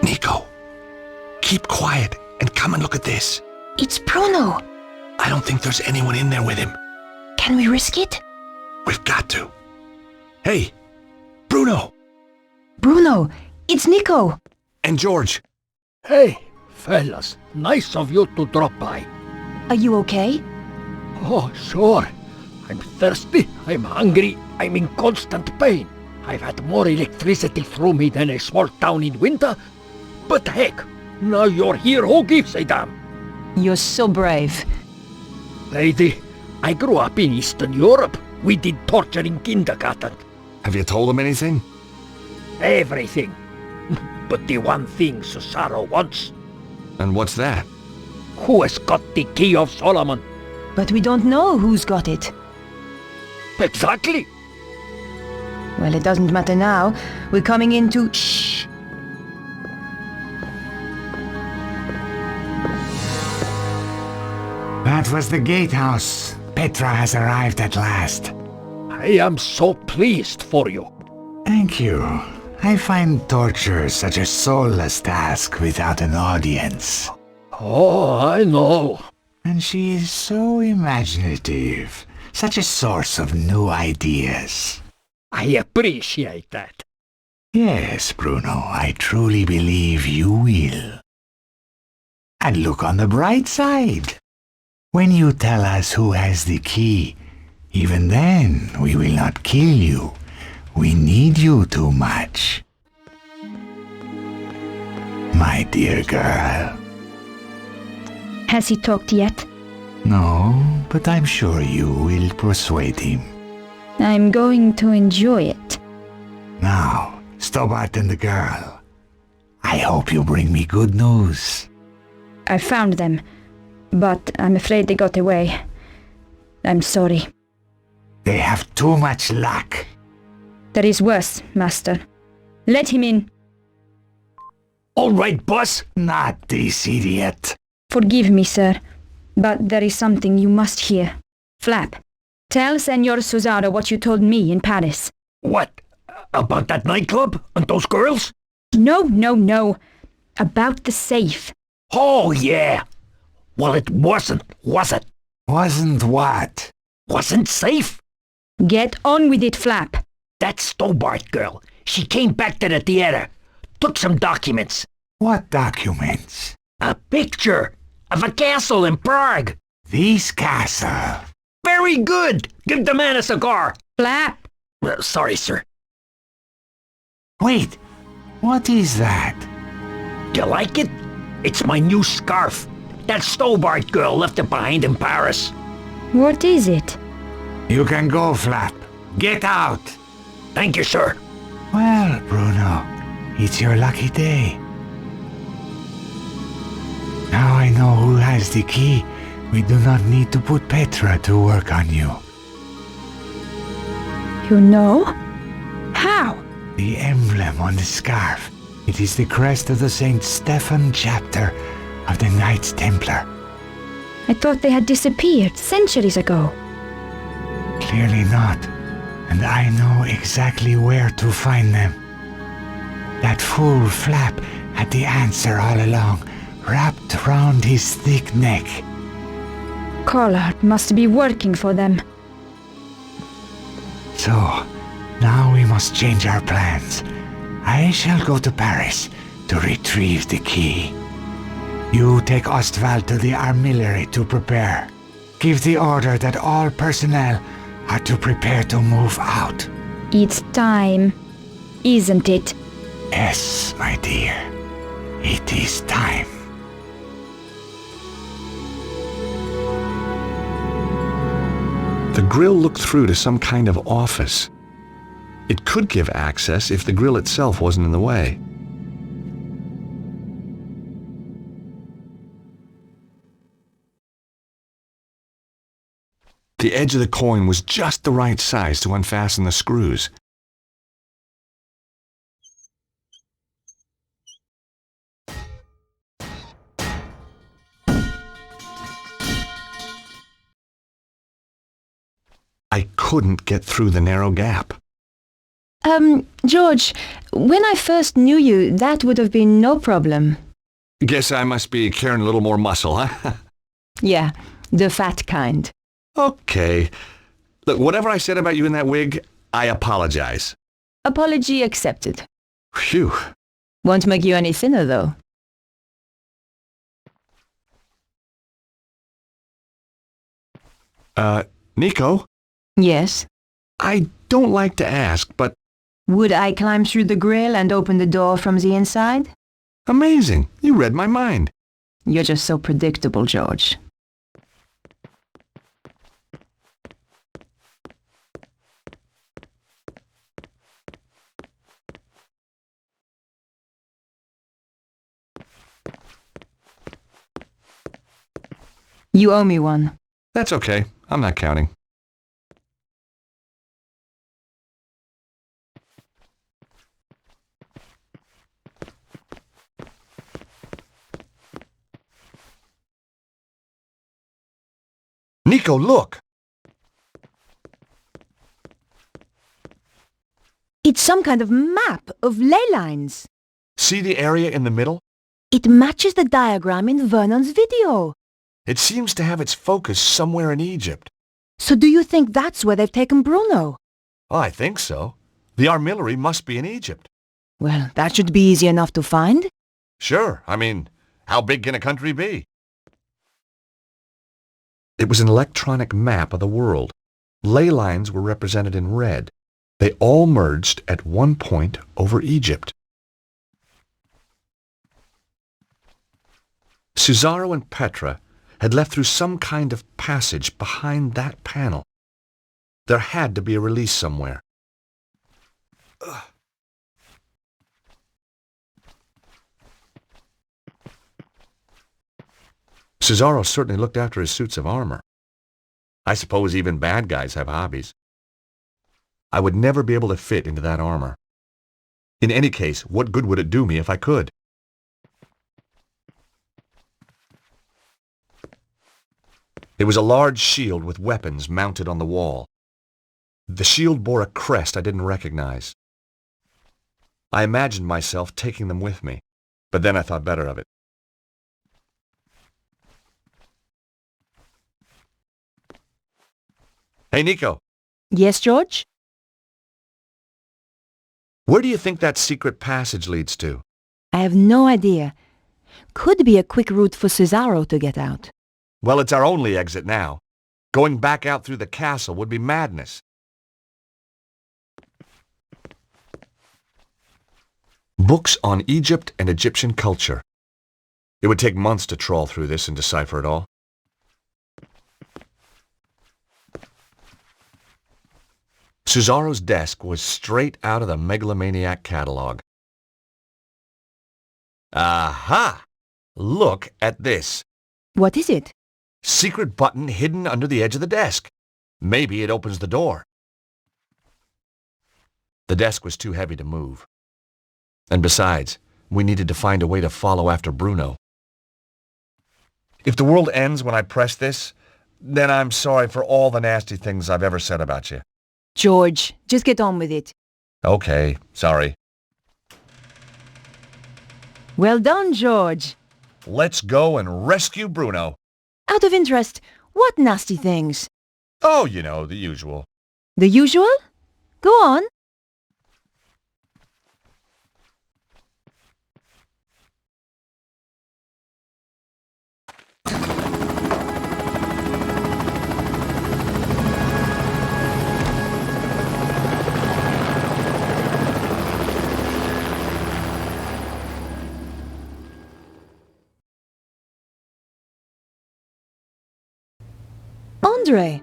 Nico, keep quiet and come and look at this. It's Bruno. I don't think there's anyone in there with him. Can we risk it? We've got to. Hey, Bruno! Bruno, it's Nico. And George. Hey, fellas. Nice of you to drop by. Are you okay? Oh, sure. I'm thirsty, I'm hungry, I'm in constant pain. I've had more electricity through me than a small town in winter. But heck, now you're here, who gives a damn? You're so brave. Lady, I grew up in Eastern Europe. We did torture in kindergarten. Have you told him anything? Everything. But the one thing Cesaro wants. And what's that? Who has got the Key of Solomon? But we don't know who's got it. Exactly. Well, it doesn't matter now. We're coming into... Shh! That was the gatehouse. Petra has arrived at last. I am so pleased for you. Thank you. I find torture such a soulless task without an audience. Oh, I know. And she is so imaginative. Such a source of new ideas. I appreciate that. Yes, Bruno, I truly believe you will. And look on the bright side. When you tell us who has the key, even then we will not kill you. We need you too much. My dear girl. Has he talked yet? No, but I'm sure you will persuade him. I'm going to enjoy it. Now, Stobart and the girl. I hope you bring me good news. I found them, but I'm afraid they got away. I'm sorry. They have too much luck. There is worse, Master. Let him in. All right, boss. Not this idiot. Forgive me, sir, but there is something you must hear. Flap, tell Senor Cesaro what you told me in Paris. What? About that nightclub and those girls? No. About the safe. Oh, yeah. Well, it wasn't, was it? Wasn't what? Wasn't safe? Get on with it, Flap. That Stobart girl, she came back to the theater, took some documents. What documents? A picture of a castle in Prague. This castle. Very good. Give the man a cigar. Flap. Sorry, sir. Wait, what is that? Do you like it? It's my new scarf. That Stobart girl left it behind in Paris. What is it? You can go, Flap. Get out. Thank you, sir. Well, Bruno, it's your lucky day. Now I know who has the key. We do not need to put Petra to work on you. You know? How? The emblem on the scarf. It is the crest of the St. Stephen chapter of the Knights Templar. I thought they had disappeared centuries ago. Clearly not. And I know exactly where to find them. That fool Flap had the answer all along, wrapped round his thick neck. Collard must be working for them. So, now we must change our plans. I shall go to Paris to retrieve the key. You take Ostwald to the armillery to prepare. Give the order that all personnel are to prepare to move out. It's time, isn't it? Yes, my dear. It is time. The grill looked through to some kind of office. It could give access if the grill itself wasn't in the way. The edge of the coin was just the right size to unfasten the screws. I couldn't get through the narrow gap. George, when I first knew you, that would have been no problem. Guess I must be carrying a little more muscle, huh? Yeah, the fat kind. Okay. Look, whatever I said about you in that wig, I apologize. Apology accepted. Phew. Won't make you any thinner, though. Nico? Yes? I don't like to ask, but... Would I climb through the grill and open the door from the inside? Amazing. You read my mind. You're just so predictable, George. You owe me one. That's okay. I'm not counting. Nico, look! It's some kind of map of ley lines. See the area in the middle? It matches the diagram in Vernon's video. It seems to have its focus somewhere in Egypt. So do you think that's where they've taken Bruno? Oh, I think so. The armillery must be in Egypt. Well, that should be easy enough to find. Sure. I mean, how big can a country be? It was an electronic map of the world. Ley lines were represented in red. They all merged at one point over Egypt. Cesaro and Petra had left through some kind of passage behind that panel. There had to be a release somewhere. Cesaro certainly looked after his suits of armor. I suppose even bad guys have hobbies. I would never be able to fit into that armor. In any case, what good would it do me if I could? It was a large shield with weapons mounted on the wall. The shield bore a crest I didn't recognize. I imagined myself taking them with me, but then I thought better of it. Hey, Nico. Yes, George? Where do you think that secret passage leads to? I have no idea. Could be a quick route for Cesaro to get out. Well, it's our only exit now. Going back out through the castle would be madness. Books on Egypt and Egyptian culture. It would take months to trawl through this and decipher it all. Cesaro's desk was straight out of the Megalomaniac catalog. Aha! Look at this. What is it? Secret button hidden under the edge of the desk. Maybe it opens the door. The desk was too heavy to move. And besides, we needed to find a way to follow after Bruno. If the world ends when I press this, then I'm sorry for all the nasty things I've ever said about you. George, just get on with it. Okay, sorry. Well done, George. Let's go and rescue Bruno. Out of interest, what nasty things? Oh, you know, the usual. The usual? Go on. Andre,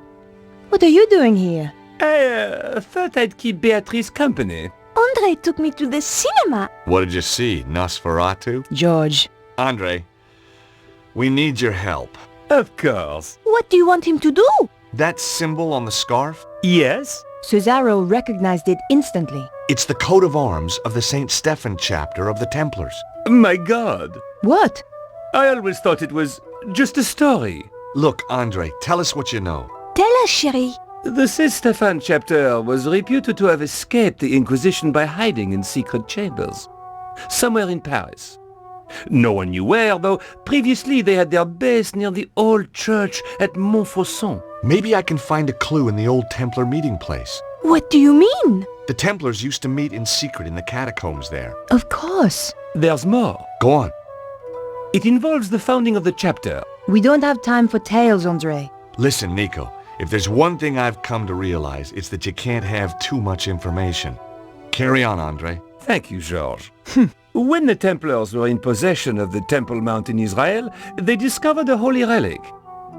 what are you doing here? I thought I'd keep Beatrice company. Andre took me to the cinema. What did you see, Nosferatu? George. Andre, we need your help. Of course. What do you want him to do? That symbol on the scarf? Yes? Cesaro recognized it instantly. It's the coat of arms of the St. Stephen chapter of the Templars. My God. What? I always thought it was just a story. Look, Andre, tell us what you know. Tell us, chérie. The St. Stephen chapter was reputed to have escaped the Inquisition by hiding in secret chambers. Somewhere in Paris. No one knew where, though previously they had their base near the old church at Montfaucon. Maybe I can find a clue in the old Templar meeting place. What do you mean? The Templars used to meet in secret in the catacombs there. Of course. There's more. Go on. It involves the founding of the chapter. We don't have time for tales, Andre. Listen, Nico, if there's one thing I've come to realize, it's that you can't have too much information. Carry on, Andre. Thank you, George. When the Templars were in possession of the Temple Mount in Israel, they discovered a holy relic.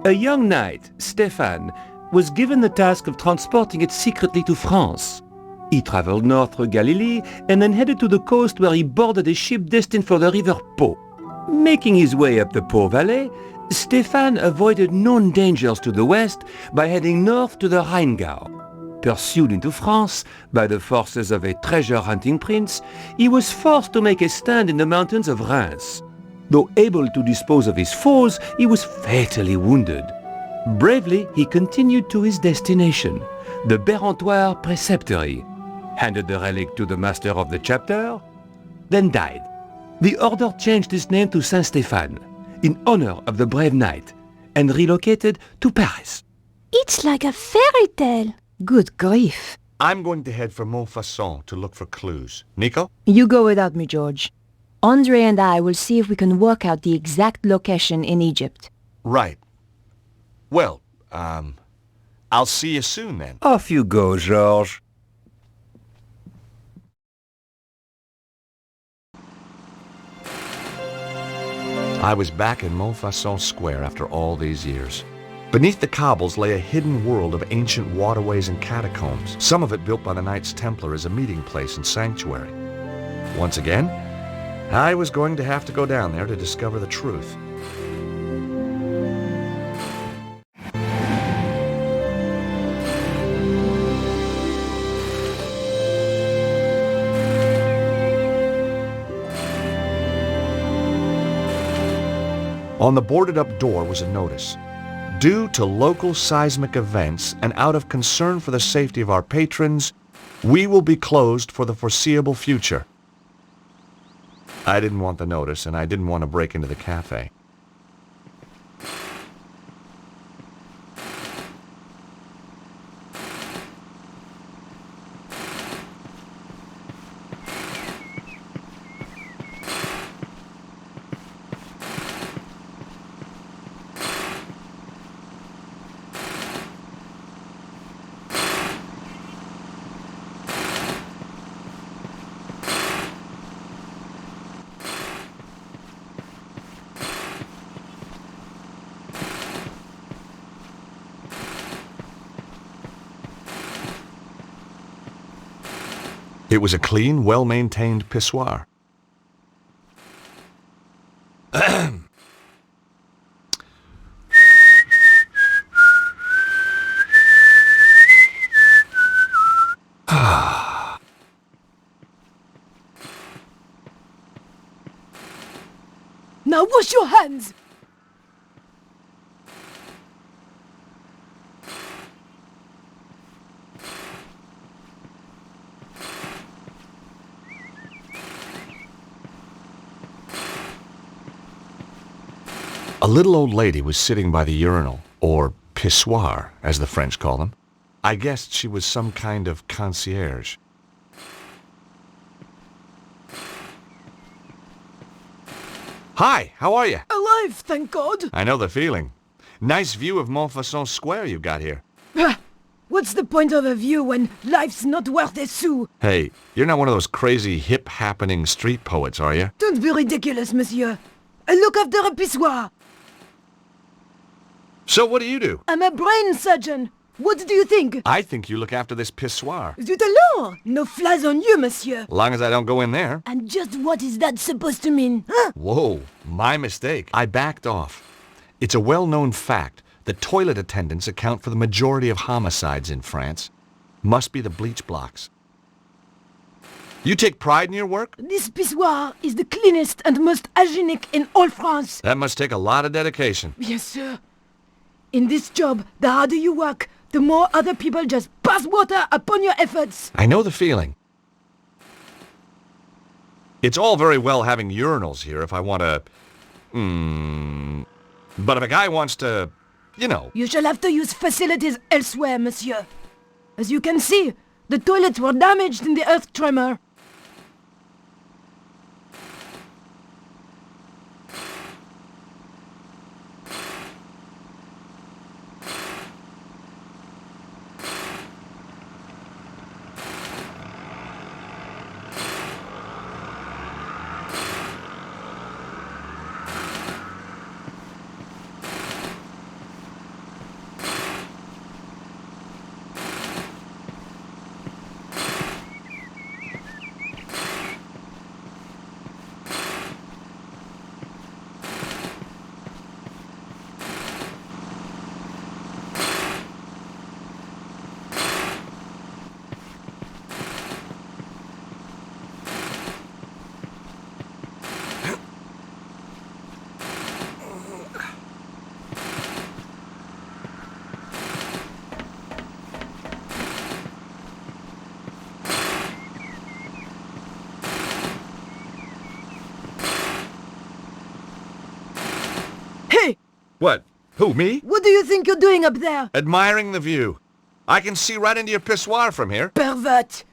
A young knight, Stephan, was given the task of transporting it secretly to France. He traveled north through Galilee and then headed to the coast where he boarded a ship destined for the river Po. Making his way up the Po Valley, Stephan avoided known dangers to the west by heading north to the Rheingau. Pursued into France by the forces of a treasure-hunting prince, he was forced to make a stand in the mountains of Reims. Though able to dispose of his foes, he was fatally wounded. Bravely, he continued to his destination, the Bérentoire Preceptory, handed the relic to the master of the chapter, then died. The order changed its name to Saint-Stéphan, in honor of the brave knight, and relocated to Paris. It's like a fairy tale. Good grief. I'm going to head for Montfaucon to look for clues. Nico? You go without me, George. Andre and I will see if we can work out the exact location in Egypt. Right. Well, I'll see you soon then. Off you go, George. I was back in Montfaucon Square after all these years. Beneath the cobbles lay a hidden world of ancient waterways and catacombs, some of it built by the Knights Templar as a meeting place and sanctuary. Once again, I was going to have to go down there to discover the truth. On the boarded-up door was a notice. Due to local seismic events and out of concern for the safety of our patrons, we will be closed for the foreseeable future. I didn't want the notice, and I didn't want to break into the cafe. It was a clean, well-maintained pissoir. Now wash your hands! A little old lady was sitting by the urinal, or pissoir, as the French call them. I guessed she was some kind of concierge. Hi, how are you? Alive, thank God! I know the feeling. Nice view of Montfaucon Square you got here. What's the point of a view when life's not worth a sou? Hey, you're not one of those crazy, hip-happening street poets, are you? Don't be ridiculous, monsieur. I look after a pissoir. So what do you do? I'm a brain surgeon. What do you think? I think you look after this pissoir. Zut alors! No flies on you, monsieur. Long as I don't go in there. And just what is that supposed to mean, huh? Whoa, my mistake. I backed off. It's a well-known fact that toilet attendants account for the majority of homicides in France. Must be the bleach blocks. You take pride in your work? This pissoir is the cleanest and most hygienic in all France. That must take a lot of dedication. Yes, sir. In this job, the harder you work, the more other people just pass water upon your efforts. I know the feeling. It's all very well having urinals here if I want to... But if a guy wants to, you know... You shall have to use facilities elsewhere, monsieur. As you can see, the toilets were damaged in the earth tremor. What? Who, me? What do you think you're doing up there? Admiring the view. I can see right into your pissoir from here. Pervert!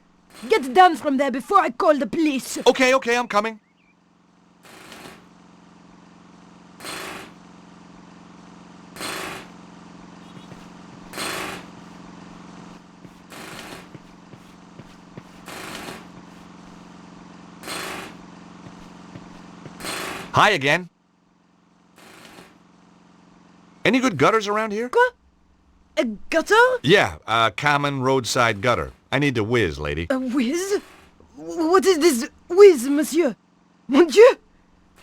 Get down from there before I call the police. Okay, I'm coming. Hi again. Any good gutters around here? Quoi? A gutter? Yeah, a common roadside gutter. I need to whiz, lady. A whiz? What is this whiz, monsieur? Mon Dieu!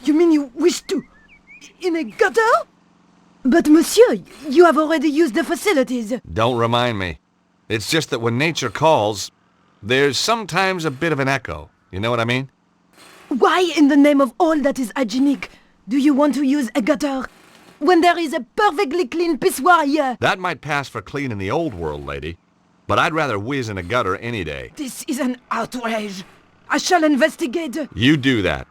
You mean you wish to... in a gutter? But monsieur, you have already used the facilities. Don't remind me. It's just that when nature calls, there's sometimes a bit of an echo. You know what I mean? Why in the name of all that is hygienic do you want to use a gutter? when there is a perfectly clean pissoir here? That might pass for clean in the old world, lady. But I'd rather whiz in a gutter any day. This is an outrage. I shall investigate. You do that.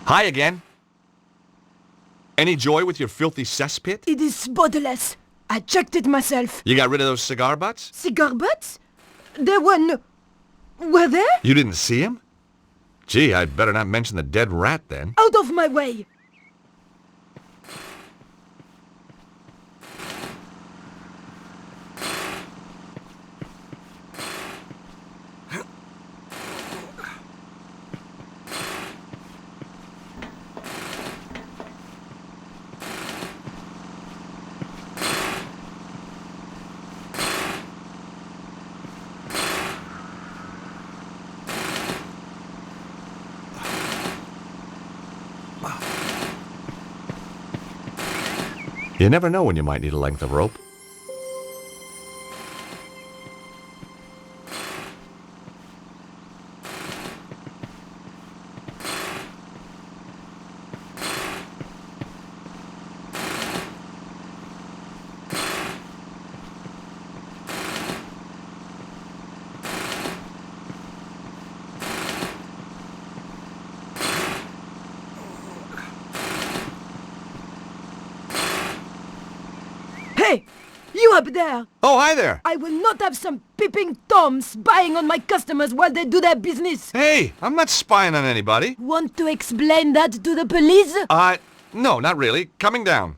Hi again. Any joy with your filthy cesspit? It is spotless. I checked it myself. You got rid of those cigar butts? Cigar butts? There were no... Were there? You didn't see him? Gee, I'd better not mention the dead rat then. Out of my way! You never know when you might need a length of rope. Hey! You up there! Oh, hi there! I will not have some peeping Toms spying on my customers while they do their business! Hey, I'm not spying on anybody. Want to explain that to the police? No, not really. Coming down.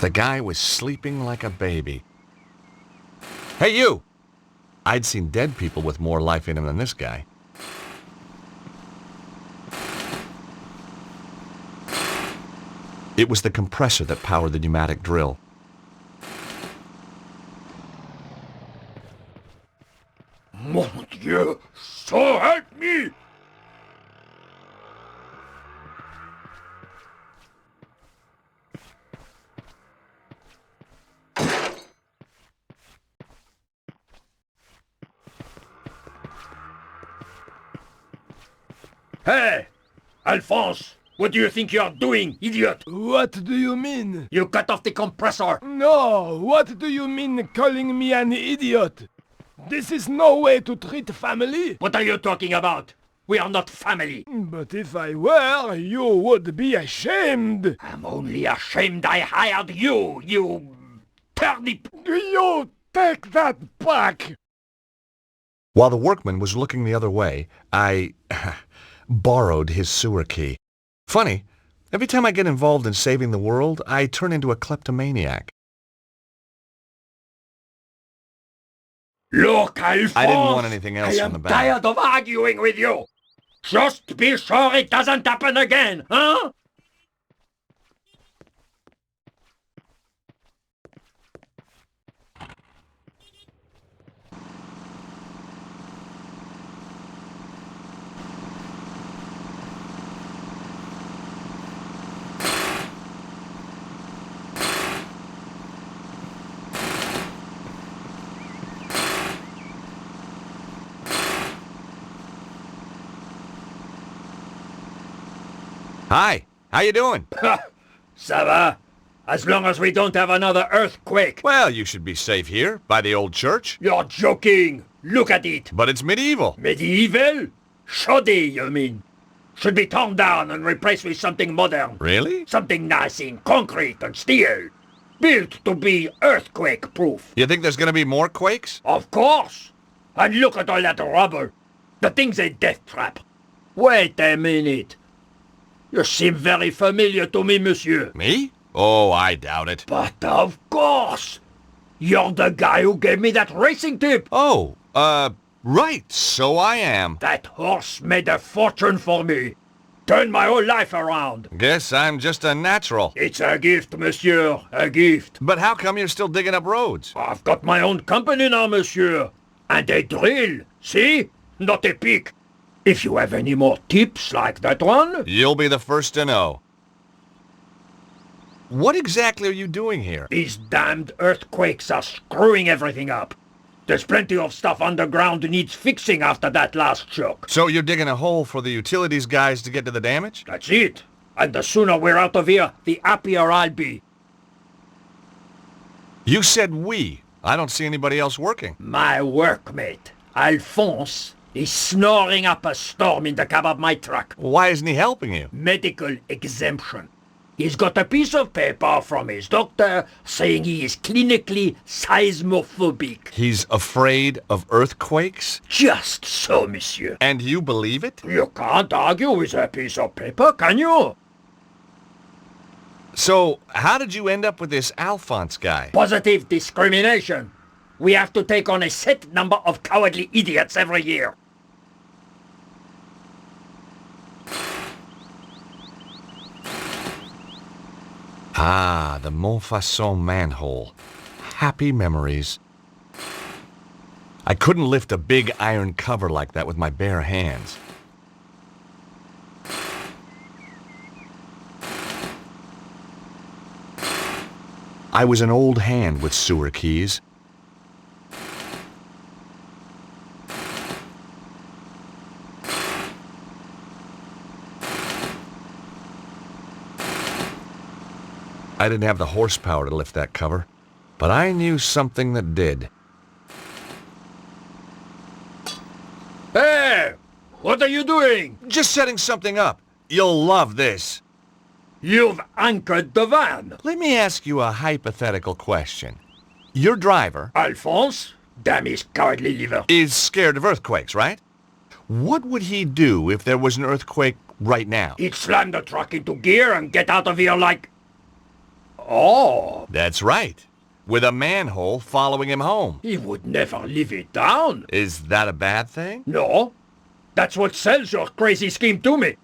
The guy was sleeping like a baby. Hey, you! I'd seen dead people with more life in him than this guy. It was the compressor that powered the pneumatic drill. Mon Dieu! So help me! Hey! Alphonse! What do you think you're doing, idiot? What do you mean? You cut off the compressor! No, what do you mean calling me an idiot? This is no way to treat family. What are you talking about? We are not family. But if I were, you would be ashamed. I'm only ashamed I hired you, you turnip. You take that back. While the workman was looking the other way, I borrowed his sewer key. Funny, every time I get involved in saving the world, I turn into a kleptomaniac. Look, Alphonse! I didn't want anything else I from the am back. tired of arguing with you. Just be sure it doesn't happen again, huh? Hi, how you doing? Ça va? As long as we don't have another earthquake. Well, you should be safe here, by the old church. You're joking. Look at it. But it's medieval. Medieval? Shoddy, you mean? Should be torn down and replaced with something modern. Really? Something nice in concrete and steel. Built to be earthquake-proof. You think there's gonna be more quakes? Of course. And look at all that rubble. The thing's a death trap. Wait a minute. You seem very familiar to me, monsieur. Me? Oh, I doubt it. But of course. You're the guy who gave me that racing tip. Oh, right, so I am. That horse made a fortune for me. Turned my whole life around. Guess I'm just a natural. It's a gift, monsieur, a gift. But how come you're still digging up roads? I've got my own company now, monsieur. And a drill, see? Not a pick. If you have any more tips like that one... You'll be the first to know. What exactly are you doing here? These damned earthquakes are screwing everything up. There's plenty of stuff underground needs fixing after that last shock. So you're digging a hole for the utilities guys to get to the damage? That's it. And the sooner we're out of here, the happier I'll be. You said we. I don't see anybody else working. My workmate, Alphonse, is snoring up a storm in the cab of my truck. Why isn't he helping you? Medical exemption. He's got a piece of paper from his doctor saying he is clinically seismophobic. He's afraid of earthquakes? Just so, monsieur. And you believe it? You can't argue with a piece of paper, can you? So, how did you end up with this Alphonse guy? Positive discrimination. We have to take on a set number of cowardly idiots every year. Ah, the Montfaucon manhole. Happy memories. I couldn't lift a big iron cover like that with my bare hands. I was an old hand with sewer keys. I didn't have the horsepower to lift that cover, but I knew something that did. Hey! What are you doing? Just setting something up. You'll love this. You've anchored the van. Let me ask you a hypothetical question. Your driver, Alphonse, damn his cowardly liver, is scared of earthquakes, right? What would he do if there was an earthquake right now? He'd slam the truck into gear and get out of here like... Oh. That's right. With a manhole following him home. He would never live it down. Is that a bad thing? No. That's what sells your crazy scheme to me.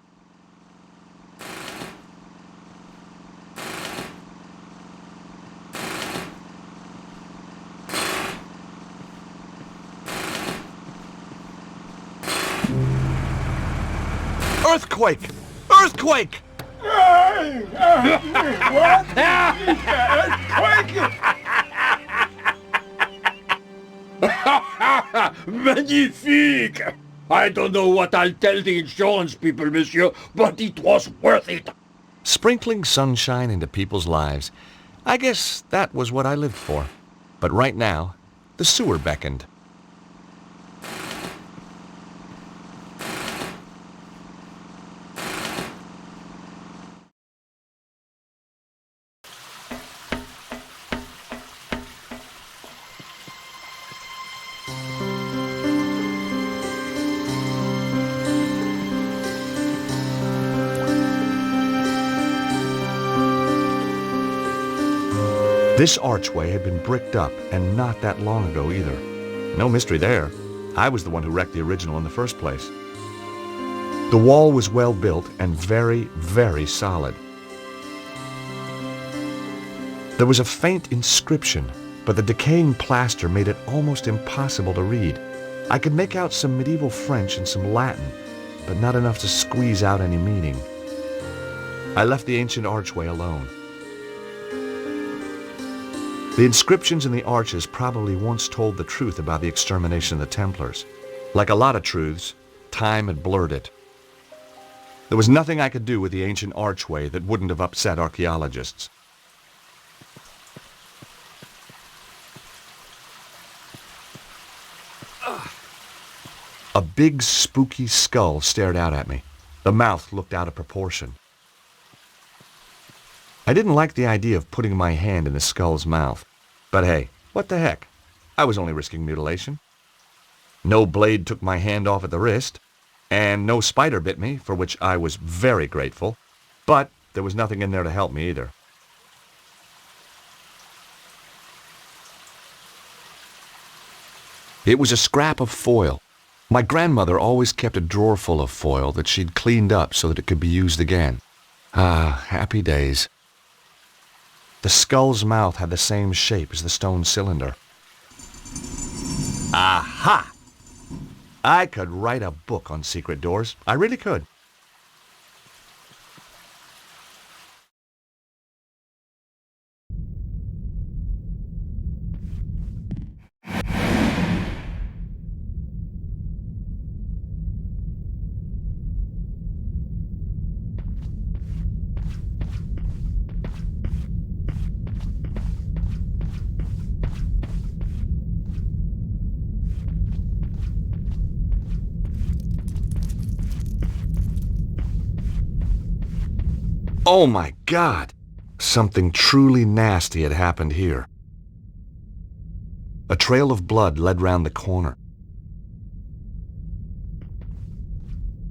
Earthquake! Earthquake! What? Magnifique! I don't know what I'll tell the insurance people, monsieur, but it was worth it. Sprinkling sunshine into people's lives. I guess that was what I lived for. But right now, the sewer beckoned. This archway had been bricked up, and not that long ago either. No mystery there. I was the one who wrecked the original in the first place. The wall was well built and very, very solid. There was a faint inscription, but the decaying plaster made it almost impossible to read. I could make out some medieval French and some Latin, but not enough to squeeze out any meaning. I left the ancient archway alone. The inscriptions in the arches probably once told the truth about the extermination of the Templars. Like a lot of truths, time had blurred it. There was nothing I could do with the ancient archway that wouldn't have upset archaeologists. A big, spooky skull stared out at me. The mouth looked out of proportion. I didn't like the idea of putting my hand in the skull's mouth. But hey, what the heck? I was only risking mutilation. No blade took my hand off at the wrist, and no spider bit me, for which I was very grateful. But there was nothing in there to help me either. It was a scrap of foil. My grandmother always kept a drawer full of foil that she'd cleaned up so that it could be used again. Ah, happy days. The skull's mouth had the same shape as the stone cylinder. Aha! I could write a book on secret doors. I really could. Oh my God! Something truly nasty had happened here. A trail of blood led round the corner.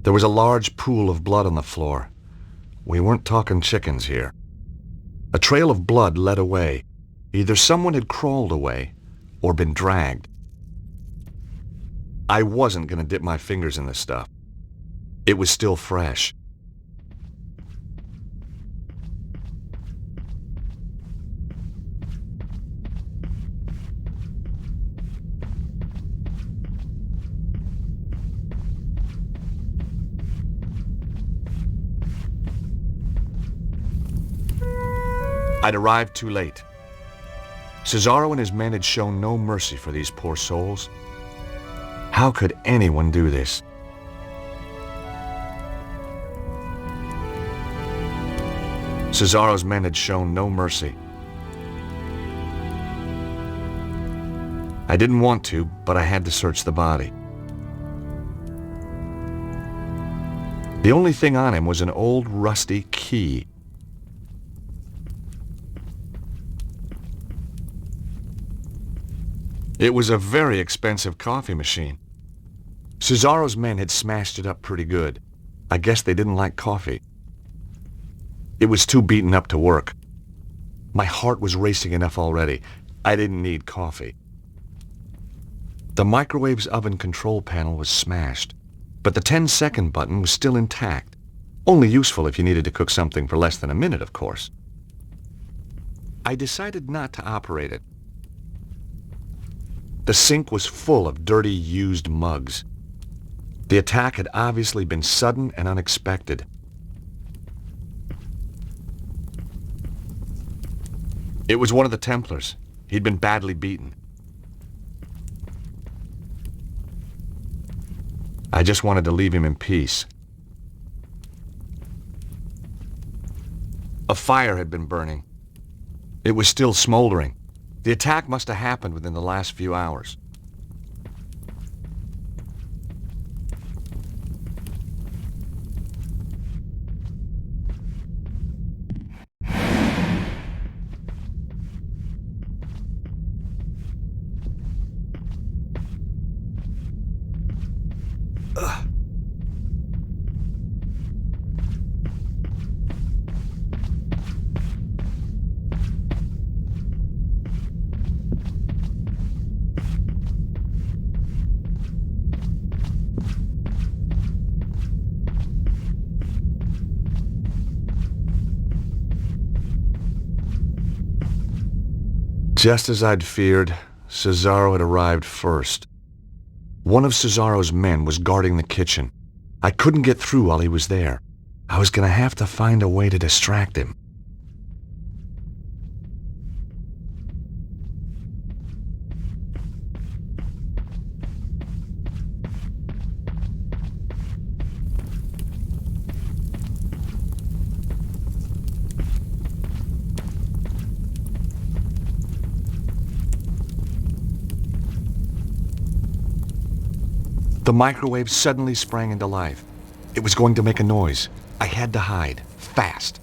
There was a large pool of blood on the floor. We weren't talking chickens here. A trail of blood led away. Either someone had crawled away or been dragged. I wasn't going to dip my fingers in this stuff. It was still fresh. I'd arrived too late. Cesaro and his men had shown no mercy for these poor souls. How could anyone do this? Cesaro's men had shown no mercy. I didn't want to, but I had to search the body. The only thing on him was an old rusty key. It was a very expensive coffee machine. Cesaro's men had smashed it up pretty good. I guess they didn't like coffee. It was too beaten up to work. My heart was racing enough already. I didn't need coffee. The microwave's oven control panel was smashed, but the 10-second button was still intact. Only useful if you needed to cook something for less than a minute, of course. I decided not to operate it. The sink was full of dirty, used mugs. The attack had obviously been sudden and unexpected. It was one of the Templars. He'd been badly beaten. I just wanted to leave him in peace. A fire had been burning. It was still smoldering. The attack must have happened within the last few hours. Just as I'd feared, Cesaro had arrived first. One of Cesaro's men was guarding the kitchen. I couldn't get through while he was there. I was going to have to find a way to distract him. The microwave suddenly sprang into life. It was going to make a noise. I had to hide. Fast.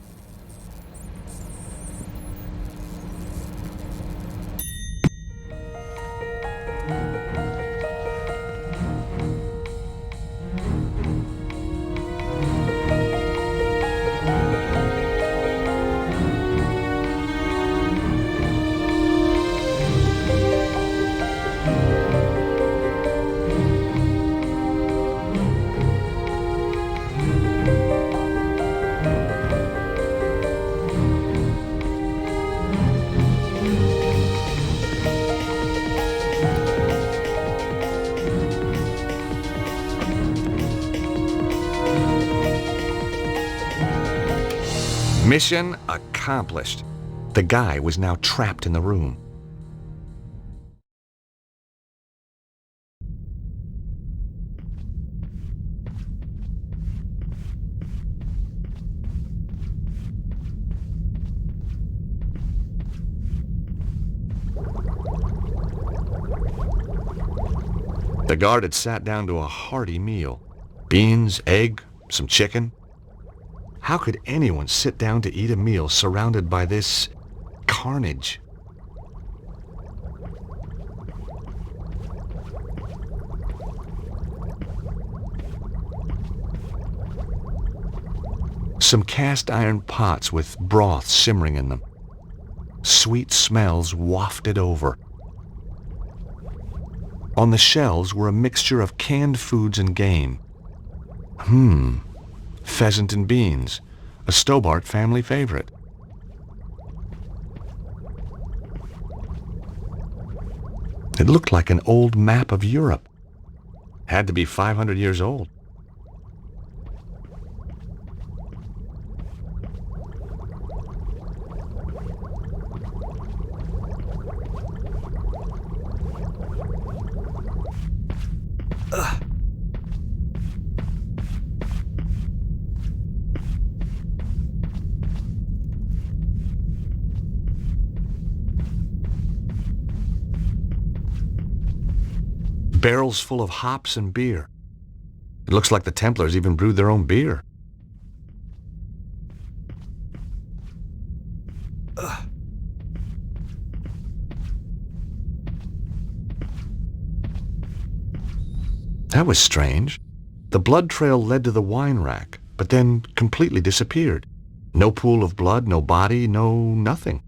Mission accomplished. The guy was now trapped in the room. The guard had sat down to a hearty meal. Beans, egg, some chicken. How could anyone sit down to eat a meal surrounded by this carnage? Some cast iron pots with broth simmering in them. Sweet smells wafted over. On the shelves were a mixture of canned foods and game. Pheasant and beans, a Stobart family favorite. It looked like an old map of Europe. Had to be 500 years old. Barrels full of hops and beer. It looks like the Templars even brewed their own beer. That was strange. The blood trail led to the wine rack, but then completely disappeared. No pool of blood, no body, no nothing.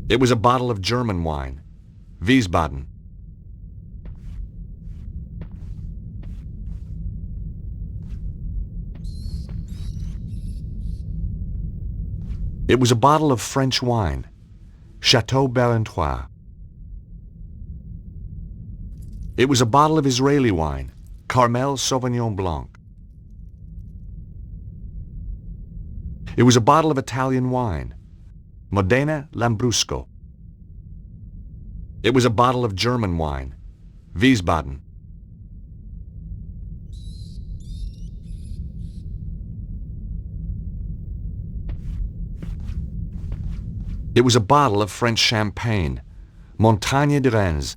It was a bottle of German wine, Wiesbaden. It was a bottle of French wine, Chateau Barentois. It was a bottle of Israeli wine, Carmel Sauvignon Blanc. It was a bottle of Italian wine, Modena Lambrusco. It was a bottle of German wine, Wiesbaden. It was a bottle of French champagne, Montagne de Reims.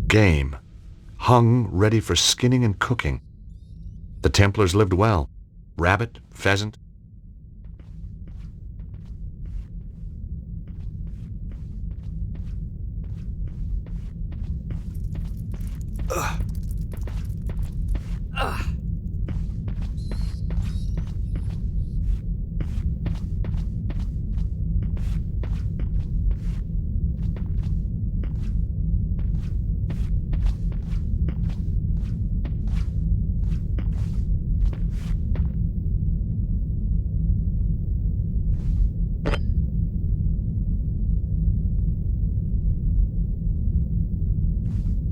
Game, hung ready for skinning and cooking. The Templars lived well. Rabbit, pheasant.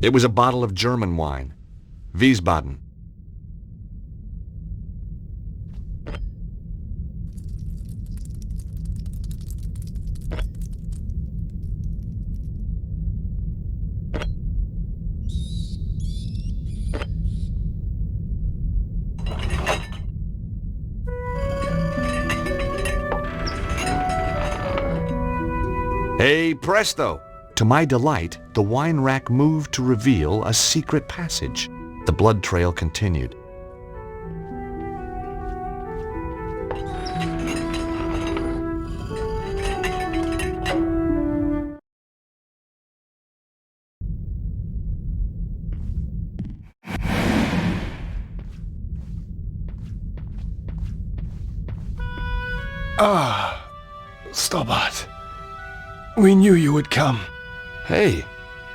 It was a bottle of German wine, Wiesbaden. Hey, presto! To my delight, the wine rack moved to reveal a secret passage. The blood trail continued. Ah, Stobart. We knew you would come. Hey,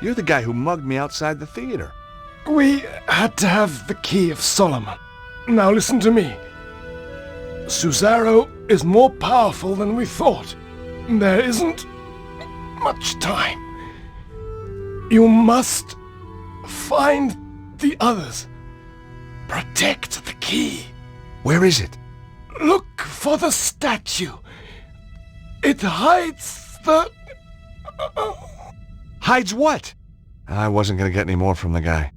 you're the guy who mugged me outside the theater. We had to have the Key of Solomon. Now listen to me. Cesaro is more powerful than we thought. There isn't much time. You must find the others. Protect the key. Where is it? Look for the statue. It hides the... Hides what? I wasn't going to get any more from the guy.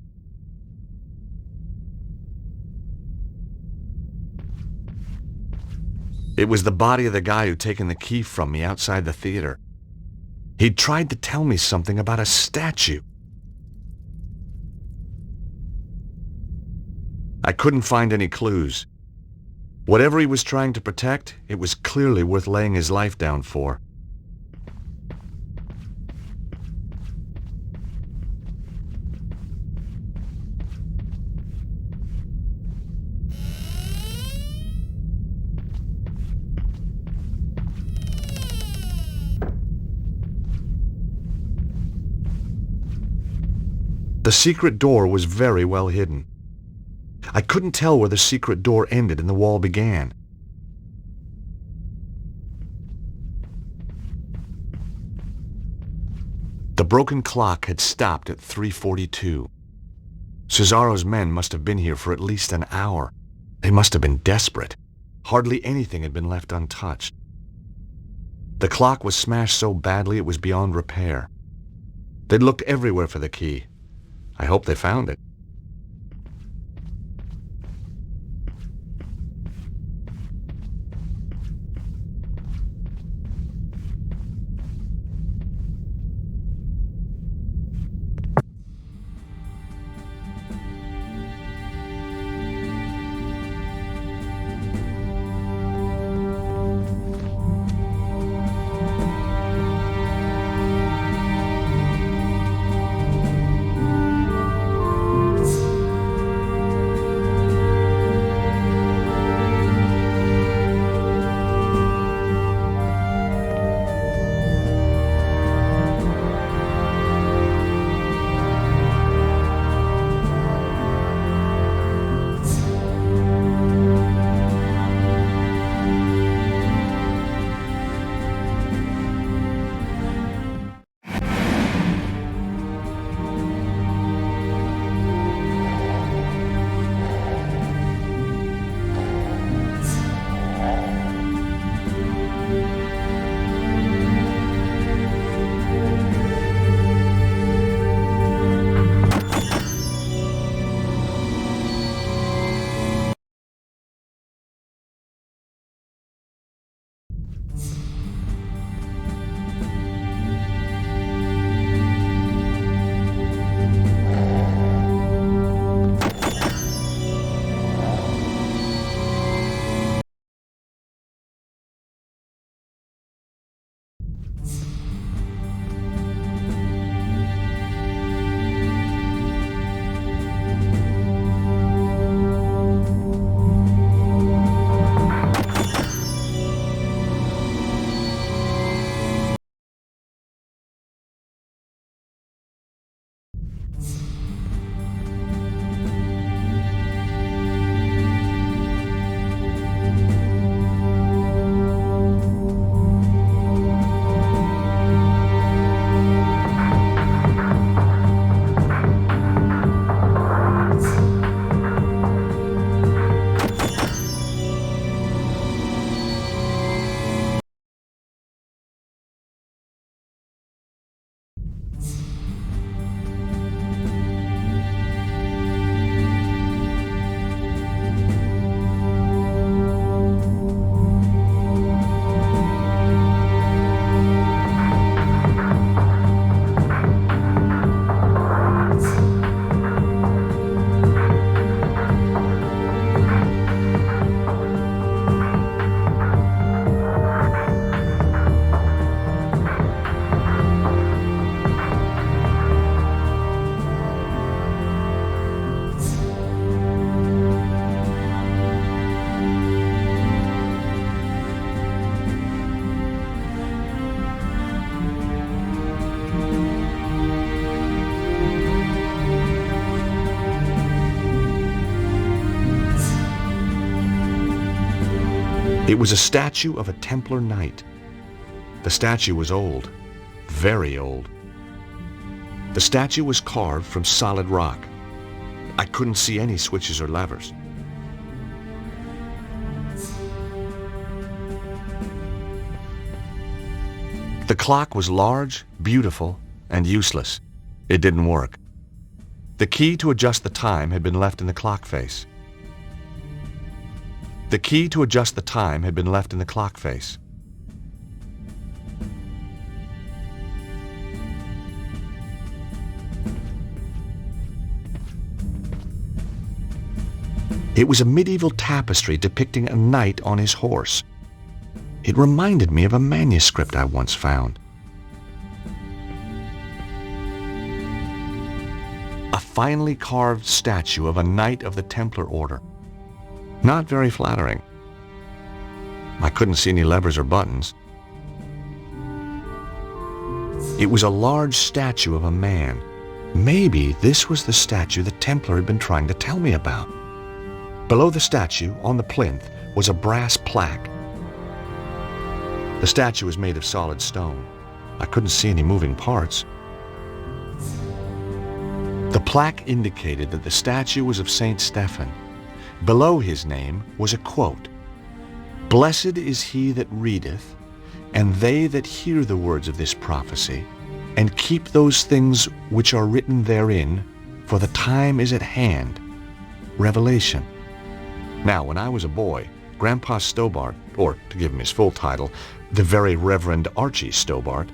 It was the body of the guy who'd taken the key from me outside the theater. He'd tried to tell me something about a statue. I couldn't find any clues. Whatever he was trying to protect, it was clearly worth laying his life down for. The secret door was very well hidden. I couldn't tell where the secret door ended and the wall began. The broken clock had stopped at 3:42. Cesaro's men must have been here for at least an hour. They must have been desperate. Hardly anything had been left untouched. The clock was smashed so badly it was beyond repair. They'd looked everywhere for the key. I hope they found it. It was a statue of a Templar knight. The statue was old, very old. The statue was carved from solid rock. I couldn't see any switches or levers. The clock was large, beautiful, and useless. It didn't work. The key to adjust the time had been left in the clock face. The key to adjust the time had been left in the clock face. It was a medieval tapestry depicting a knight on his horse. It reminded me of a manuscript I once found. A finely carved statue of a knight of the Templar Order. Not very flattering. I couldn't see any levers or buttons. It was a large statue of a man. Maybe this was the statue the Templar had been trying to tell me about. Below the statue, on the plinth, was a brass plaque. The statue was made of solid stone. I couldn't see any moving parts. The plaque indicated that the statue was of Saint Stephen. Below his name was a quote, "Blessed is he that readeth, and they that hear the words of this prophecy, and keep those things which are written therein, for the time is at hand." Revelation. Now, when I was a boy, Grandpa Stobart, or to give him his full title, the Very Reverend Archie Stobart,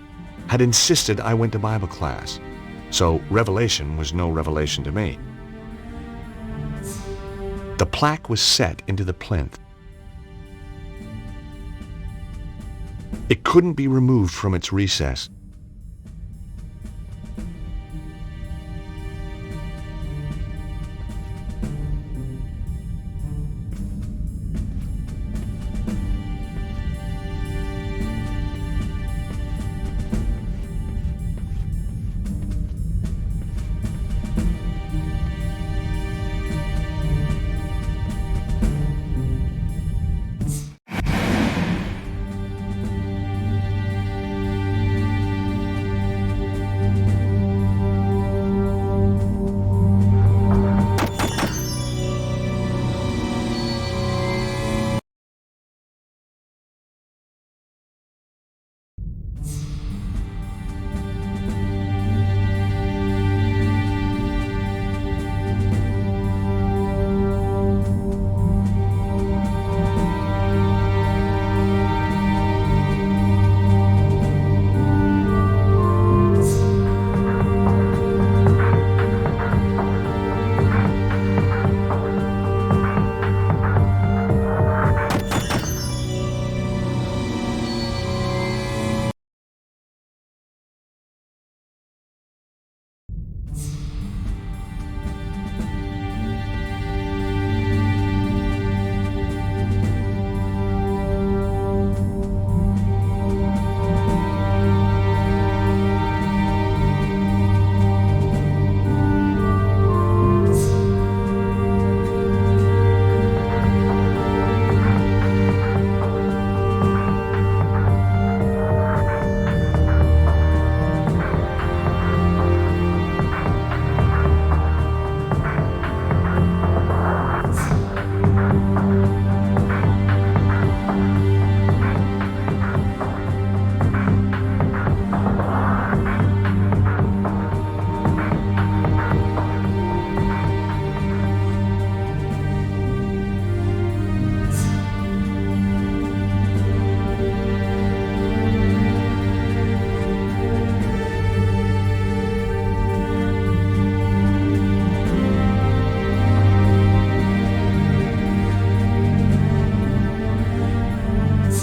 had insisted I went to Bible class, so Revelation was no revelation to me. The plaque was set into the plinth. It couldn't be removed from its recess.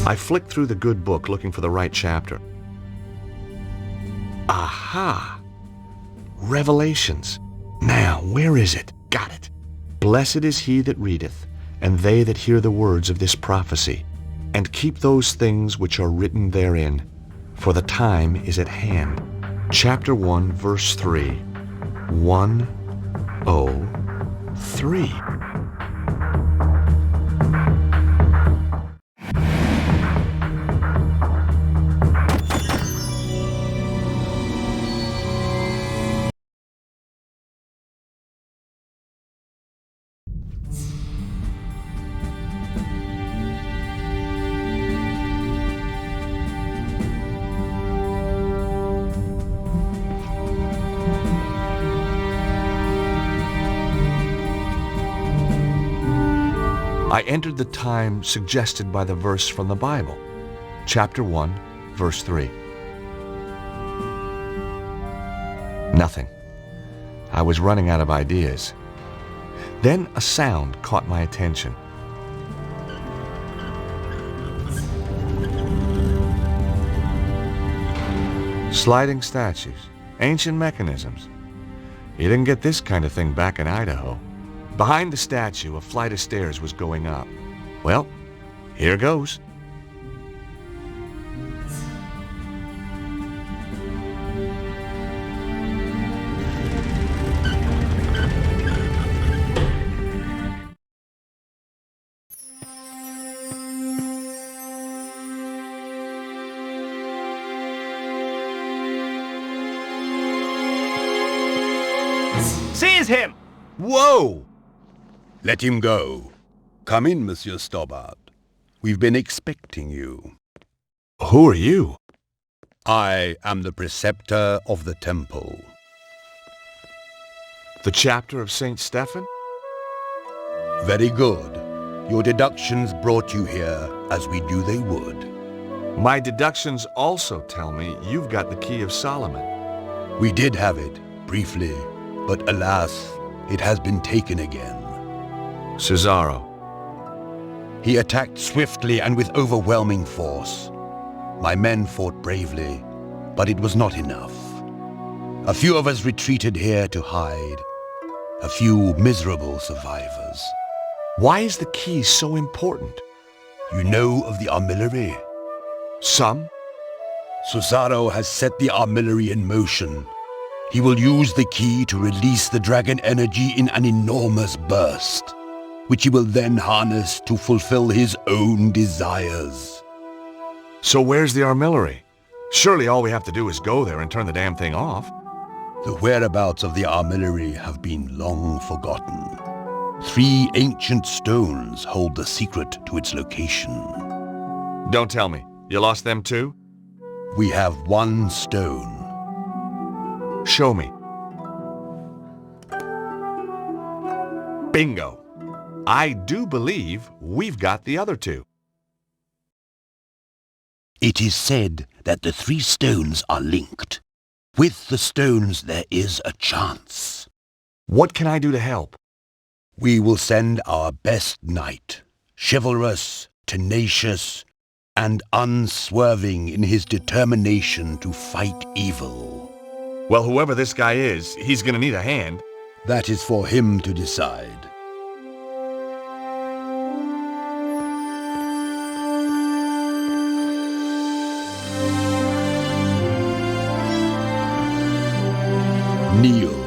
I flicked through the good book looking for the right chapter. Aha! Revelations. Now, where is it? Got it. Blessed is he that readeth, and they that hear the words of this prophecy, and keep those things which are written therein, for the time is at hand. Chapter 1, verse 3. 103. I entered the time suggested by the verse from the Bible, chapter 1, verse 3. Nothing. I was running out of ideas. Then a sound caught my attention. Sliding statues, ancient mechanisms. You didn't get this kind of thing back in Idaho. Behind the statue, a flight of stairs was going up. Well, here goes. Seize him! Whoa! Let him go. Come in, Monsieur Stobbart. We've been expecting you. Who are you? I am the preceptor of the temple. The chapter of St. Stephen? Very good. Your deductions brought you here, as we knew they would. My deductions also tell me you've got the Key of Solomon. We did have it, briefly, but alas, it has been taken again. Cesaro. He attacked swiftly and with overwhelming force. My men fought bravely, but it was not enough. A few of us retreated here to hide. A few miserable survivors. Why is the key so important? You know of the armillary? Some? Cesaro has set the armillary in motion. He will use the key to release the dragon energy in an enormous burst, which he will then harness to fulfill his own desires. So where's the armillary? Surely all we have to do is go there and turn the damn thing off. The whereabouts of the armillary have been long forgotten. 3 ancient stones hold the secret to its location. Don't tell me. You lost them too? We have 1 stone. Show me. Bingo. I do believe we've got the other 2. It is said that the 3 stones are linked. With the stones there is a chance. What can I do to help? We will send our best knight, chivalrous, tenacious, and unswerving in his determination to fight evil. Well, whoever this guy is, he's gonna need a hand. That is for him to decide. Kneel.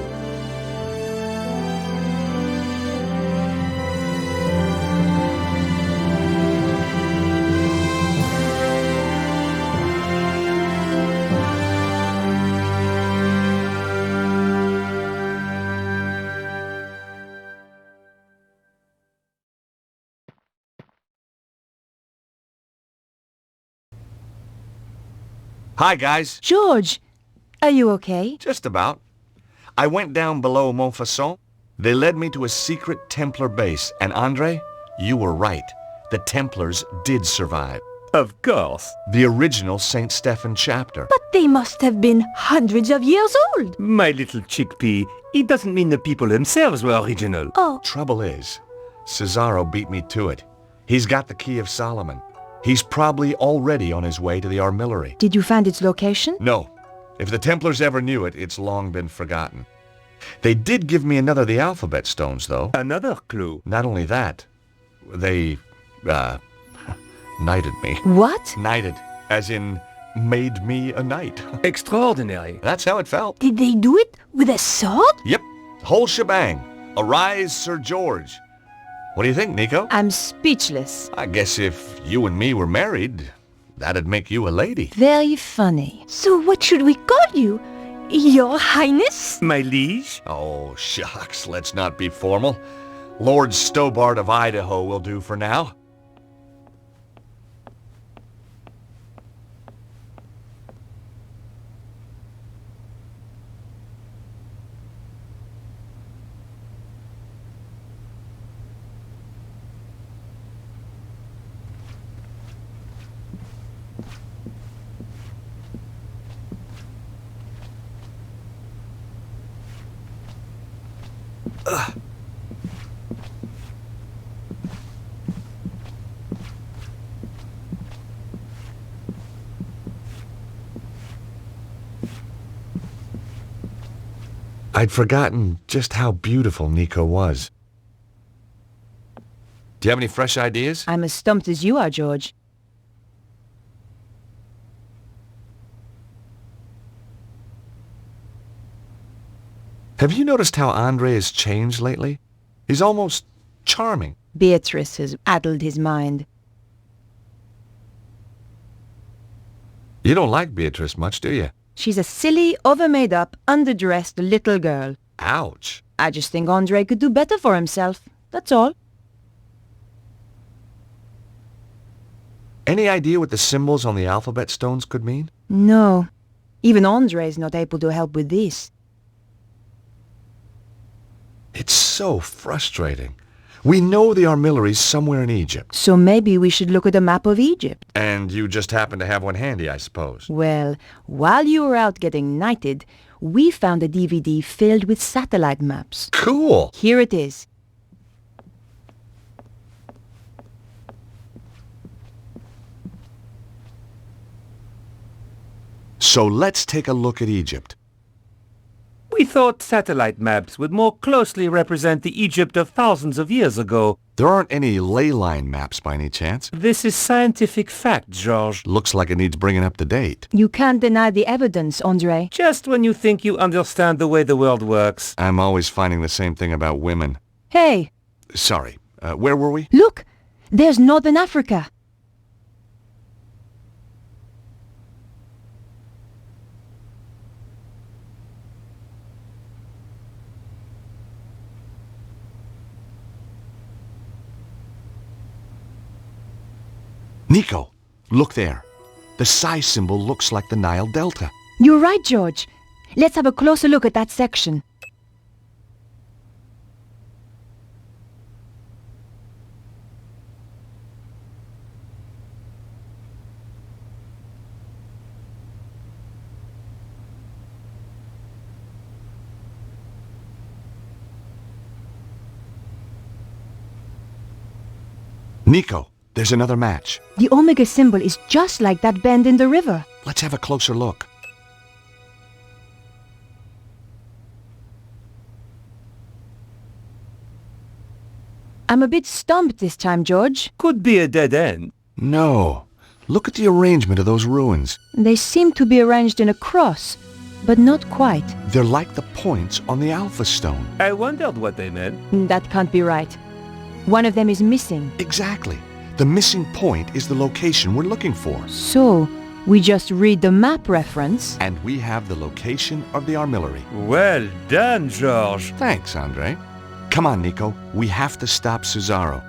Hi, guys. George, are you okay? Just about. I went down below Montfaucon. They led me to a secret Templar base, and Andre, you were right. The Templars did survive. Of course. The original St. Stephen chapter. But they must have been hundreds of years old. My little chickpea, it doesn't mean the people themselves were original. Oh. Trouble is, Cesaro beat me to it. He's got the Key of Solomon. He's probably already on his way to the armillary. Did you find its location? No. If the Templars ever knew it, it's long been forgotten. They did give me another of the alphabet stones, though. Another clue. Not only that, they, knighted me. What? Knighted, as in made me a knight. Extraordinary. That's how it felt. Did they do it with a sword? Yep, whole shebang. Arise, Sir George. What do you think, Nico? I'm speechless. I guess if you and me were married, that'd make you a lady. Very funny. So what should we call you? Your Highness? My liege? Oh, shucks, let's not be formal. Lord Stobbart of Idaho will do for now. I'd forgotten just how beautiful Nico was. Do you have any fresh ideas? I'm as stumped as you are, George. Have you noticed how Andre has changed lately? He's almost charming. Beatrice has addled his mind. You don't like Beatrice much, do you? She's a silly, over-made-up, underdressed little girl. Ouch. I just think Andre could do better for himself. That's all. Any idea what the symbols on the alphabet stones could mean? No. Even Andre's not able to help with this. It's so frustrating. We know the armillery's somewhere in Egypt. So maybe we should look at a map of Egypt. And you just happen to have one handy, I suppose. Well, while you were out getting knighted, we found a DVD filled with satellite maps. Cool! Here it is. So let's take a look at Egypt. We thought satellite maps would more closely represent the Egypt of thousands of years ago. There aren't any ley line maps by any chance. This is scientific fact, George. Looks like it needs bringing up to date. You can't deny the evidence, Andre. Just when you think you understand the way the world works. I'm always finding the same thing about women. Hey! Sorry, where were we? Look! There's Northern Africa. Nico, look there. The psi symbol looks like the Nile Delta. You're right, George. Let's have a closer look at that section. Nico, there's another match. The Omega symbol is just like that bend in the river. Let's have a closer look. I'm a bit stumped this time, George. Could be a dead end. No. Look at the arrangement of those ruins. They seem to be arranged in a cross, but not quite. They're like the points on the Alpha Stone. I wondered what they meant. That can't be right. One of them is missing. Exactly. The missing point is the location we're looking for. So, we just read the map reference. And we have the location of the armillery. Well done, George. Thanks, Andre. Come on, Nico. We have to stop Cesaro.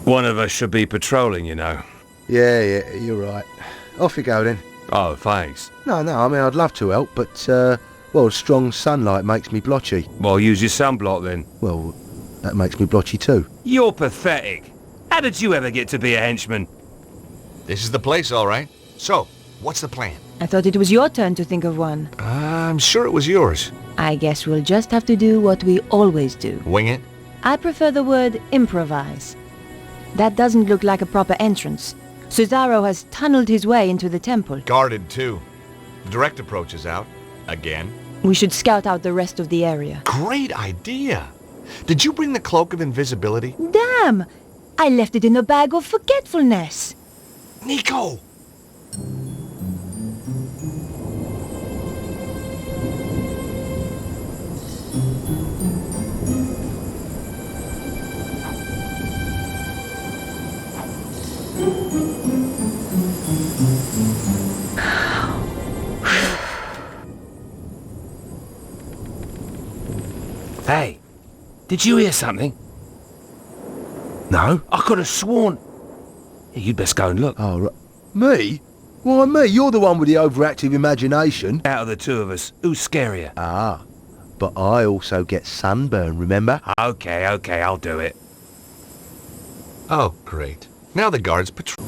One of us should be patrolling, you know. Yeah, you're right. Off you go then. Oh, thanks. No, I mean, I'd love to help, but, well, strong sunlight makes me blotchy. Well, use your sunblock then. Well, that makes me blotchy too. You're pathetic. How did you ever get to be a henchman? This is the place, all right. So, what's the plan? I thought it was your turn to think of one. I'm sure it was yours. I guess we'll just have to do what we always do. Wing it? I prefer the word improvise. That doesn't look like a proper entrance. Cesaro has tunneled his way into the temple. Guarded, too. Direct approach is out. Again. We should scout out the rest of the area. Great idea! Did you bring the Cloak of Invisibility? Damn! I left it in a bag of forgetfulness. Nico! Hey, did you hear something? No? I could have sworn... Yeah, you'd best go and look. Oh, right. Me? Why me? You're the one with the overactive imagination. Out of the two of us, who's scarier? Ah, but I also get sunburn, remember? Okay, I'll do it. Oh, great. Now the guards patrol.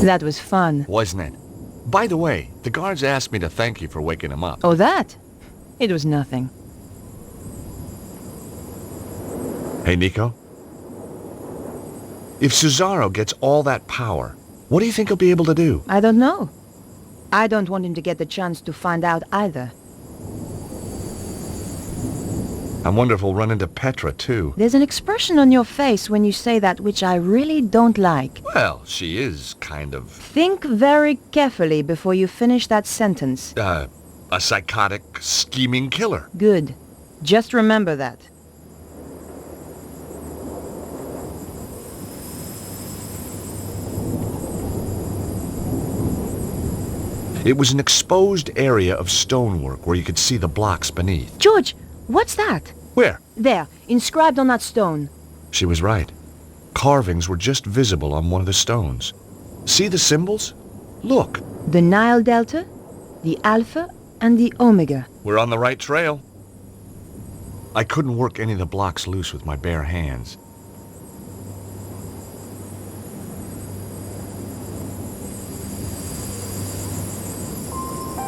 That was fun. Wasn't it? By the way, the guards asked me to thank you for waking him up. Oh, that? It was nothing. Hey, Nico. If Cesaro gets all that power, what do you think he'll be able to do? I don't know. I don't want him to get the chance to find out either. I wonder if we'll run into Petra, too. There's an expression on your face when you say that which I really don't like. Well, she is kind of... Think very carefully before you finish that sentence. A psychotic, scheming killer. Good. Just remember that. It was an exposed area of stonework where you could see the blocks beneath. George, what's that? Where? There, inscribed on that stone. She was right. Carvings were just visible on one of the stones. See the symbols? Look. The Nile Delta, the Alpha, and the Omega. We're on the right trail. I couldn't work any of the blocks loose with my bare hands.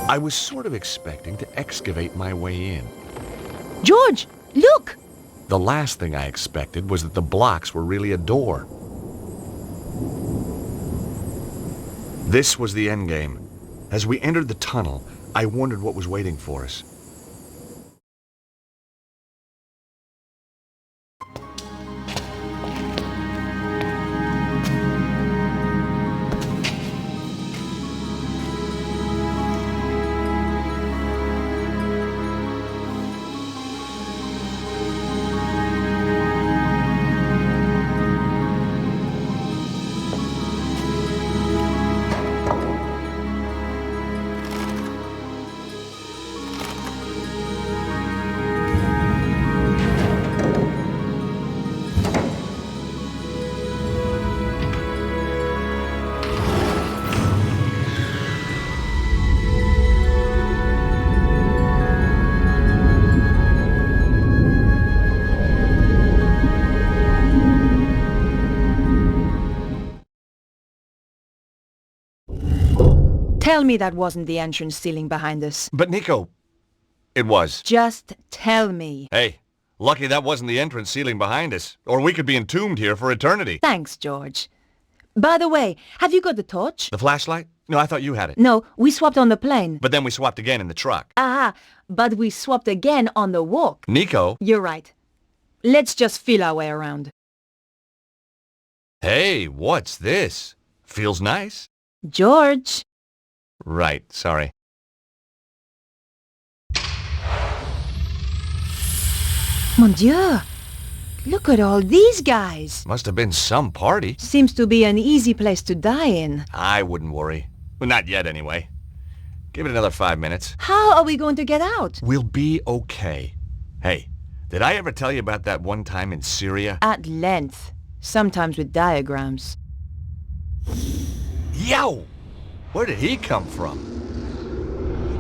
I was sort of expecting to excavate my way in. George, look! The last thing I expected was that the blocks were really a door. This was the endgame. As we entered the tunnel, I wondered what was waiting for us. Tell me that wasn't the entrance ceiling behind us. But Nico, it was. Just tell me. Hey, lucky that wasn't the entrance ceiling behind us, or we could be entombed here for eternity. Thanks, George. By the way, have you got the torch? The flashlight? No, I thought you had it. No, we swapped on the plane. But then we swapped again in the truck. Ah, but we swapped again on the walk. Nico? You're right. Let's just feel our way around. Hey, what's this? Feels nice. George. Right, sorry. Mon Dieu! Look at all these guys! Must have been some party. Seems to be an easy place to die in. I wouldn't worry. Well, not yet, anyway. Give it another 5 minutes. How are we going to get out? We'll be okay. Hey, did I ever tell you about that one time in Syria? At length. Sometimes with diagrams. Yow! Where did he come from?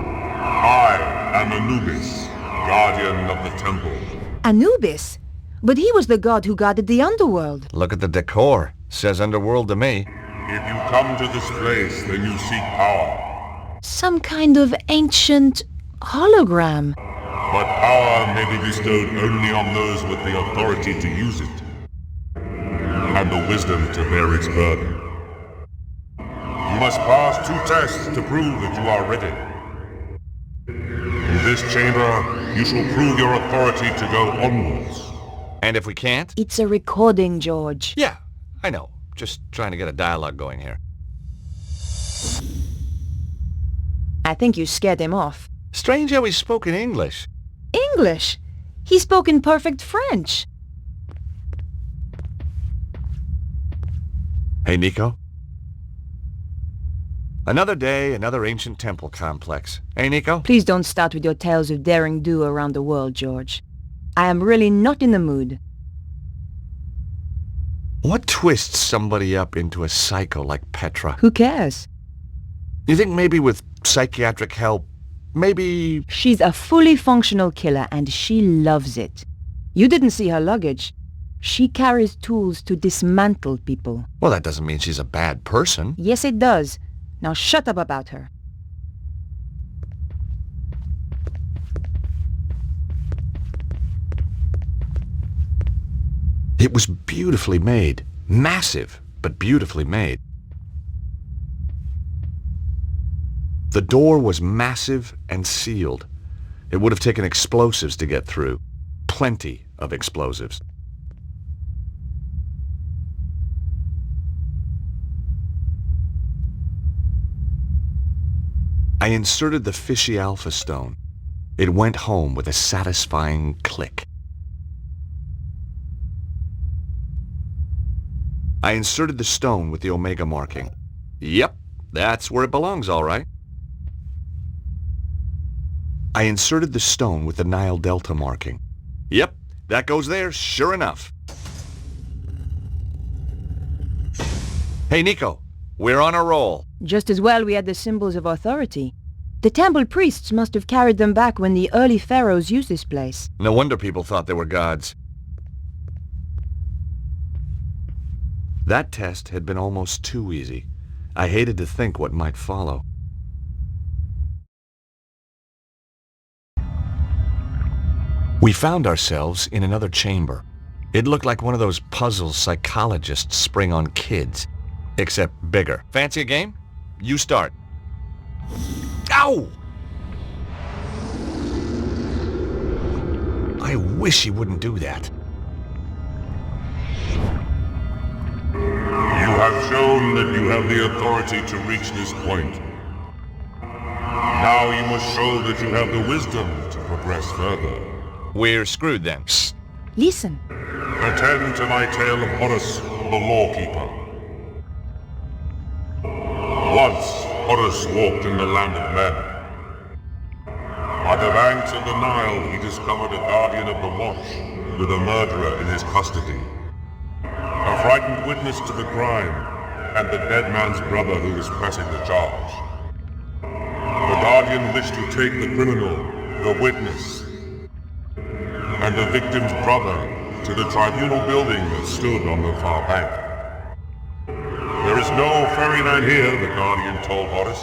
I am Anubis, guardian of the temple. Anubis? But he was the god who guarded the underworld. Look at the decor. Says underworld to me. If you come to this place, then you seek power. Some kind of ancient hologram. But power may be bestowed only on those with the authority to use it, and the wisdom to bear its burden. You must pass 2 tests to prove that you are ready. In this chamber, you shall prove your authority to go onwards. And if we can't? It's a recording, George. Yeah, I know. Just trying to get a dialogue going here. I think you scared him off. Strange how he spoke in English. English? He spoke in perfect French. Hey, Nico. Another day, another ancient temple complex. Hey, Nico? Please don't start with your tales of daring do around the world, George. I am really not in the mood. What twists somebody up into a psycho like Petra? Who cares? You think maybe with psychiatric help, maybe... She's a fully functional killer and she loves it. You didn't see her luggage. She carries tools to dismantle people. Well, that doesn't mean she's a bad person. Yes, it does. Now shut up about her. It was beautifully made. Massive, but beautifully made. The door was massive and sealed. It would have taken explosives to get through. Plenty of explosives. I inserted the fishy alpha stone. It went home with a satisfying click. I inserted the stone with the Omega marking. Yep, that's where it belongs, all right. I inserted the stone with the Nile Delta marking. Yep, that goes there, sure enough. Hey, Nico, we're on a roll. Just as well we had the symbols of authority. The temple priests must have carried them back when the early pharaohs used this place. No wonder people thought they were gods. That test had been almost too easy. I hated to think what might follow. We found ourselves in another chamber. It looked like one of those puzzles psychologists spring on kids, except bigger. Fancy a game? You start. Ow! I wish he wouldn't do that. You have shown that you have the authority to reach this point. Now you must show that you have the wisdom to progress further. We're screwed then. Shh. Listen. Attend to my tale of Horus, the Lawkeeper. Once, Horus walked in the land of men. By the banks of the Nile, he discovered a guardian of the watch with a murderer in his custody. A frightened witness to the crime, and the dead man's brother who was pressing the charge. The guardian wished to take the criminal, the witness, and the victim's brother to the tribunal building that stood on the far bank. There is no ferryman here, the guardian told Horus.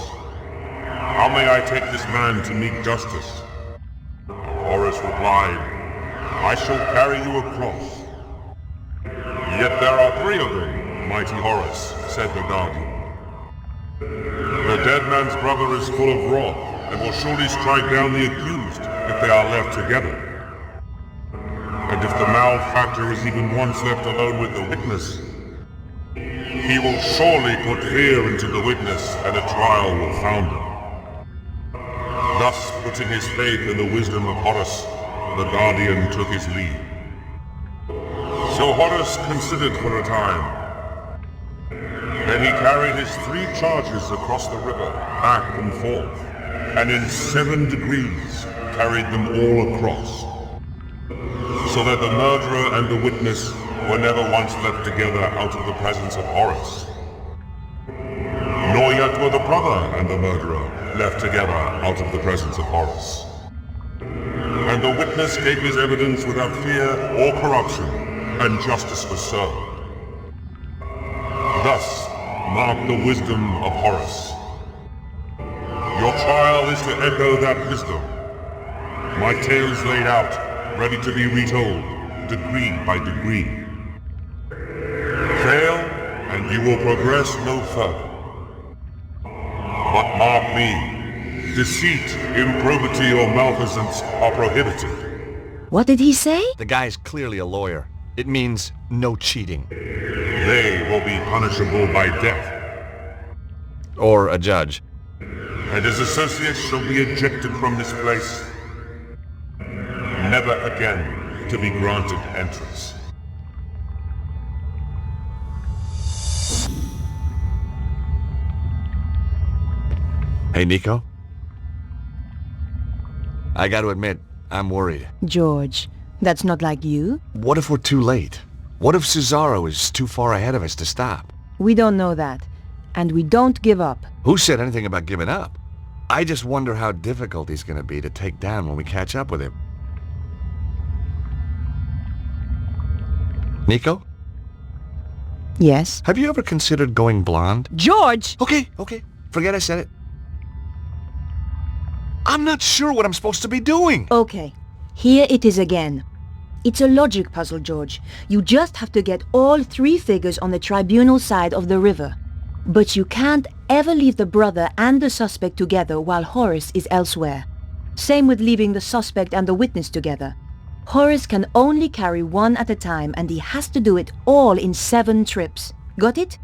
How may I take this man to meet justice? Horus replied, I shall carry you across. Yet there are 3 of them, mighty Horus, said the guardian. The dead man's brother is full of wrath, and will surely strike down the accused if they are left together. And if the malefactor is even once left alone with the witness, he will surely put fear into the witness, and a trial will founder. Thus, putting his faith in the wisdom of Horus, the guardian took his leave. So Horus considered for a time. Then he carried his 3 charges across the river, back and forth, and in 7 degrees carried them all across, so that the murderer and the witness were never once left together out of the presence of Horus. Nor yet were the brother and the murderer left together out of the presence of Horus. And the witness gave his evidence without fear or corruption, and justice was served. Thus mark the wisdom of Horus. Your trial is to echo that wisdom. My tale is laid out, ready to be retold, degree by degree. Fail, and you will progress no further. But mark me, deceit, improbity, or malfeasance are prohibited. What did he say? The guy's clearly a lawyer. It means no cheating. They will be punishable by death. Or a judge. And his associates shall be ejected from this place, never again to be granted entrance. Hey, Nico? I gotta admit, I'm worried. George, that's not like you. What if we're too late? What if Cesaro is too far ahead of us to stop? We don't know that. And we don't give up. Who said anything about giving up? I just wonder how difficult he's gonna be to take down when we catch up with him. Nico? Yes? Have you ever considered going blonde? George! Okay. Forget I said it. I'm not sure what I'm supposed to be doing. Okay, here it is again. It's a logic puzzle, George. You just have to get all 3 figures on the tribunal side of the river. But you can't ever leave the brother and the suspect together while Horace is elsewhere. Same with leaving the suspect and the witness together. Horace can only carry one at a time, and he has to do it all in 7 trips. Got it?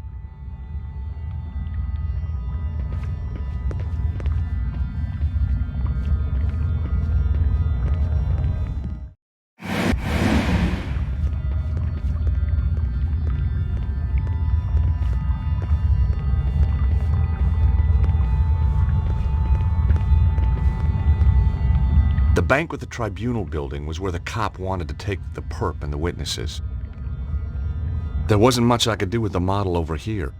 The bank with the tribunal building was where the cop wanted to take the perp and the witnesses. There wasn't much I could do with the model over here.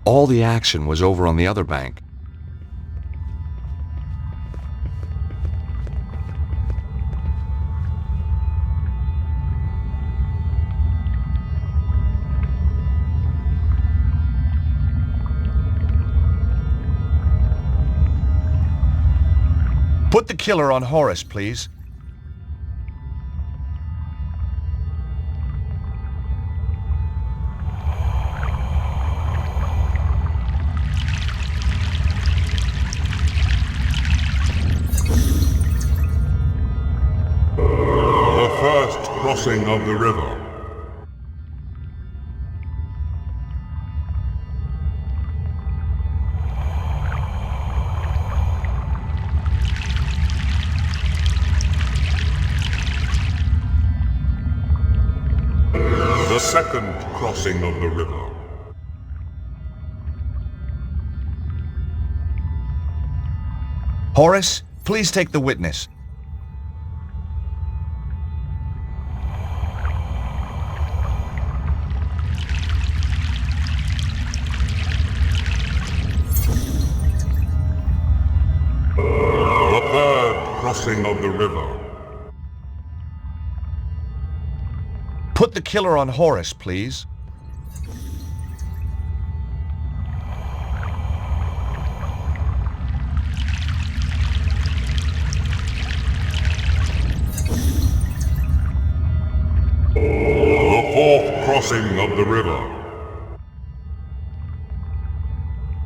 All the action was over on the other bank. Put the killer on Horace, please. The first crossing of the river. The second crossing of the river. Horace, please take the witness. The third crossing of the river. Put the killer on Horace, please. The fourth crossing of the river.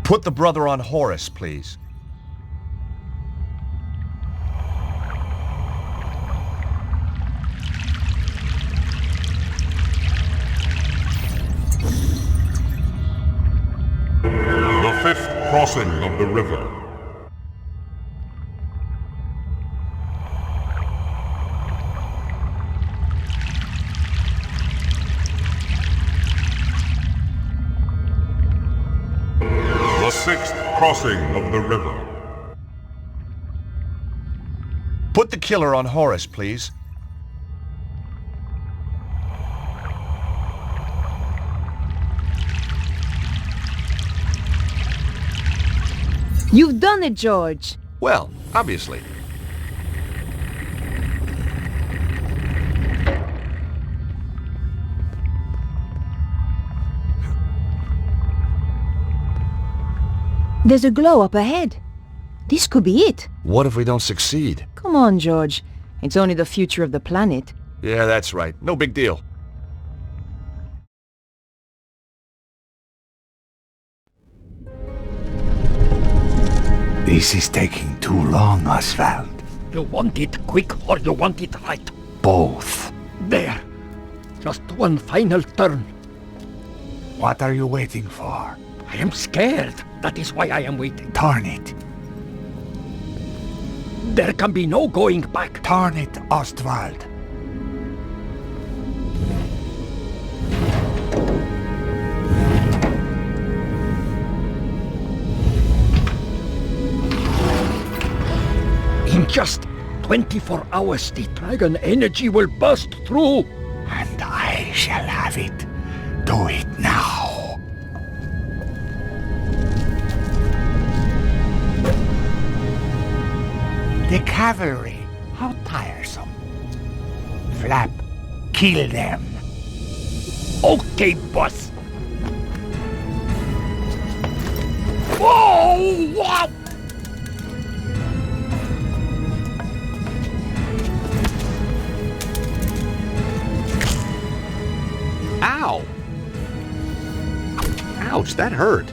Put the brother on Horace, please. The fifth crossing of the river. The sixth crossing of the river. Put the killer on Horace, please. You've done it, George. Well, obviously. There's a glow up ahead. This could be it. What if we don't succeed? Come on, George. It's only the future of the planet. Yeah, that's right. No big deal. This is taking too long, Oswald. You want it quick or you want it right? Both. There. Just one final turn. What are you waiting for? I am scared. That is why I am waiting. Turn it. There can be no going back. Turn it, Ostwald. In just 24 hours, the dragon energy will burst through. And I shall have it. Do it now. The cavalry, how tiresome. Flap, kill them. Okay, boss. Whoa! Wow! Ow! Ouch, that hurt.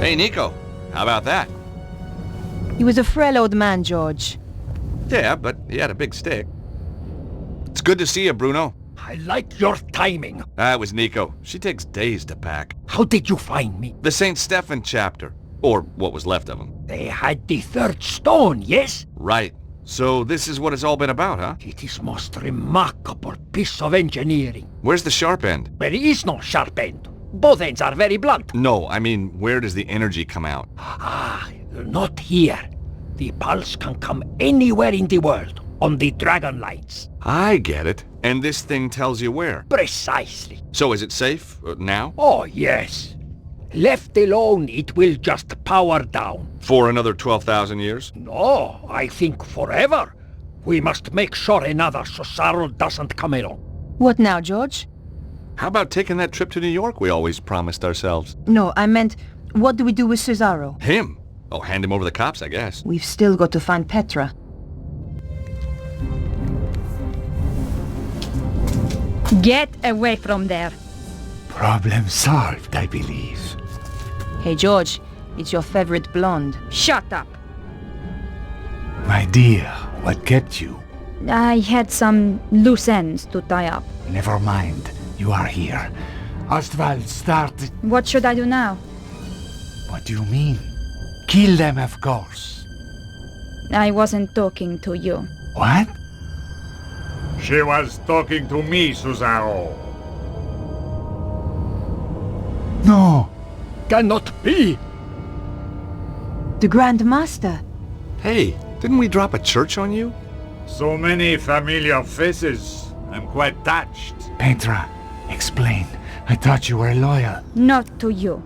Hey, Nico, how about that? He was a frail old man, George. Yeah, but he had a big stick. It's good to see you, Bruno. I like your timing. That was Nico. She takes days to pack. How did you find me? The St. Stephen chapter. Or what was left of him. They had the third stone, yes? Right. So this is what it's all been about, huh? It is most remarkable piece of engineering. Where's the sharp end? There is no sharp end. Both ends are very blunt. No, I mean, where does the energy come out? Ah, not here. The pulse can come anywhere in the world, on the dragon lines. I get it. And this thing tells you where? Precisely. So is it safe, now? Oh, yes. Left alone, it will just power down. For another 12,000 years? No, I think forever. We must make sure another Susaro doesn't come along. What now, George? How about taking that trip to New York we always promised ourselves? No, I meant, what do we do with Cesaro? Him? Oh, hand him over to the cops, I guess. We've still got to find Petra. Get away from there. Problem solved, I believe. Hey, George, it's your favorite blonde. Shut up. My dear, what kept you? I had some loose ends to tie up. Never mind. You are here. Ostwald started... What should I do now? What do you mean? Kill them, of course. I wasn't talking to you. What? She was talking to me, Susaro. No. Cannot be. The Grand Master. Hey, didn't we drop a church on you? So many familiar faces. I'm quite touched. Petra, explain. I thought you were loyal. Not to you.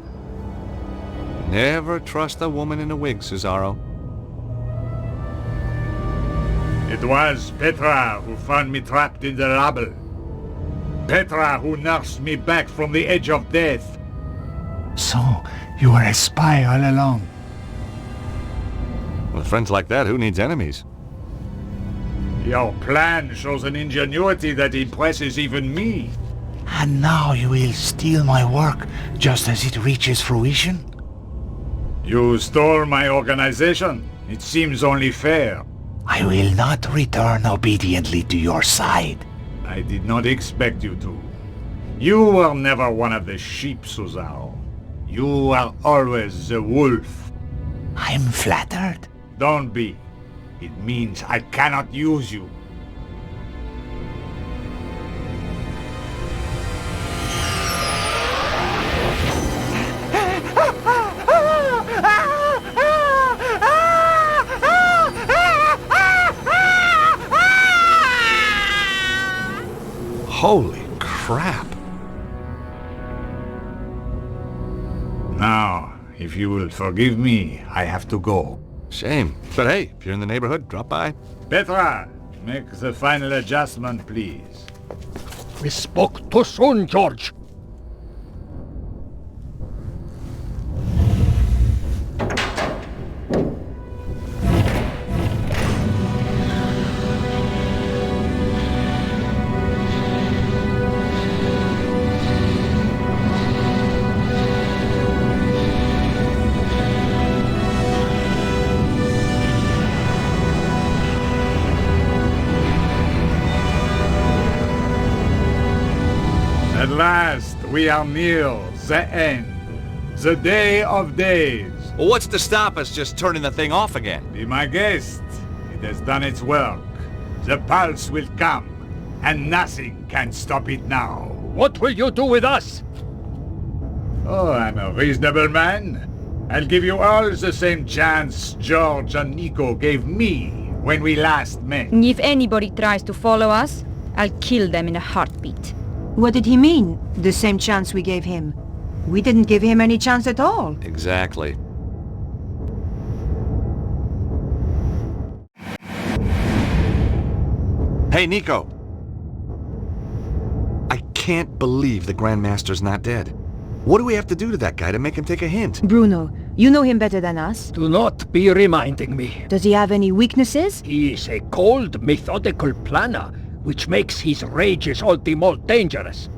Never trust a woman in a wig, Cesaro. It was Petra who found me trapped in the rubble. Petra who nursed me back from the edge of death. So, you were a spy all along. With friends like that, who needs enemies? Your plan shows an ingenuity that impresses even me. And now you will steal my work just as it reaches fruition? You stole my organization. It seems only fair. I will not return obediently to your side. I did not expect you to. You were never one of the sheep, Susaro. You were always the wolf. I'm flattered. Don't be. It means I cannot use you. Holy crap. Now, if you will forgive me, I have to go. Shame. But hey, if you're in the neighborhood, drop by. Petra, make the final adjustment, please. We spoke too soon, George. At last, we are near the end. The day of days. Well, what's to stop us just turning the thing off again? Be my guest. It has done its work. The pulse will come, and nothing can stop it now. What will you do with us? Oh, I'm a reasonable man. I'll give you all the same chance George and Nico gave me when we last met. If anybody tries to follow us, I'll kill them in a heartbeat. What did he mean? The same chance we gave him. We didn't give him any chance at all. Exactly. Hey, Nico! I can't believe the Grandmaster's not dead. What do we have to do to that guy to make him take a hint? Bruno, you know him better than us. Do not be reminding me. Does he have any weaknesses? He is a cold, methodical planner, which makes his rages all the more dangerous.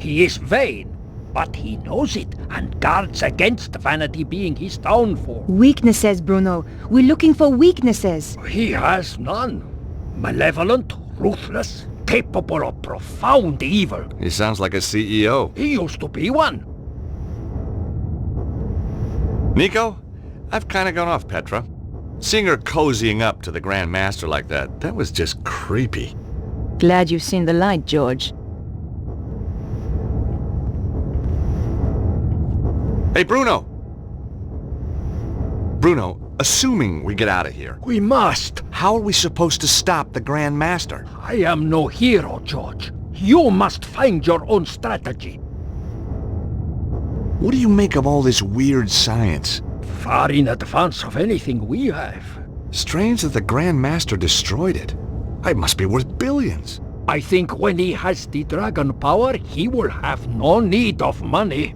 He is vain, but he knows it and guards against vanity being his downfall. Weaknesses, Bruno. We're looking for weaknesses. He has none. Malevolent, ruthless, capable of profound evil. He sounds like a CEO. He used to be one. Nico, I've kind of gone off Petra. Seeing her cozying up to the Grand Master like that was just creepy. Glad you've seen the light, George. Hey, Bruno! Bruno, assuming we get out of here. We must. How are we supposed to stop the Grand Master? I am no hero, George. You must find your own strategy. What do you make of all this weird science? Far in advance of anything we have. Strange that the Grand Master destroyed it. It must be worth billions. I think when he has the dragon power, he will have no need of money.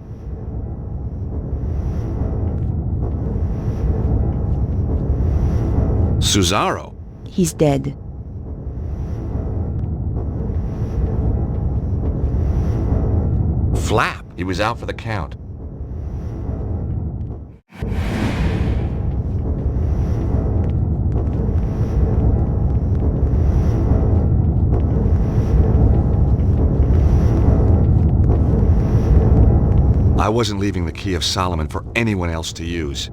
Cesaro? He's dead. Flap. He was out for the count. I wasn't leaving the Key of Solomon for anyone else to use.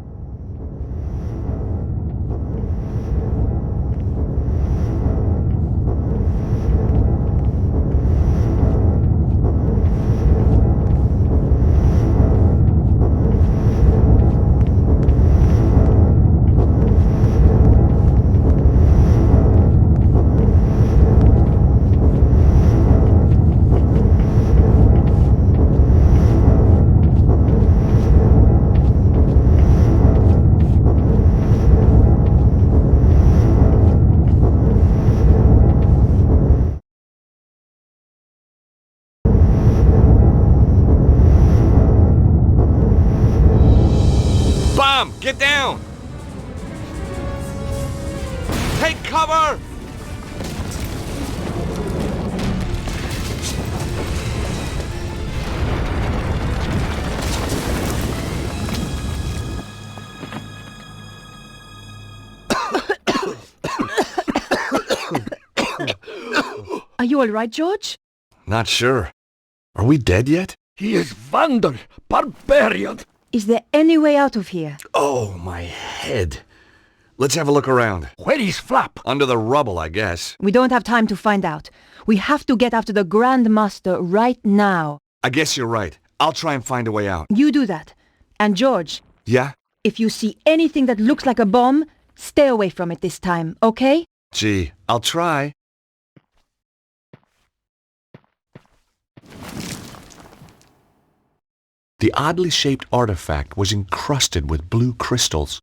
Get down! Take cover! Are you all right, George? Not sure. Are we dead yet? He is vandal, barbarian. Is there any way out of here? Oh, my head. Let's have a look around. Where is Flap? Under the rubble, I guess. We don't have time to find out. We have to get after the Grand Master right now. I guess you're right. I'll try and find a way out. You do that. And George, Yeah? if you see anything that looks like a bomb, stay away from it this time, okay? Gee, I'll try. The oddly shaped artifact was encrusted with blue crystals.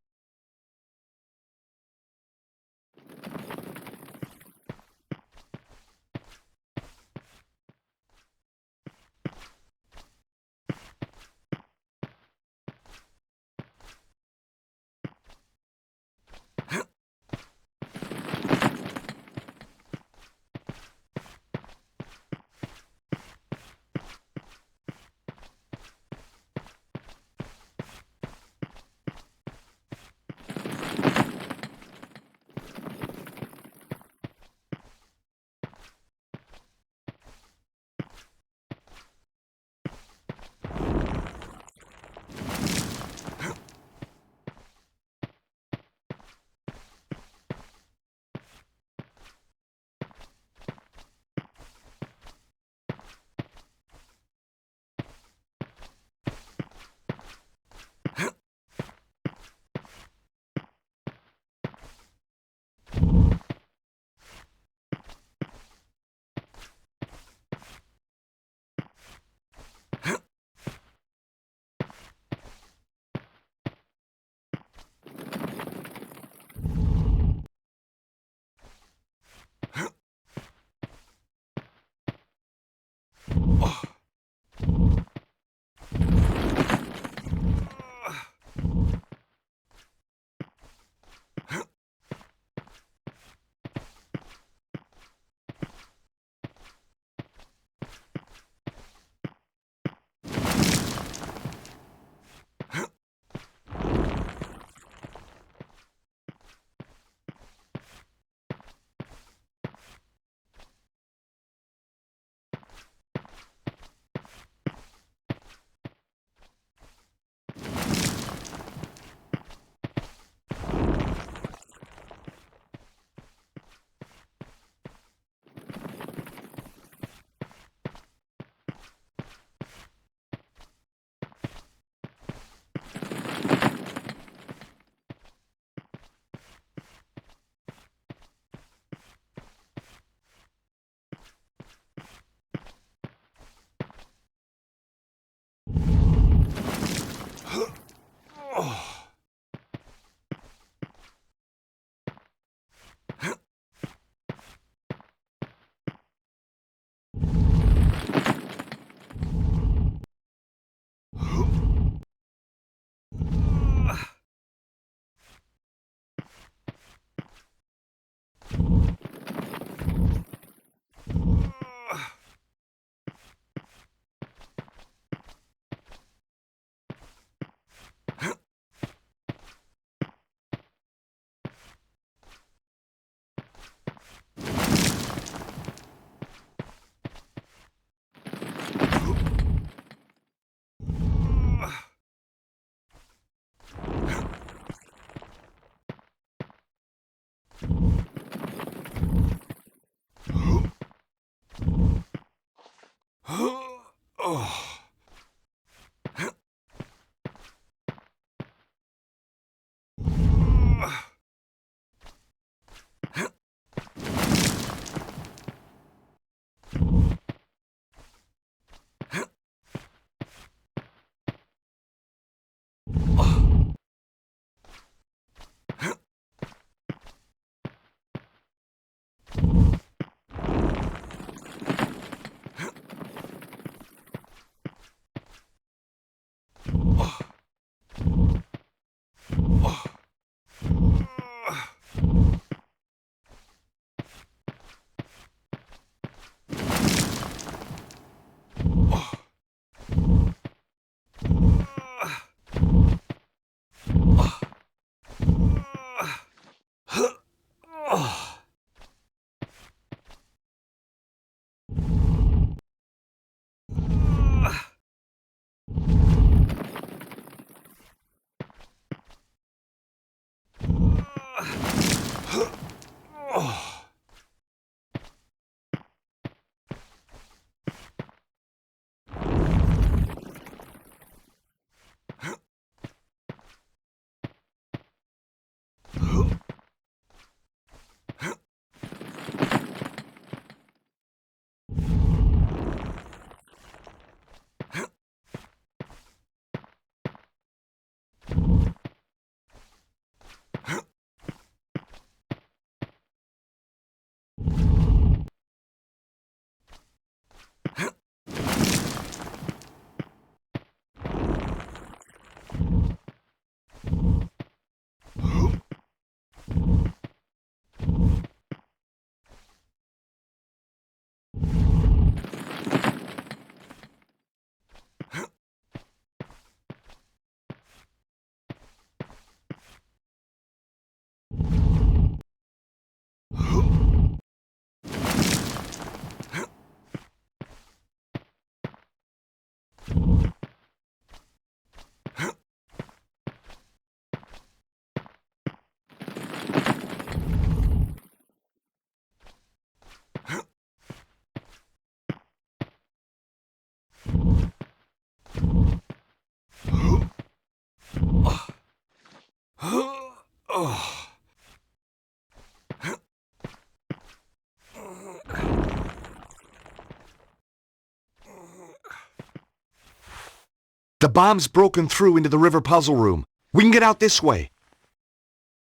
The bomb's broken through into the river puzzle room. We can get out this way.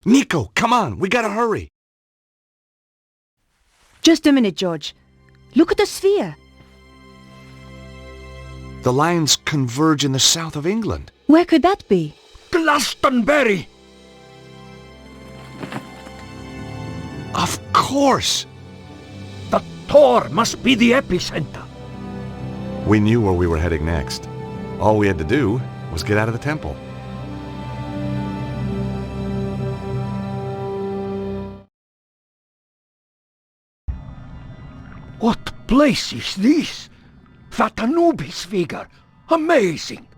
Nico, come on, we gotta hurry. Just a minute, George. Look at the sphere. The lines converge in the south of England. Where could that be? Glastonbury! Of course! The Tor must be the epicenter. We knew where we were heading next. All we had to do was get out of the temple. What place is this? That Anubis figure. Amazing.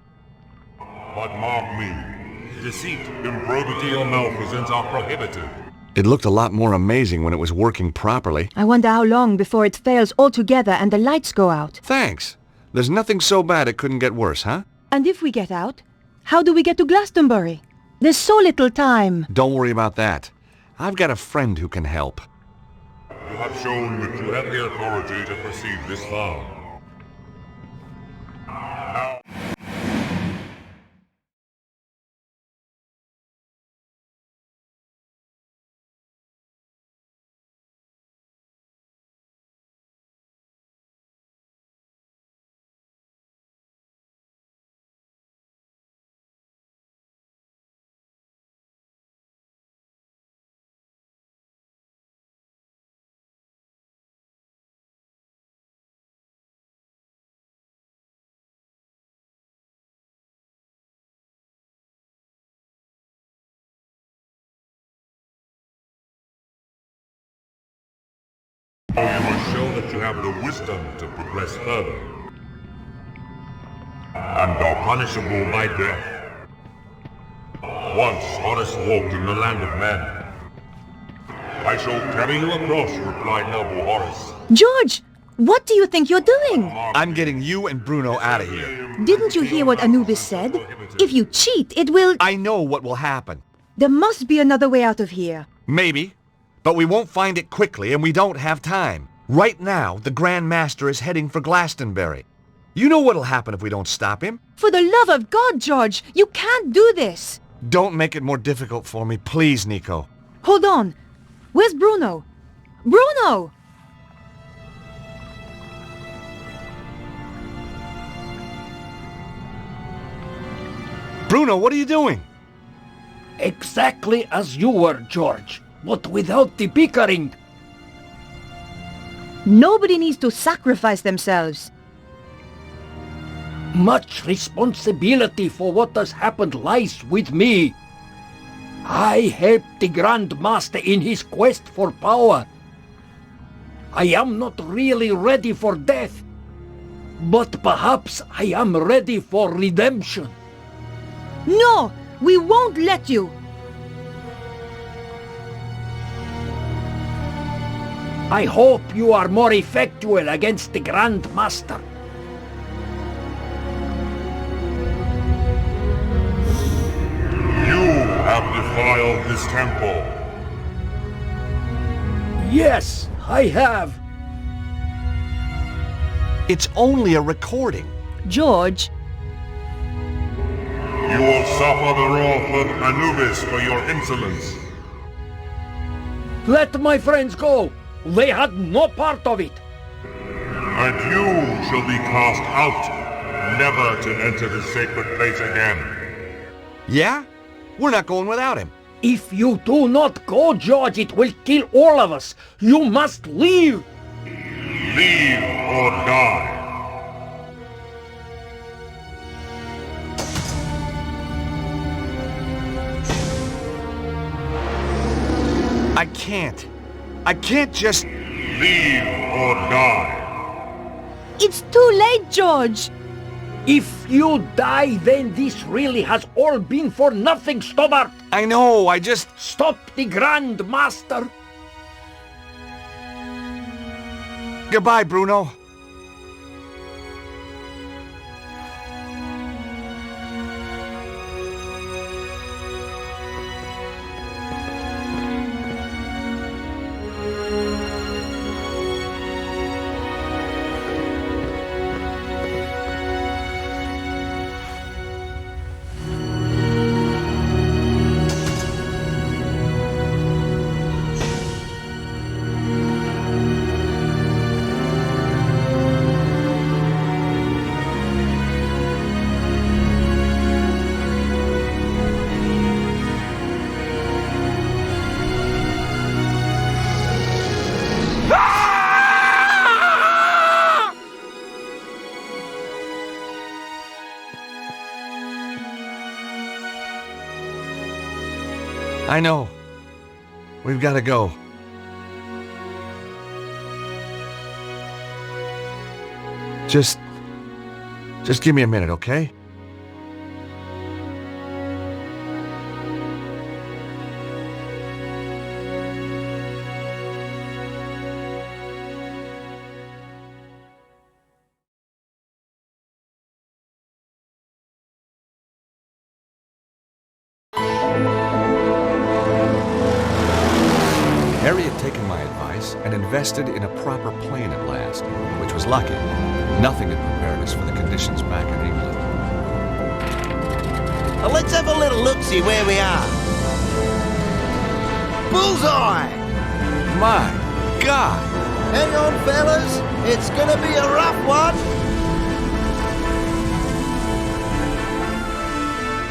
But mark me, deceit, improbity, or malfeasance are prohibited. It looked a lot more amazing when it was working properly. I wonder how long before it fails altogether and the lights go out. Thanks. There's nothing so bad it couldn't get worse, huh? And if we get out, how do we get to Glastonbury? There's so little time. Don't worry about that. I've got a friend who can help. You have shown that you have the authority to proceed this far. Now... You must show that you have the wisdom to progress further, and are punishable by death. Once Horace walked in the land of men. I shall carry you across, replied noble Horace. George! What do you think you're doing? I'm getting you and Bruno out of here. Didn't you hear what Anubis said? If you cheat, it will... I know what will happen. There must be another way out of here. Maybe. But we won't find it quickly, and we don't have time. Right now, the Grand Master is heading for Glastonbury. You know what'll happen if we don't stop him? For the love of God, George, you can't do this. Don't make it more difficult for me, please, Nico. Hold on. Where's Bruno? Bruno! Bruno, what are you doing? Exactly as you were, George, but without the bickering. Nobody needs to sacrifice themselves. Much responsibility for what has happened lies with me. I helped the Grand Master in his quest for power. I am not really ready for death, but perhaps I am ready for redemption. No! We won't let you! I hope you are more effectual against the Grand Master. You have defiled this temple. Yes, I have. It's only a recording. George. You will suffer the wrath of Anubis for your insolence. Let my friends go. They had no part of it. And you shall be cast out, never to enter the sacred place again. Yeah? We're not going without him. If you do not go, George, it will kill all of us. You must leave. Leave or die. I can't. I can't just... Leave or die. It's too late, George. If you die, then this really has all been for nothing, Stoddart. I know, I just... Stop the Grand Master. Goodbye, Bruno. I know. We've got to go. Just give me a minute, okay? Harry had taken my advice and invested in a proper plane at last, which was lucky. Nothing had prepared us for the conditions back in England. Well, let's have a little look-see where we are. Bullseye! My God! Hang on, fellas. It's gonna be a rough one.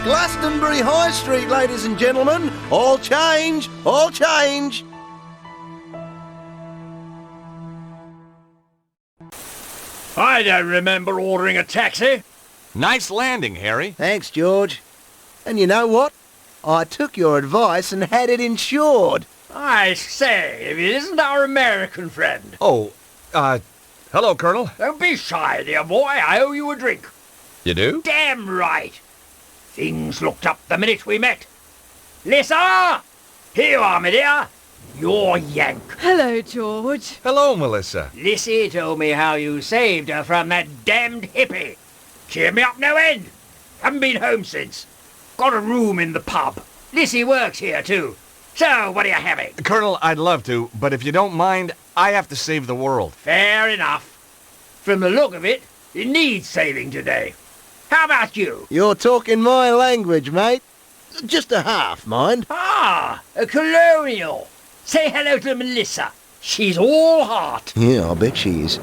Glastonbury High Street, ladies and gentlemen. All change, all change. I don't remember ordering a taxi. Nice landing, Harry. Thanks, George. And you know what? I took your advice and had it insured. I say, if it isn't our American friend. Oh, hello, Colonel. Don't be shy, dear boy. I owe you a drink. You do? Damn right. Things looked up the minute we met. Lisa! Here you are, my dear. You're Yank. Hello, George. Hello, Melissa. Lissy told me how you saved her from that damned hippie. Cheer me up no end. Haven't been home since. Got a room in the pub. Lissy works here too. So, what are you having? Colonel, I'd love to, but if you don't mind, I have to save the world. Fair enough. From the look of it, it needs saving today. How about you? You're talking my language, mate. Just a half, mind. Ah, a colonial. Say hello to Melissa. She's all heart. Yeah, I bet she is.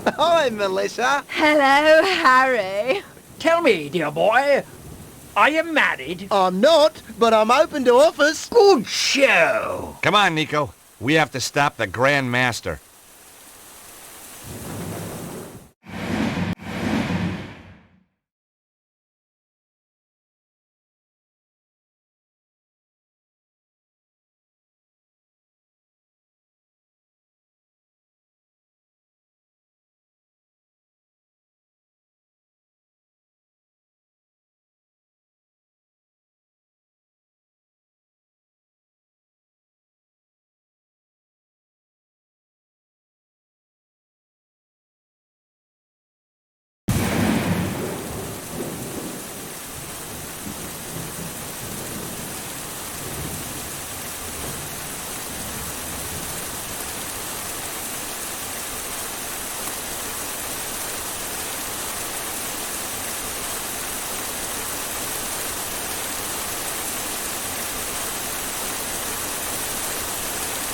Hi, Melissa. Hello, Harry. Tell me, dear boy, are you married? I'm not, but I'm open to offers. Good show. Come on, Nico. We have to stop the Grand Master.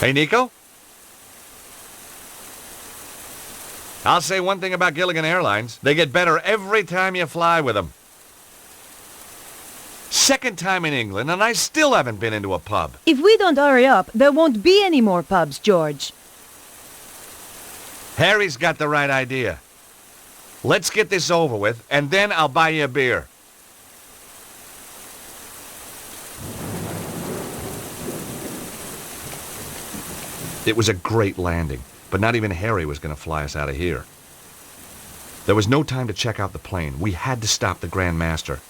Hey, Nico? I'll say one thing about Gilligan Airlines. They get better every time you fly with them. Second time in England, and I still haven't been into a pub. If we don't hurry up, there won't be any more pubs, George. Harry's got the right idea. Let's get this over with, and then I'll buy you a beer. It was a great landing, but not even Harry was going to fly us out of here. There was no time to check out the plane. We had to stop the Grand Master.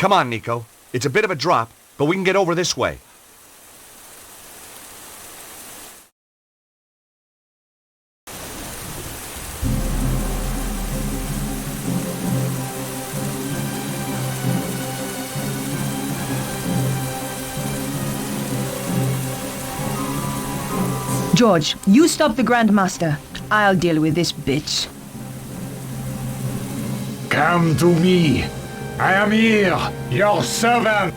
Come on, Nico. It's a bit of a drop, but we can get over this way. George, you stop the Grandmaster. I'll deal with this bitch. Come to me. I am here, your servant.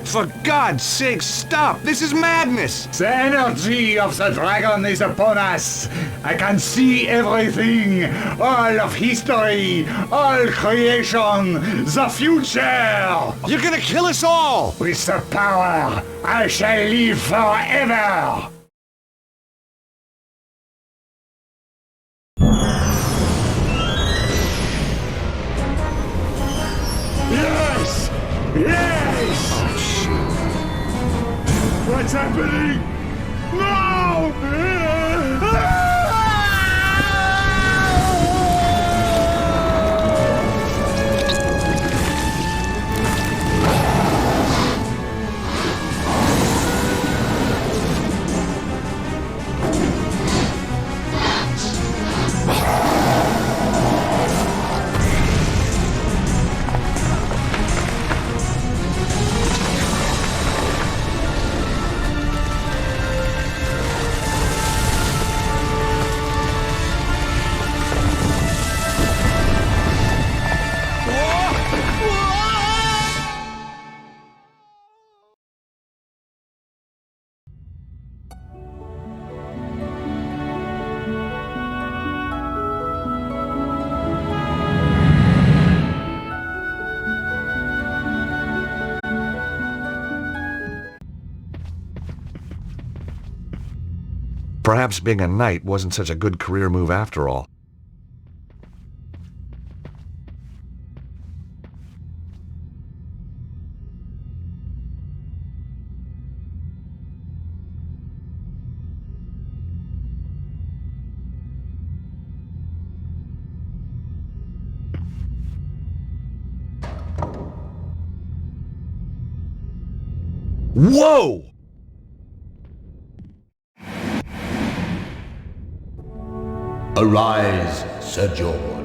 For God's sake, stop! This is madness! The energy of the dragon is upon us. I can see everything. All of history, all creation, the future. You're gonna kill us all! With the power, I shall live forever. Yes! Yes! Oh, shit. What's happening? No! Perhaps being a knight wasn't such a good career move after all. Whoa! Arise, Sir George.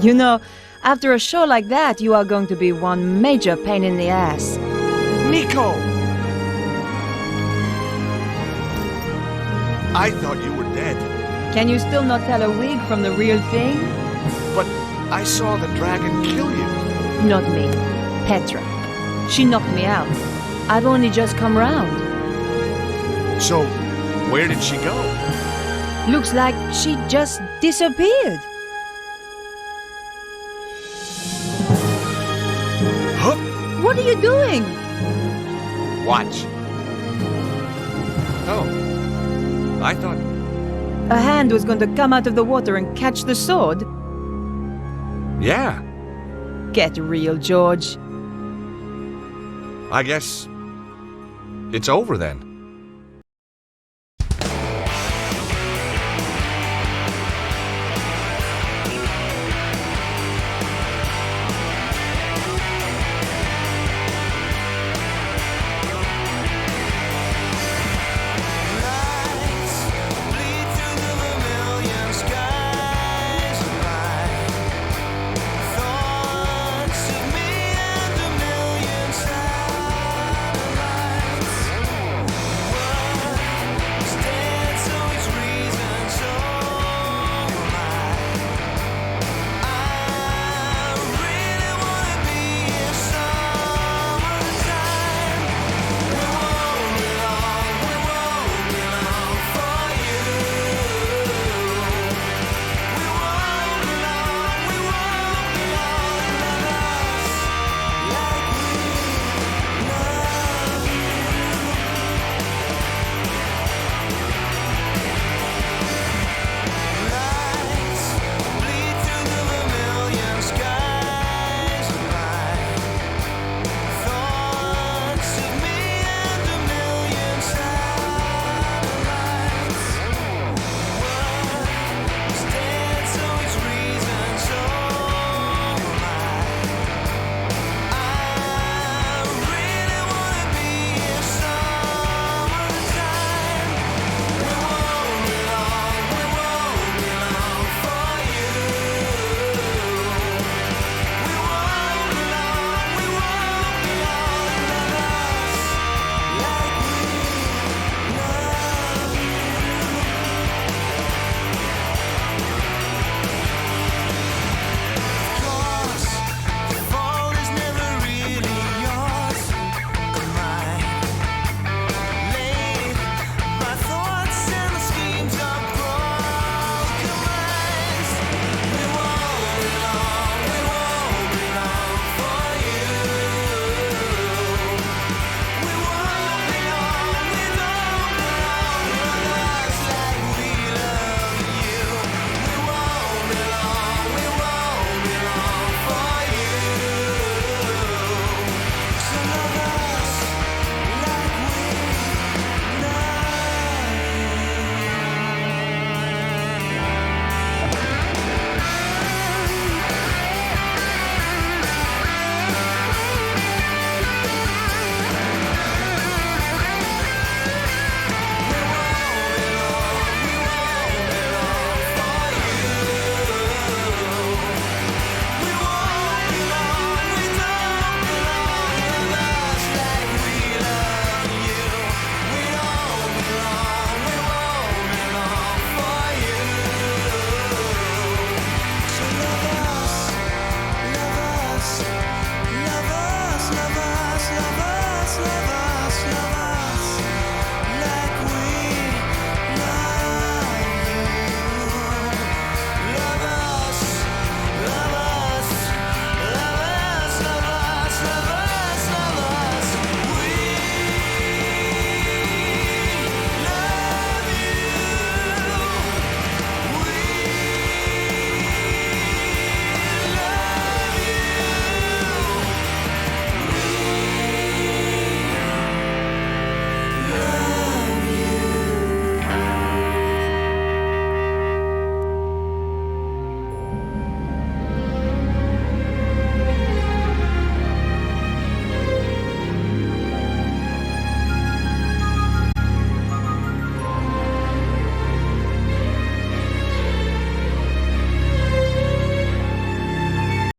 You know, after a show like that, you are going to be one major pain in the ass. Nico! I thought you were dead. Can you still not tell a wig from the real thing? But I saw the dragon kill you. Not me. Petra. She knocked me out. I've only just come round. So, where did she go? Looks like she just disappeared. Huh? What are you doing? Watch. Oh. I thought... A hand was going to come out of the water and catch the sword. Yeah. Get real, George. I guess... it's over then.